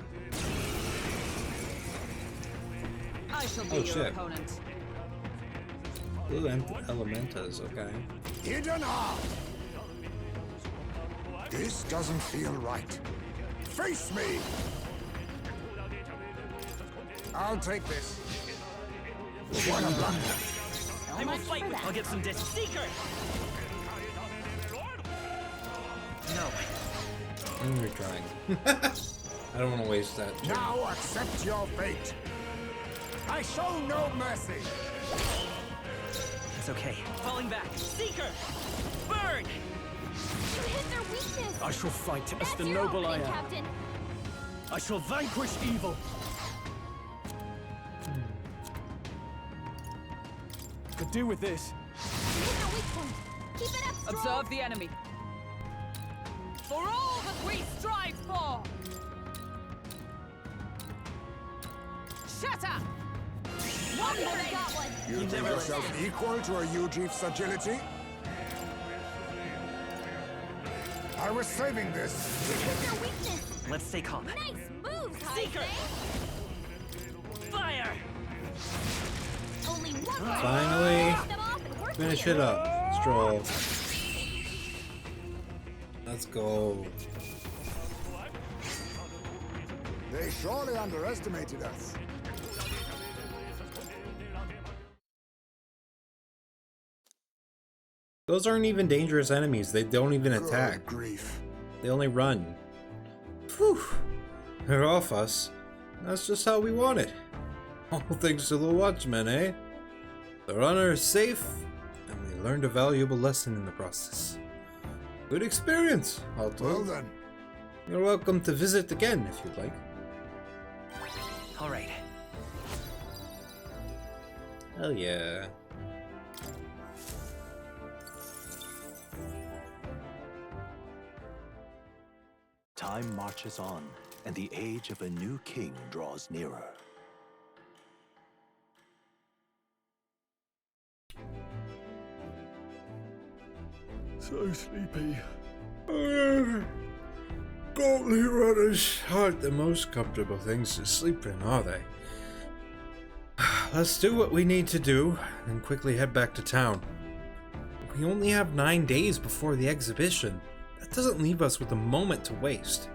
I shall be your opponent. Blue Elementas, okay. Hidden Art! This doesn't feel right. Face me! I'll take this. What a blunder. I will fight with. I'll get some disc. Seeker! No. You're trying. I don't want to waste that. Now accept your fate. I show no mercy. It's okay. Falling back. Seeker! Burn! You hit their weakness. I shall fight as That's the your noble I opening, am. Captain. I shall vanquish evil. Could do with this. Keep it up, Strong. Observe the enemy. For all that we strive for! Shatter! One more got one. You think yourself equal to a Ujief's agility? I was saving this. What's your weakness? Let's stay calm. Nice moves, Seeker! Fire! Only one more. Finally, finish it up, Stroll. Let's go. They surely underestimated us. Those aren't even dangerous enemies. They don't even attack. Good grief. They only run. Phew. They're off us. That's just how we want it. All thanks to the Watchmen, eh? The runner is safe, and we learned a valuable lesson in the process. Good experience, Alto. Well then. You're welcome to visit again if you'd like. All right. Hell yeah. Time marches on, and the age of a new king draws nearer. So sleepy. Gauntlet runners aren't the most comfortable things to sleep in, are they? Let's do what we need to do, and quickly head back to town. We only have 9 days before the exhibition. That doesn't leave us with a moment to waste.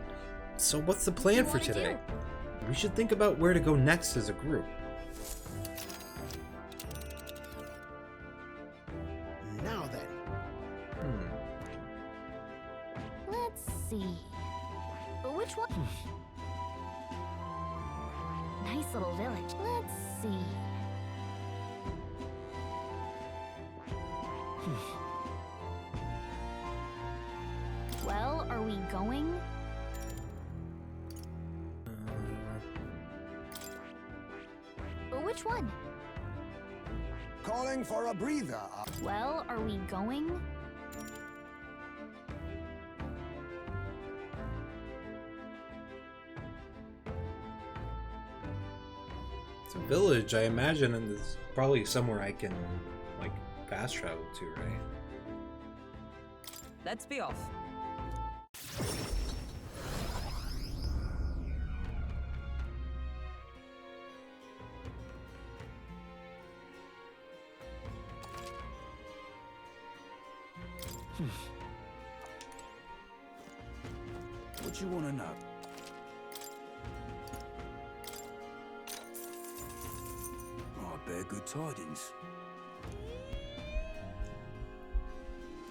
So what's the plan for today? We should think about where to go next as a group. Now then. Let's see. Which one? Nice little village. Let's see. Well, are we going? Which one? Calling for a breather. Well, are we going? It's a village, I imagine, and it's probably somewhere I can, like, fast travel to, right? Let's be off. What you want to know? I bear good tidings.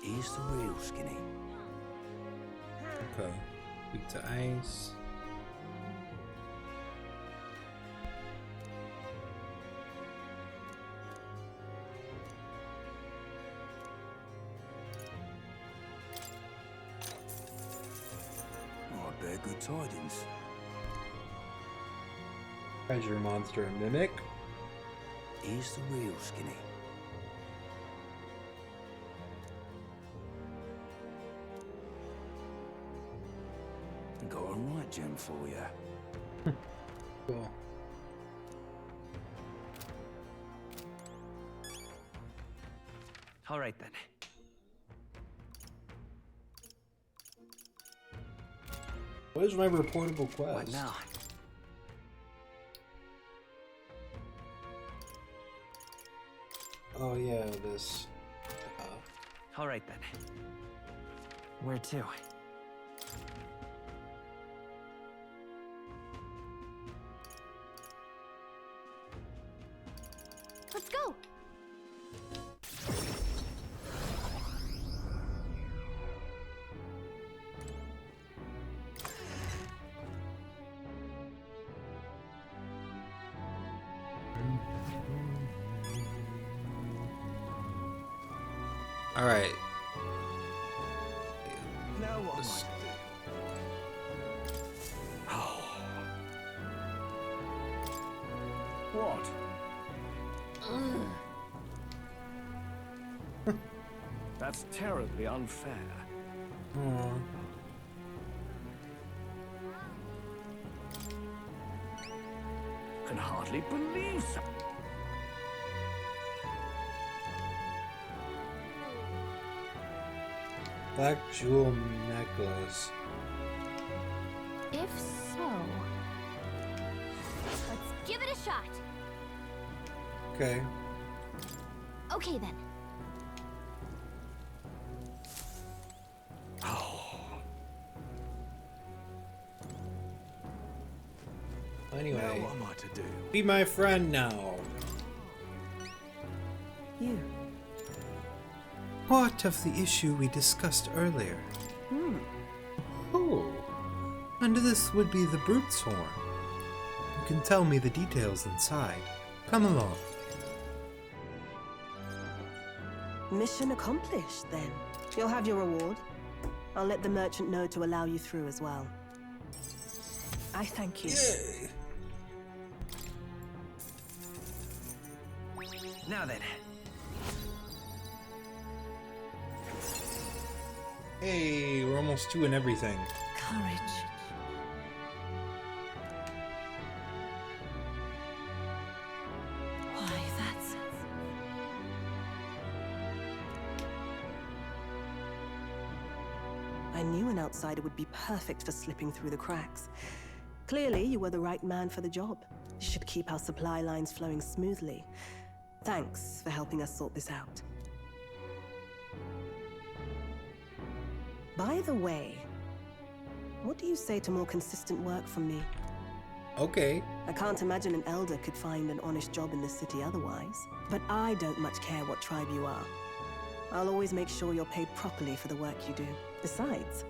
Here's the real skinny. Okay. Weak to ice. I bear good tidings. Treasure monster mimic. Here's the real skinny. Got a right gem for you. Cool. All right then. What is my reportable quest? What now? Oh yeah, this. All right then. Where to? Let's go. All right. Now what? What? That's terribly unfair. Can hardly believe so. Black jewel necklace. If so, let's give it a shot. Okay. Okay then. Anyway, Now what am I to do? be my friend now. You. What of the issue we discussed earlier? Oh, and this would be the brute's horn. You can tell me the details inside. Come along. Mission accomplished, then. You'll have your reward. I'll let the merchant know to allow you through as well. I thank you. Yay. Now then. Hey, we're almost doing everything. Courage. Why, that's... I knew an outsider would be perfect for slipping through the cracks. Clearly, you were the right man for the job. You should keep our supply lines flowing smoothly. Thanks for helping us sort this out. By the way, what do you say to more consistent work from me? Okay. I can't imagine an elder could find an honest job in this city otherwise. But I don't much care what tribe you are. I'll always make sure you're paid properly for the work you do. Besides,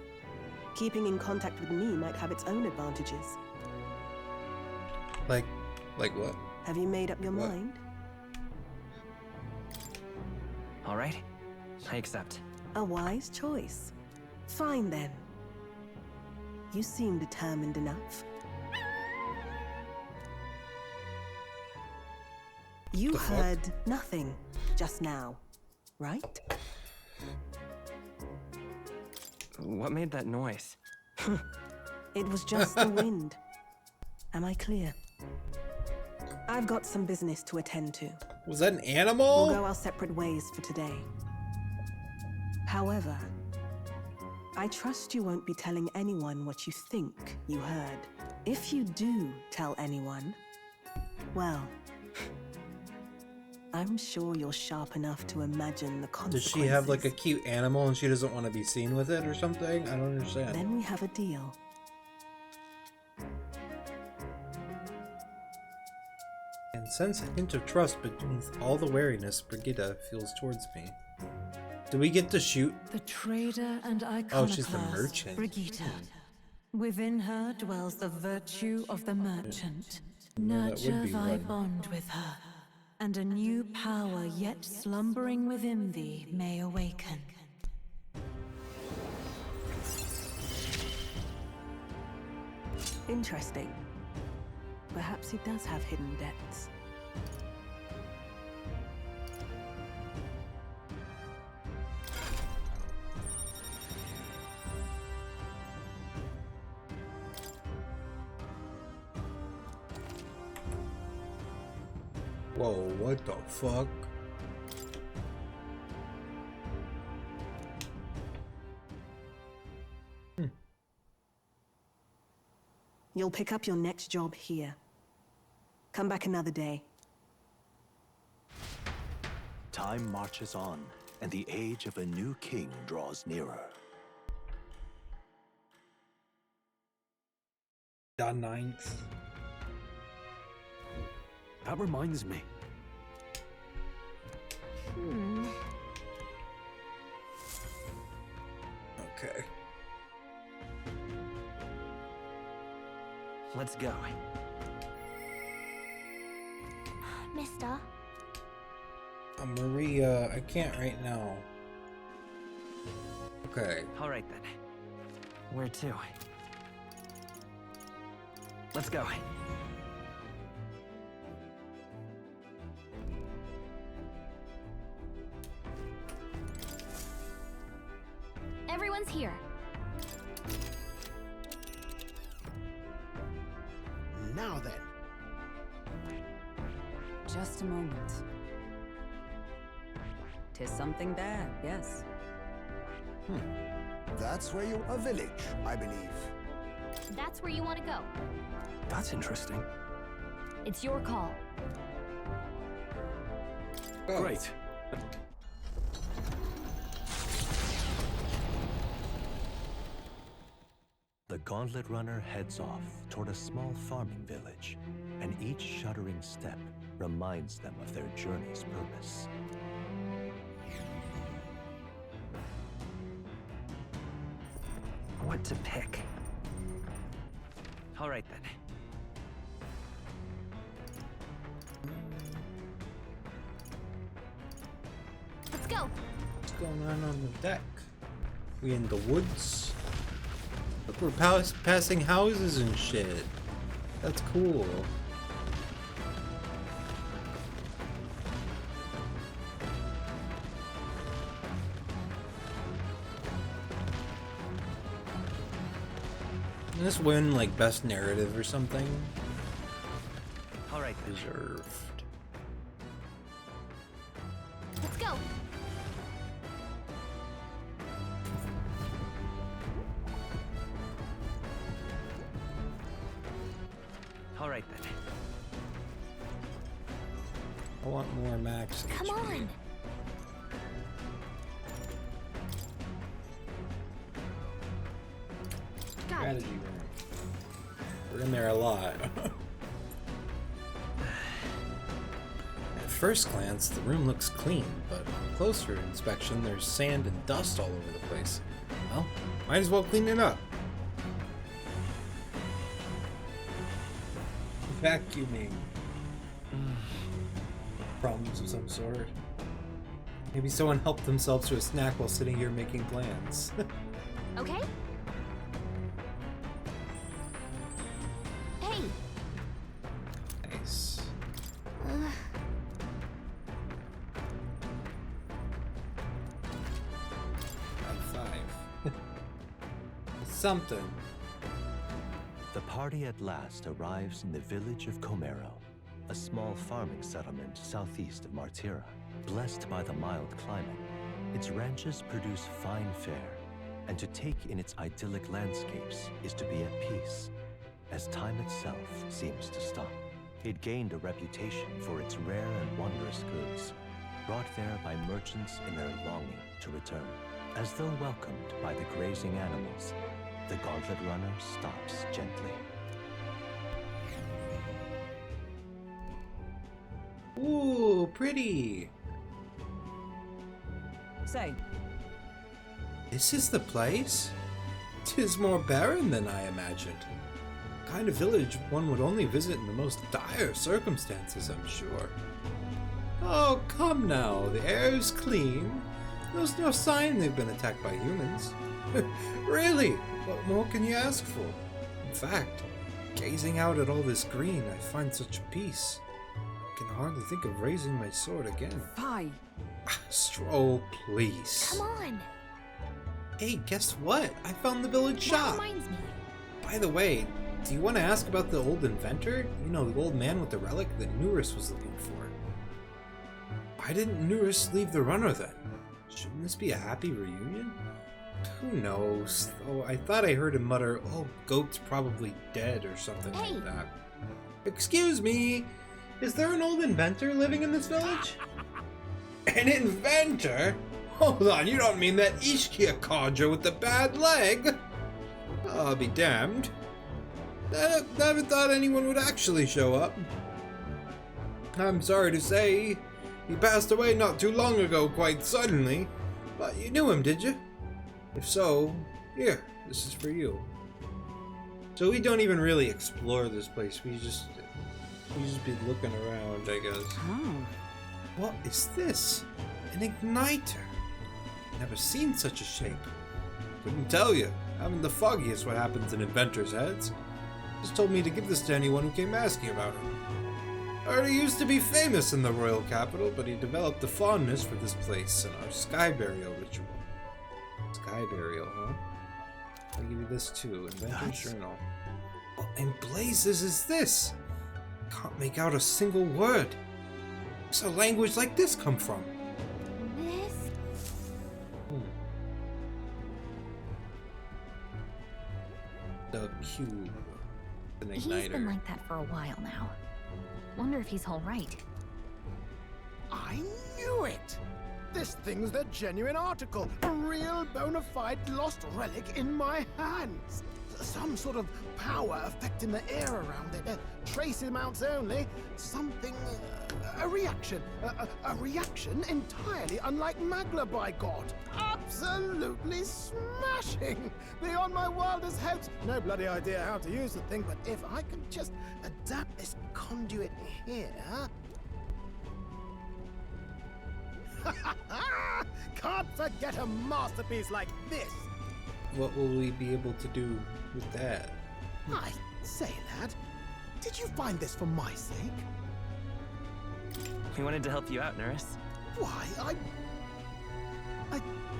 keeping in contact with me might have its own advantages. Like what? Have you made up your mind? All right, I accept. A wise choice. Fine then. You seem determined enough. You heard nothing just now, right? What made that noise? It was just the wind. Am I clear? I've got some business to attend to. Was that an animal? We'll go our separate ways for today. However, I trust you won't be telling anyone what you think you heard. If you do tell anyone, well, I'm sure you're sharp enough to imagine the Does consequences. she have like a cute animal and she doesn't want to be seen with it or something? I don't understand. Then we have a deal. And sense a hint of trust beneath all the wariness Brigitte feels towards me. Do we get to shoot? The trader and iconoclast, Oh, she's the merchant. Brigitte. Within her dwells the virtue of the merchant. No, that would Nurture be thy one. bond with her, and a new power yet slumbering within thee may awaken. Interesting. Perhaps he does have hidden depths. Whoa, what the fuck? You'll pick up your next job here. Come back another day. Time marches on, and the age of a new king draws nearer. The 9th. That reminds me. Okay. Let's go. Mister? Maria, I can't right now. Okay. All right then. Where to? Let's go. ends here. Now then. Just a moment. 'Tis something there, yes. That's where you... A village, I believe. That's where you want to go. That's interesting. It's your call. Great. The Gauntlet Runner heads off toward a small farming village, and each shuddering step reminds them of their journey's purpose. What to pick? All right then. Let's go. What's going on the deck? We in the woods? Look, we're passing houses and shit. That's cool. Did this win like best narrative or something? All right then. Deserved. Let's go. All right then. I want more max Come HP. on. Got it. Strategy room. We're in there a lot. At first glance, the room looks clean, but on closer inspection, there's sand and dust all over the place. Well, might as well clean it up. Vacuuming. Problems of some sort. Maybe someone helped themselves to a snack while sitting here making plans. Okay. Hey. Nice. High five. Something. The party at last arrives in the village of Comero, a small farming settlement southeast of Martira. Blessed by the mild climate, its ranches produce fine fare, and to take in its idyllic landscapes is to be at peace, as time itself seems to stop. It gained a reputation for its rare and wondrous goods, brought there by merchants in their longing to return. As though welcomed by the grazing animals, the Gauntlet Runner stops gently. Ooh, pretty. Say, This is the place? 'Tis more barren than I imagined. Kind of village one would only visit in the most dire circumstances, I'm sure. Oh, come now, the air's clean. There's no sign they've been attacked by humans. Really, what more can you ask for? In fact, gazing out at all this green, I find such peace. I can hardly think of raising my sword again. Fi. Stroll, please. Come on. Hey, guess what? I found the village That shop. reminds me. By the way, do you want to ask about the old inventor? You know, the old man with the relic that Nuris was looking for. Why didn't Nuris leave the runner then? Shouldn't this be a happy reunion? Who knows? Oh, I thought I heard him mutter, "Oh, Goat's probably dead," or something Hey. like that. Excuse me, is there an old inventor living in this village? An inventor? Hold on, you don't mean that Ishkia codger with the bad leg? I'll be damned. I never thought anyone would actually show up. I'm sorry to say, he passed away not too long ago, quite suddenly. But you knew him, did you? If so, here, this is for you. So we don't even really explore this place. We just be looking around, I guess. Oh. What is this? An igniter. Never seen such a shape. Couldn't tell you. Haven't the foggiest what happens in inventors' heads. Just told me to give this to anyone who came asking about him. Heard he used to be famous in the royal capital, but he developed a fondness for this place and our sky burial ritual. Sky Burial, huh? I'll give you this too. Inventor's Journal. What in blazes is this? Can't make out a single word. Where's a language like this come from? This? The cube. An He's igniter. been like that for a while now. Wonder if he's all right. I knew it! This thing's the genuine article. A real bona fide lost relic in my hands. Some sort of power affecting the air around it. Trace amounts only. Something... a reaction. A reaction entirely unlike Magla, by God. Absolutely smashing! Beyond my wildest hopes. No bloody idea how to use the thing, but if I could just adapt this conduit here... Can't forget a masterpiece like this! What will we be able to do with that? I say, lad, did you find this for my sake? We wanted to help you out, nurse. Why,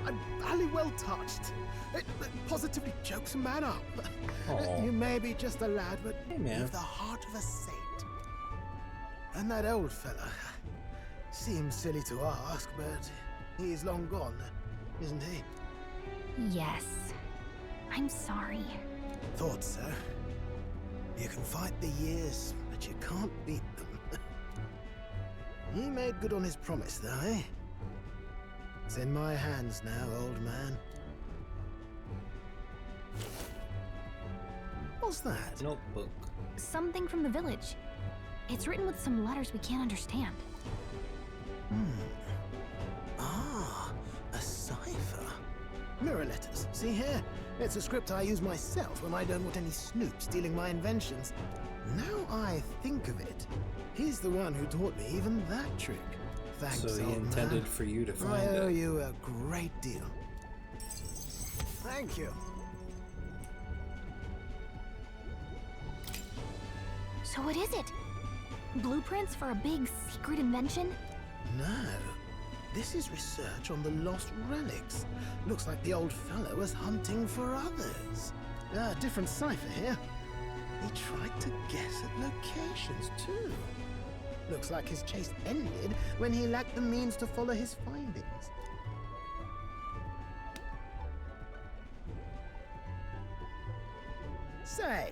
I'm barely well touched. It positively chokes a man up. Aw. You may be just a lad, but man. with the heart of a saint. And that old fella, seems silly to ask, but he's long gone, isn't he? Yes. I'm sorry. Thought so. You can fight the years, but you can't beat them. He made good on his promise, though, eh? It's in my hands now, old man. What's that? Notebook. Something from the village. It's written with some letters we can't understand. Ah, a cipher. Mirror letters. See here? It's a script I use myself when I don't want any snoop stealing my inventions. Now I think of it, he's the one who taught me even that trick. Thanks, So he old intended man. for you to find I owe it. you a great deal. Thank you. So what is it? Blueprints for a big secret invention? No. This is research on the lost relics. Looks like the old fellow was hunting for others. Different cipher here. He tried to guess at locations, too. Looks like his chase ended when he lacked the means to follow his findings. Say,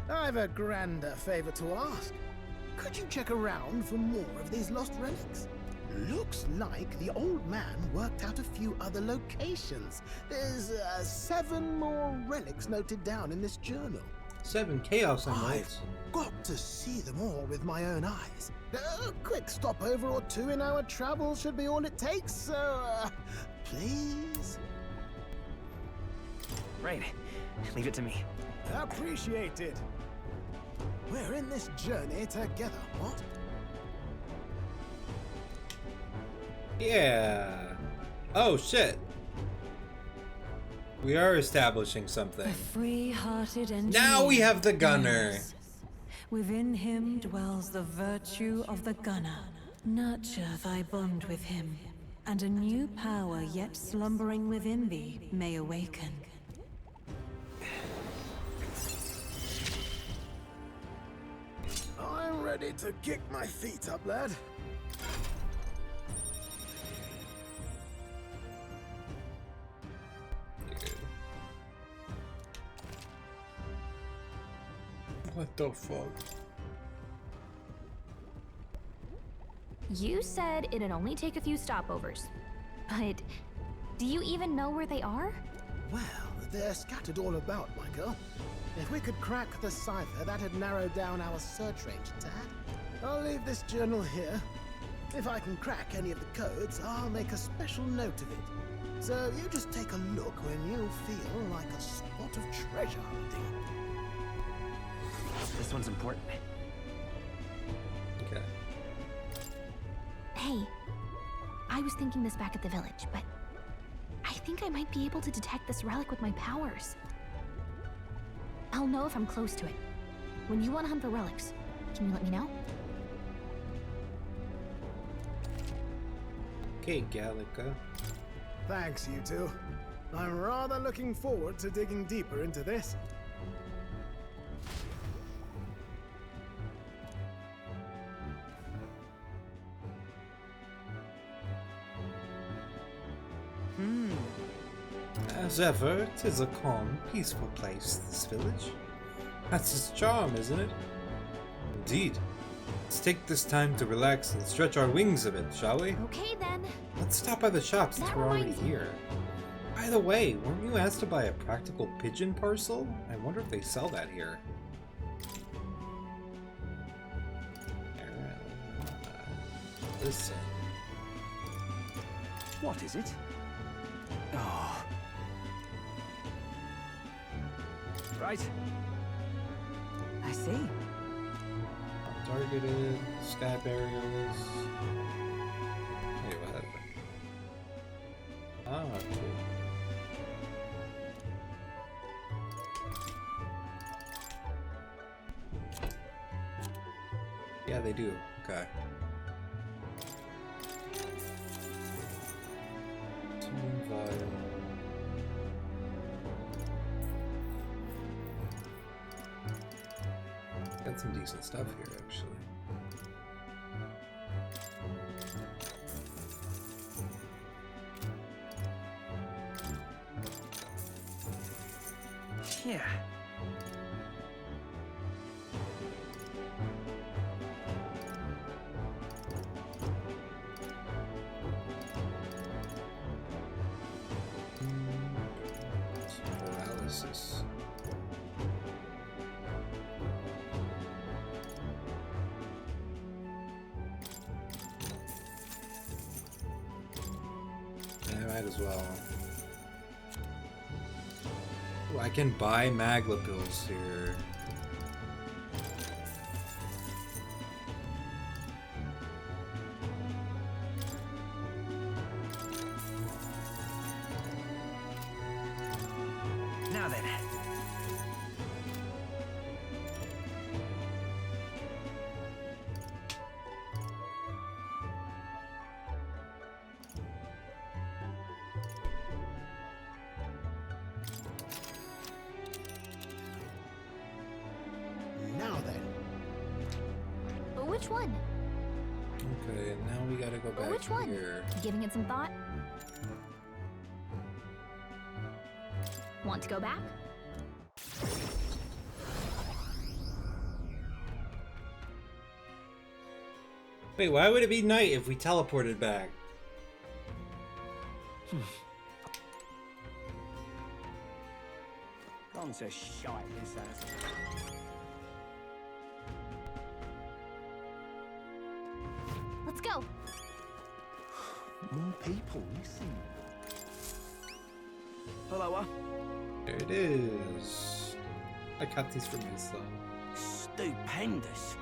I've a grander favor to ask. Could you check around for more of these lost relics? Looks like the old man worked out a few other locations. There's 7 more relics noted down in this journal. 7 Chaos I've Emeralds. got to see them all with my own eyes. A quick stopover or 2 in our travels should be all it takes, so please? Right. Leave it to me. Appreciated. We're in this journey together, what? Yeah. Oh shit. We are establishing something. Free-hearted and Now we have the gunner. Yes. Within him dwells the virtue of the gunner. Nurture thy bond with him, and a new power yet slumbering within thee may awaken. I'm ready to kick my feet up, lad. What the fuck? You said it'd only take a few stopovers. But do you even know where they are? Well, they're scattered all about, my girl. If we could crack the cipher, that'd narrow down our search range a tad. I'll leave this journal here. If I can crack any of the codes, I'll make a special note of it. So you just take a look when you feel like a spot of treasure hunting. This one's important. Okay. Hey, I was thinking this back at the village, but I think I might be able to detect this relic with my powers. I'll know if I'm close to it. When you want to hunt for relics, can you let me know? Okay, Gallica. Thanks, you two. I'm rather looking forward to digging deeper into this. As ever, it is a calm, peaceful place, this village. That's its charm, isn't it? Indeed. Let's take this time to relax and stretch our wings a bit, shall we? Okay then. Let's stop by the shop since we're already here. By the way, weren't you asked to buy a practical pigeon parcel? I wonder if they sell that here. Listen. What is it? Oh. Right. I see. Targeted, sky barriers. Hey, what? Ah, cool. Yeah, they do. Okay. Got some decent stuff here, actually. Yeah. Paralysis. Yeah, might as well. Ooh, I can buy Magla pills here. Now then. Now then. Which one? Okay, now we gotta go back Which one? here. Giving it some thought? Want to go back? Wait, why would it be night if we teleported back? Gone to shite, this has. Let's go. More people, listen. Hello, There it is. I got these for my son. Stupendous.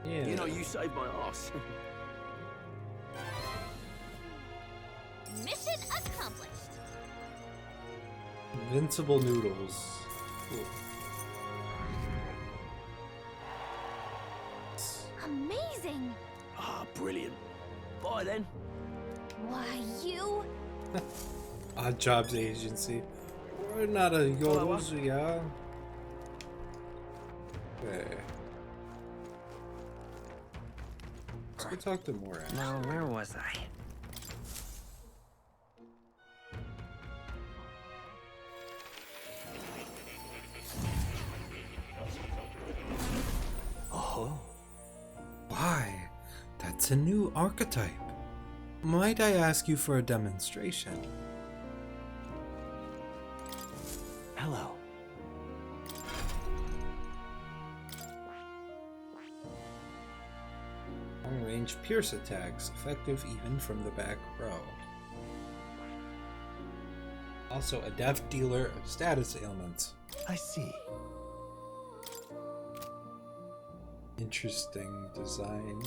Yeah. You know, you saved my ass. Mission accomplished. Invincible noodles. Cool. Amazing. Ah, brilliant. Bye then. Why, you? Odd Jobs Agency. We're not a yours, yeah. Okay. Let's go talk to Moran. Now, where was I? Oh. Why? That's a new archetype. Might I ask you for a demonstration? Hello. Long-range pierce attacks, effective even from the back row. Also a deft dealer of status ailments. I see. Interesting design.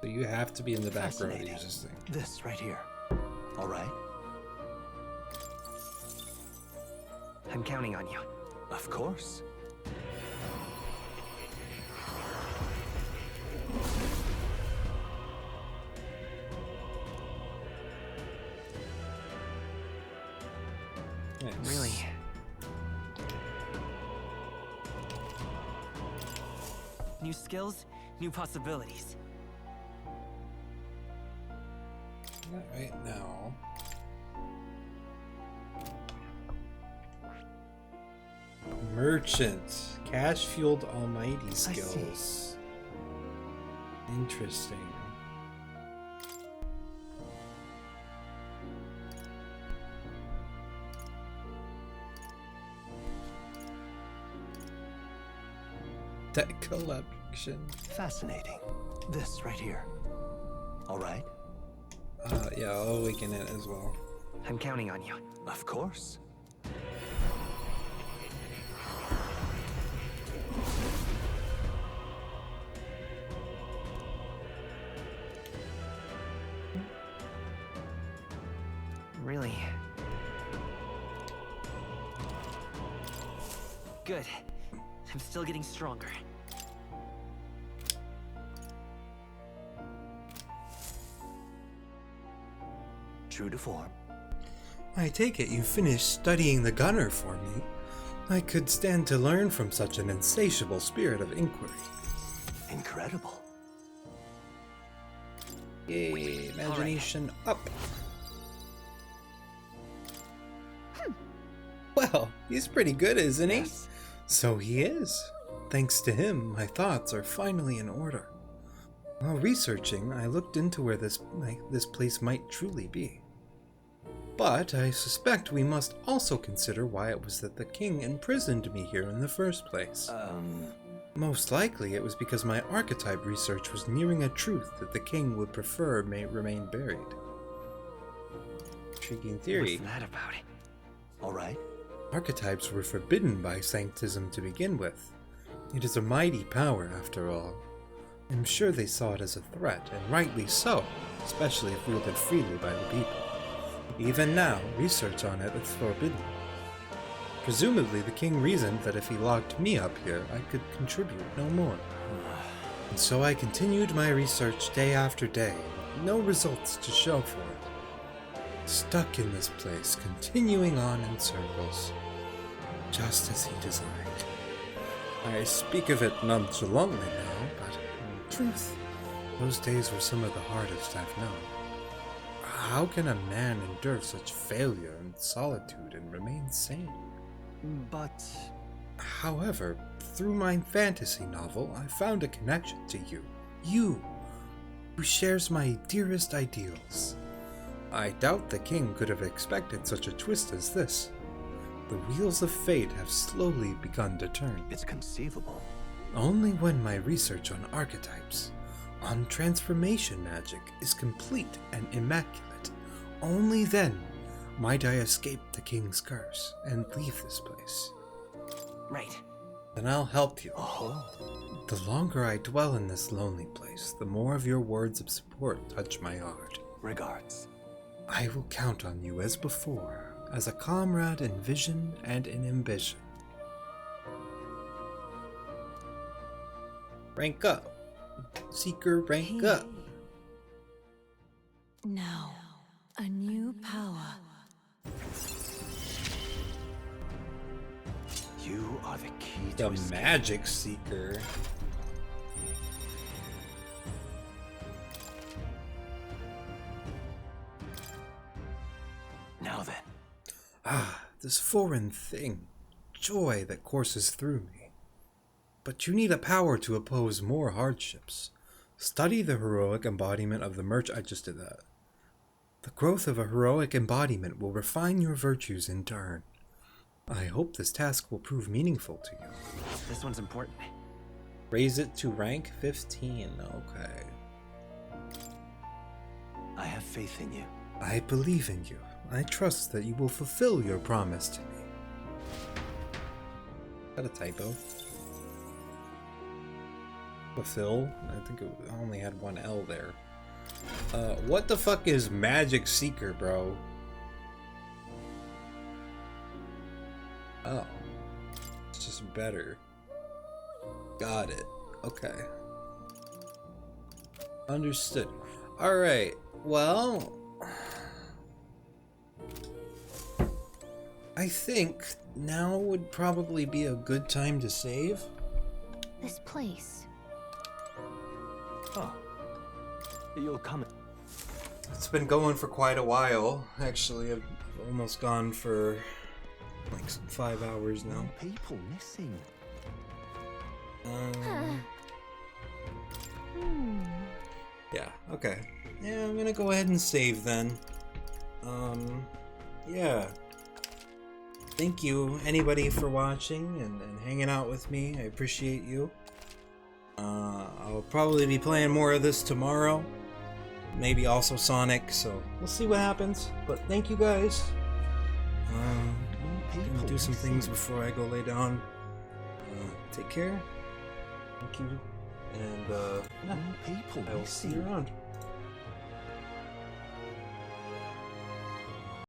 So you have to be in the back row to use this thing. This right here. All right. I'm counting on you. Of course. Nice. Really? New skills, new possibilities. Not right now. Merchant. Cash fueled almighty skills. Interesting. Deck collection. Fascinating. This right here. All right? Yeah, I'll awaken it as well. I'm counting on you. Of course. Really? Good. I'm still getting stronger. True to form. I take it you finished studying the gunner for me. I could stand to learn from such an insatiable spirit of inquiry. Incredible. Yay, imagination up. Well, he's pretty good, isn't he? So he is. Thanks to him, my thoughts are finally in order. While researching, I looked into where this place might truly be. But I suspect we must also consider why it was that the king imprisoned me here in the first place. Most likely it was because my archetype research was nearing a truth that the king would prefer may remain buried. Intriguing theory. What's that about it? All right. Archetypes were forbidden by Sanctism to begin with. It is a mighty power, after all. I'm sure they saw it as a threat, and rightly so, especially if wielded freely by the people. Even now, research on it is forbidden. Presumably, the king reasoned that if he locked me up here, I could contribute no more. And so I continued my research day after day, with no results to show for it. Stuck in this place, continuing on in circles, just as he designed. I speak of it nonchalantly now, but in truth, those days were some of the hardest I've known. How can a man endure such failure and solitude and remain sane? But... However, through my fantasy novel, I found a connection to you. You, who shares my dearest ideals. I doubt the king could have expected such a twist as this. The wheels of fate have slowly begun to turn. It's conceivable. Only when my research on archetypes, on transformation magic, is complete and immaculate, only then might I escape the king's curse and leave this place. Right. Then I'll help you. The longer I dwell in this lonely place, the more of your words of support touch my heart. Regards. I will count on you as before, as a comrade in vision and in ambition. Rank up. Seeker, rank up. Now, a new power. You are the key The to escape. Magic Seeker. Now then. Ah, this foreign thing. Joy that courses through me. But you need a power to oppose more hardships. Study the heroic embodiment of the I just did that. The growth of a heroic embodiment will refine your virtues in turn. I hope this task will prove meaningful to you. This one's important. Raise it to rank 15. Okay. I have faith in you. I believe in you. I trust that you will fulfill your promise to me. Is that a typo? Fulfill? I think it only had one L there. What the fuck is Magic Seeker, bro? Oh. It's just better. Got it. Okay. Understood. Alright, well... I think now would probably be a good time to save. This place. Oh. You'll come. It's been going for quite a while. Actually, I've almost gone for like 5 hours now. People missing. Yeah, okay. Yeah, I'm gonna go ahead and save then. Yeah. Thank you, anybody, for watching and hanging out with me. I appreciate you. I'll probably be playing more of this tomorrow. Maybe also Sonic, so we'll see what happens. But thank you guys. I'm gonna do some things before I go lay down. Take care. Thank you. And, yeah, I will see you around.